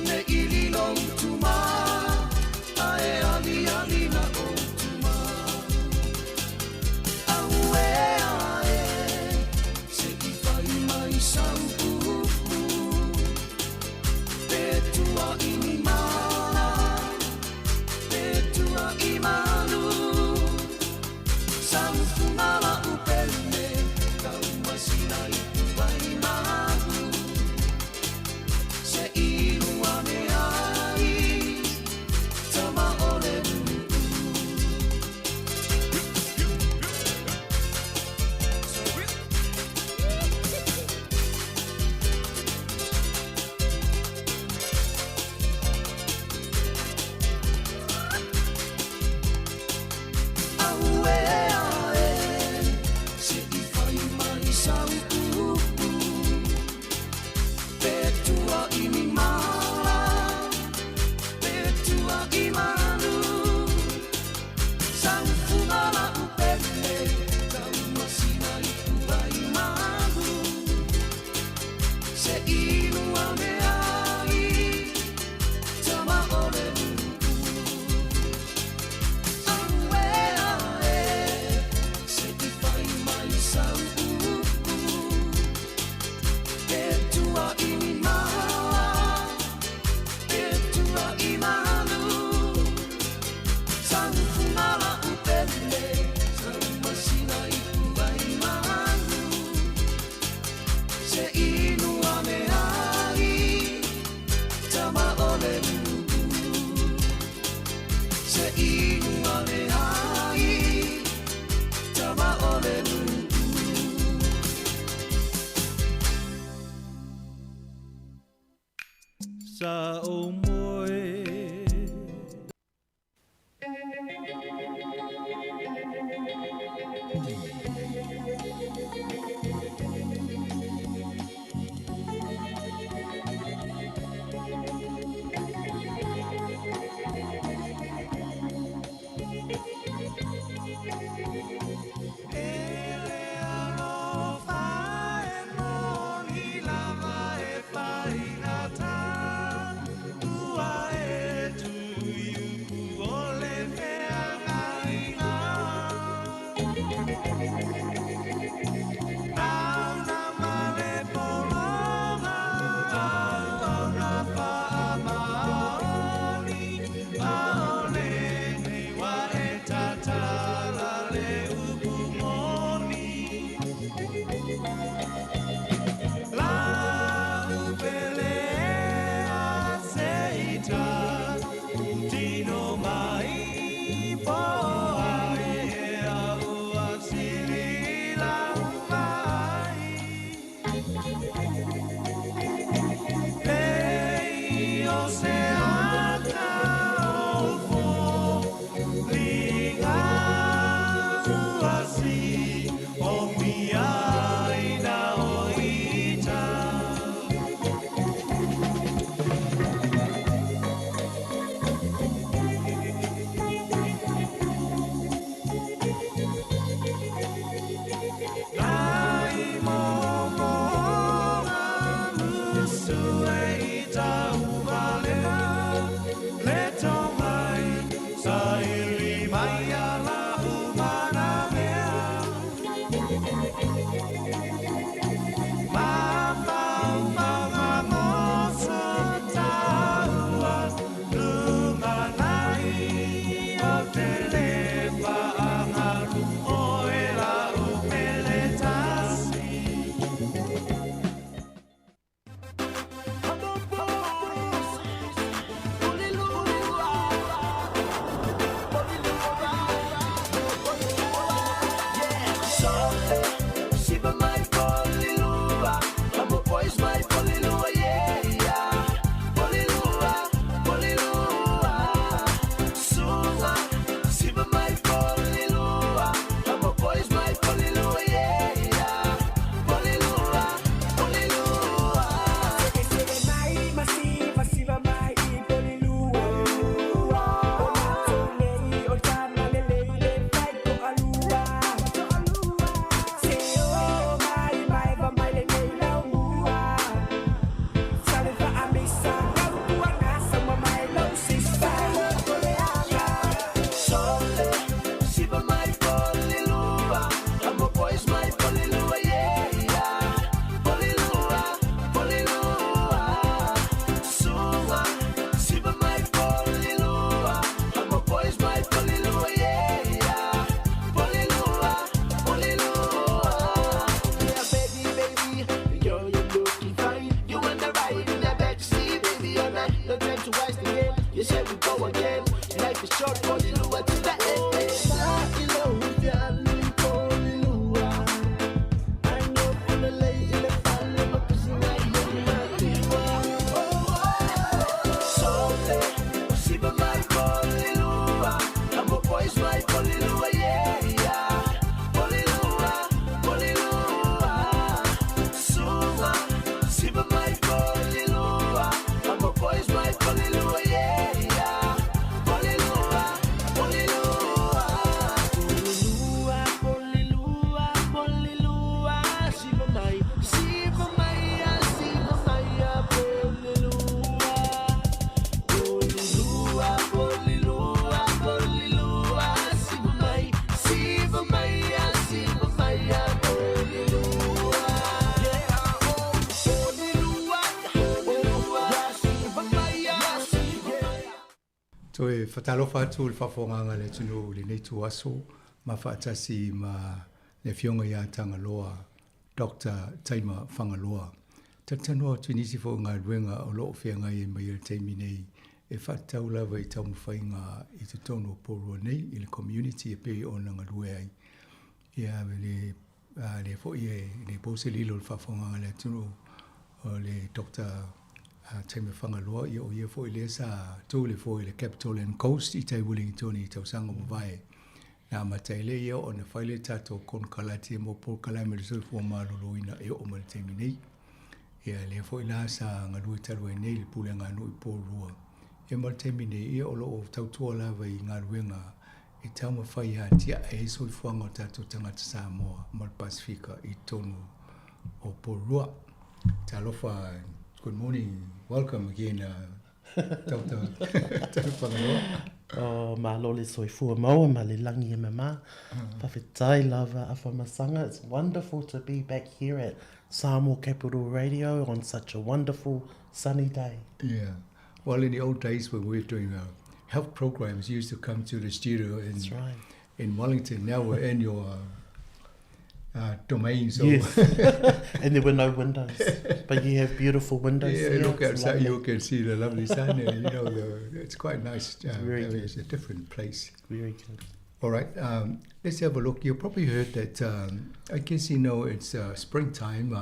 ne ililo utuma ai ali ali na utuma au e sau upu petua ini mala petua imanu sau funala upele kau masina itu bai mahu se inu ane ai tama ole sa o moe I Toi whatalofa atu le whawhonganga le tunu le nei tu aso, ma whaatasi ma le fionga ia Tangaloa, Dr. Taima Whangaloa. Tatanua tunisi fo ngā ruenga o loo whianga i mai le teimi nei, e whaatau lawa i tau mwhainga i te tono o porua nei, i le community e pei o nanga rue ai. Ia le fo i le pose lilo le whawhonganga le tunu o le Dr. Taima Whangaloa, i o ia fo i le sa tō le fo i le Capital and Coast i tai Wellington i tau sanga mawai. Nā mataile ia o na whaile tato kon kalati e mo por kalame le soifua malolo ina e o mali teimi nei. Ia le fo i la sa ngalui taru e nei le pule ngā nui porua. E mali teimi nei ia o lo o tautua lawa i ngā ruenga i tau mawhai a tia e soifuanga o tato tangata Samoa mal Pasifika i tonu o porua. Talofa, good morning, welcome again, Dr. Whangaloa. Oh, malo le soifua mau, ma le langi e mama. Whawhetai lava a whamasanga. It's wonderful to be back here at Samoa Capital Radio on such a wonderful sunny day. Yeah. Well, in the old days when we were doing health programs, you used to come to the studio in Wellington. Now we're in your domain. So yes. And there were no windows. But you have beautiful windows. Yeah, here. look outside, you can see the lovely sun. And, you know, it's quite nice. It's a different place. Very good. All right, let's have a look. You probably heard that, I guess you know it's springtime.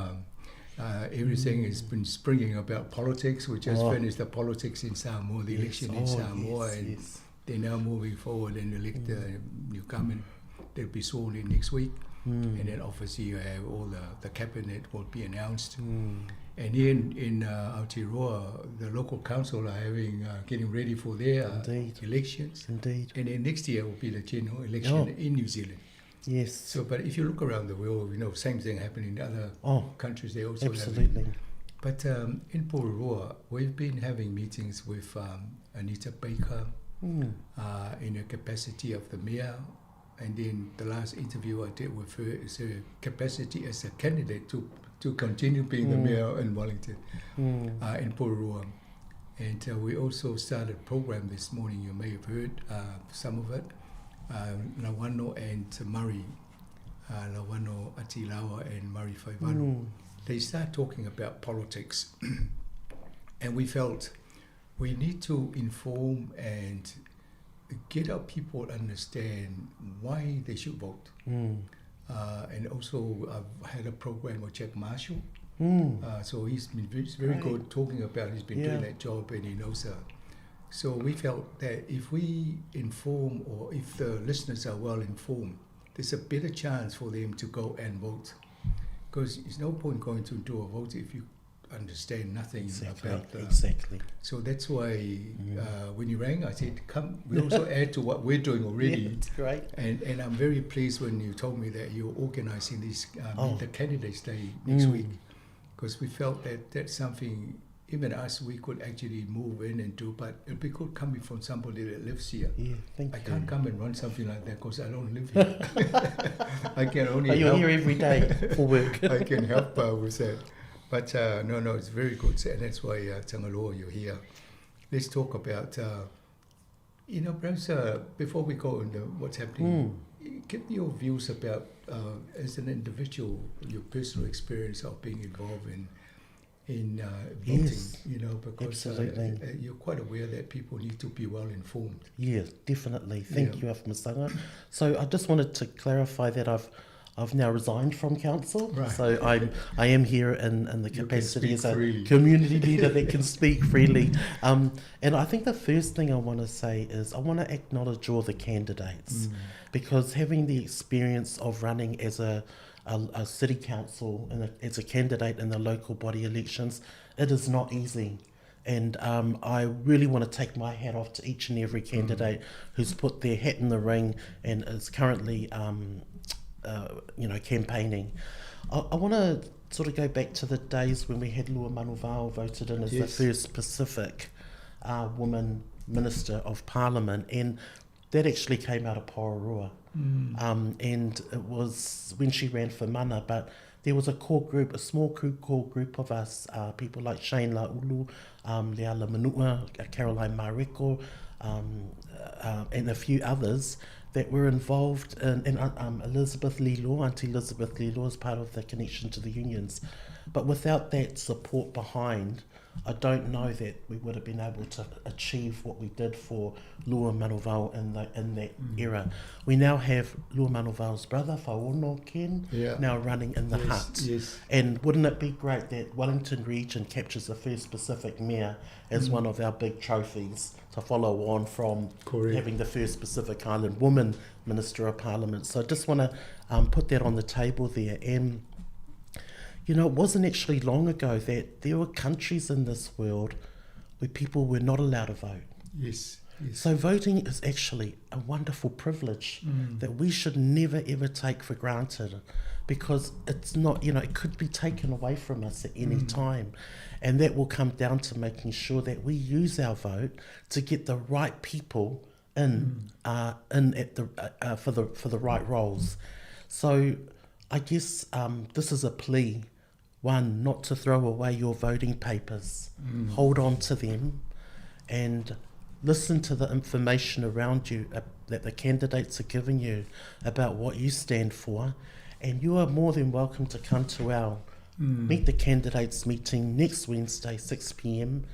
Everything has been springing about politics. We just finished the politics in Samoa, the election in Samoa, and they're now moving forward and elect a new government. They'll be sworn in next week. And then obviously you have all the cabinet will be announced. And here in Aotearoa, the local council are getting ready for their elections. Indeed. And then next year will be the general election in New Zealand. Yes. So, but if you look around the world, you know, same thing happening in other countries. They also absolutely. But in Pororoa, we've been having meetings with Anita Baker in the capacity of the mayor. And then the last interview I did with her is her capacity as a candidate to continue being the mayor in Wellington, in Pororoa. And we also started a program this morning. You may have heard some of it. Lawano and Murray, Lawano Atilawa and Murray Whaiwano. They start talking about politics. And we felt we need to inform and get our people to understand why they should vote. And also I've had a program with Jack Marshall. So he's been very good talking about, he's been doing that job and he knows her. So we felt that if we inform, or if the listeners are well informed, there's a better chance for them to go and vote. Because there's no point going to do a vote if you understand nothing about that. Exactly. So that's why when you rang, I said, come, we also add to what we're doing already. That's great. And I'm very pleased when you told me that you're organising this, the Candidates Day next week, because we felt that that's something, even us, we could actually move in and do, but it'd be good coming from somebody that lives here. Yeah, thank you. I can't come and run something like that because I don't live here. I can only But you're here every day for work. I can help with that. But no, it's very good, and that's why Tangaloa, you're here. Let's talk about, perhaps before we go into what's happening, give me your views about, as an individual, your personal experience of being involved in voting, because you're quite aware that people need to be well informed. Yes, definitely. Thank you, Afmasanga. So I just wanted to clarify that I've now resigned from council, so I am here in the capacity as a community leader that can speak freely. And I think the first thing I want to say is I want to acknowledge all the candidates, because having the experience of running as a city council and as a candidate in the local body elections, it is not easy. And I really want to take my hat off to each and every candidate who's put their hat in the ring and is currently campaigning. I want to sort of go back to the days when we had Lua Manuvao voted in as the first Pacific woman Minister of Parliament, and that actually came out of Pororoa. And it was when she ran for mana, but there was a core group, a small core group of us, people like Shane Laulu, Leala Manua, Caroline Mariko, and a few others that were involved in Elizabeth Lee Law. Auntie Elizabeth Lee Law is part of the connection to the unions. But without that support behind, I don't know that we would have been able to achieve what we did for Lua Manuwau in that era. We now have Lua Manuwau's brother, Fauono Ken, now running in the hut. Yes. And wouldn't it be great that Wellington Region captures the first Pacific Mayor as one of our big trophies to follow on from having the first Pacific Island woman Minister of Parliament. So I just want to put that on the table there. And you know, it wasn't actually long ago that there were countries in this world where people were not allowed to vote. Yes. So voting is actually a wonderful privilege that we should never ever take for granted, because it's not, you know, it could be taken away from us at any time. And that will come down to making sure that we use our vote to get the right people in at the for the right roles. So I guess this is a plea. One, not to throw away your voting papers. Hold on to them and listen to the information around you that the candidates are giving you about what you stand for. And you are more than welcome to come to our Meet the Candidates meeting next Wednesday, 6 p.m.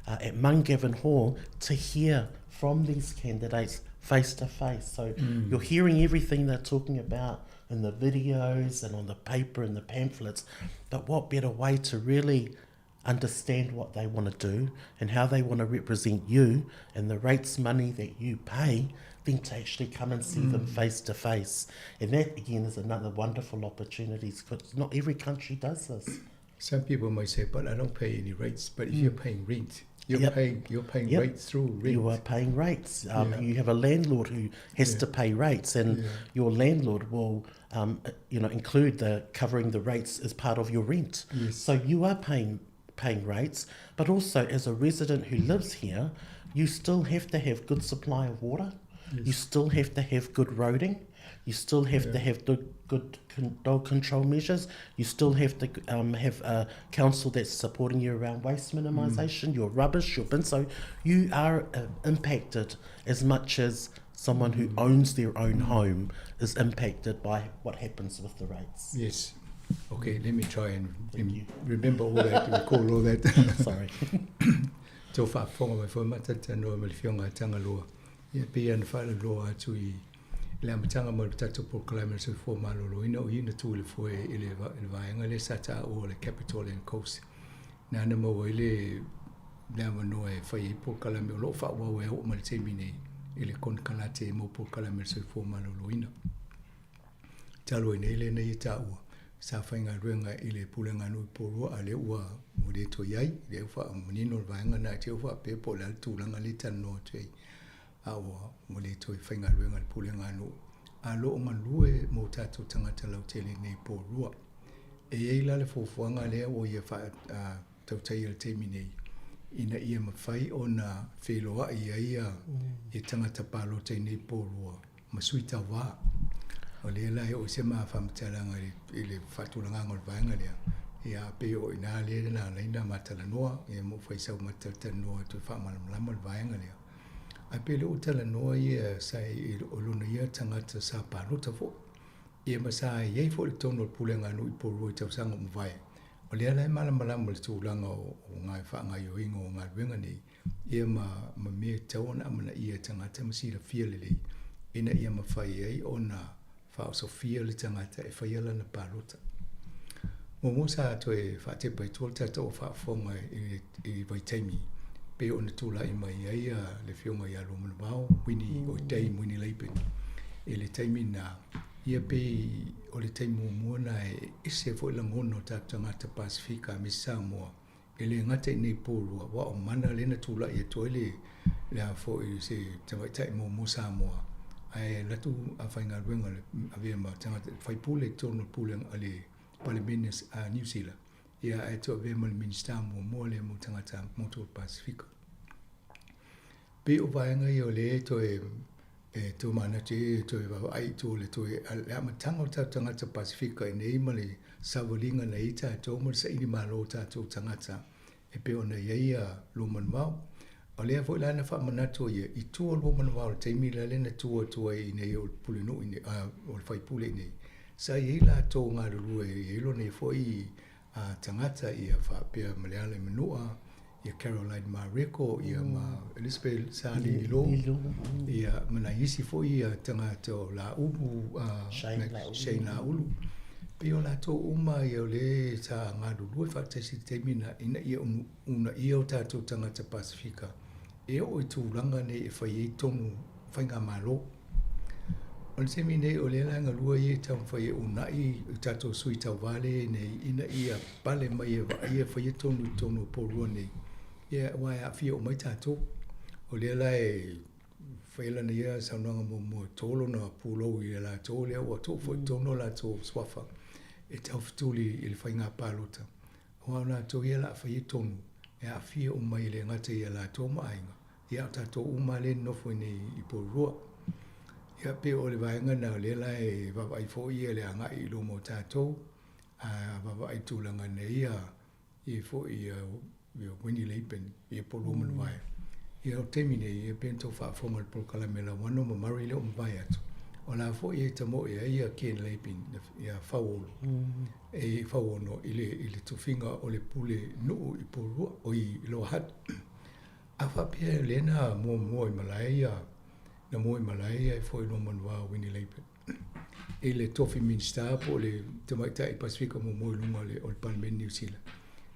At Mungavin Hall to hear from these candidates face to face. So you're hearing everything they're talking about in the videos and on the paper and the pamphlets, but what better way to really understand what they want to do and how they want to represent you and the rates money that you pay than to actually come and see them face to face. And that again is another wonderful opportunity, because not every country does this. Some people might say, but I don't pay any rates. But if you're paying rent, you're paying rates through rent. You are paying rates. You have a landlord who has to pay rates, and your landlord will include the covering the rates as part of your rent. Yes. So you are paying rates, but also as a resident who lives here, you still have to have good supply of water. You still have to have good roading. You still have to have good dog control measures. You still have to have a council that's supporting you around waste minimisation, your rubbish, your bin. So you are impacted as much as someone who owns their own home is impacted by what happens with the rates. Yes. Okay, let me try and remember all that, recall all that. Sorry. So far, my phone, my no malfionga tangaloa. Pian file loa to Lamtanga Murtato proclaimers for Malolo, in the tool for Elevanga Sata or the capital and coast. Nanamo Wele Lamanoe, Fay Proclamio, Fa, where Maltemine, Elecon Calate, Mo proclaimers for Maloloina. Talo in Elena Yitao, Safanga Renga, Ele Pulangano Poro, Alewa, Mudeto Yai, therefore Munino Vanga Natio, people, Tulanga Lita Norte. Awa mole toi whainga ruenga le pulenga no alo o manlue mo tātou tangata lau tele nei pōrua e eila le fofuanga lea o ia wha tautai le teimi nei ina ia mawhai o na wheloa ia e tangata pālo tei nei pōrua masuita wā o lea lai o se maa whamtalanga i le whatulanga ngol vaenga lea ia pe o ina lea na leina matala noa ia mo whaisau matala noa tu whamalamlama le vaenga lea a pele o tala noa ia sai o luna ia tangata sa pārota fo. Ia masai iei fo le tono le pulenga anu I porua I tausanga mwai. O lea lai malamalama le tūlanga o ngai whaangai o ingo o ngā ruenga nei. Ia ma mea tauana amana ia tangata masira fia lelei. Ina ia mawhai iei o na whao so fia le tangata e whaiala na pārota. Mo sa to e whatepa I tōl tata o whaafonga I vaitaimi. Pe ona tula I mai ai le fionga ia lo manawao wini o tei mwini leipeni e le taimi na ia pe o le taimi mua na e ise fo ila ngono tangata Pasifika me Samoa e le ngata I nei pōrua wa o mana lena tula ia to le a fo I se tawaitai mo Samoa ai latu a whainga ruenga a vea ma tangata whaipule tono pule ale Parliament a New Zealand ia e to ve mo minister mo le mo tangata moto Pasifika pe o vaenga I o le to e e tu mana te tu e ai tu le tu e a matanga o tangata Pasifika e nei male savalinga nei tātou ma sa ini malo tātou tangata e pe ona ia luman mau o lea fo lana fa manato ia i tua luman mau te mi le na tua i nei o pulinu i nei o fai pule nei sa ia la to ngā ruru e ilo nei fo i tangata ia fa pia maleale menua ia Caroline Mariko ia ma Elizabeth Sali ilo ia mana isi fo ia tangata o la ubu Shane la ulu pio la to uma ia le sa ngā ruru e fa tesi te mina ina ia una ia o tātou tangata Pasifika e o i tūranga nei e whai e tonu whainga malo. O le temi nei o le langa lua i e tau whai e unai i tātou sui tau vale nei ina ia pale mai e wai e whai e tonu porua nei. Ia wai a fia o mai tātou. O le la e whaila nei ia saunanga mo tolo na pūlou i la tō lea o tō whai tono la tō swafa e tau whituli i le whainga pālota. O ana tō ia la whai e tonu. E a fia o mai le ngata ia la tō maainga. Ia tātou umale nofo nei i porua. Ia pe o le vaenga na le la e wawai fo ia le anga i lo mo tātou. Wawai tūlanga nei ia i fo i Winnie Leipen i porua manu vai. Ia o temi nei i pento whaafonga le polkala me la wano ma mari le o mwai atu. O la fo i e tamo ia Ken Leipen ia whauolo. E whauono i le tuwhinga o le pule nuu i porua o i lohat. A whapia lena mua i Malaia, na mua i Malaia i fwoi no manua Winnie Leipen. E le tofi minsta po le tamaita i Pasifika mua i lunga le o le Parliament New Zealand.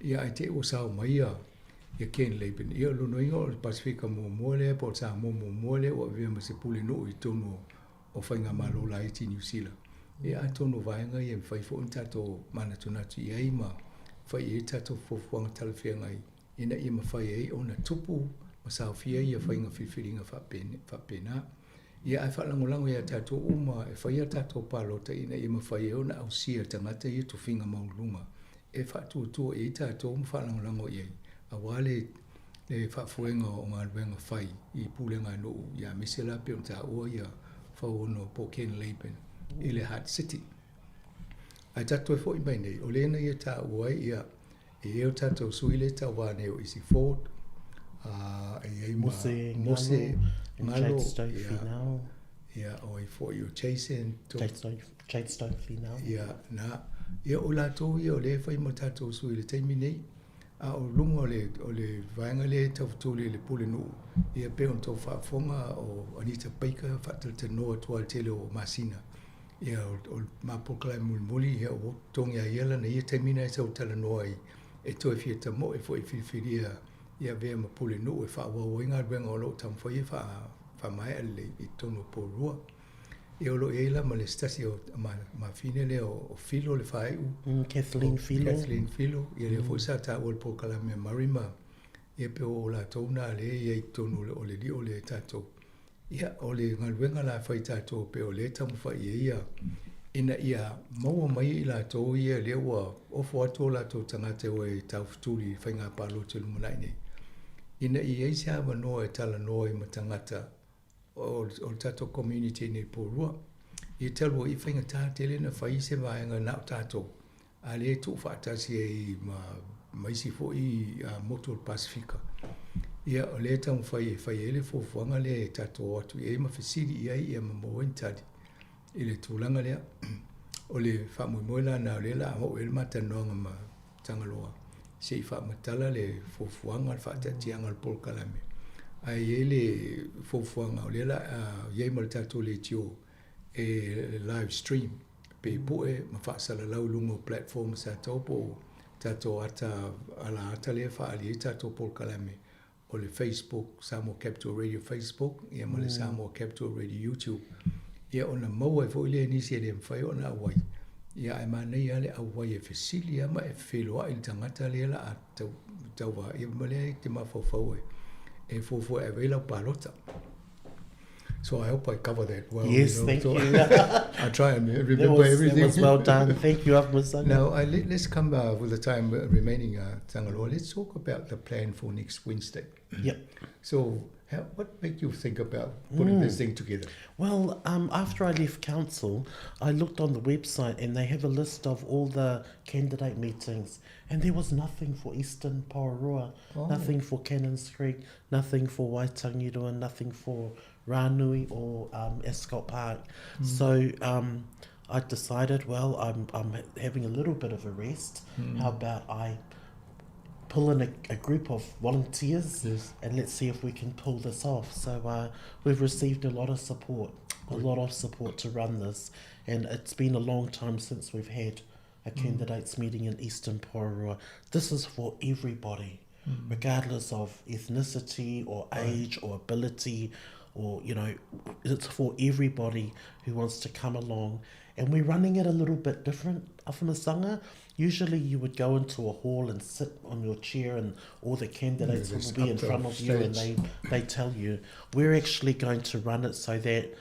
Ia ai te o sao mai ia Ken Leipen. Ia luno inga o le Pasifika mua le po sa mua le o vea ma se pule nuu i tono o whainga malo la iti New Zealand. E a tono vaenga i e whai fo tato mana tunatu i ai ma whai e tato fofuanga talawhianga i. Ina i ma whai e o na tupu ma sao fia i a whainga whiwhiringa whapena. Ia ai whalangolango i a tato uma e whai a tato palota ina i ma whai e o na au sia tangata i tu whinga maulunga. E whatuatua e tato ma whalangolango i ai. A wale le whafuenga o ngā ruenga whai i pūlenga no ia mesela pe o ta ua ia whauono po Ken Leipen i le Hard City. Ai tato e fo i mai nei, o lena ia ta ua ia e eo tato sui le ta wane o isi Ford, e ei Mose Ngalo, Finau. Ia o i fo i o Chadestone Finau. Ia na, ia o lato ia o le whai mo tato sui le teimi nei, a o lunga o le vaenga le tawhtuli le pule nuu, ia pe on tau whaafonga o Anita Baker, whatal te noa tua tele o Masina. Ia o mapokalai mulimuli, ia o tongi a iela na ia taimina e tau tala noa e toi fia tamo e fo i whiwhiria ia vea ma pule nuu e whaawawa inga ruenga o lo tamwhai e whaamai ale i tono porua. Ia o lo eila ma le stasi o ma fine le o Filo le whaeu. Kathleen Filo. Ia le fo isa ta o le pokala me marima. Ia pe o la tauna le ia i tono o le li o le tato. Ia o le ngaluenga la whai tato pe o le tamu whai ia. Ina ia maua mai i la tō ia le ua ofo ato la tō tangate o e tau futuri whainga palo te lumanai nei. Ina i eisi hawa noa e tala noa i matangata o tato community nei porua. I talo i whainga tātele na whai se vaenga nao tato. A le tū whaatasi e i maisi fo i Motor Pasifika. Ia o le tamu whai ele fo fuanga le tato atu e mawhisiri i ai ia mamoentadi. I le tūlanga lea, o le whamuimoila na o le la o ele matanoanga ma tangaloa. Se i whamatala le fofuanga, le whaatatianga le polkalame. Ai e le fofuanga o le la, iei ma le tato le tio e live stream. Pe poe ma whaasala lau lungo platform sa taupo tato ata ala ata le whaali e tato polkalame. O le Facebook, Samoa Capital Radio Facebook, ia ma le Samoa Capital Radio YouTube. Ia ona maua e fo ile nisi e le mwhai ona awai. Ia e manei ale awai e fesili ama e wheloa i tangata le la a tauwa. Ia malea te mawhawhau e fofo e veila palota. So I hope I cover that well. Yes, thank you. I try and remember everything. That was well done. Thank you, Ahmasanga. Now, let's come with the time remaining, Tangaloa. Let's talk about the plan for next Wednesday. Yep. So what made you think about putting this thing together? Well, after I left council, I looked on the website and they have a list of all the candidate meetings, and there was nothing for Eastern Pororoa, nothing for Cannons Creek, nothing for Waitangiroa, nothing for Ranui or Ascot Park. So I decided, well, I'm having a little bit of a rest. How about I pull in a group of volunteers and let's see if we can pull this off. So we've received a lot of support to run this, and it's been a long time since we've had a candidates meeting in Eastern Pororoa. This is for everybody, regardless of ethnicity or age or ability, or it's for everybody who wants to come along. And we're running it a little bit different, Awhamasanga. Usually you would go into a hall and sit on your chair and all the candidates will be in front of you and they tell you. We're actually going to run it so that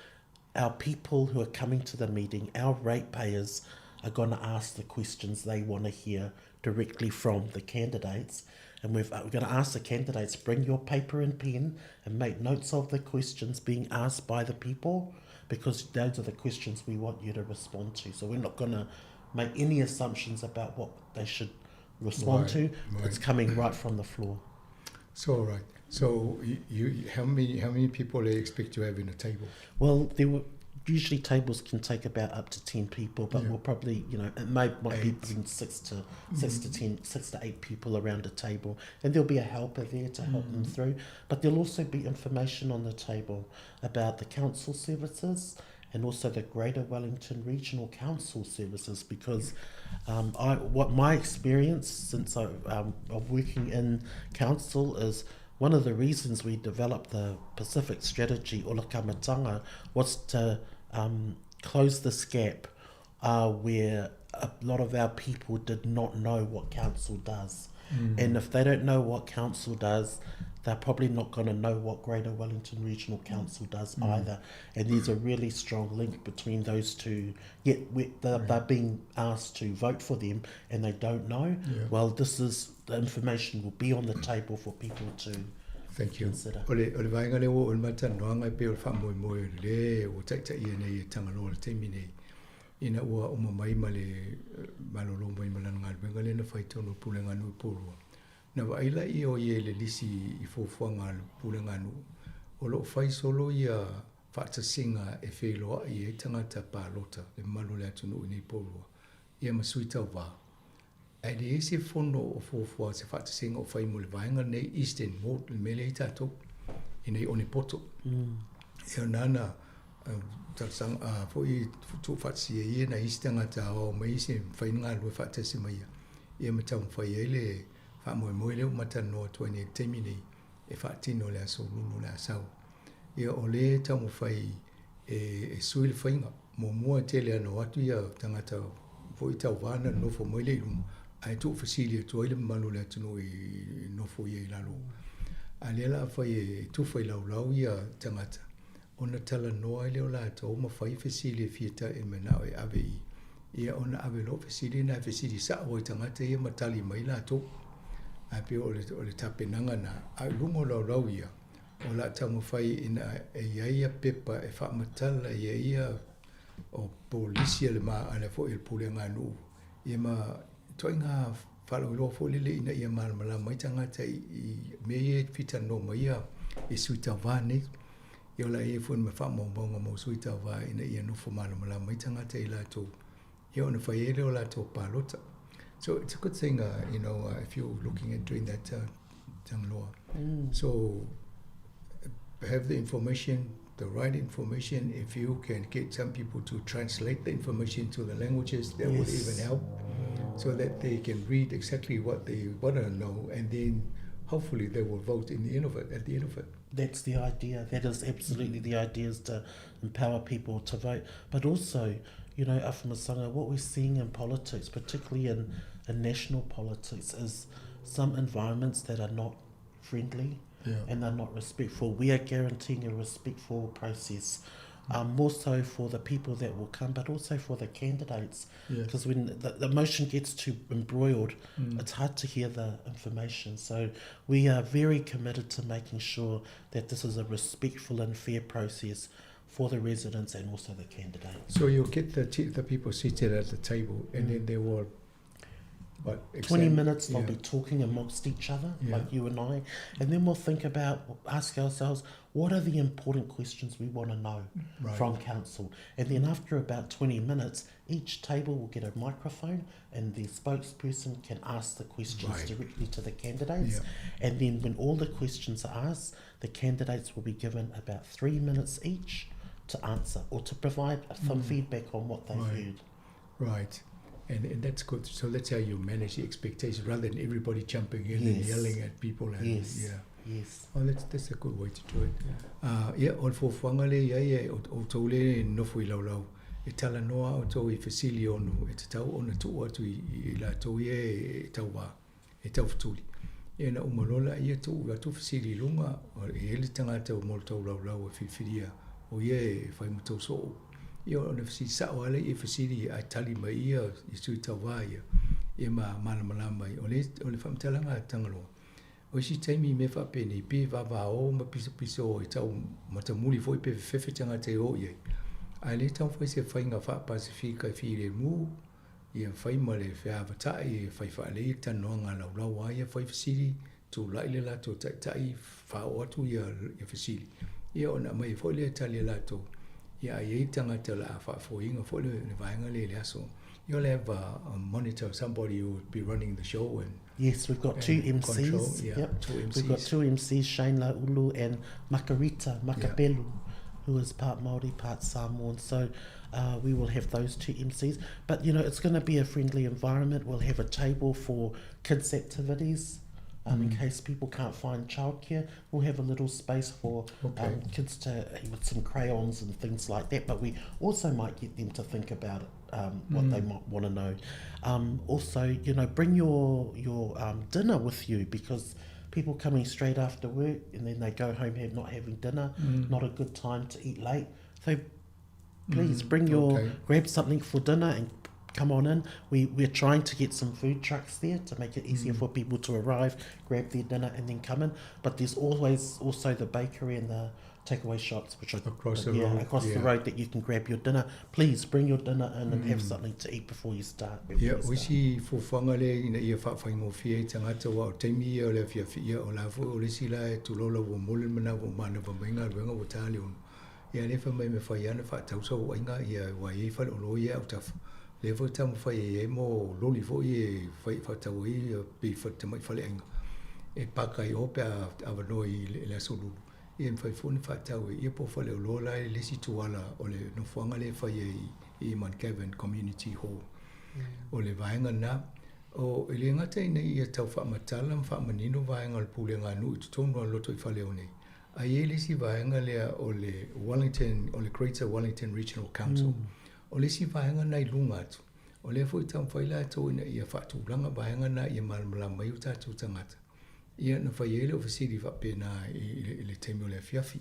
our people who are coming to the meeting, our ratepayers, are going to ask the questions they want to hear directly from the candidates. And we're going to ask the candidates, bring your paper and pen and make notes of the questions being asked by the people, because those are the questions we want you to respond to. So we're not going to make any assumptions about what they should respond to. It's coming right from the floor. So, right. So, how many people they expect to have in a table? Well, usually tables can take about up to 10 people, but we'll probably, it might be between 6 to 8 people around a table, and there'll be a helper there to help them through. But there'll also be information on the table about the council services and also the Greater Wellington Regional Council services, because what my experience since of working in council is, one of the reasons we developed the Pacific Strategy, Ola Kamatanga, was to close this gap where a lot of our people did not know what council does. And if they don't know what council does, they're probably not going to know what Greater Wellington Regional Council does either. And there's a really strong link between those two. Yet they're being asked to vote for them and they don't know. Well, the information will be on the table for people to consider. Ole vainga le o mata noanga pe o fa mo le o taita ia nei tangalo le temi nei. Ina o mai male malolo mai malanga venga le na faitono pulenga no pulu. Na waila I o ye le lisi I fofuanga pulenga no. O lo fai solo ia whaatasinga e wheloa I e tangata pālota le malo le atunu nei pulu. Ia masuita wa. E le ese fono o fofua se whaatasinga o whai mo le vainga nei Eastern Mort le mele I tātou I nei Onipoto. Ia nana taksang fo I tu whaatsia ia na istanga tā o mai se whainga lue whaatasi mai ia. Ia matau whai ele fa mo leo mata no 20 temini e fa tino le so lulu la sau e o le tamu fai e suil fainga mo tele no atu ia tangata foi tau vana no fo mo le lum ai tu facility to ile malu le tino I no fo ye la lo ale la fai tu fai lau ia tangata ona tala no ile la to mo fai facility fieta e mena e ave ia ona ave lo facility na facility sa o tangata ia matali mai la to a pe o le tapenanga na a lungo lau ia o la tamu fai ina e ia pepa e wha matala e ia o polisia le maa ana fo il pulenga nu ia ma toinga whalau loa fo lele ina ia malamala mai tangata I meye fita no mai ia I suita vane ia la ia fo ma wha maunga mo suita va ina ia nufo malamala mai tangata I la to ia ona fai ele o la to palota. So it's a good thing, if you're looking at doing that, Tangloa. So have the information, the right information. If you can get some people to translate the information to the languages, that would even help, so that they can read exactly what they want to know, and then hopefully they will vote at the end of it. That's the idea. That is absolutely the idea, is to empower people to vote. But also, Awhamasanga, what we're seeing in politics, particularly in national politics, is some environments that are not friendly and they're not respectful. We are guaranteeing a respectful process more so for the people that will come, but also for the candidates. Yeah. Because when the motion gets too embroiled, it's hard to hear the information. So we are very committed to making sure that this is a respectful and fair process for the residents and also the candidates. So you'll get the people seated at the table, and then they will. 20 minutes they'll be talking amongst each other, like you and I, and then we'll ask ourselves, what are the important questions we want to know from council? And then after about 20 minutes, each table will get a microphone and the spokesperson can ask the questions directly to the candidates. And then when all the questions are asked, the candidates will be given about 3 minutes each to answer or to provide some feedback on what they've heard. Right. And that's good. So that's how you manage the expectations rather than everybody jumping in and yelling at people. And Yes. Oh, that's a good way to do it. O fo whangale o taule nofu I lau. E tala noa o tau I whesili onu. E te tau ona tu atu I la tau e tau wā. E tau whatuli. E na umalola ia tu whesili lunga. O e ele tangata o mol tau lau e whiwhiria. O ie whai mutau so. Ia ona whesili sao ale e whesili a tali mai ia I sui tau wā ia. Ia malama I. O le whamtalanga tangaloa. O si taimi me whapene I pe wawao ma piso o I tau matamuli fo I pe whewhi tangata o iei. Ai le tau whai se whai ngā wha Pasifika I whire mu, ia whai ma le whiawhatai e whai wha le I tanoa ngā lau a ia whai whasiri tū laile lato tai whao atu ia whasiri. Ia ona mai whai le tali lato, ia ai ei tangata la a wha inga whai le vaenga le aso. You'll have a monitor, somebody who will be running the show. And yes, we've got two MCs. Two MCs. We've got two MCs, Shane Laulu and Makarita Makapelu, who is part Māori, part Samoan. So we will have those two MCs. But, you know, it's going to be a friendly environment. We'll have a table for kids' activities. In case people can't find childcare, we'll have a little space for kids with some crayons and things like that. But we also might get them to think about what they might want to know. Also, you know, bring your dinner with you, because people coming straight after work and then they go home not having dinner, not a good time to eat late. So please grab something for dinner and come on in. We're trying to get some food trucks there to make it easier for people to arrive, grab their dinner and then come in. But there's always also the bakery and the takeaway shops which are across the road that you can grab your dinner. Please bring your dinner in and have something to eat before you start. We see for whangale ina ia whawhai mo fia tangata wa o teimi ia o le fia o la fu o le sila e tulola wo mole mana wo mana wa mainga ruenga wo tali onu. Ia lefa mai me whai ana whaatausa o inga ia wa i whale o lo ia au tafu. Le fo tamu whai e mo loli fo I e whai whatau I pi whatamai whale inga. E paka I ope a awanoi le asolulu. Ia mwhai fōni whatau ia po whale o lola e lesi tuala o le nofuanga le whai I Mancavan Community Hall. O le vaenga na, o ele ngata ina ia tau whaamatala, whaamanino vaenga le pule ngā nui tutonua loto I whale o nei. A ie lesi vaenga lea o le Greater Wellington Regional Council. O lesi vaenga nei lunga atu. O le fo I tau whaila atu ina ia whaatulanga vaenga na ia malamala mai o tātou tangata. Ia na whaiele o whasiri whapena I le teimi o le fiafi.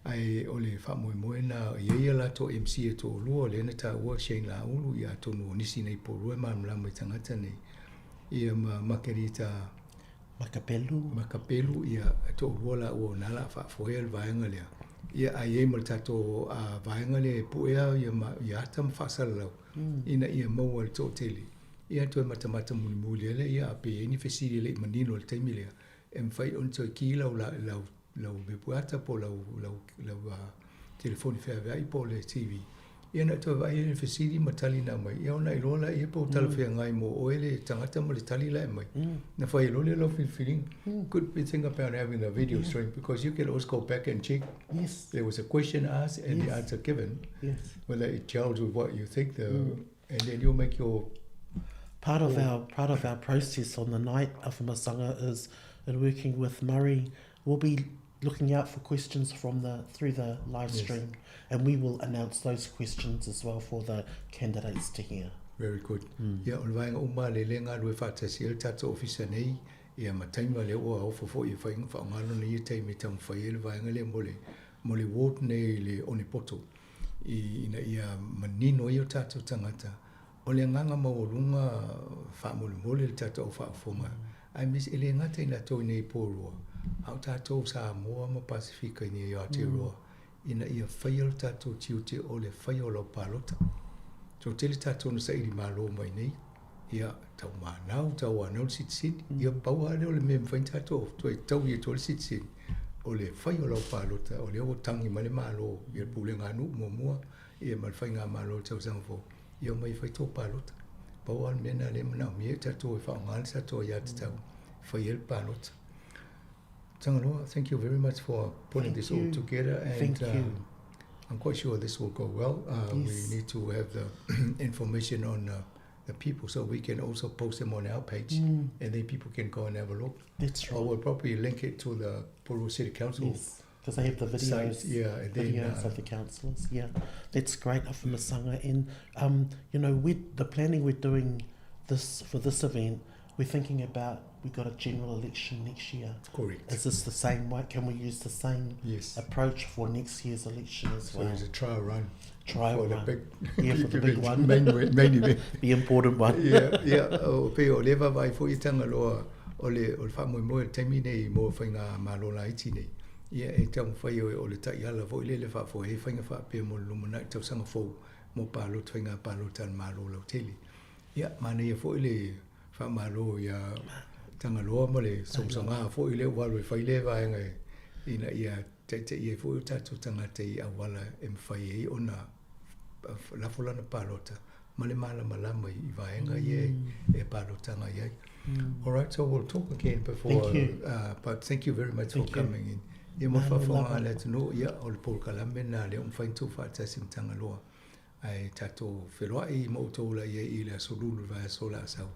Ai o le whamoemoe na ia lato MC e tō lua o le ena tā ua Shane Laulu ia tonu o nisi nei porua malamala mai tangata nei. Ia Makarita Makapelu ia tō lua la ua nala whaafoea le vaenga lea. Ia ai e mal tato a vaenga le puea ia ata mawhasala lau. Ina ia maua le tō tele. Ia toi matamata muli ele ia ape ni fesiri le manino le taimi lea. E mwhai on toi ki lau me puata po lau telefoni whea I po le TV. Ia na toi vai ele fesiri matali na mai. Ia ona ilola ia po tala whea ngai mo o ele tangata mo le tali lai mai. Na whai ilole lau feeling. Good thing about having a video stream, because you can always go back and check. Yes. There was a question asked and the answer given. Yes. Whether it gels with what you think and then you'll make your part of our process on the night of Masanga is in working with Murray. We'll be looking out for questions through the live stream, and we will announce those questions as well for the candidates to hear. Very good. Ia o vaenga uma le lenga lue whaatasi el tato ofisa nei, ia mataima le oa ofo fo I whaingalo nei I teimi tamu whai ele vaenga le mole ward nei le Onipoto. ina ia manino i o tātou tangata. O le nganga maurunga whaamole le tātou whaafonga. Ai mis ele ngata ina tō nei pōrua. Au tātou Samoa ma Pasifika ni i Aotearoa. Ina ia whaia o tātou tiute o le whaia o lau pālota. So tele tātou na sa iri mālo mai nei. Ia tau mānau, tau anau sitsini. Ia paua le o le mea mwhain tātou. Toi tau i tō le sitsini. O le whaia o lau pālota. O le o tangi ma le mālo. Ia pule ngā nu mua. Ia malwhai ngā mālo tau sangafo. Ia mai whai tō pālota. Paua le mena le manau. Mea tātou e whaongal tātou i ati tau. Whaia le pālota. Tangaloa, thank you very much for putting this all together. And Thank you. I'm quite sure this will go well. Yes. We need to have the information on the people so we can also post them on our page and then people can go and have a look. That's right. Or we'll probably link it to the Puru City Council. Yes, because they have the videos. Site. Yeah, and then, videos of the councillors. Yeah, that's great, Afamasanga. And you know, with the planning we're doing this for this event, we're thinking about we've got a general election next year. Correct. Is this the same way? Can we use the same approach for next year's election as well? So it's a trial run. Trial for run. The big, yeah, for the big one. Main event. The important one. Yeah. O pe o leva vai fo i Tangaloa o le whamoe taimi nei mo whainga malola iti nei. Ia e tau whai o le tai ala fo i le whafo he whainga whape mo lumana tau sanga fo mo palo whainga palo tan malola o tele. Ia mana ia fo i le whamalo ia Tangaloa mo le somsonga fo i le walu e whai le vaenga ina ia te ia fo i tatu tangata i awala e mwhai e ona lafulana palota ma le malama i vaenga e palotanga iai. All right, so we'll talk again before. Thank you. But thank you very much for coming in. Ia mo whawhonga le tunu ia o le polkalame na le umwhaintu whaatasim Tangaloa. Ai tato wheroa i mo tola ia i le asolulu vai asola asau.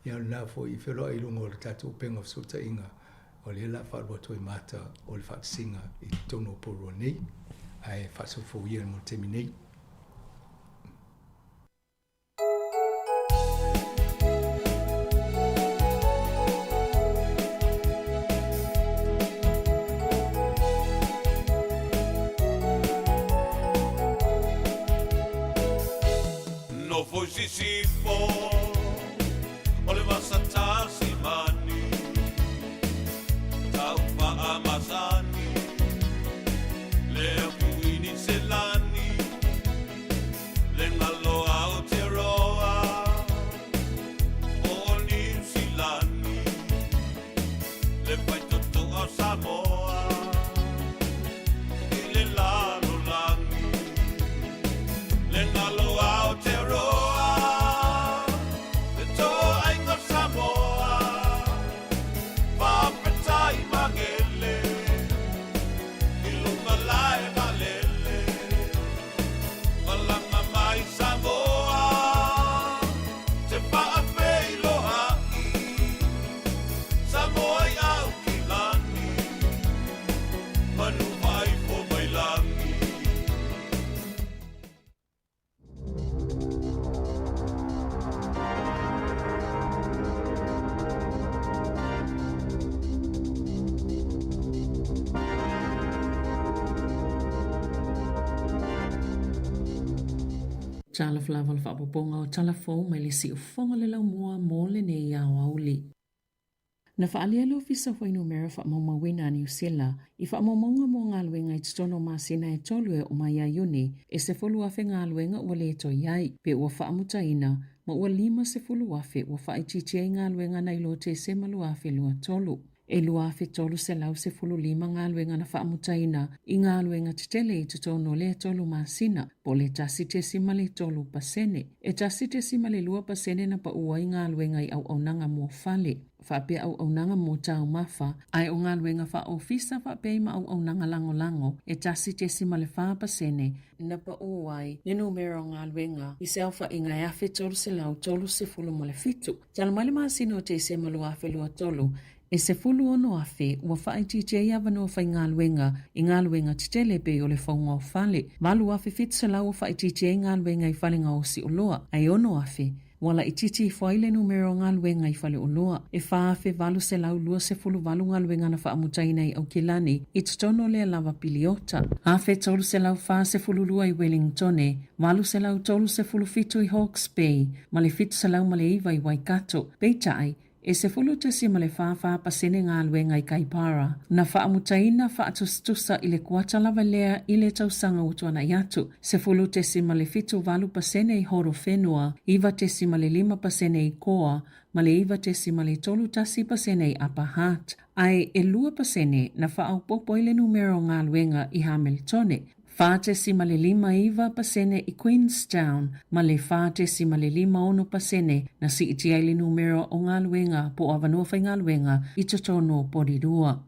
Ia na fo i wheroa i lungo le tato penga fsuta inga. O le la whaarua toi mata o le whaasinga i tono poro nei. Ai whaasofo ia mo temi nei. No foi Sisifo o le vasatasi mani tau whaamazani le apuini selani le ngalo Aotearoa o New Zealani le paitoto o Samoa i le lalo langi le ngalo Aotearoa Tala flava le whaapoponga o talafou mai le si ufonga le lau mua mō le nei au auli. Na whaalia leo fisa whai numera whaamamawina ni usela, i whaamamonga mō ngā luenga i tutono māsina e tolu e o mai aiuni, e se folu afe ngā luenga ua le to iai, pe ua whaamutaina, ma ua 5 se folu afe ua whaititia ngā luenga nei lo te se malu afe lua tolu. E lua afe tolu se lau se fulu 5 ngā luenga na whaamutaina i ngā luenga titele i tutono le tolu māsina, po le tasite sima le tolu pasene. E tasite sima le lua pasene na pa ua i ngā luenga i au aunanga mō fale. Whapea au aunanga mō tau mafa, ai o ngā luenga wha ofisa whapea ma au aunanga lango lango, e tasite sima le wha pasene, na pa uai, ne numero ngā luenga, i se alfa i ngā afe tolu se lau tolu se fulu mo le fitu. Tala mali māsina o te se malu afe lua tolu, e se fulu ono afe, ua whaitite i awanoa whai ngā luenga, i ngā luenga titele pe o le whaunga o whale. Walu afe fitu se lau whaitite i ngā luenga i whalinga o si o loa, ai ono afe, wala i titi foile numero ngaluenga i fale uloa. E whaafe valu se lau lua se fulu valu ngaluenga na whaamutaina i au kilani, i tutono lea lava piliota. Hafe tolu se lau wha se fulu lua i Wellingtone, valu se lau tolu se fulu fitu i Hawke's Bay, male fitu se lau male iwa i Waikato, Beitai, e se fulu tesi male wha pasene ngā luenga i Kaipara. Na whaamutaina whaatustusa i le kuata lava lea i le tausanga utuana i atu. Se fulu tesi male fitu valu pasene i Horo Whenua, iwa tesi male 5% i Koa, male iwa tesi male tolu tasi pasene i Upper Hutt. Ai e 2% na whaaupopo i le numero ngā luenga i Hamiltone. Fate si male 5% i Queenstown, male fate si male 5% na si iti ai le numero o ngā luenga po avanua whai ngā luenga i totono porirua.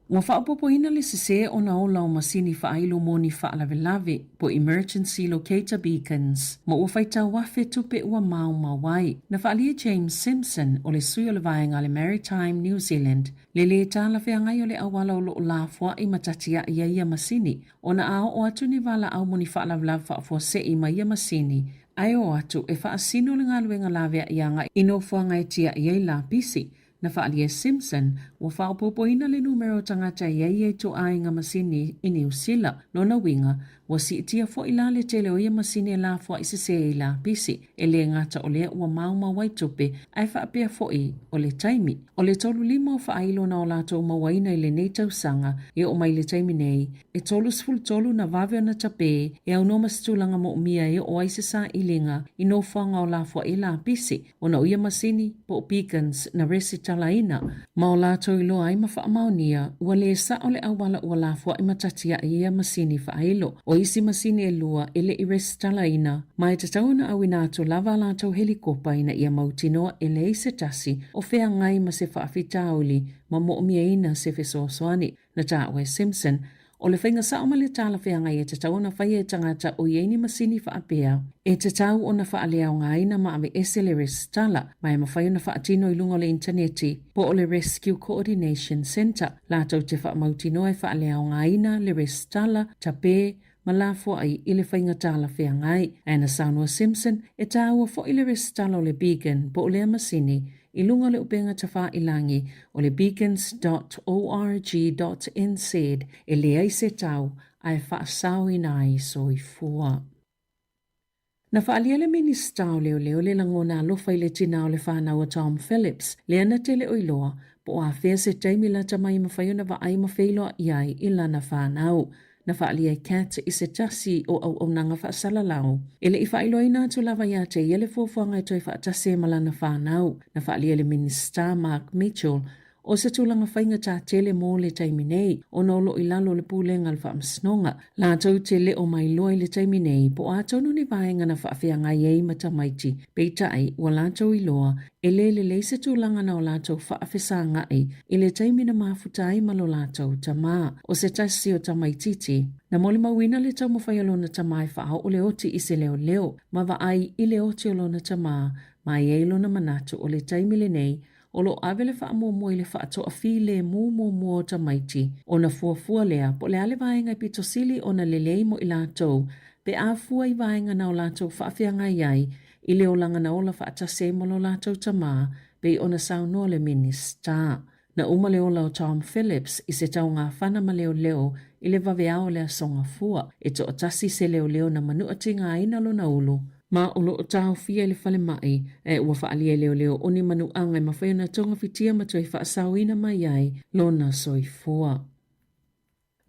Wa whaapopo ina le sese o na ola o masini whaailo moni whaalawelawe po emergency locator beacons. Mo ua whaita wafe tupe ua mau mawai. Na whaalia James Simpson o le sui o le vaenga le Maritime New Zealand. Le le tāla whiangai o le awala o lo la fwa i matatia ia ia masini. O na ao o atu ni wala au moni whaalawelawe whaafua se i ma ia masini. Ai o atu e whaasino le ngā luenga lawea ianga ino whangai tia ia i la pisi. Na whaalia Simpson, wa whaapopoina le numero tangata iei to ainga masini i New Zealand, lona winga, wa si itia fo ila le tele o ia masini la fo i se i la pisi, e le ngata o lea ua mauma waitupe, ai whaapea fo i o le taimi. O le tolu 5 o whaailo na o lato mawaina i le nei tausanga, e o mai le taimi nei, e tolu sful tolu na vavea na tape, e au noma stulanga mo umia e o aise sa ilinga, i no whanga o la fo i la pisi, o na uia masini, po beacons na resita laina. Ma o lato i loa ai ma whaamaunia, ua le sa o le awala ua la fua i matatia i ia masini whaailo. O isi masini e lua ele i resitalaina, ma e tatauna au inato lava lato helikopa ina ia mautinoa ele i se tasi o whea ngai ma se whaafitauli ma moomia ina se fesosoani. Na Tawe Simpson, o le whainga sa o ma le tala whea ngai e tatauna whai e tangata o ieni masini whaapea. E tatau o na whaalea o ngaina ma ame ese le resitala, ma e mawhai o na whaatino i lunga le interneti, po o le Rescue Coordination Center, lato te whaamautino e whaalea o ngaina le resitala, tape, malafo ai i le whainga tala whea ngai. Ana Sanua Simpson e tāua fo i le resitala o le beacon po o le amasini i lunga le upenga tawha ilangi o le beacons.org.nz e le ai se tau ai whaasau inai soi fua. Na whaalia le minista o leo le langona alofa i le tina o le whanau o Tom Phillips, le ana tele oiloa po a whea se taimila tamai mawhaiona wa ai mawhailoa iai i lana whanau. Na whaalia cat i se tasi o au nanga whaasalalau. Ele i whaailoina tu lava ia te iele fuafuanga i toi whaatase malana whanau. Na whaalia le minista Mark Mitchell o se tūlanga whainga tā tele mō le taimi nei, o nolo i lalo le pūlenga le whaamsnonga. Lā tau te le o mai loa i le taimi nei, po a tonu ni vaenga na whaawhianga iei matamaiti. Peitai, wa lā tau i loa, e le se tūlanga na o lā tau whaafesanga i le taimi na mafutai malo lā tau tamā, o se tasi o tamaititi. Na mole mawina le tau mawhai alona tamai whao o le oti i se leo, ma wa ai i le oti alona tamā, ma i eilona manatu o le taimi le nei, o lo avele wha mo i le wha atoa while mo tamaiti. O na fuafua lea, po le ale vaenga i pitosili o na lelei mo i lātou, pe a fua i vaenga na o lātou whaafeanga iai, i le o langa na ola wha atase mo lo lātou tamā, pe o na saunoa le minista. Na uma leo o Tom Phillips i se tau ngā whana ma leo i le vaveao le asonga fua, e to atasi se leo na manua tinga aina lo na ulu. Ma o lo o tau fia le whale mai, e ua whaalia leo o ni manu anga i mawhaiona tonga fitia matoi whaasauina mai ai, lona soifua.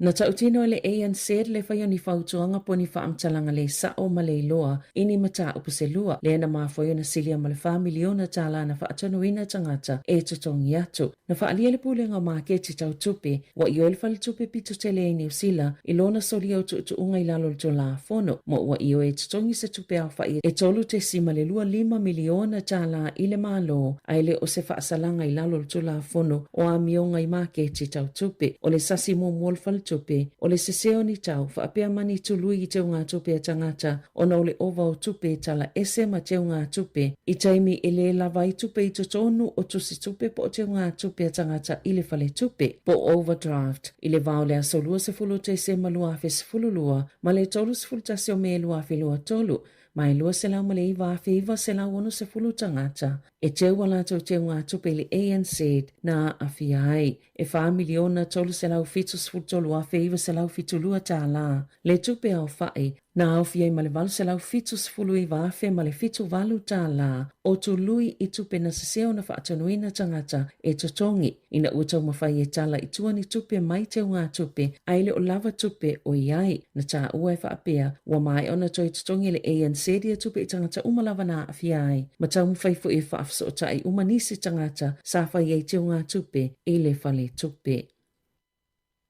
Na tautino le ANC le whaioni whautuanga poni whaamtalanga le sao ma le iloa, ini mata upuselua, le na mawhaiona silia ma le whamiliona tala na whaatonuina tangata e tutongi atu. Na whaalia le pūlenga make te tautupe, wa i oile whale tupe pito tele e New Zealand, i lona soli au tuunga i lalo to la fono, mo wa i o e tutongi se tupe au whai e tolu te sima le 5 miliona tala i le malo, aile o se whaasalanga i lalo to la fono, o a mionga i make te tautupe, o le sasi mo mwolfal tupe, o le seseo ni tau, whaapea mani tului i teo ngā tupe a tangata, o na ole ova o tupe tala ese ma teo ngā tupe, i taimi e le lava i tupe i totonu o tusi tupe po teo ngā tupe a tangata i le whale tupe, po overdraft, i le vau le aso lua se fulu te se malua fe se fulu lua, ma le tolu se fulu tasi o me lua fe lua tolu, mai lua se lau male iwa whiwa se lau ono se fulu tangata. E teu wala tau teu ngā tupe le ANC na awhiai. E wha miliona tolu se lau fitu sfutolu a whiwa se lau fitu lua tā la. Le tupe au whae na au fiai male walu se lau fitu sfulu i wafe male fitu walu tā la. O tu lui i tupe na seseo na whaatanuina tangata e totongi. Ina utau mawhai e tala i tuani tupe mai teu ngā tupe. Aile o lava tupe o iai na tā ua e whaapea. Wa mai ona toi totongi le ANC dia tupe i tangata umalava na awhiai. Ma tau mwhaifu e whaafso o tai umanisi tangata sa whai e teu ngā tupe e le whale tupe.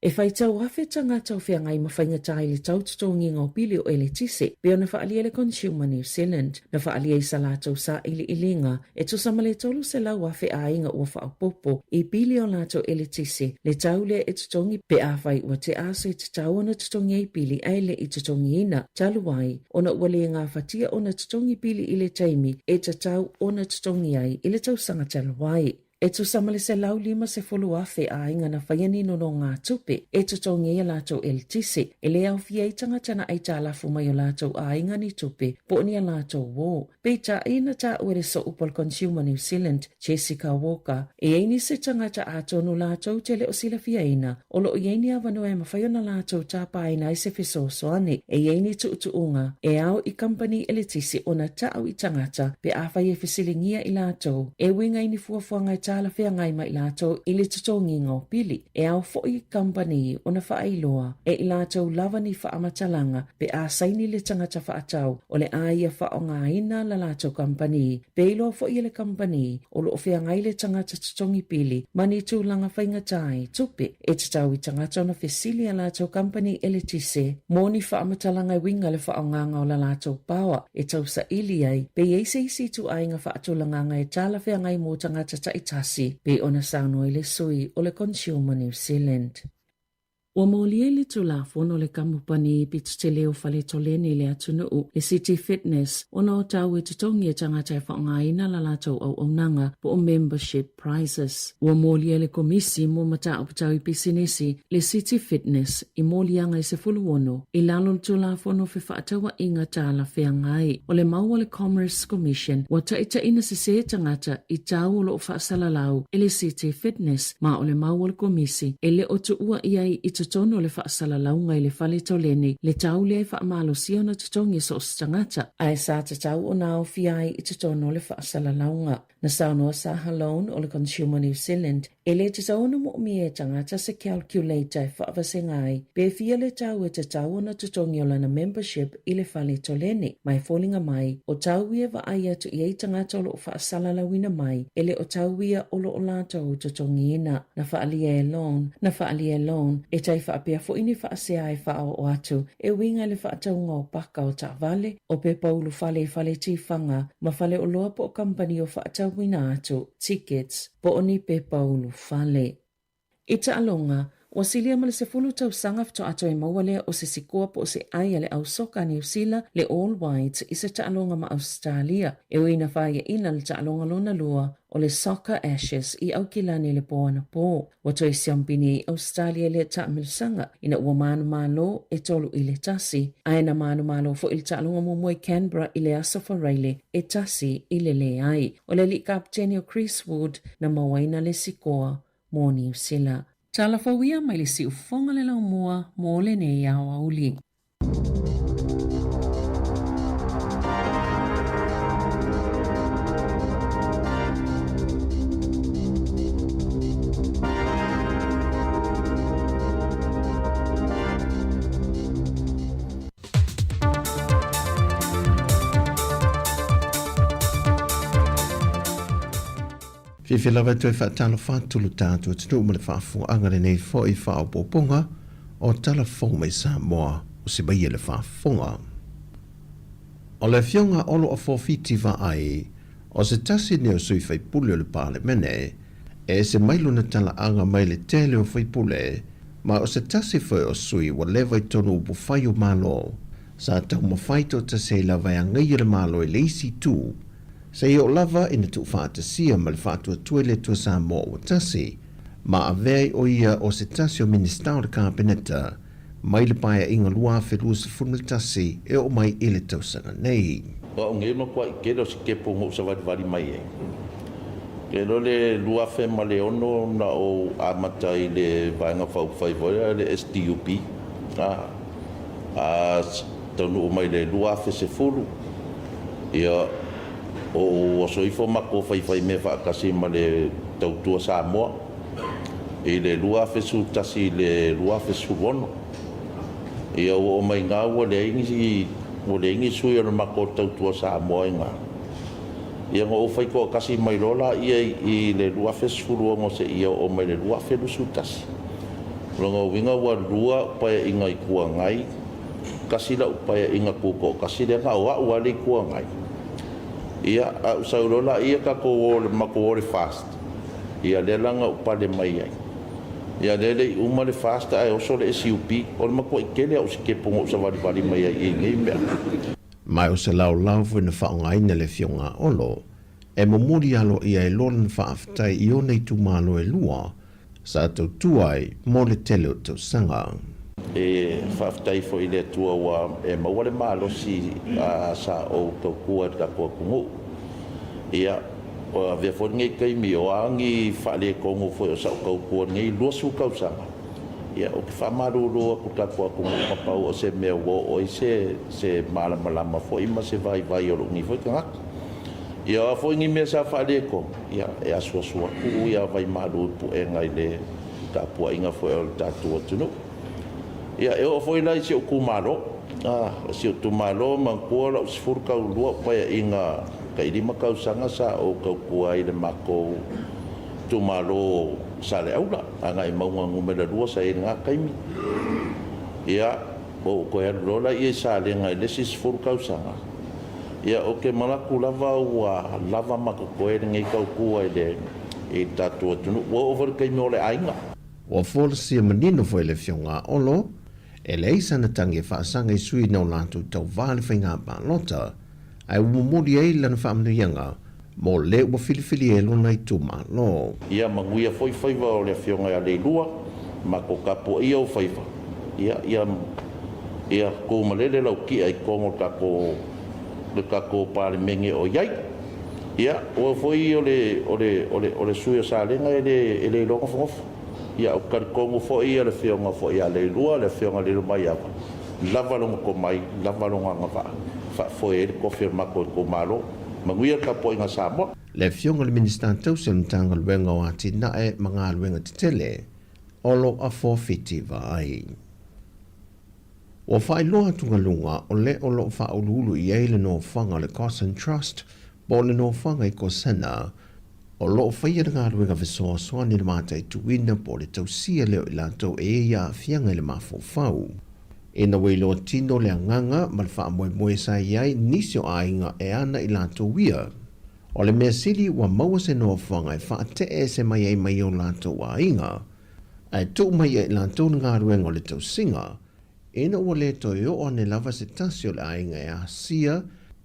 E whai tau hawhi tangata o whia ngai mawhainga tai le tau tutongi ngau pili o ele tise, peo na whaalia le Consumer New Zealand, na whaalia i salatou sa ili ilinga, e to samale tolu se lau hawhi a inga ua whaapopo, i pili o lato ele tise, le tau le e tutongi pe a whai ua te aso i te tau ona tutongi e pili aile i tutongi ina, taluai, ona ua le ngā whatia ona tutongi pili i le taimi, e te tau ona tutongi ai i le tau sanga taluai. E tu samale se lau lima se folu afe a inga na whaiani no ngā tupe, e tu tongi e lato el tise, e le au fia i tangatana ai tā lafu mai o lato a inga ni tupe, po ni a lato wō. Pei tā ina tā uere so upal Consumer New Zealand, Jessica Walker, e eini se tangata a tonu lato te le o sila fia ina, o lo eini a wanu e mawhaiona lato tā paina i se fiso soane, e eini tu unga, e au i company ele tise o na tā au i tangata, pe a whai e fisilingia i lato, e winga ini fuafuanga tala fea ngai mai lato i le tutongi ngau pili. E au fo'i company o na whaailoa e i lato lava ni whaamatalanga pe a saini le tangata whaatau o le aia whaonga ina la lato company. Pe ilo fo'i le company o lo fea ngai le tangata tutongi pili mani tūlanga whaingatai tupe e tatau i tangata o na fesili a lato company ele tise. Moni whaamatalanga winga le whaonganga o la lato pawa e tau sa ili ai pe eisi tu ainga whaatulanganga e tala fea ngai mo tangata taita pe ona sauno le sui o le Consumer New Zealand. Ua maulia le tulafono le kamupani i pitu te leo whale toleni le atunuu le City Fitness ona o tau e tutongi e tangata e whaongaina la latou au aunanga po o membership prizes. Ua maulia le komisi mo mata o patau i pisinesi le City Fitness i maulianga i se fuluono i lalo le tulafono fe whaatawa inga tala wheangai o le maua le Commerce Commission wa taita ina se se tangata i tau o lo whaasalalau e le City Fitness ma o le maua le komisi e le o tuua iai i tono le whaasala launga i le whale tauleni, le tau le whaamalo siona tutongi so stangata, ai sa te tau o nao fiai i tono le whaasala launga. Na saunoa sa halone o le Consumer New Zealand, e le te tau na mo e tangata se calculator e whaawasengai, pe fia le tau e te tau na tutongi o lana membership i le whale tauleni, mai fōlinga mai, o tau ia wa aia tu i tangata o lo whaasala lawina mai, e le o tau ia o lo o lata o tutongi ina, na whaalia e loan, e tai whaapea fo ini whaasea e whao o atu, e winga le whaataunga o paka o ta vale, o pe paulu whale tifanga, ma whale o loa po o company o whaatauina atu, tickets, po oni pe paulu whale. I ta alonga, wasilia ma le se fulu tau sanga fto ato e mawalea o se sikoa po o se aia le au soka New Zealand le All Whites i se taalonga ma Australia. E uina whaia ina le taalonga lona lua o le Soccer Ashes i au kilani le poana po. Wato e siampini i Australia le taamilsanga ina ua manu malo e tolu i le tasi. Aina manu malo fo il taalonga mumoi Canberra i le aso whareile e tasi i le le ai. O le li kapteni o Chris Wood na mawaina le sikoa mo New Zealand. Tala fawia mai le si ufonga le lau mua mo le nei au auli. Fifi lava tu e whaatalo whaatulu tātu e tunu umale whaafunga le nei fo i whaapoponga o tala whonga mai Samoa o se baia le whaafunga. O le fionga olo o fōwhiti wa ai o se tasi neo sui whaipule o le pāle mene e se mailu na tala anga mai le tele o whaipule ma o se tasi whai o sui wa lewa i tonu upo whai o malo sa tau mawhaito ta se lava e angai le malo e leisi tū. Se i o lava ina tu whaatasia ma le whaatua tuele tua Samoa o tasi, ma a vei o ia o se tasi o minister o le kāpeneta, mai le pae inga lua whelua se funitasi e o mai i le tausanga nei. Wa o ngei makua i kero si ke pongo sa wari mai e. Kero le lua whe ma le ono na o amata i le vaenga whaivoia le SDUP. Taunu o mai le lua whe se furu. Ia o soifo mako whaiwhai me whaakasi ma le tautua Samoa. I le lua whe su tasi le lua whe su ono. Ia o mai ngā ua le ingi sui ana mako tautua Samoa inga. Ia ngā o whai ko kasi mai rola ia i le lua whe su ongo se ia o mai le lua whe su tasi. Ronga winga wa lua paya inga i kua ngai. Kasi la upaya inga kuko. Kasi le ngā ua ua le kua ngai. Ia a usaurola ia ka ko le mako ore fast. Ia le langa upale mai ai. Ia le uma le fast ai oso le SUP o le mako ikele o sike pongo sa wali mai ai ngai mea. Mai o se lau na whaongai na le fionga olo. E momori alo ia e lona whaaftai i o nei tu malo e lua. Sa tau tuai mo le tele o tau sanga. E whaaftai fo i le tua wa e mawale malo si sa o tau kua ka kua kungu. Ia o vea fo ngai kai mi o angi whale kongo fo o sa o kau kua ngai lua su kau sanga. Ia o ki whamaru roa ku ka kua kungu papau o se mea wo o i se malama fo ima se vai o rungi fo i ka ngaka. Ia fo ingi mea sa whale kongo. Ia e asua sua ku ia vai maru pu e ngai le ka pua inga fo e o tatua tunu. Ia e o foi lai se o kumaro se o tumalo mankua la usfur ka lua pa inga kai lima ka sanga sa o ka kuai le mako tumalo sa le aula anga i maunga ngumela lua sa inga kaimi ia o ko ya lola i sa le nga le sis fur ka sanga ia o ke malaku lava wa lava mako ko e ngai ka kuai le e tatu tunu o over kai mo le ainga o for si menino foi le fionga olo. E le isa na tangi whaasanga i sui nau lātou tau vāle whainga pālota, ai umomori ei lana whaamnuianga, mō le ua filifili e lona i tū mālo. Ia manguia foi whaiva o le whionga a leilua, ma ko kapo ia o whaiva. Ia ko malele lau ki ai kongo kako pāle menge o iai. Ia o foi o le sui o sālenga e le longa whangofa. Ia o karikongo fo ia le whionga fo ia le lua le whionga le mai awa. Lava longa ko mai, lava longa ngawha. Fo e ko whionga ko malo. Manguia ka po inga Samoa. Le whionga le minister tau se mtanga luenga o ati nae mga luenga te tele. Olo a forfiti va ai. O whai loa tunga lunga o le olo wha ululu i eile no whanga le Cosson Trust. Bo le no whanga i ko sena. O loo whaia ngā ruenga visoa soa ni le mātai tuina po le tausia leo i lātou e ia fianga i le mafofau. E na weilo tino le anganga ma le wha moe sa iai nisi o ainga e ana i lātou ia. O le mea sili wa maua se noa whanga e wha te e se mai ei mai o lātou ainga. Ai tō mai e lātou ngā ruenga o le tausinga. E na ua le toi o ne lava se tasi o le ainga e a sia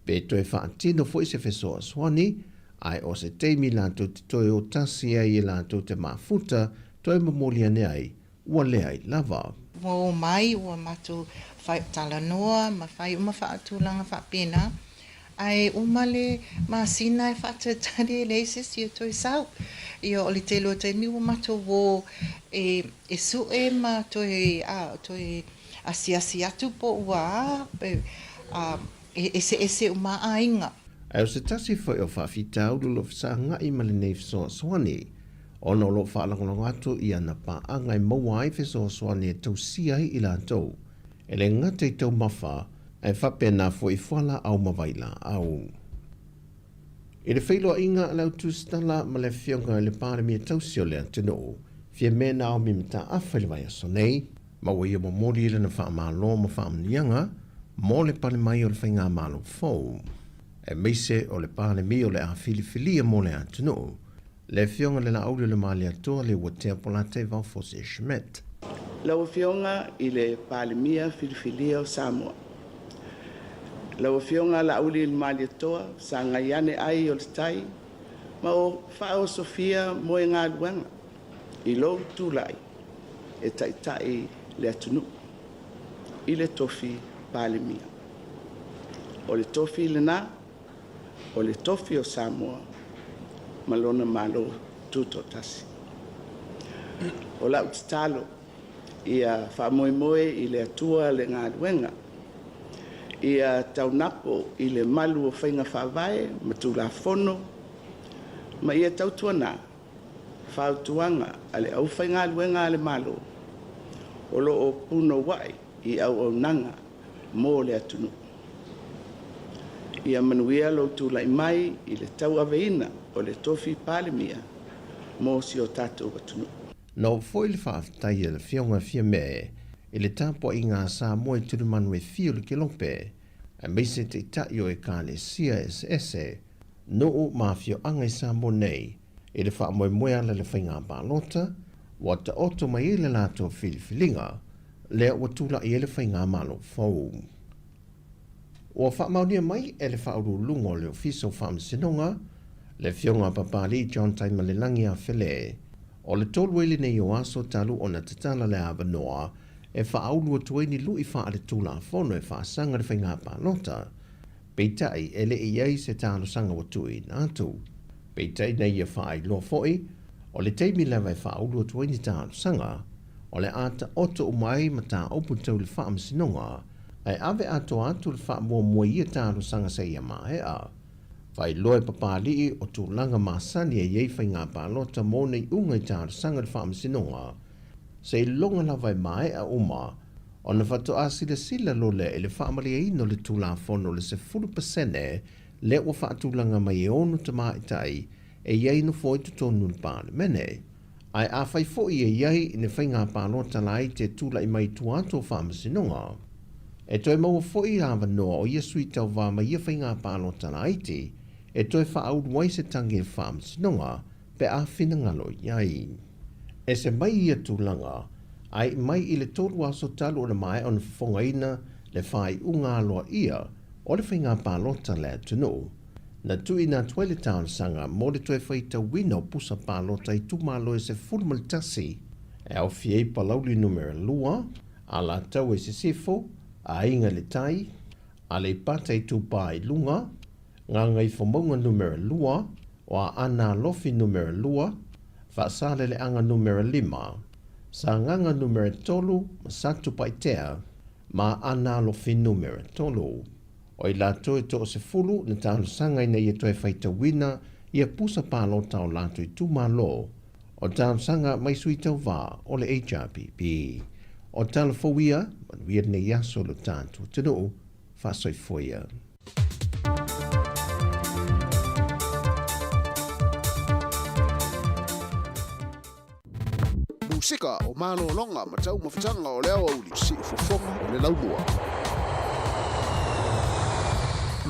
pe toi wha tino fo i se visoa soani. Ai o se teimi lātou te toi o tasi ai e lātou te mafuta, toi mamolia ne ai, ua le ai lava. Wo mai, ua matu whai tala noa, ma whai uma wha atulanga wha pena. Ai umale ma sina e wha tari e leises i toi sau. I o li te lo teimi ua matu wo e su e ma toi asi atu po ua e se uma ainga. Ai o se tasi whai o whawhita au lo fisa ngai mali nei fisoa soani. Ono lo whaalangolong atu i ana pa angai maua ai fisoa soani e tau siai i lātou. E le ngate i tau mawha, ai whapena fo i whala au mawaila au. I le whailoa inga lau tu stala ma le whionga le pāre mia tau sio lea tino. Fia mena au mi mta awhai le so nei, maua ia mo mori ile na wha malo ma wha amnianga, mo le pale mai o le whainga malo fau. E meise o le pāle mi o le a filifilia mo le atunu. Le whionga le na aule le mali atoa le watea polate vau fose Schmidt. Lau whionga i le pāle mia filifilia o Samoa. Lau whionga la aule le mali atoa sa ngaiane ai o le tai ma o whao Sofia mo e ngā luanga. I lo tūlai e tai le atunu. i le tofi palemia. O le tofi lena, o le tofi o Samoa, malona malo tuto tasi. O la utitalo, ia whamoemoe i le atua le ngā luenga, ia taunapo i le malu o whainga whawai, matula fono, ma ia tautuana, whautuanga, ale au whainga luenga le malo, o lo o puno wai i au nanga, mō le atunu. Ia manuia lo tūlai mai i le tau aveina o le tofi palemia, mō si o tātou atunu. No foi le whaafitai e le whionga fia me, e le tāpua i ngā sā moe turu manu e fio le kilope, a meise te tai o e kā le sia ese, no o mā fio anga i sā mo nei, e le wha moe moe ala le whainga pālota, wa ta oto mai e le lātua filifilinga, lea ua tūla i e le whainga malo fau. Ua wha maunia mai e le wha uru lungo le ofiso wha msinonga, le whionga papali John Taima le langi a whele, o le tolu ele nei o aso talu o na tatala le awanoa, e wha aulua tueni lui wha ale tūla fono e wha sanga le whainga pālota, peitai ele i ei se tālo sanga wa tui nātu. Peitai nei e wha ai loa foi, o le teimi lewa e wha aulua tueni tālo sanga, o le ata oto umai ma tā opu tau le wha amsinonga, ai ave ato atu le wha mua mua ia tālo sanga se ia mahea. Vai loe papali o tūlanga masani e iei whainga pālota mō nei unga i tālo sanga le wha amsinonga, se longa la vai mai a uma, o na whato a sila lo le ele whaamali e ino le tūla fono le se 40% le o whaatūlanga mai e onu ta maitai e iei no foi tu tonu le pāle mene. Ai a whai foi e iei ne whainga pālota lai te tūla i mai tuato whaamasinonga. E toi maua foi hawa noa o ia sui tau wā mai ia whainga pālota lai te, e toi whaaudu wai se tangi e whaamasinonga pe a whina ngalo iei. E se mai ia tūlanga, ai mai i le tolu aso talu o le mai o na whongaina le whai unga aloa ia o le whainga pālota le atunu. Na tui nā tuele tāna sanga mō le toi whaita wina o pusa pālota i tūmalo e se fulmalitasi e au fiei palauli numero lua, a la tau e se sifo, a inga le tai, a le pata i tūpā i lunga, ngā ngai whamonga numero lua, o a ana lofi numero lua, Whaasale le anga numero 5, sa nganga numero 3, ma satu paitea, ma ana lofi numero 3. O i lato e to se fulu, na tālu sanga ina i toe whaita wina, ia pusa pālota o lato i tūmalo. O tālu sanga mai sui tau wā, o le HRPP. O tālu fawia, manuia ne yaso lo tātu, tino, whaasoi foia. Sika o malo longa ma tau mawhitanga o leo auli si ufofonga o le laumua.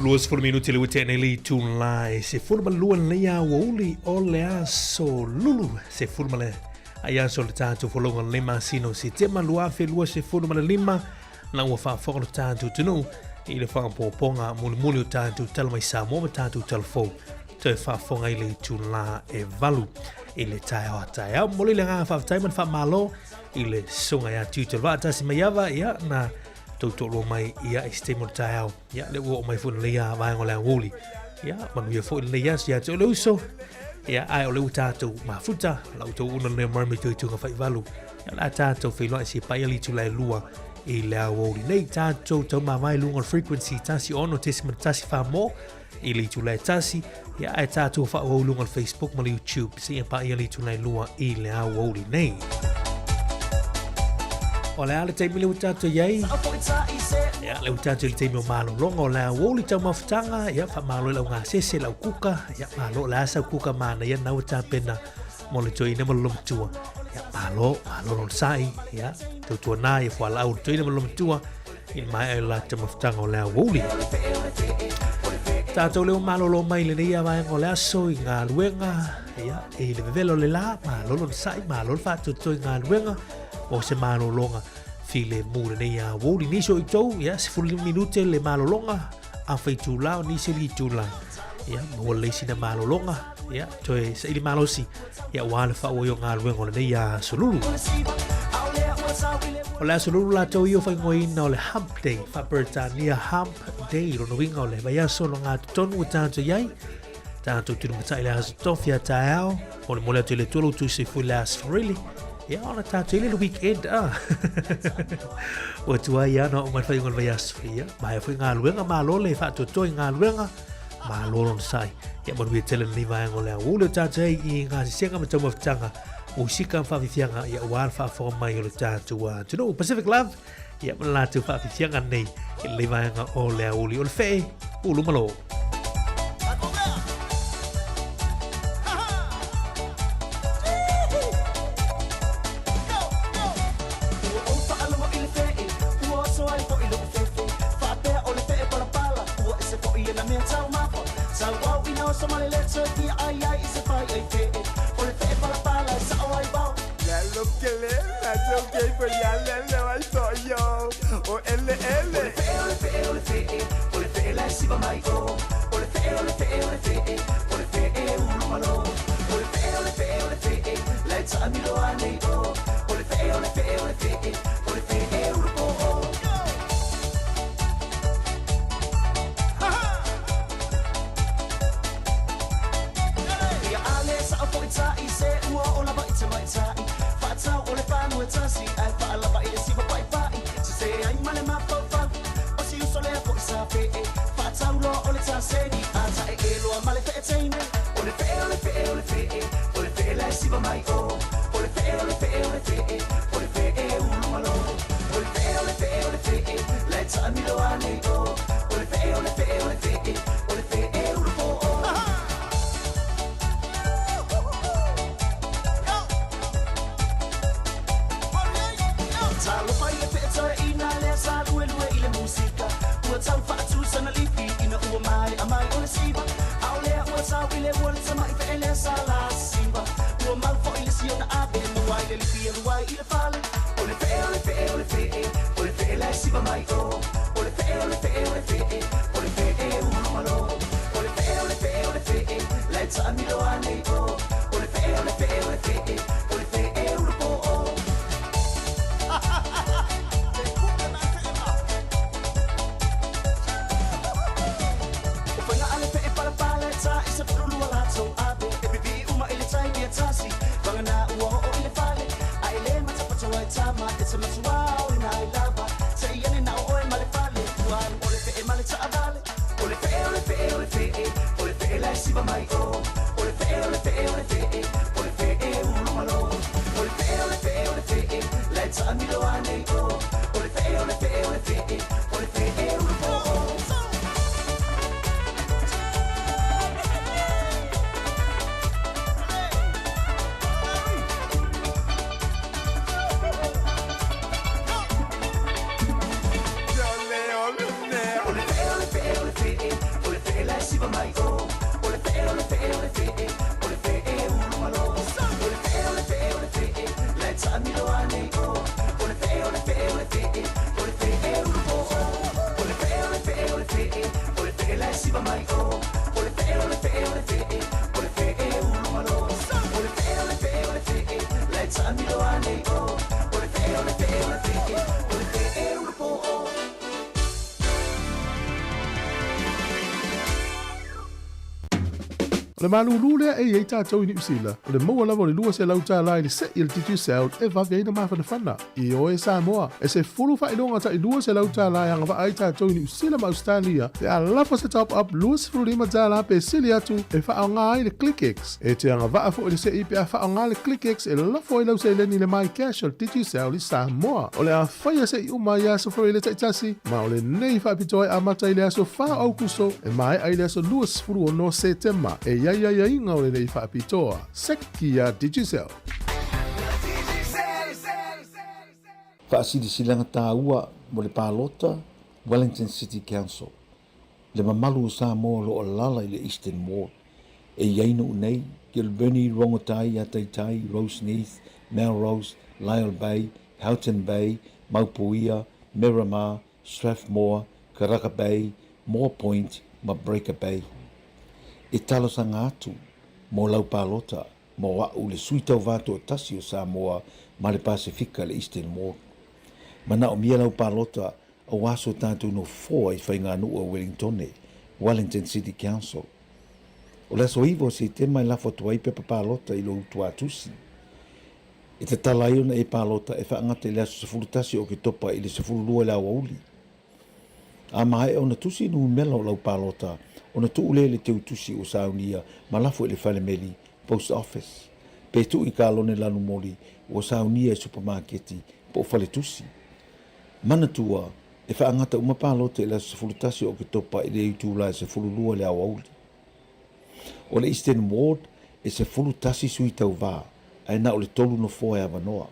Luas for minuti le wite nei li tun lai se forma luan le ya woli o le aso lulu se forma le aya so le tanto folonga le masino si tema lua fe lua se forma le lima na wa fa fo tanto tunu i le fa poponga muli o tanto tal mai sa mo tanto telefo te fa fonga i le tun la e valu i le tae moli le ngā whawhtaiman wha malo i le songa ia tutor wata si mai awa ia na tautoro mai ia i stemo tae au ia le ua o mai funa le ia vaengo le angoli ia manu ia fo i le ia si atu le uso ia ai o le utatou mafuta la utou una le marmi tuitunga whai valu ia la tātou whailua si pai ali tu lai lua i le awoli nei tātou tau mawai lunga frequency tasi ono tesi tasi wha mo i li tu lai tasi ia ai tātou wha o lunga Facebook ma YouTube si ia pai ali tu lai lua i le awoli nei o le ale teimi le utatou iei ia le utatou le teimi o malo longa o le awoli tau mawhitanga ia wha malo lau ngā sese lau kuka ia malo le asau kuka mana ia nau tāpena mo le toina ma lomtua ia malo lon sai ia tautua nā ia wha lau le toina ma lomtua i mai ai la tau mawhitanga o le awoli tātou leo malolo mai le nei avai o le aso i ngā luenga ia e le vevelo le la malolo le sai malolo whātuto i ngā luenga o se malolonga file mure nei a woli niso i tau ia se fuli minute le malolonga a whaitu lao nisi li tu la ia mua leisi na malolonga ia toe sa ili malosi ia wale wha o ngā luenga o le nei a solulu O le asululu la tau io whaingoina o le Hump Day, Whaperetania Hump Day, rono winga o le vai aso no ngā tonu o tātou iai, tātou tunu matai le hasa tofia tā ao, o le mole atu le tolu tu se fui le asfarili, ia ona tātou ile le weekend, o tua ia no o mai whaingon vai asfaria, mai a fui ngā luenga mā lole, whātua toi ngā luenga, mā lolo na sai, ia manu ia tele ni vai ngole au, ule tātou i ngā sisenga matau mawhitanga, o sika whawhithianga ia wār whawhonga mai o le tātou tunu Pacific Love ia mana lātou whawhithianga nei i le vaianga o le auli o le whee o lumalo. O le malulu lea e iei tātou i New Zealand. O le maua lava o le lua se lau tā lai le se i le titi sound e vavi aina mawhana whana. I o e Samoa. E se fulu whainonga ta i lua se lau tā lai anga wa ai tātou i New Zealand ma Australia. Te a lafa se top up lua se fulu lima tā lai pe sili atu e wha ngā ai le ClickX. E te anga wa fo i le se i pe a wha ngā le ClickX e lafo i lau se leni le mai cash o le titi sound i Samoa. O le a whaia se i uma i aso fo i le taitasi. Ma o le nei whapitoa a mata i le aso wha au kuso e mai ai le aso lua se fulu o no September. E ia inga o le nei whaapitoa. Seki a Digicel. Whaasiri silanga tā ua mo le pālota, Wellington City Council. Le mamalu o Samoa lo o lala i le Eastern Ward. E iaina unei, Gilberni, Rongotai, Ataitai, Roseneath, Melrose, Lyell Bay, Houghton Bay, Maupuia, Miramar, Strathmore, Karaka Bay, Moore Point, ma Breaker Bay. E talosanga atu, mo lau pālota, mo wau le suitau vātua tasi o Samoa, ma le Pasifika le Eastern Ward. Mana o mia lau palota o waso tātou no fōa i whainga nua Wellington Wellington City Council. O la so iwo se te mai lafo tuai pepa palota i lo utua tusi. E te talaiona e palota e whaangata i lea sefulutasi o ke topa i le sefululua le awauli. A mai o na tusi nu mela o lau palota o na tuule le teu tusi o saunia ma lafo i le whalemeli post office. Pe tu i kalone lanu moli o saunia e supermarketi po whale tusi. Mana tua e whaangata uma palota i lea sefulutasi o ke topa i le utula e sefululua le awauli. O le Eastern Ward e sefulutasi sui tau vā. Ai na o le tolu no foa e avanoa.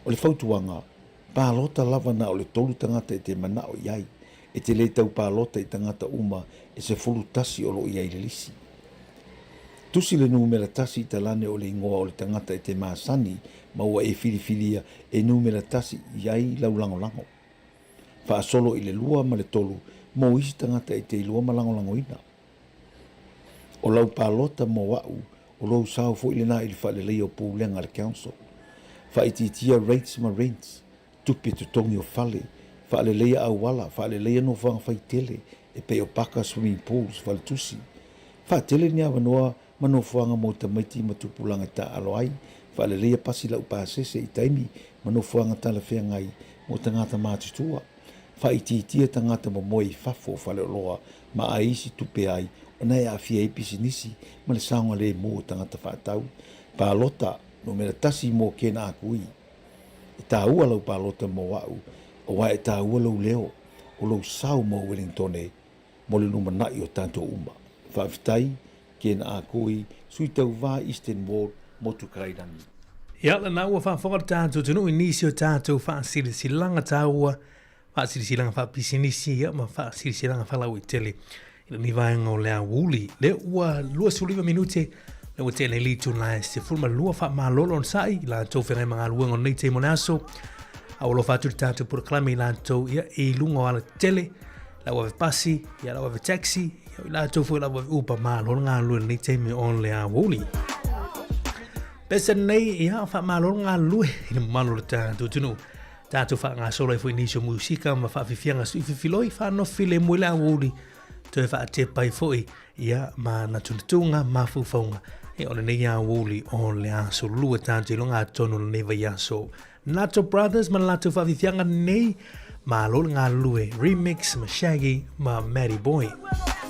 O le fautuanga, pālota lava na o le tolu tangata e te manao iai, e te le tau pālota i tangata uma e se fulu tasi o lo iai le lisi. Tusi le numera tasi i talane o le ingoa o le tangata e te maasani, maua e filifilia e numera tasi iai lau lango. Wha solo i le lua ma le tolu, mo isi tangata e te ilua ma lango ina. O lau pālota mo wau, o lou sao fo ile na il fa le leo poulenga le council fa ititia rates ma rents tupi tu tongi o fale fa le lea au wala fa le lea no fanga fa tele e pe o paka swimming pools fa le tusi fa tele ni avanoa ma no fanga mo tamaiti ma tupulanga ta aloai fa le lea pasi la upasese i taimi ma no fanga ta le fea ngai mo tangata matustua fa ititia tangata mo moi fafo fa le loa ma aisi tupe ai na e afia i pisinisi ma le saunga le mo tangata whaatau. Pālota no mera tasi mo kena akui. E tā ua lau pālota mo wau, o wai e tā ua lau leo, o lau sau mo Wellington mo le numa nai o tanto uma. Whaafitai, kena akui, sui tau wā Eastern Ward mo tu kairangi. Ia, la na ua whaafonga tātou tunu i nisi o tātou whaasiri silanga tāua, whaasiri silanga whaapisinisi, ia ma whaasiri silanga whalau i tele. Ni vaenga o lea wuli. Le ua lua suliva minute, le ua tele li tuna e se fulma lua wha maa lolo on sai, la tau whengai mga luenga nei te monaso, a walo whāturi tātou pura klami la tau ia e lunga o ala tele, la ua pasi, ia la ua taxi, ia la tau fui la ua upa maa lolo ngā lua nei te me on lea wuli. Pesa nei, ia wha maa lolo ngā lua, ina malolo tātou tunu, tātou wha ngā sola e fui nisio musika, ma wha whiwhianga sui whiwhiloi, wha no file mui lea wuli, Toi wha te pai foi ia ma na tunatunga ma fufaunga e ole nei a wuli o le aso lua tātou longa tonu le neva iaso. Nato Brothers ma lato whawithianga nei ma lolo ngā lue remix ma Shaggy ma Matty Boy. Wow.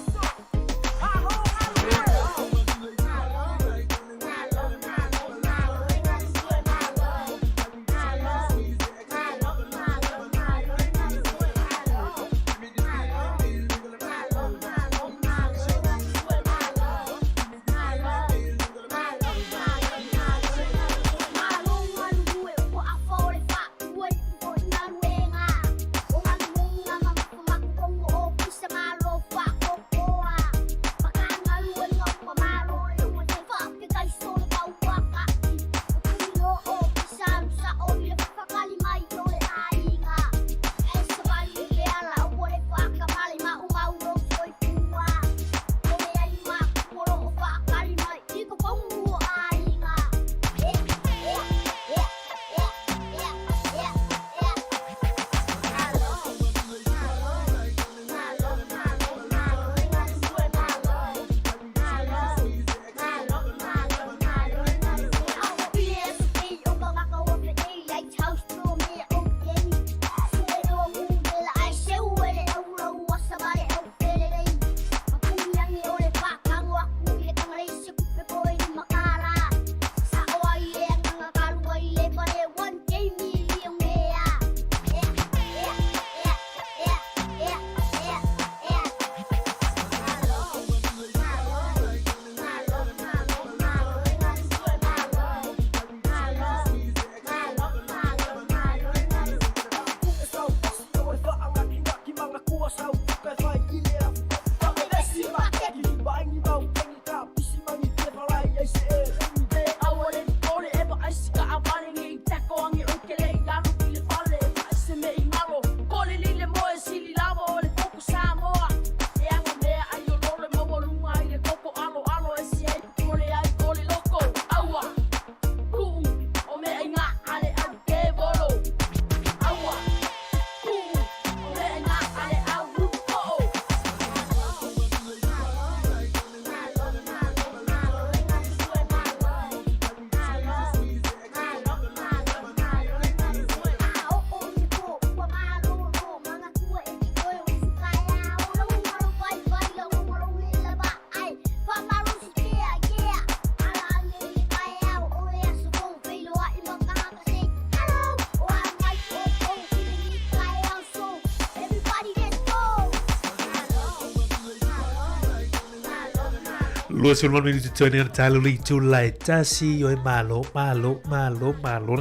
Lua sul minuti toni na talo li tu lai tasi o malo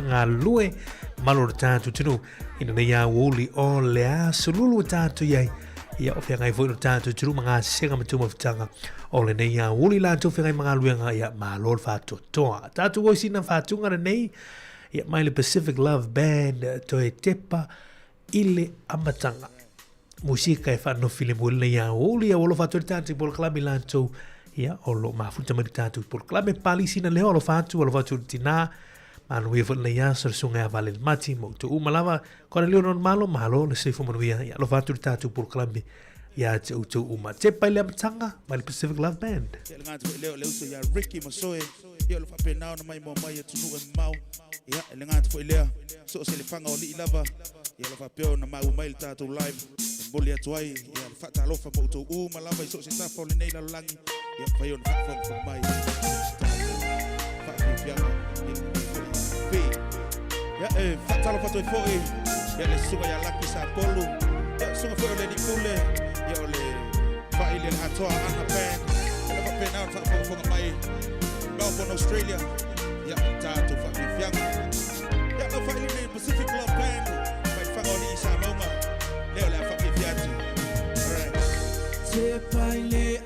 nga lue malo tanto tunu ina na ya woli o le a sululu tanto yai ia o fengai foi no tanto tunu mga senga matuma fitanga o le nei ya woli la tu fengai mga luenga ia malo fatu toa tatu o sina fatu nga nei ia mai le Pacific Love Band to e tepa ile amatanga musika e fa no filmu le ya woli o lo fatu tanto por club lanto ia o lo mafuta mai tatu por club pali sina le o lo fatu tina manu ia fot le ya ser sunga vale mati mo tu malava ko le non malo le se fo ia lo fatu tatu por club ia tu uma te pai le tanga mai Pacific Love Band le uso ya Ricky Masoe ia lo fa penao na mai mo mai tu no mau ia le ngat fo le so se le fanga o li lava ia lo fa peo na mai mai tatu live bolia tuai ia fa talo fa mo tu malava so se ta fo le nei la langi ia fa yo na fa mai fa piano ya fatalo fatoi foi ya le suga ya laki sa polu ya suga foi le di pule ya le fa ile atoa ana band ya fa pena fa mai Melbourne Australia ya tato fa fiang ya no fa ile Pacific Love Band mai fa oni sa mama le la fa fiatu alright te paile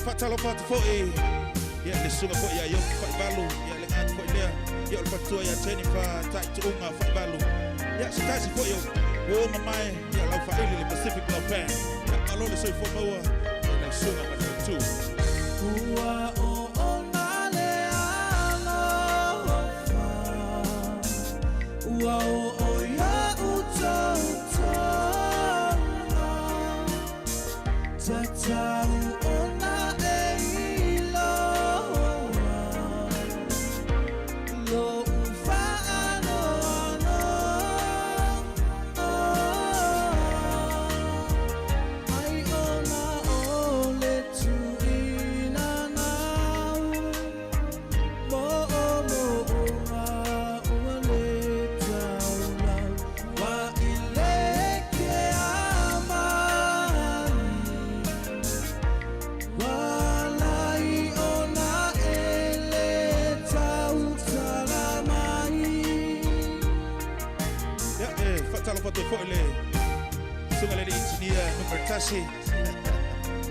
Fatalo fatu foi ya le sunga foi ya yo fai balu ya le ngat foi le ya le fatu ya Jennifer tai tu unga fai balu ya sikasi foi yo o mamai ya la fa ile le Pacific Love Band ya alo le soi fo mawa le sunga ma tu ua o onale alo fa ua o ya uto tata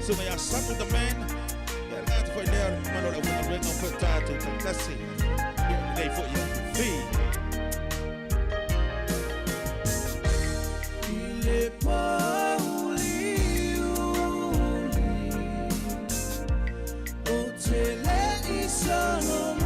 Sunga ya sapu the man ya ngat foi le malo la wena renga potato tantasi nei foi ya fi ile pauli o tele isano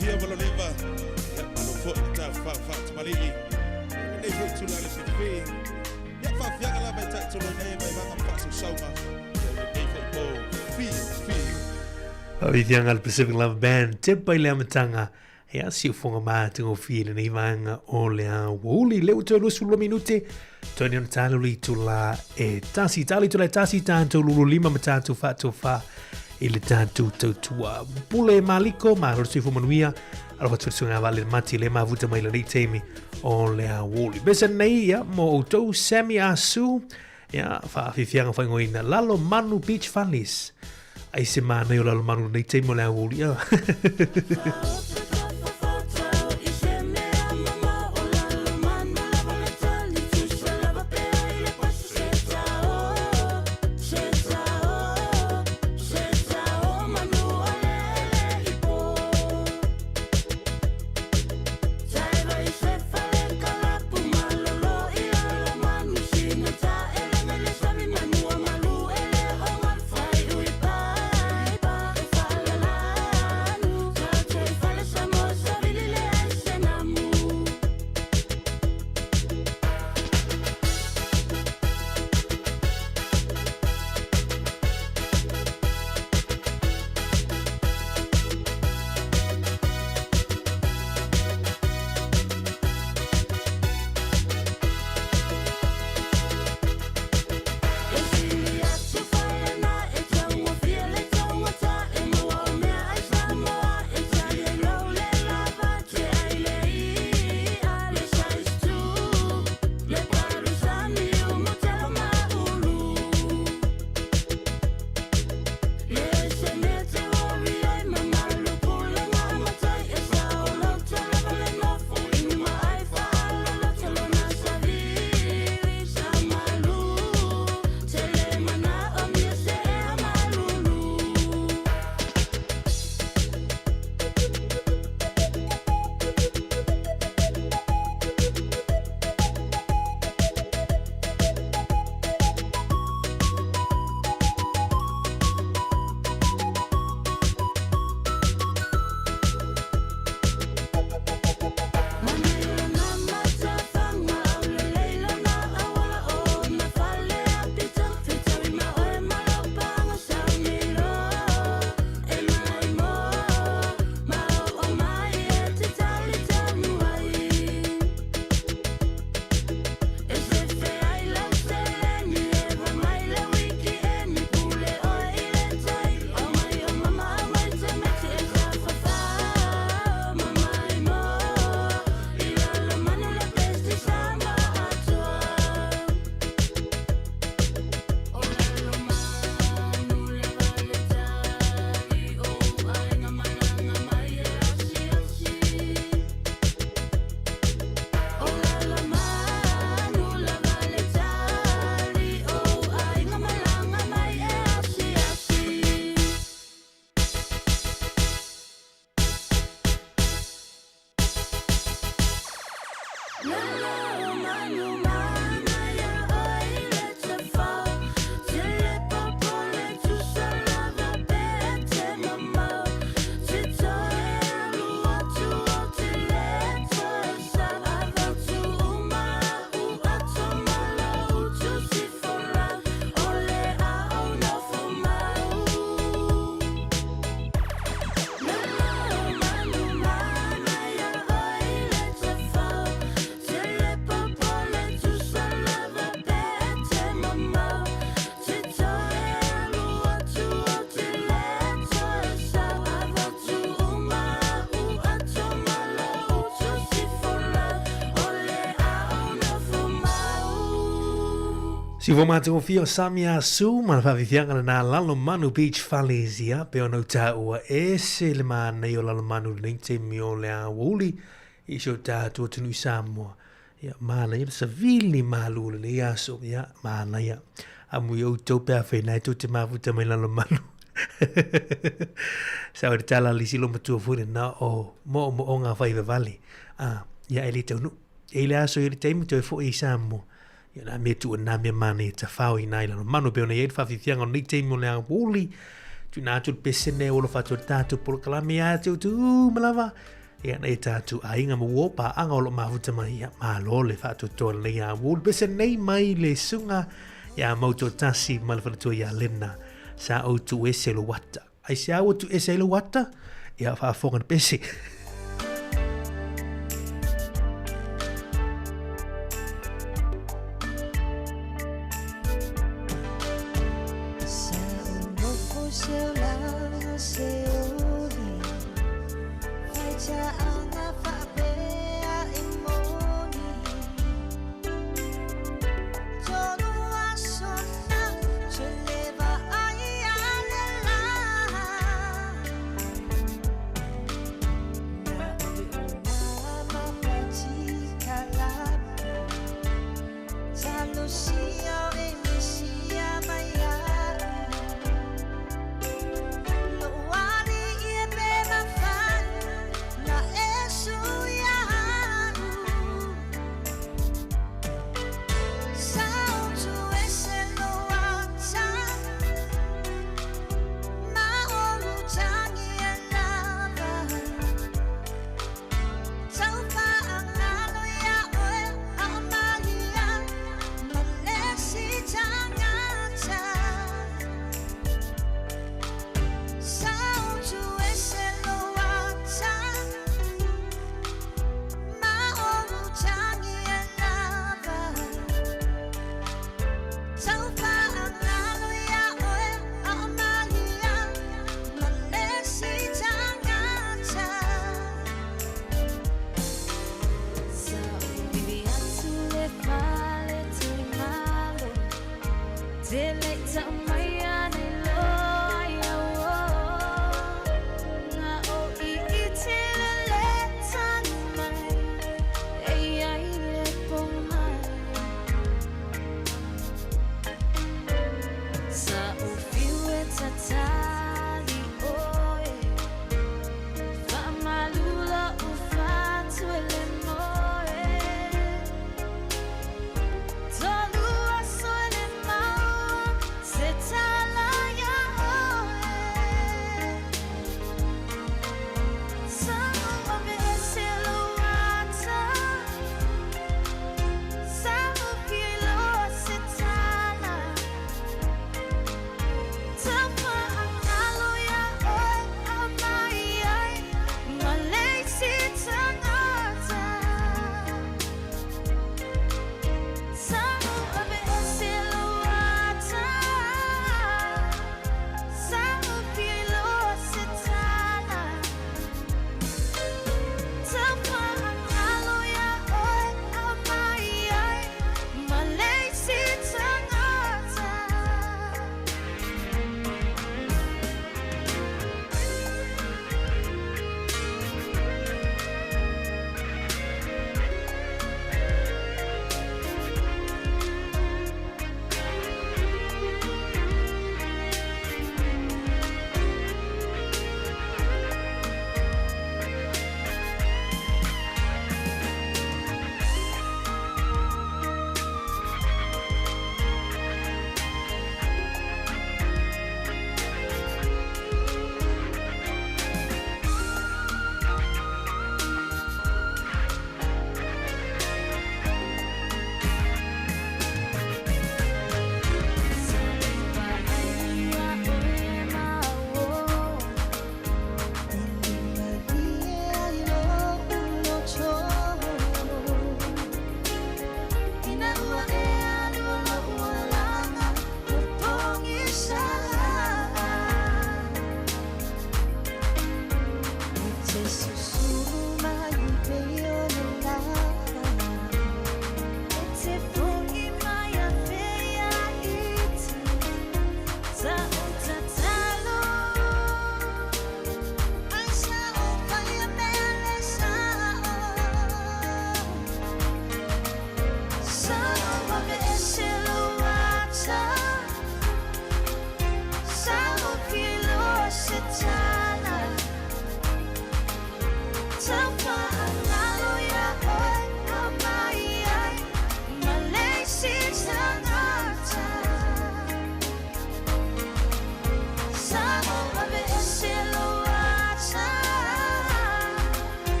Via Valoleva, Malofo, Fat Malili. e fo tu la le fe ya fa fianga la mai tai tolo nei mai vanga fa so sauma e fo po fi Avifianga al Pacific Love Band te pai le amatanga e asi ufonga mātingo while nei vanga o le a wuli leo te lusu lo minute toni on talo li tu la e tasi tali tu la tasi tanto lulu lima matatu fatu fa e le tantu tautua pule maliko ma rosi fu manuia alwa tu sunga vale mati le mavuta mai le temi o le a wuli besa nei ya mo auto semi asu ya fa afifianga fa ngoina lalo manu beach families ai se mana yo lalo manu nei temi o le a wuli ya Si vo mātou fio Samia Su, mana whawhiwhianga na Lalo Manu Beach Falesia, pe ono tāua e se le mana i o Lalo Manu nei te mi o le a wuli, i sio tātua tunu Samoa. Ia, mana ia, sa vili mālule le aso, ia, mana ia. Amu i au tau pēr whenai, tō te mafuta mai Lalo Manu. Sa ori tala li silo matua fure na o mo o ngā whaiva vale. Ia, e le tau nu. E le aso i le teimu tau e fo i Samoa. Ia na me tu na me mane te whao i nai lano manu pe ona i whawhiwhianga o nei teimo le a wuli tu nā tu pesene o lo whatu tātu polo kalame a tu malawa ia nei tātu ainga mua pa anga o lo mafuta mai ia malo le whātu toa nei a wul bese nei mai le sunga ia mauto tasi malwhanatua ia lena sa au tu ese lo wata ai se au tu ese lo wata ia whaafongan bese Na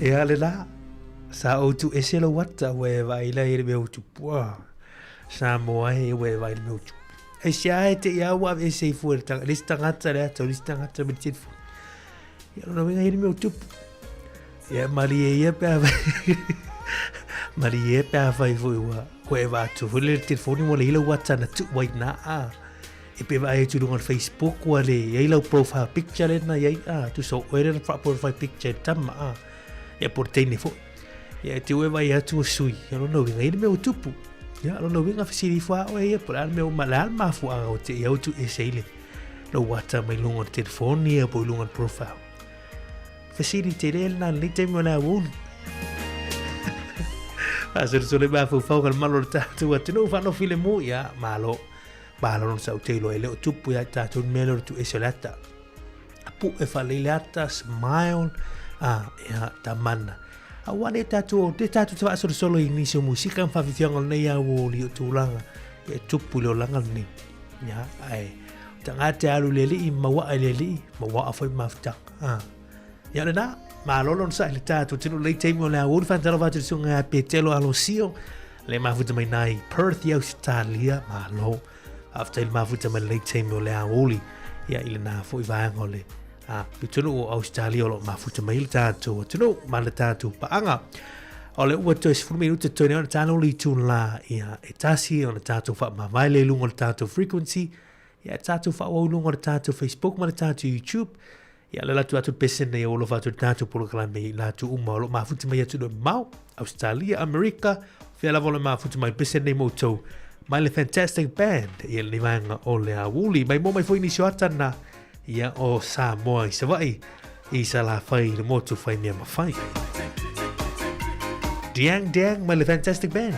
Ia le la. Sa o tu ese lo wata we vai la ire me o tu pua. Sa moa he we vai me o tu. E sia e te ia wa e se fuer tanga. Lista ngata le ato, lista ngata me te fu. Ia no venga ire me o tu. Ia mali e ia pe mali e pe vai fu wa. We va tu fu le telefoni mo le ilo wata na tu wai na a. E pe vai tu on Facebook wa le ia ilo profile picture le na ia a tu so ere na profile picture tama a. Ia portei fu. Ia te ue vai atu o sui. Ia no winga ire me o tupu. Ia no winga fasiri fua o ia por al me o malal mafu a o te ia tu e seile. No wata mai lunga telefoni ia po lunga profile. Fasiri te rel na le te mo na wun. Asur sole ba fu fau kal malo tatu atu no fa no file mu ia malo. Malo non sa o te lo ele o tupu ia tatu melo tu esolata. Apu e fa le lata smile ia tamana. Awane tatu te tatu te wasor solo inisio musika fa fianga nei a wo li tulanga e tupu lo langa ni ya ai tanga te alu leli I mawa leli mawa foi mafta ya na ma lolon sa le tatu tino le temo la wo fa talo va tu nga petelo alosio le mafuta mai nai Perth ya Australia ma lo after il mafuta mai le temo la woli ya ile na foi va ngole pitunu o Australia lo mafuta mai tatu tunu ma le tatu paanga ole ua to is 4 minutos to ne tano li tun la ia etasi on tatu fa ma vai le lungo tatu frequency ia tatu fa o lungo tatu Facebook ma tatu YouTube ia le latu atu pesen ne o lo fa tatu programe la tu uma lo mafuta mai tu mau Australia America fe la vola mafuta mai pesen ne moto mai le fantastic band ia le vanga o le awuli mai mo mai foi ni shotana ia o Samoa I se vai I sa la fai le motu fai mea ma fai Diang Diang my le fantastic band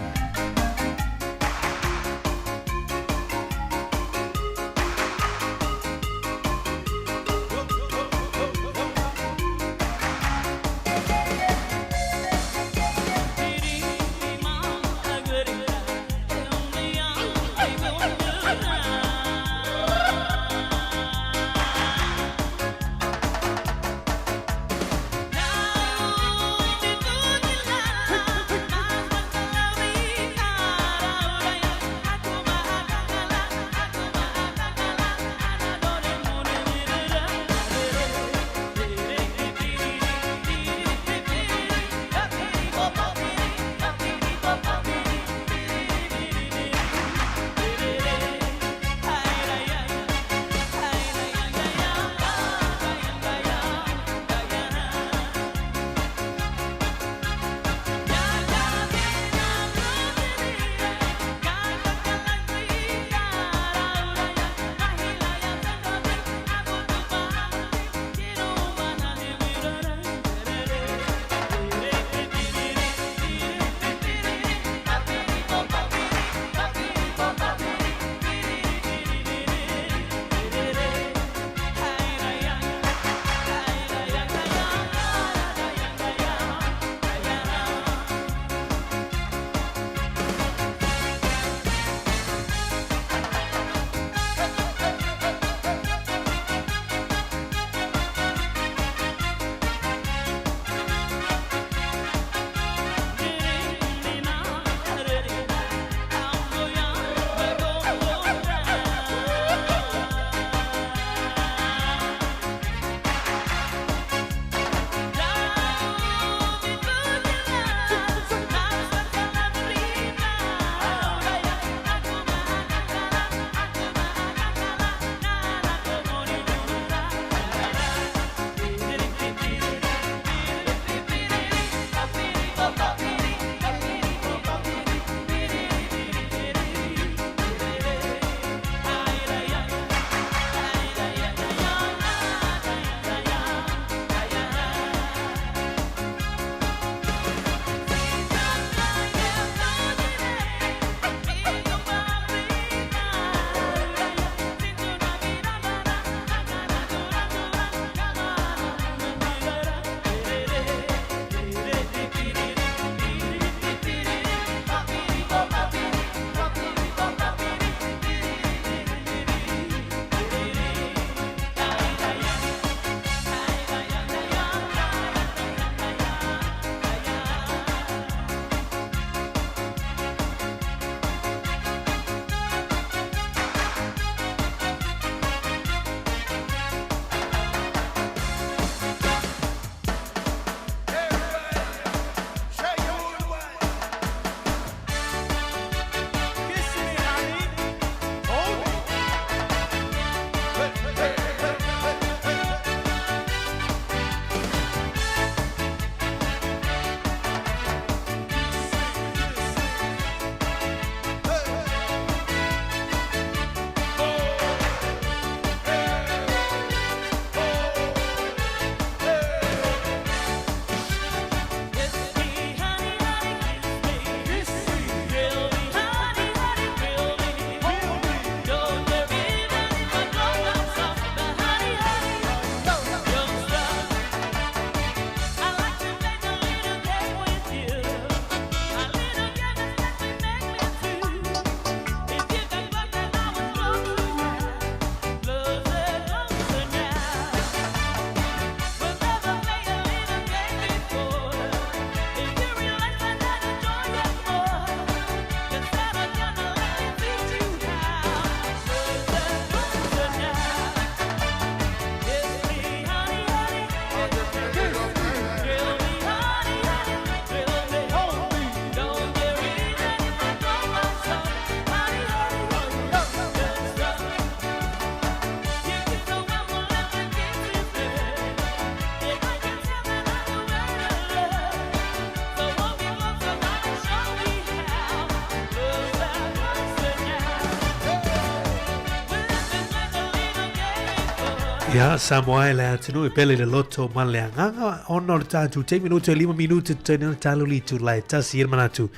Ya, Samoa le tunu pele le loto maleanga ono le tatu 10 minuto e 5 minuto tenu talu li tu lai tasi irmanatu.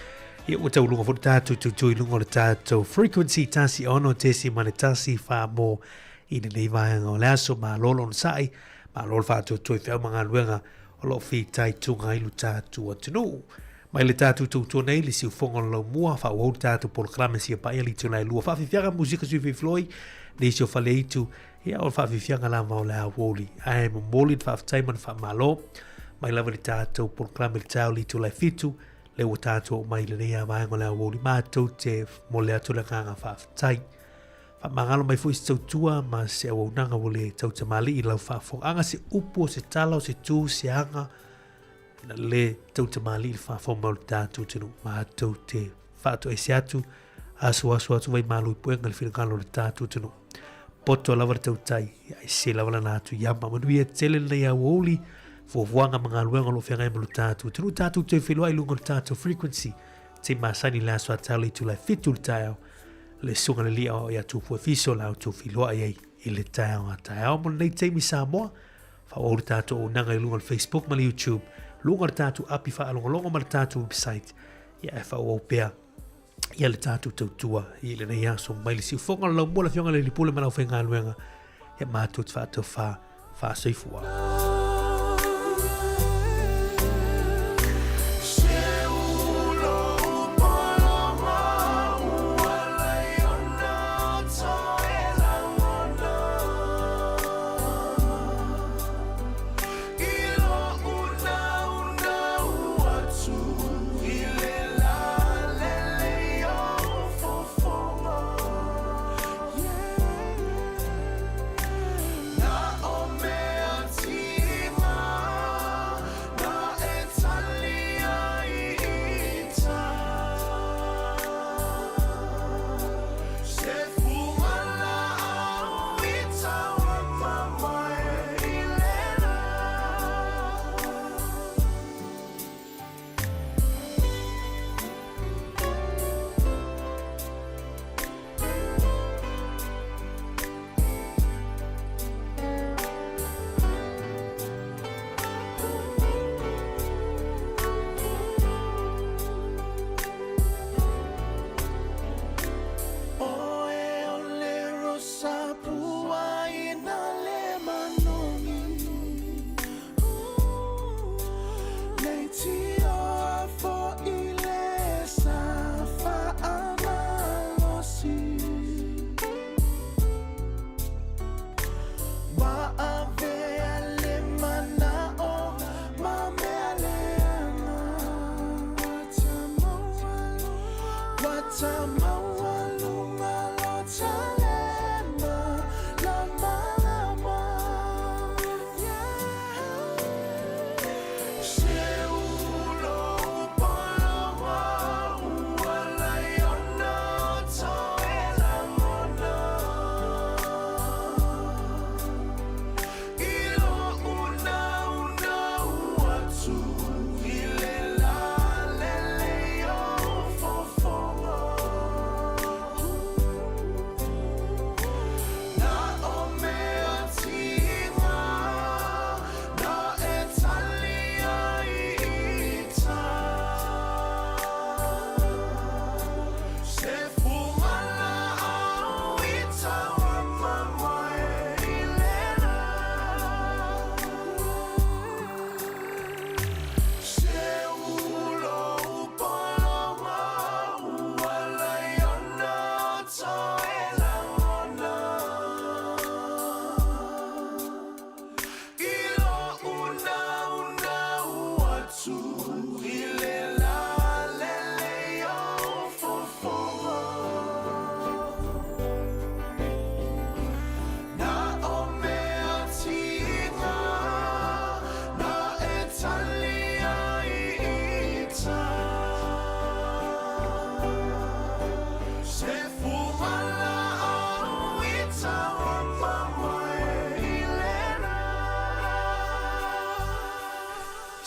Ia uta ulunga fu tatu tu ilunga le tatu frequency tasi ono tesi mane tasi fa mo ina nei vaanga o le aso ma lolo sai ma lolo fa tu fe manga luenga o lo fi tai tunga ilu tatu o tunu. Mai le tatu tu nei li si ufonga lo mua fa o tatu por klame si pa ili tu lai lua fa fi fiaga musika su fi floi nei so fa le itu. Ia o fa fianga la ma o le awoli. Ai mo moli fa taiman fa malo. Mai lava le tātou proclame le tau li tu lai fitu. Le o tātou mai le nea vaenga le awoli. Mātou te mo le atu le kanga fa tai. Fa mangalo mai fuis tau tua ma se au nanga o le tau tamali i lau fa fo. Anga se upo, se tala, se tu, se anga. Na le tau tamali i fa fo mau le tātou tenu. Mātou te whaato e se atu. Asu atu vai malu i puenga le whingalo le tātou tenu. Poto lava tau tai, ai se lava la natu yama manui e tele nei au oli, fo vuanga mga luenga lo whianga emalu tātu. Tenu tātu te whelua i lunga tātu frequency, te masani la so atau tu lai fitu le taiao, le sunga le lia o ia tu pua fiso la o tu whelua i le taiao a taiao. Mo nei teimi Samoa, fa o le tātu o nanga i lunga le Facebook ma le YouTube, lunga le tātu api fa alonga longa ma le tātu website, ia e fa o pea. Ia le tātou tautua, i le nei aso mai le si ufonga lau mola fionga le lipule mana o whenga aluenga, ia mātou te whātou wha soifua.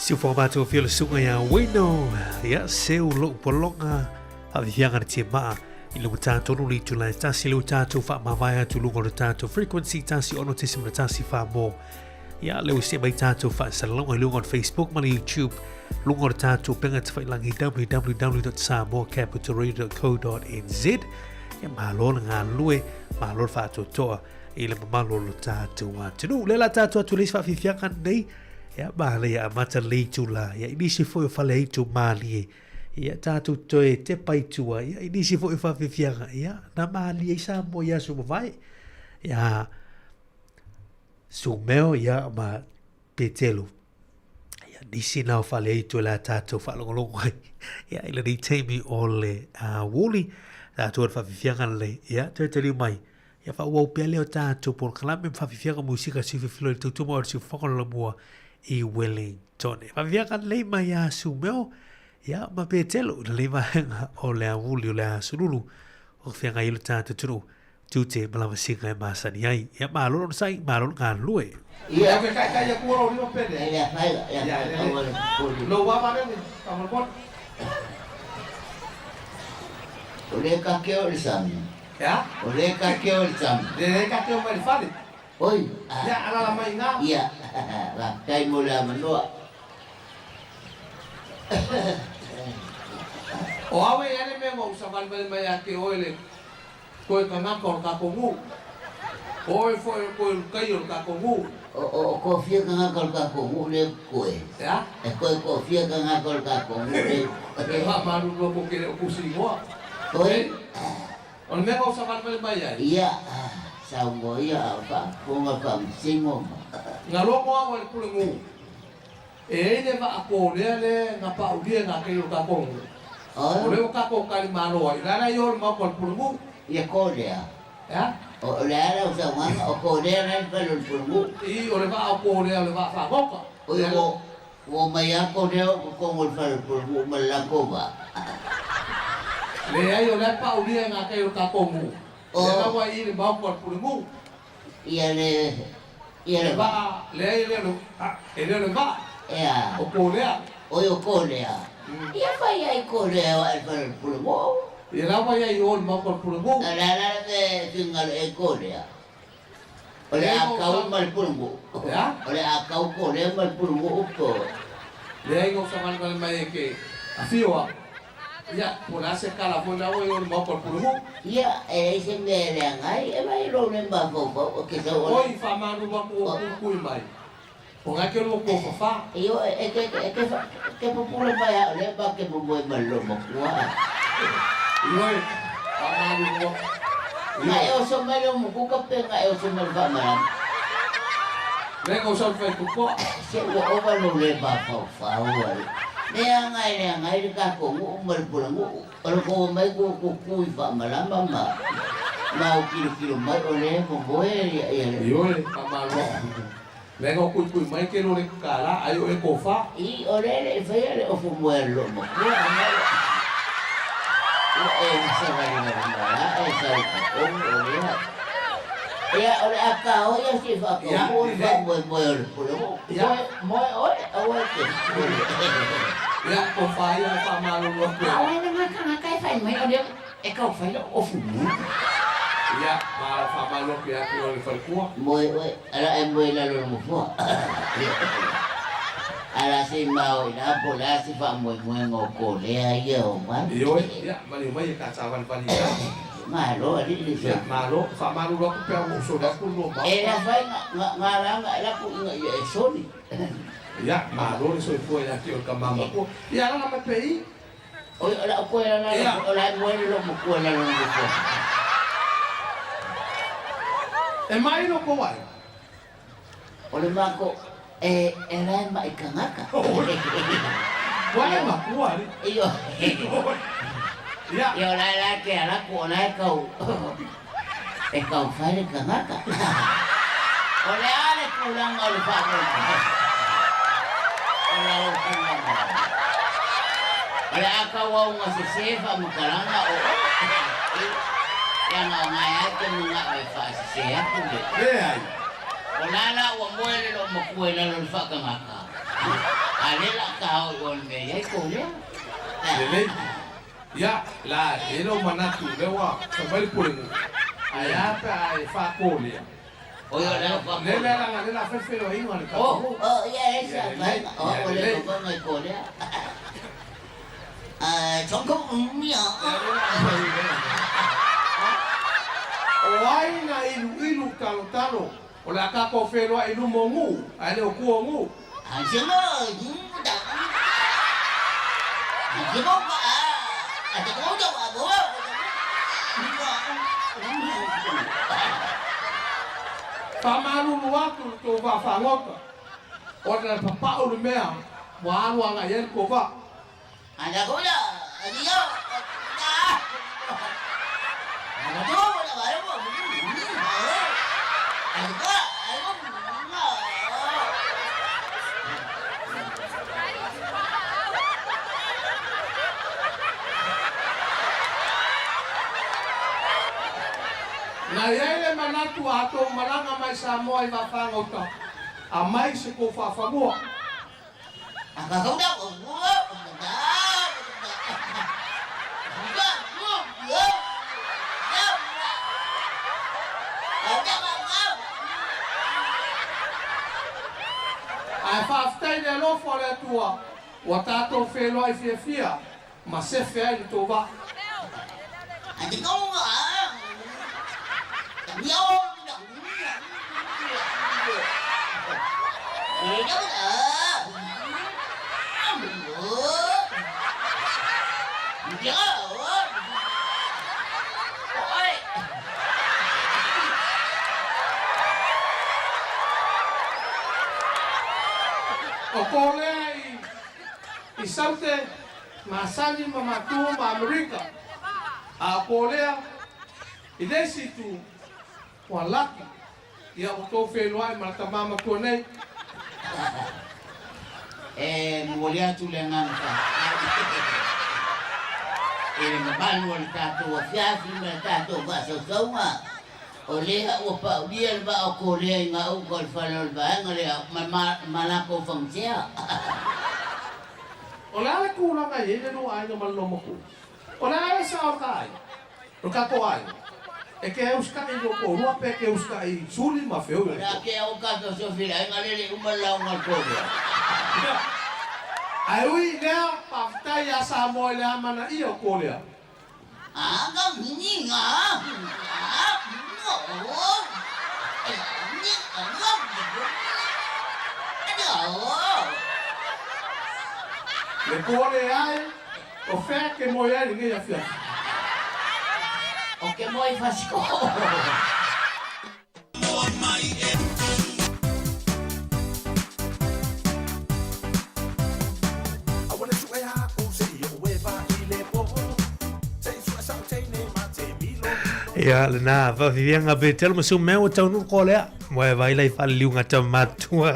Si o whakamatua whio le sunga ia wino, ia seu lo polonga, a vihianga na tia maa, I lo tātou nuli tu lai tasi leo tātou wha mawai atu lungo le tātou frequency tasi ono te simana tasi wha mō. Ia leo se mai tātou wha salalonga i lungo on Facebook mani YouTube. Lungo le tātou penga te whailangi www.samoacapitalradio.co.nz. Ia mahalo na ngā lue, mahalo wha ato toa. I le mamalo lo tātou atunu. Lela tātou atu leis wha whiwhiaka nei. Ia mahala ia amata leitu la. Ia inisi fo i whale heitu maali e. Ia tātou toe te paitua, ia inisi fo i whawhiwhianga, ia na maali e sa mo ia sumawai. Ia sumeo ia ma petelo. Ia nisi nao whale eitu la tātou whalongolongo ai. Ia ila ni teimi o le wuli, tātou ar whawhiwhianga le, ia toe te liu mai. Ia whawau pia leo tātou por kalame whawhiwhianga musika siwhiwhilo i tautumo ar siu whakolo mua i Wellington. Whawhiwhianga le mai a sumeo, ia ma petelo na le mahenga o le awuli o le asurulu o whianga i le tātou tunu tūte malawa singa e masani ai ia mālolo sai mālolo ngā lue ia me kai ia kua o lima pene ia whaila ia no wama nene kamal pot o le kakeo le sami ia o le kakeo le sami le kakeo mai le whale oi ia alala mai ngā ia la kai mo le amanoa o awe ane me mo usawal mai ake oile koe kanaka o kakongu oe foi koe kai o kakongu o kofia kanaka o kakongu le koe ya e koe kofia kanaka o kakongu le e ha maru loko kere o kusi moa oi o me mo usawal mai ai ia sa mo ia pa ponga pa singo nga loko awe kule ngu e ene va ako le nga pa udia nga kai o kakongu o le o kako kali malo ai la yo ma ko pulgu ia kolea ya o le ara o sa wan o kolea na pelo pulgu i o le va o kolea le va fa boka o mai a kolea ko mo fa pulgu ma la kova le ai o le pa udia nga kai o kakongu o le wa i le ma ko pulgu ia le va le le va ia o kolea o kolea ia vai ai kolea wa el pulgu ia la vai ai o ma ko pulgu la de tingal e kolea o le akau mal pulgu ya o le akau kolea mal pulgu ko le ai go sa mal mai ke afioa ia por hacer cala foi la voy o ma ko pulgu ia e se me le ngai e vai lo ne ba ko que se oi fa manu ba ko mai Ponga que lo cojo fa. Yo que popula vaya le ba que mo voy mal lo mo kwa. Yo amaru. Na eu so mal mo ku ka pe nga eu so mal ba man. Le ko so fe ku ko. Se o ba lo le ba fa wa. Le ngai ka ko mo mal pula mo. Pero ko mai ko fa mala mama. Ma o kilo mai o le mo voy ya. Yo amaru. Vengo kui mai que no le cara ai o fa i ore fe o fu muerlo mo se va a ya ore acá hoy así fa como muy ya ko fa ya fa malu lo ko ahora no me cae fa mai ore e ka fa o fu ya ma fa malu que ya que le fa ko muy ara en muy la lo mo fo ala si mau na bola si fa muy ngo ko le ai o ma yo ya mali mai ka sa van van ya malo ali li ya malo fa malu lo ko pe o so da ko lo ba era fa ngara la ko e soni ya malo so fo ya que o kamama ko ya na me pei o la ko era na la muere lo mo ko la lo mo fo e mai no ko vai o le mako era mai kanaka wala makua iyo ya yo la que ara ko la ko e ka fare kanaka o le ale kulang o le fa ko o la o kanaka o le aka wa nga se sefa mukaranga o ya na ngai ate mga e fa se ya ko le ai Olala wa muere lo mokuela lo faka ngaka. Ale la ka o me ya ko le. Le Ya, la ilo manatu lewa kabali pulengu. Aya pa ai fa kolia. O yo le fa. Le la fe lo ingo al Oh, oh, ya esa vai. Oh, le fa mai kolia. Trong không mía. Oai na ilu talo. O la ka ko fe lo ilu mongu. Ale o ku ongu. Sino, da. Sino ba? Ada ko do ba? Pamalu luatu to va fangota. Ora papa o mea. Wa wa nga yen ko va. Ada ko da. Adiyo. Da. Ada ko da ba mo. Ada ko. Na yele manatu ato malanga mai Samoa I wafanga uta. A mai se ko whafangoa. Aka kau dah buat. Ai whaftai ne lofo le tua. Wa tato whelo ai fia. Ma se whea I tō wa. Adi kau ngā. Yo, O kole I saute masani mamatu ma Amerika. A kolea I desi tu wa laki ia o tō whenua I maratamama kua nei. Mwole atu le ngana ka. Le mabanu o le tātou a whiawhi me le tātou wa sausaunga. O lea ua paulia le wa o ko lea I ngā uko le whanau le vaenga lea malako whangsea. O le ale kūranga I ele no aina maloma ku. O le ale sa o kai. O kako ai. E ke euska I loko rua pe ke euska I suli ma feu. Ora ke o kato so fila I ngalele umalau ngalkoga. Ai ui lea paftai a Samoa le amana I o kolea. Aga mini nga. Le kore ai o fea ke moi ai ngai a fia. O ke moi fasiko. Ya le na va vivianga be tel mo su meu tau no kolea. Mo vai lai fa liunga tamatua.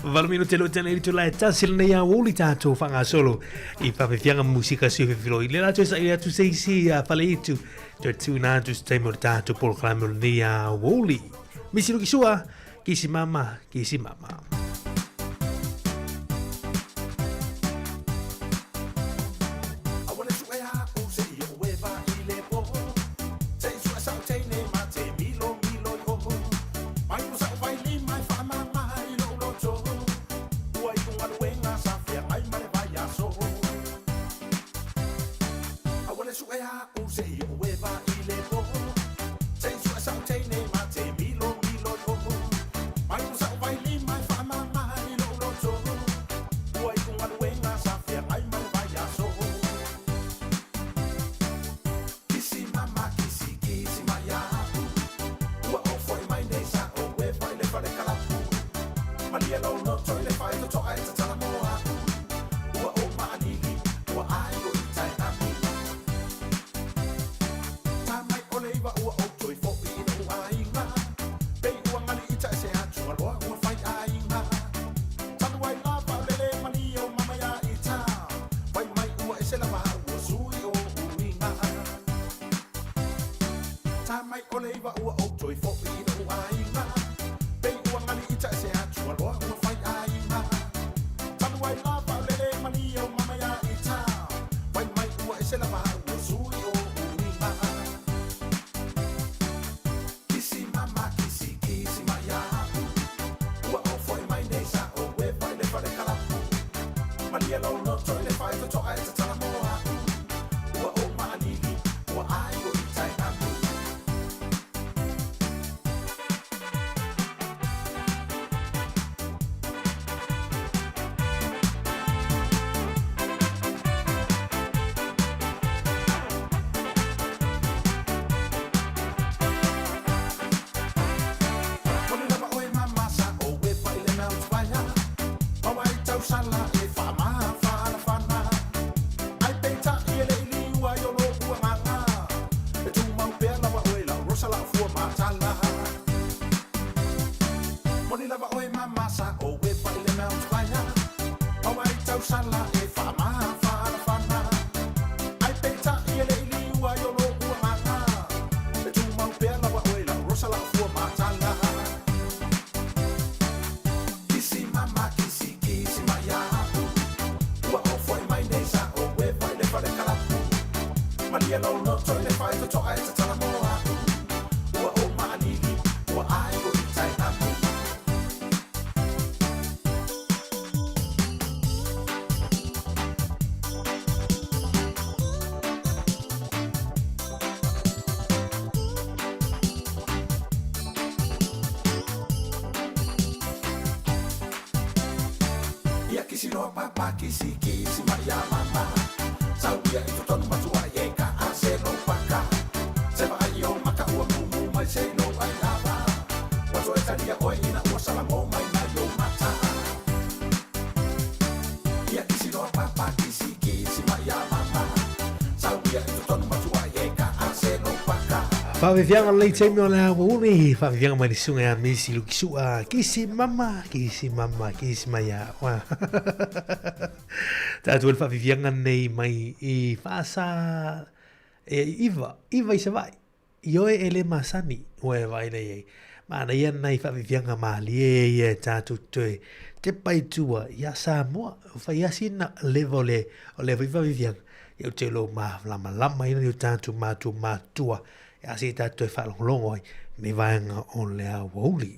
Valmino te lo tene tu la tasil ne ya woli tato fanga solo I pa fianga musica si filo I la tu sai tu sei si a faletu tu na tu stai mortato por clamor dia woli mi si lo kisua kisi mama Mama ya ita se la va o sui o unima. Kisi mama kisi kisi maya. Ua o foi mai nei sa o we vai le fare kalapu. Malia lo no toi le fai to ai te tala moa. Ua o maanili ua ai o i tai apu. Whawewhianga lei teimi o lea wuni, whawewhianga mai ni sunga ya misi lukisua, kisi mama mai a. Tātua le whawewhianga nei mai I whaasa Iva I se vai. Ioe ele masani, oe vai nei ei. Mana ia nei whawewhianga maali e tātu toe. Te pai tua, ia Samoa, whai asina levo le, o le whawewhianga. Iau te lo ma lama ina iu tātu mātua. Asi tātou e whalongolongo ai, me vaenga o lea wauli.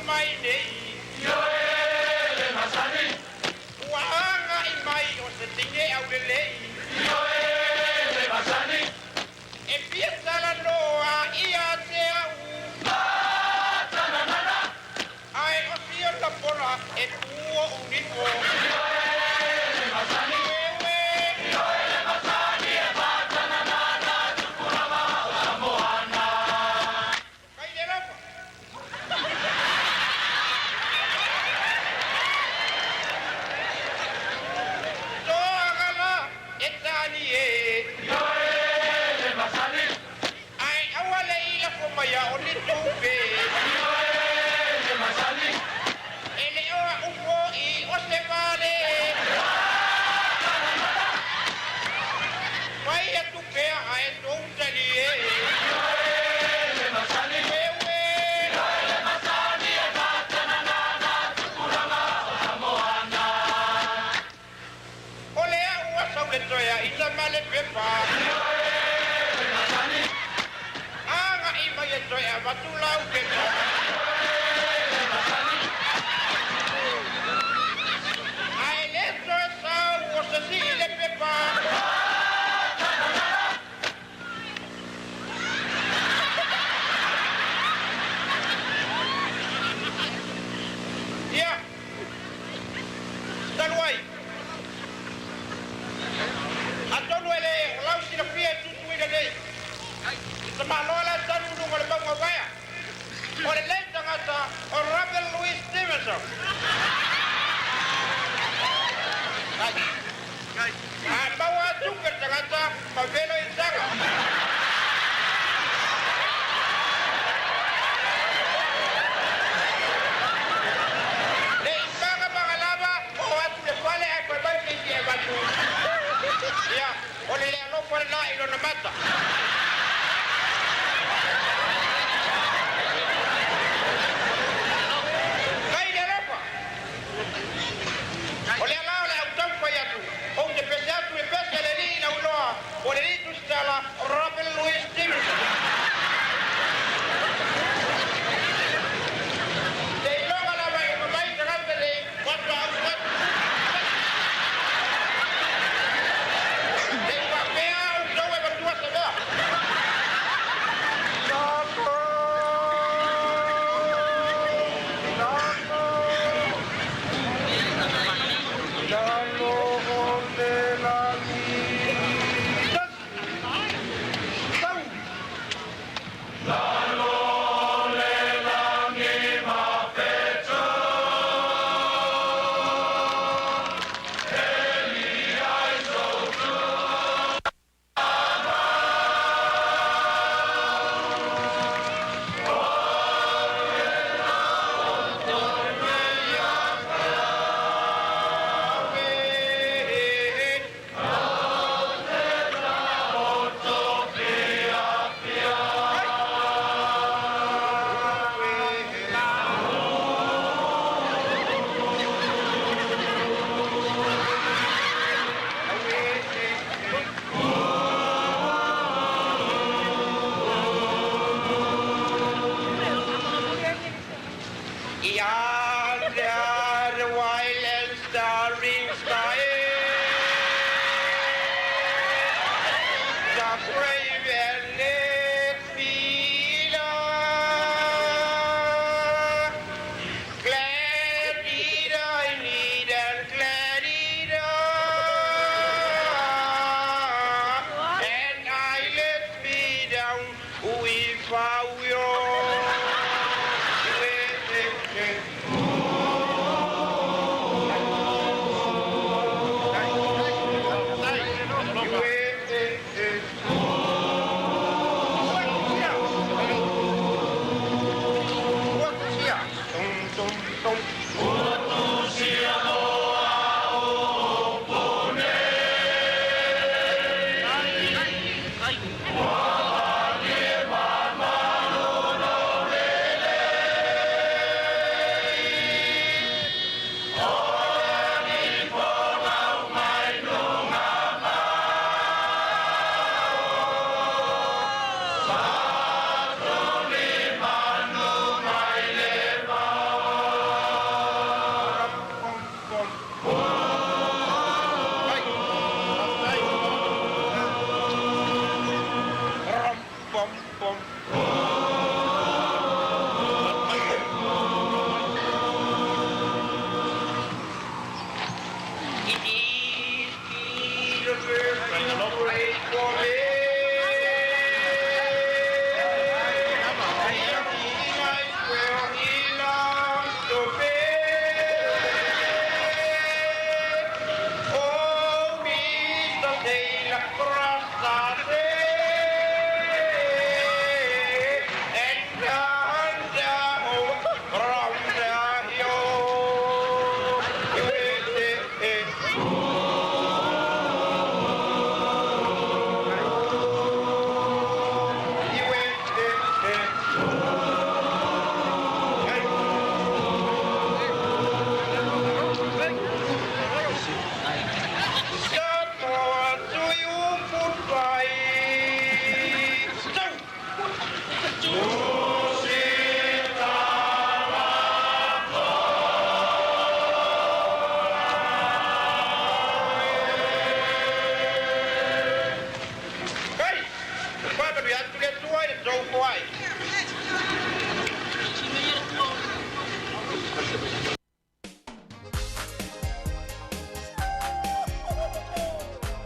mai nei. Yo le masani. Wanga I mai o se tinge au le lei. Yo le masani. E pieza la noa ia te au. Tananana. Ai o sio la pora e tuo unico. Yo le masani. Yo le masani e tananana tukurama o samoana. Kai de ropa. Toagala etani e. Yo le masani. Ai awale ila ko maya oni tupe. Yo le masani. Ele oa upo I o se vale. Vai a tupe a e toutani e. Yo le masani. Yo le masani e matanana tukurama o samoana. Ole a ua saule toia I ta male pepa. Anga I mai e toia watulau pepa. Ai le toe sau o se si le pepa. Ia. Tanuai. Atonu ele lau sila pia tutu ina nei. Sa malola tanu nunga le bango vaya. O le lei tangata o Robert Louis Stevenson. Ai bawa tuka tangata Pavelo Inzaga. Le Inzaga Bagalava o atu le pale ai kwa bai kiki e batu. Ia, o le lea no kwa na ilo na mata. Kai de ropa. O le alao le au tau kwa iatu. O te pese atu e pese le li na uloa. O le ritu stala Robert Louis Stevenson. Te iloga lava e mamai tarante le watu au watu. Te wapea au tau e batua se mea. Nako. Nako. Nalo ole lagi. Tau. Nalo ole lagi mafeto. Eli ai sotu. Yonder while and starry sky, the brave and let me glad did I need and glad did and I let me down if I will.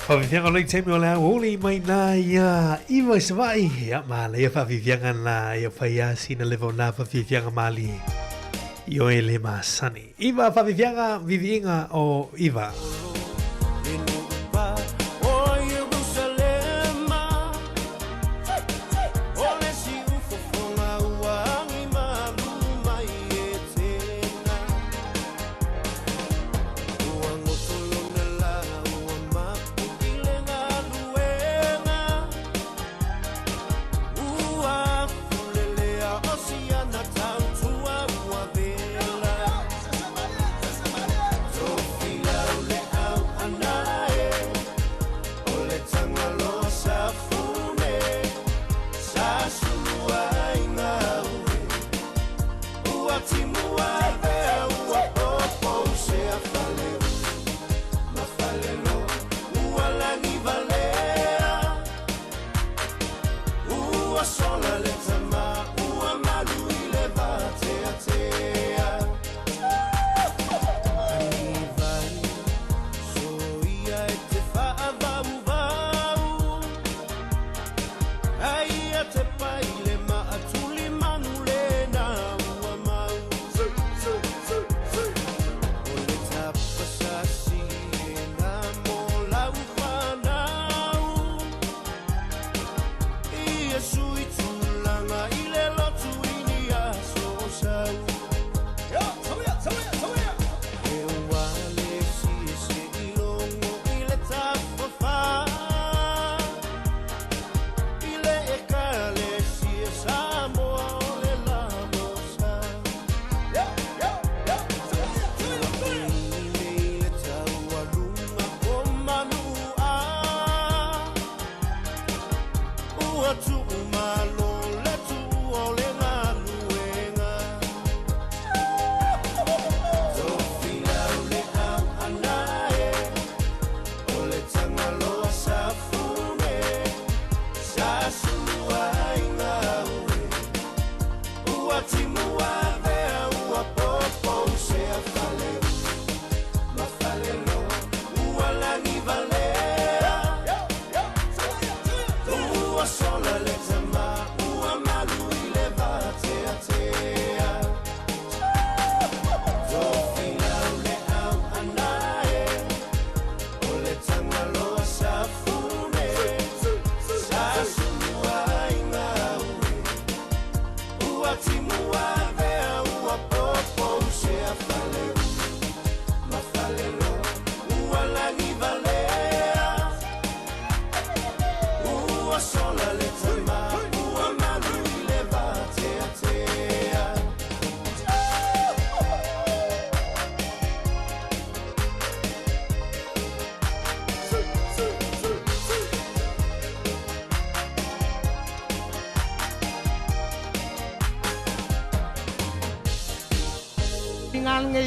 Whawhiwhianga lai teimi o lea uli mai nā ia iwa sawai. Ia māla ia whawhiwhianga nā ia whaia sina levo nā whawhiwhianga māli. Io e le māsani. Iwa whawhiwhianga viviinga o Iwa.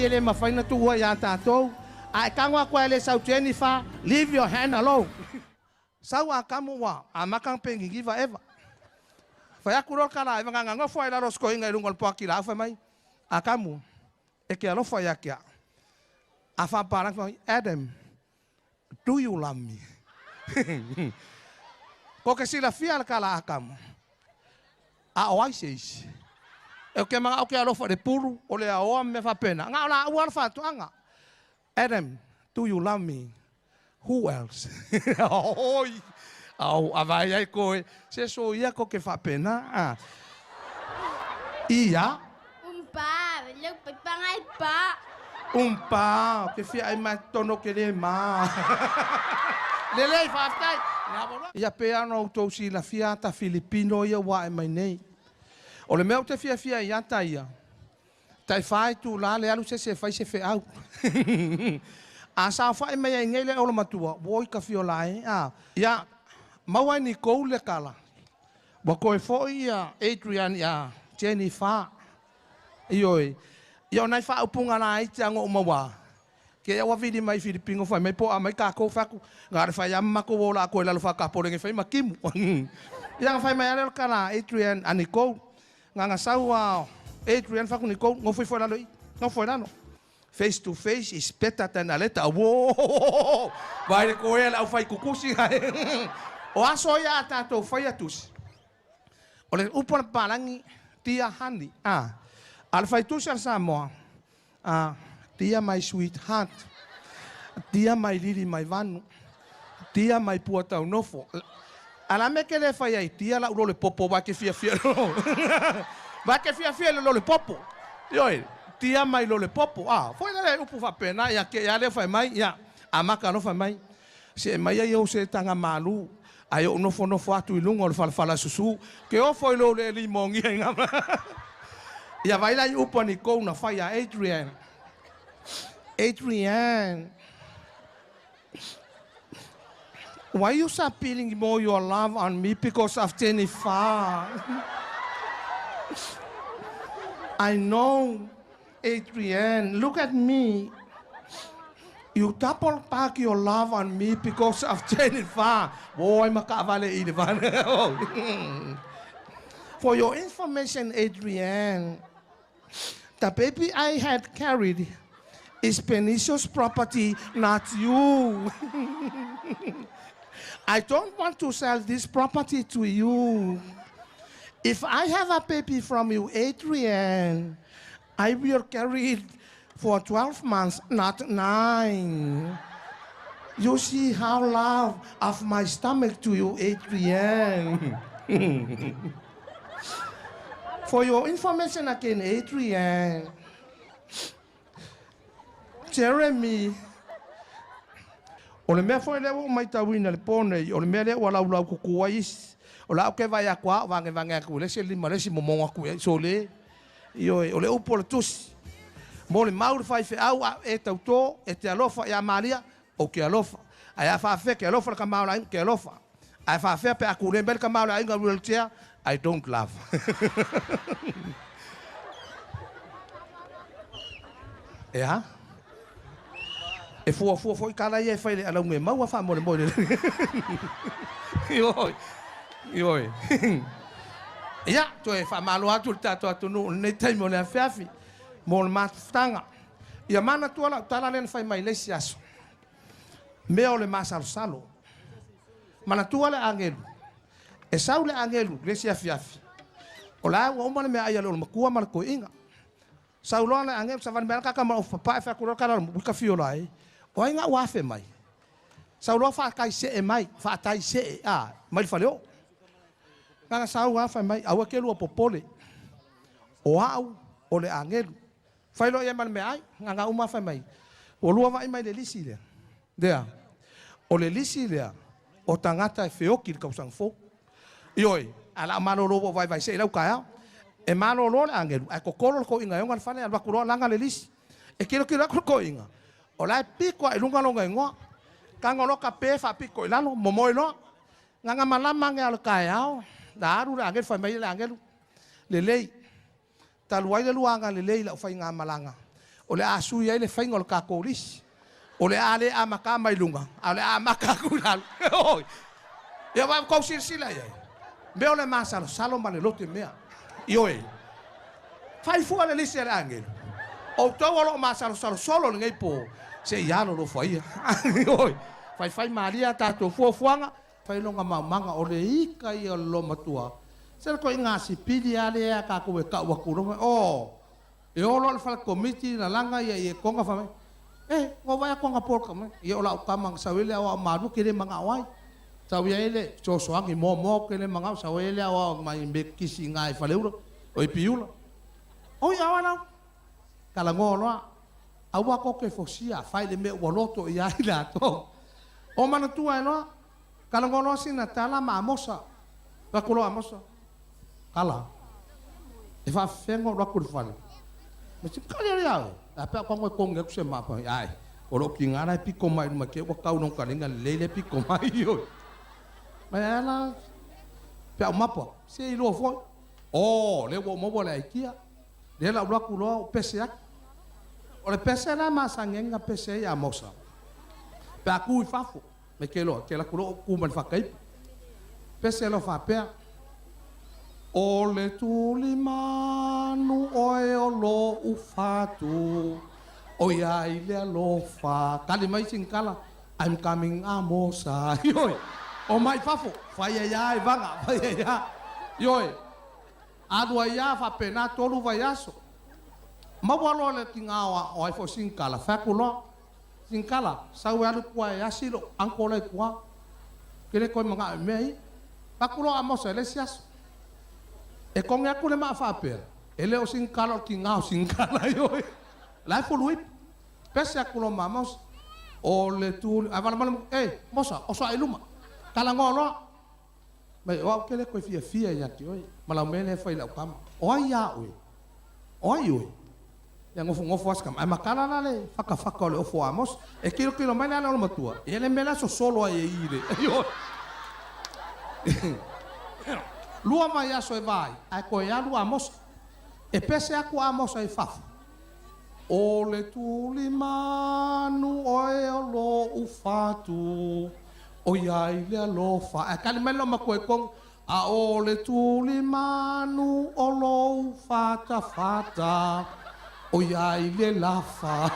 Ele mafaina tua ya tatou ai kangwa kwa ele sau Jennifer leave your hand alone sau akamu wa amakang pengi give ever fa yakuro kala eva nganga foi la rosko inga irungol pakila fa mai akamu e que alo foi akia afa para Adam do you love me porque se la fiel kala akamu a oasis eu que manga o que alo fa de puru o le ao me fa pena nga la o fa tu anga Adam do you love me who else oi au avai ai ko se so ia ko que fa pena ia pa le pangai pa pa que fi ai ma tono que le ma le fa tai ia pe ano to si la fiata filipino ia wa mai nei o le mea o te fia ia taia. Tai whai tu la le alu se whai se whi au. A sa whai mea i ngele o le matua. Woi ka fio lai. Ia, maua ni kou le kala. Wa koe foi ia Adrian ia Jennifer. Ioi. Ia nai wha upunga na ai te ango o maua. Ke ia wawiri mai Filipingo whai. Mai po a mai ka kou whaku. Ngare whai amma ko wola koe lalu whaka porengi whai makimu. Ia whai mai ale kala Adrian anikou. Nga sau Adrian faku ni ko ngo foi la loi no foi la no face to face is better than a letter. Whoa! Vai ko e la fai kukusi ai. O aso ia tatou fai atus. O le upo palangi tia hani. Al fai tusi al Samoa. Tia my sweetheart. Tia my lili my vanu. Tia my puata unofo. Ala me ke le fai ai tia la ulo le popo va ke fia lo. Va ke fia lo le popo. Yoi. Tia mai lo le popo. Foi le upu fa pena ya ke ya le fai mai ya. Amaka no fai mai. Se mai ai o se tanga malu. Ai o no atu i lunga o le falafala susu. Ke o foi lo le limongi ai ngama. Ia vai lai upa ni kou na fai a Adrian. Adrian. Why you start feeling more your love on me because of Jennifer? I know, Adrian. Look at me. You double back your love on me because of Jennifer. Boy, makavale idivan. For your information, Adrian, the baby I had carried is Benicia's property, not you. I don't want to sell this property to you. If I have a baby from you, Adrian, I will carry it for 12 months, not 9. You see how love of my stomach to you, Adrian. For your information again, Adrian, Jeremy, o le mea foi lewa mai tauina le pone, o le mea lewa lau kukua isi, o lau ke vai akua, vange aku, lesi lima lesi momonga ku, so le, o le upo le tusi, mo le mauri fai fe au, e tauto, e te alofa, e a Maria, o ke alofa, ai a whaafe, ke alofa le ka maula inga, ke alofa, ai whaafe pe aku le mbele ka maula inga wheelchair, I don't love. Yeah? E fua foi kala ia fai ala ngue mau fa mo le mo le. Yo. Ya, to e fa malo atu atu no ne tai mo le afiafi. Mo le matanga. Ia mana tu ala tala len fai mai lesi aso. Me o le masal salo. Mana tu ala angelu. E saule angelu lesi afiafi. Ola o mo le me ai lo makua mal ko inga. Saulo ala angelu sa van ka ma fa fa ko ka mo ka fiolai. O inga wafe mai. Saulo fa kai se e mai, fa tai se mai faleo. Ngana sau wafe mai, au ke lu popole. O au o le angelu. Failo ia man me ai, nganga uma fa mai. O lua vai mai le lisi le. Dea. O le lisi le. O tangata e feoki ka usang fo. Ioi, ala malo lo vai se lau kaya. E malo lo angelu, ai kokolo ko inga yonga fa le alba kuro langa le lisi. E kilo ko inga. O lai piko e lunga longa ingoa. Kanga loka pe fa piko ilalo momo ilo. Nganga malama nge al kaya. Daru la angel fa mai la angel. Le lei. Taluai le luanga le lei la fa inga malanga. O le asu ia le fa ingol ka kolis. O le ale amaka mai lunga. Ale amaka kulal. Oi. Ya va ko silsila ia. Veo le masalo salo male lote mea. Ioi. Fai fu ale lisi le angel. O tau alo masalo solo ngai po. Se yalo lo fai. Oi. Fai Maria tato fuanga. Fai longa mamanga o le ika ia lo matua. Se ko inga si pili ale ka ko ka wa kuronga. E olo le fal committee na langa ia e konga fa. Ngo vai konga porka me. Ia ola kamang sawele awa maru kire manga wai. Sawele so soangi mo kire manga sawele awa mai bekisi ngai faleuro. Oi piula. Oi awana. Kala ngolo. Awa ko ke fosia fai le me woloto ia ila to. O mana tua no. Kala ngolo sina tala ma mosa. Ka kulo amosa. Kala. E fa fengo ro ku fale. Me se kala ya. Apa ko ngo kong ngep se ma pa ai. O lo kingara piko mai ma ke ko kau no kalinga lele piko mai yo. Ma ala. Pe ma po. Se lo fo. Le wo mo bola ikia. Le la ro ku lo pese ak. O le pese la masangenga pese ya mosa. Pe aku I fafo. Me ke la kulo ku man fakai. Pese lo fa pe. O le tuli manu oe o lo ufatu. O ia i le alofa. Kali mai singkala. I'm coming amosa. Yoi. O mai fafo. Fai ia i vanga. Fai ia. Yoi. Adua ia fa pena tolu vai aso. Mawalo le tingawa o ai fo singkala. Fakulo. Singkala. Sau alu kua ia silo. Angkola kua. Kele koe mga mei. Fakulo amosa le siaso. E konge aku le maa whapea. Ele o singkala o tingawa singkala yoi. Lai fului. Pese aku lo mamos. O le tu. Avala malam. Mosa. O soa iluma. Kala ngolo. Mai o kele koe fia fia yati oi. Malau mele fai lau kama. O ai ya oi. O ai oi. Ya ngofu askam. Ai makala na le. Faka o le ofo amos. E kilo mai na lo matua. E le mela so solo ai e ire. Lua mai aso e vai. Ai koe alu amos. E pese aku amos ai fafu. O le tuli manu oe o lo ufatu. O iai le alofa. E kali melo ma koe kong. A o le tuli manu o lo ufata fata. O iai le lafa.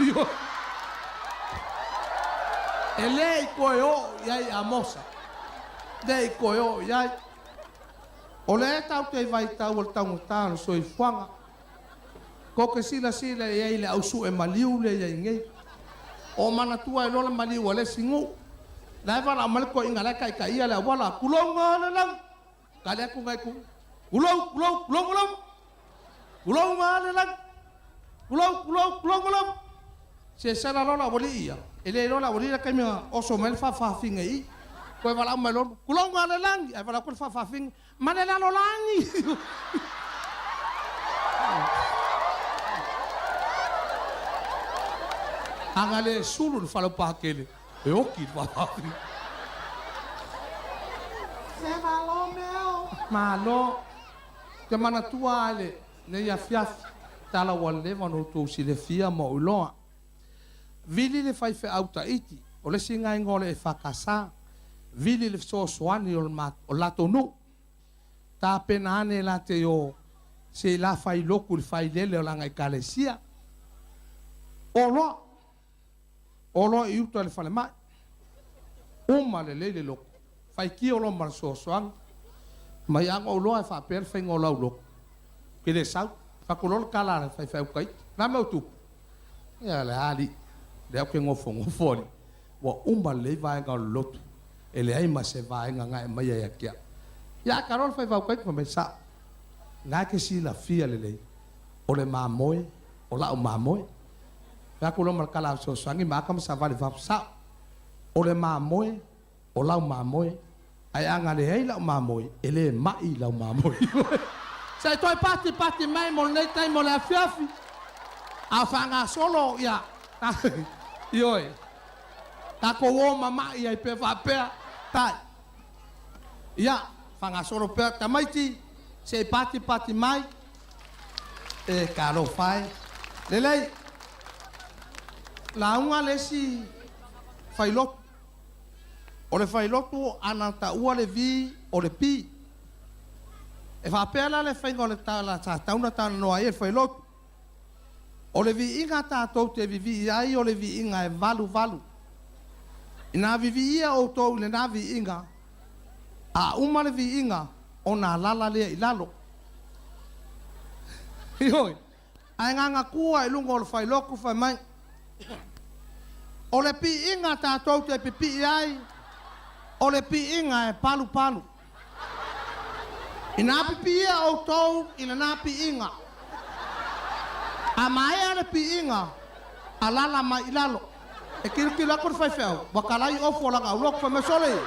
E lei koe o iai amosa. Dei koe o iai. O le tau te vai tau o tau ngutano so i fuanga. Ko ke sila e le au su e maliu le ia ngei. O mana tua e lola maliu le singu. Lai wala amale ko inga lai kai ia le wala kulonga le lang. Kale aku ngai ku. Kulong. Kulonga le lang. Kulong. Se sala lola wali ia. Ele lola wali kai me o so mel fa finga i. Ko wala amale kulonga le lang. Ai wala ko fa fing. Mana la lolangi. Angale sulu falo pakele. E oki papi. Se malo meu. Malo. Te mana tua ale. Ne ia fiaf. Tala wale vano tu si le fia mo uloa. Vili le fai fe auta iti. O le singa ingole e fakasa. Vili le so swani o lato nu. Ta pena ane la te o. Se la fai loku le fai lele o langa i kalesia. Olo i uta le fale mai. Uma le leile loko. Fai ki olo mar soang. Mai anga uloa e fa per fai ngola uloko. Kile sau. Fakulol kala fai fai ukai. Na me utu. Ia le ali. Le au ke ngofo ngofoni. Wa uma le vai nga lotu. Ele ai ma se vai nga ngai mai ia kia. Ia karol fai ukai ko me sa. Nga ke si la fia le lei. O le mamoe. O la o mamoe. Aku lo markala so sangi makam sa vale va sa. O le mamoe, o lau mamoe. Ai anga le hei lau mamoe, ele mai lau mamoe. Sai toi pati mai mo nei tai mo le afiafi. A fanga solo ya. Yoi. Ta ko wo mama ia pe va pe. Tai. Ya, fanga solo pe tamaiti. Sei pati mai. E caro fai. Lelei. La unga lesi failot. O le failotu ana ta ua le vi o le pi. E fa pela le faingo le tala ta una ta no ai e failotu. O le vi inga ta to te vi ai o le vi inga e valu. Ina vi ia o to le na vi inga. A uma le vi inga o na lala le ilalo. Hoi. Ai nga kua e lungo le failoku fa mai. O le pi inga tātou te pipi ai. O le pi inga e palu. Ina pipi ia o tau ina nā pi inga. A mai le pi inga. A lala mai ilalo. E kiri lakor fai feo. Wakalai ofo langa ulok fa me sole.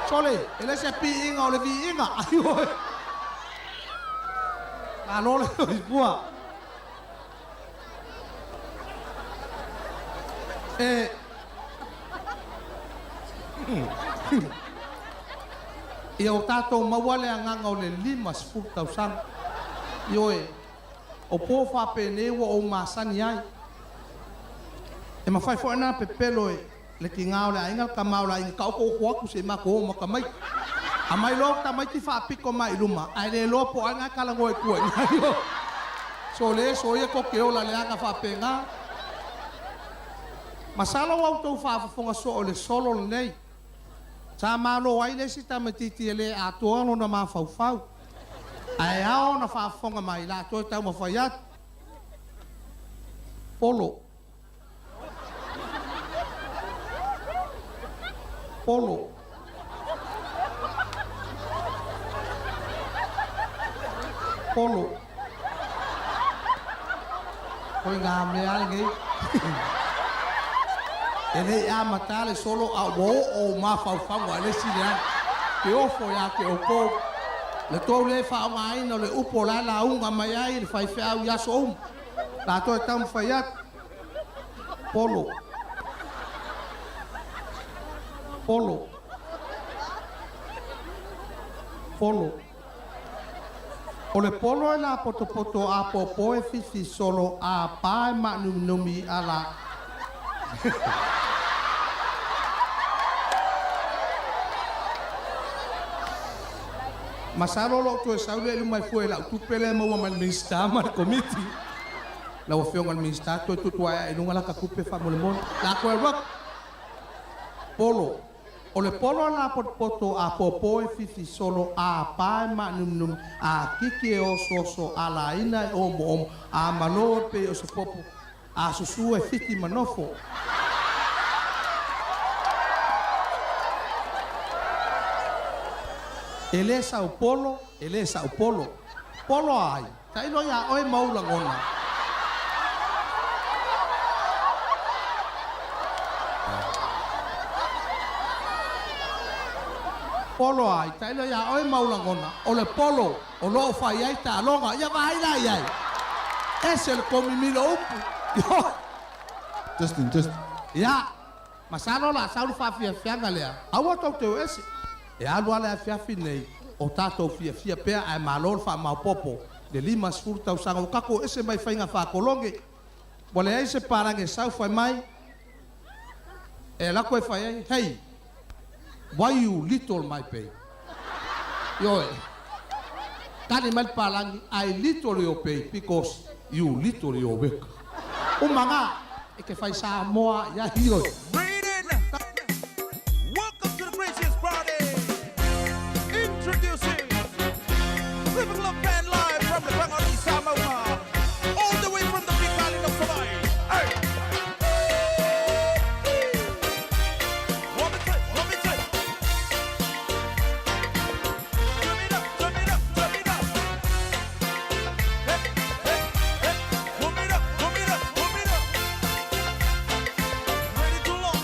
Sole. Ele se pi inga o le pi inga. Ayoi. Alole bua. Ia o tātou mawale anganga o le 5,000. Ioe, o pō whapene ua o māsani ai. E mawhai fo ana pe pelo e le ki ngāo le ainga ka maula inga ka oko oko aku se mako o maka mai. A mai lo ta mai ti whapiko mai luma. Ai le lo po anga kalango e kua. so le so ia ko ke ola le anga fa penga masalo wa to fa fonga so o le solo nei sa malo ai le sita matiti le ato no na ma fa fa ai ao na fa fonga mai la to ta mo fa ya polo polo polo koi ngam le alge ele a matale solo a wo o ma fa fa wa le sila ke o fo ya ke o ko le to le fa mai no le upo la la unga mai ai le fai fa ya so la to tam fa ya polo polo polo o le polo e la poto poto a popo e fifi solo a pae ma numi ala masalo lo to saule le mai foi la tu pele mo ma minister ma committee la o fiong al minister to tu ai no la ka kupe fa mo le mon la ko rock polo o le polo la poto a popo e fifi solo a pae ma num a kiki o so ala ina o mo a malo pe o so popo a susu e fiti manofo ele é Sao Paulo polo ai tai no ya oi maula ngona polo ai tai no ya oi maula ngona o le polo o lo fai ai ta longa ya vai la ai es el comimilo upu Justin ya masalo la saulu fa fia galea awo to te ese e alu ala fia finei o tato fia pea ai malol fa ma popo de lima sfurta usanga o kako ese mai fainga fa kolonge bole ese parange sau fa mai e la ko fa ai hey why you little my pay yo tani mal palangi I little your pay because you little your work o manga e ke fai sa moa ya hiro Introducing Living Love Band live from the Bangladesh Samoa, all the way from the big island of Samai. Hey! One minute. Turn it up. Hey. Warm it up. Ready to launch.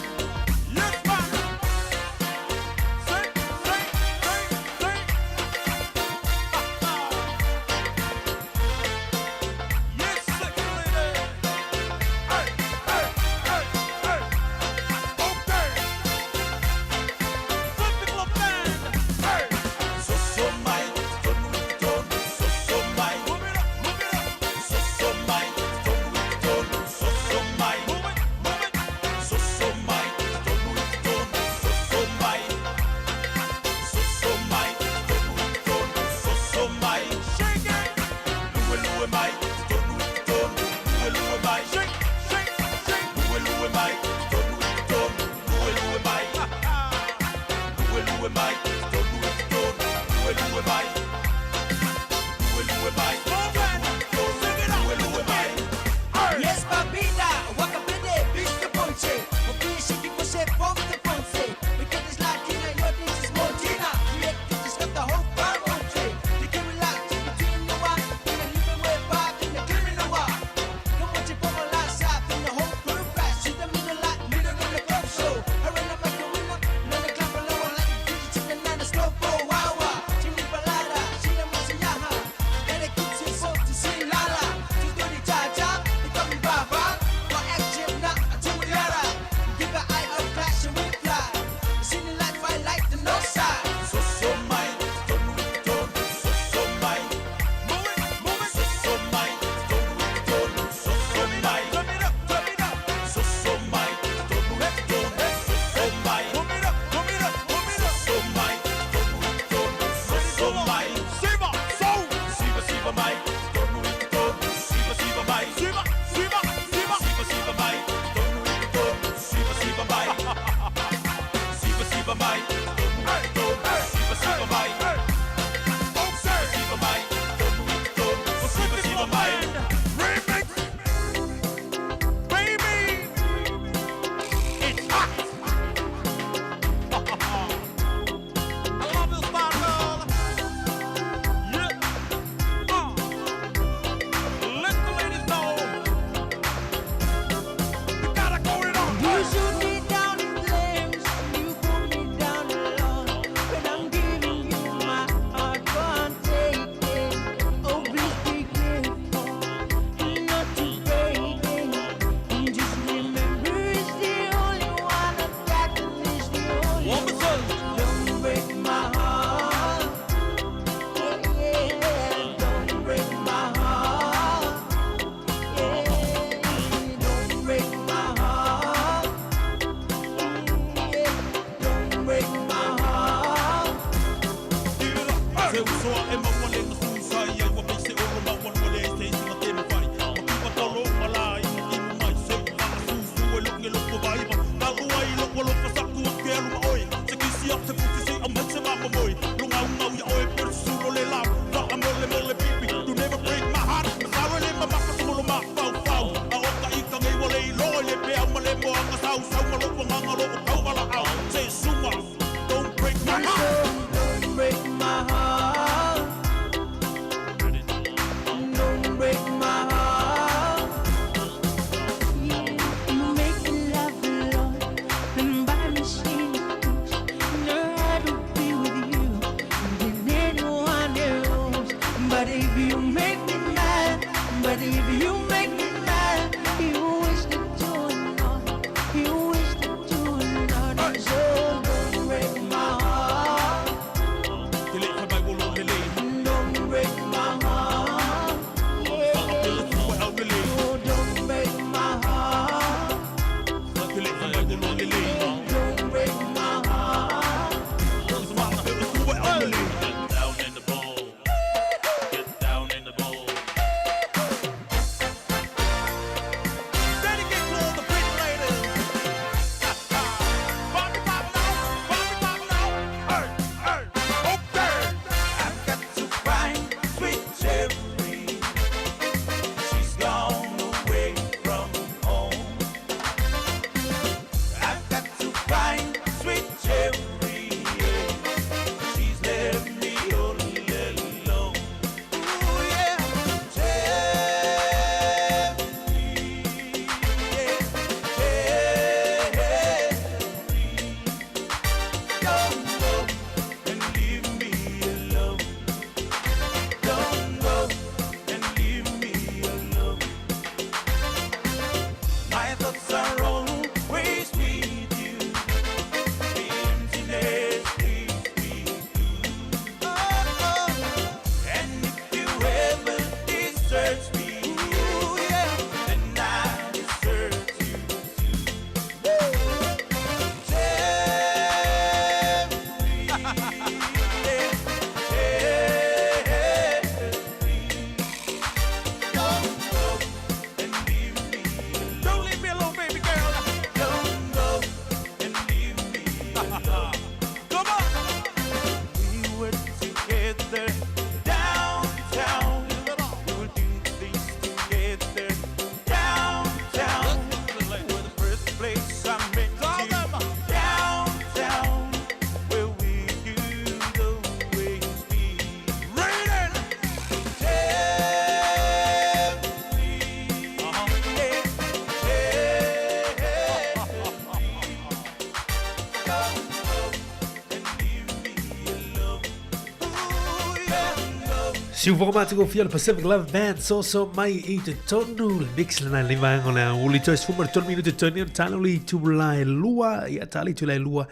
Si upo matigo fia le Pacific Love Band so mai i te tonu le mix le na lima ngona uli tois fumar ton minuto toni tano li tu lai lua ia tali tu lai lua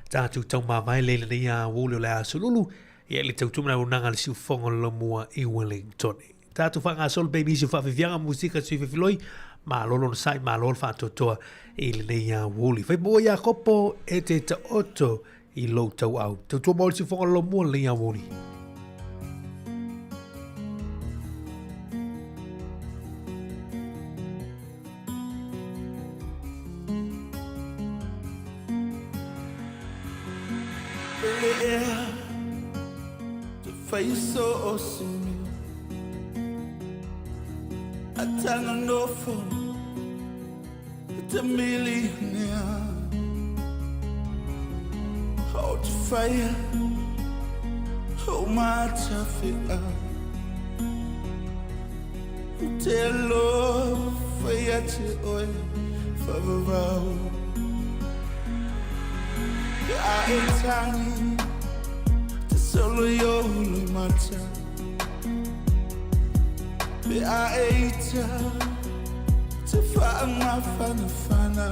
ta tu tau ma vai le ia wuli le asululu ia le tau tumna unanga le si ufongo lo mua i Wellington ta tu fanga sol baby si fa fianga musika si filoi ma lolo sai ma lolo fa totoa i le ia wuli fai bo ia kopo e te ta oto i lo tau au tu mo si ufongo lo mua le ia wuli. Yeah, the face so awesome. I tell no phone, it's a millionaire. How to fire, how much I feel. Tell love, fire to oil, for the vow. I ain't tiny, to solo yo, no matter. I ate to find my fana.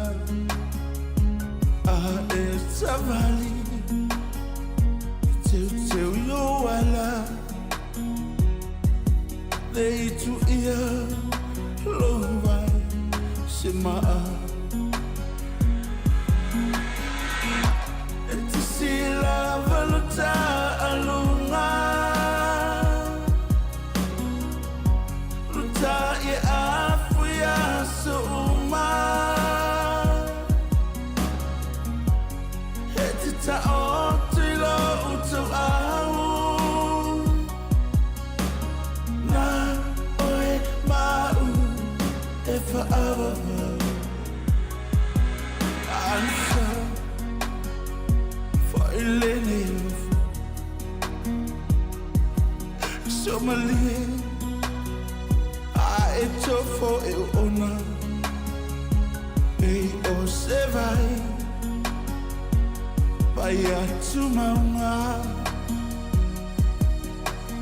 It's a valley to you wala. They to ear low by Shima. It's a sea lava alunga. Ya afuya suma Etita otilo utu au Na oe mau Efa abava Answer For ilene Somali It's for you honor, hey oh se vai, vai tu mama,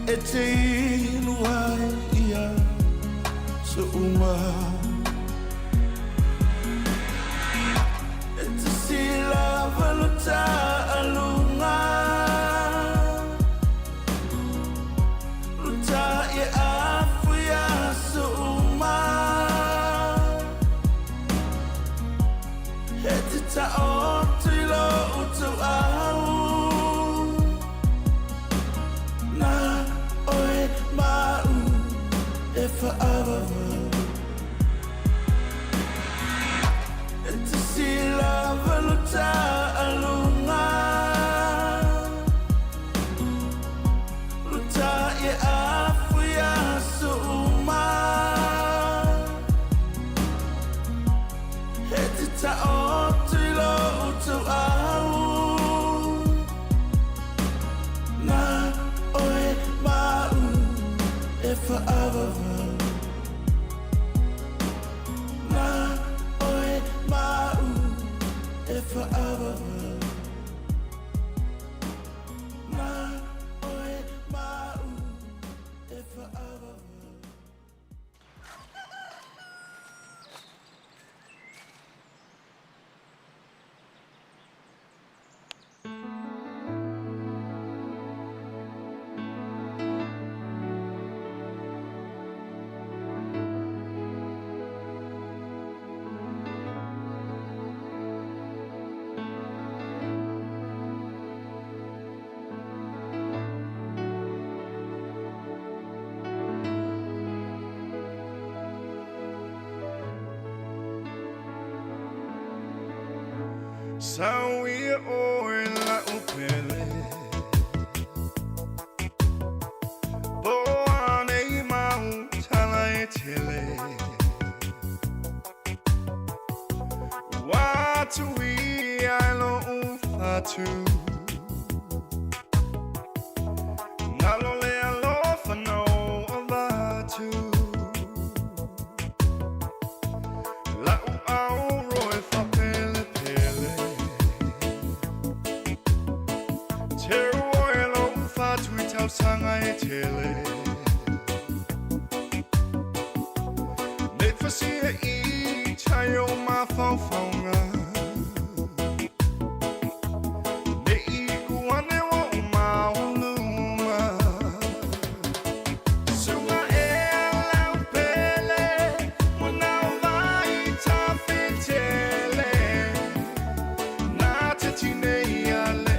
eteluia so uma, it's si la valuta alunga, luta ye afuya so. Ta otilo utu au Na oe mau Efa abava It's a sea lava luta alunga Luta ye afuya suma It's a to au Na oe mau Efa abava Na oe mau Efa abava Na oe mau Efa abava Sawi oe la upele Boane I mau tala e tele Watu I ailo ufatu Nalole alofa no avatu La au roe fa pele pele Sanga e tele Net fasia I chayo ma faufonga Ne I kuane wa umauluma Sunga e lau pele Muna vai ta fitele Na te tine I ale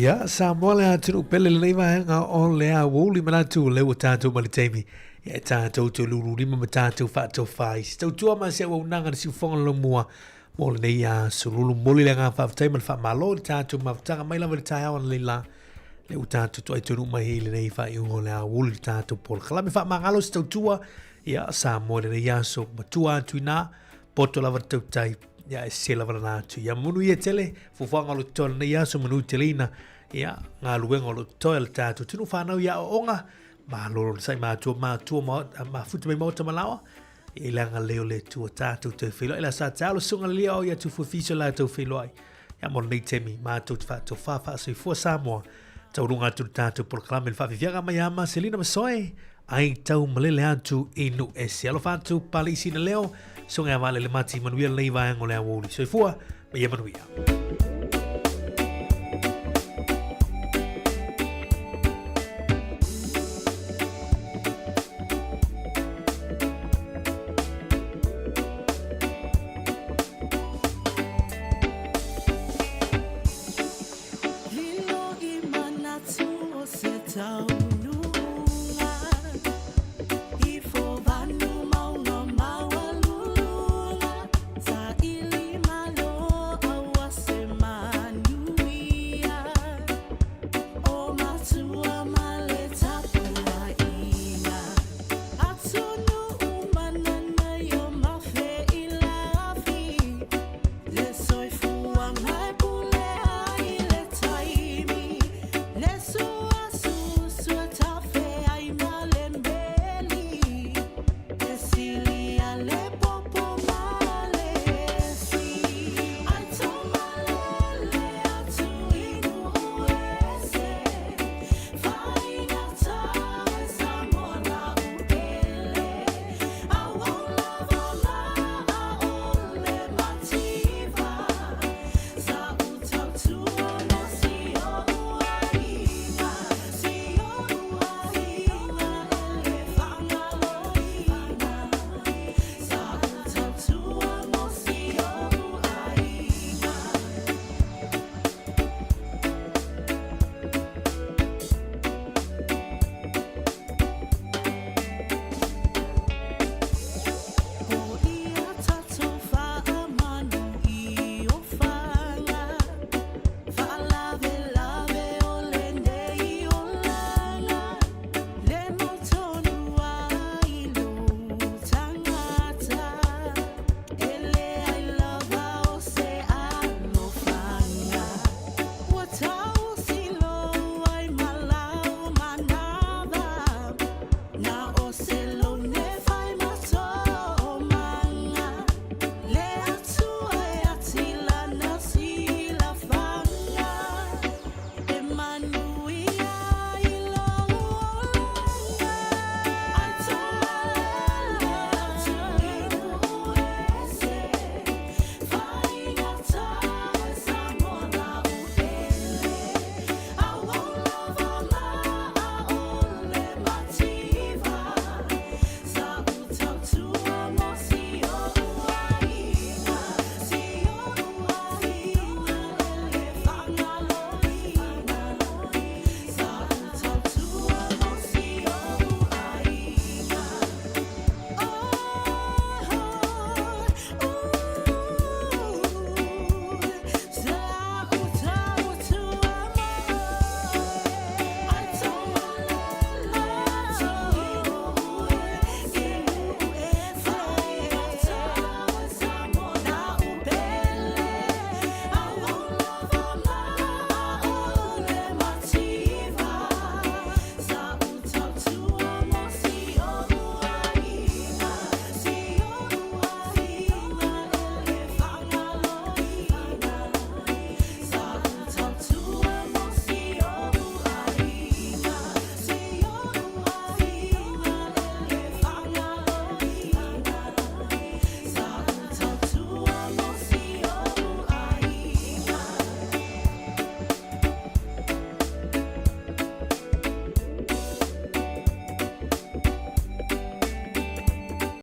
Ya, Samoa le atu pele le nei vaenga o le a wuli manatu le o tātou maliteimi. Ya tātou te lulu rima ma tātou whātou whai. Tautua ma se wau nanga si whonga lo mua. Mo le nei a sululu moli le ngā whawtai ma le whamalo le tātou ma whtanga mai lava le tai awan le la. Le o tātou tu aitunu mai le nei whai ungo le a wuli le tātou pol. Kalame whamangalo si tautua. Ya, Samoa le nei a so matua atu ina. Poto lava tautai. Ya se lava na atu. Ya munu ia tele. Fufuanga lo tole nei a so manu telina. Ya, ngā luenga lo toil tātou. Tinu whanau ia o onga. Ma loro sai mātua ma futu mai mauta malawa. I langa leo le tua tātou te whilo. Ila sa tālo sunga lea o ia tu fufiso la tau whilo ai. Ia mora nei temi mātou te whātou whawha sui fua Samoa. Tau runga atu tātou por kalame le whawhiwhianga mai ama Selina Masoe. Ai tau malele atu inu ese. Alo whātou palisi na leo. Sunga ya vale le mati manuia le vai angole a woli. Sui fua, me ia manuia.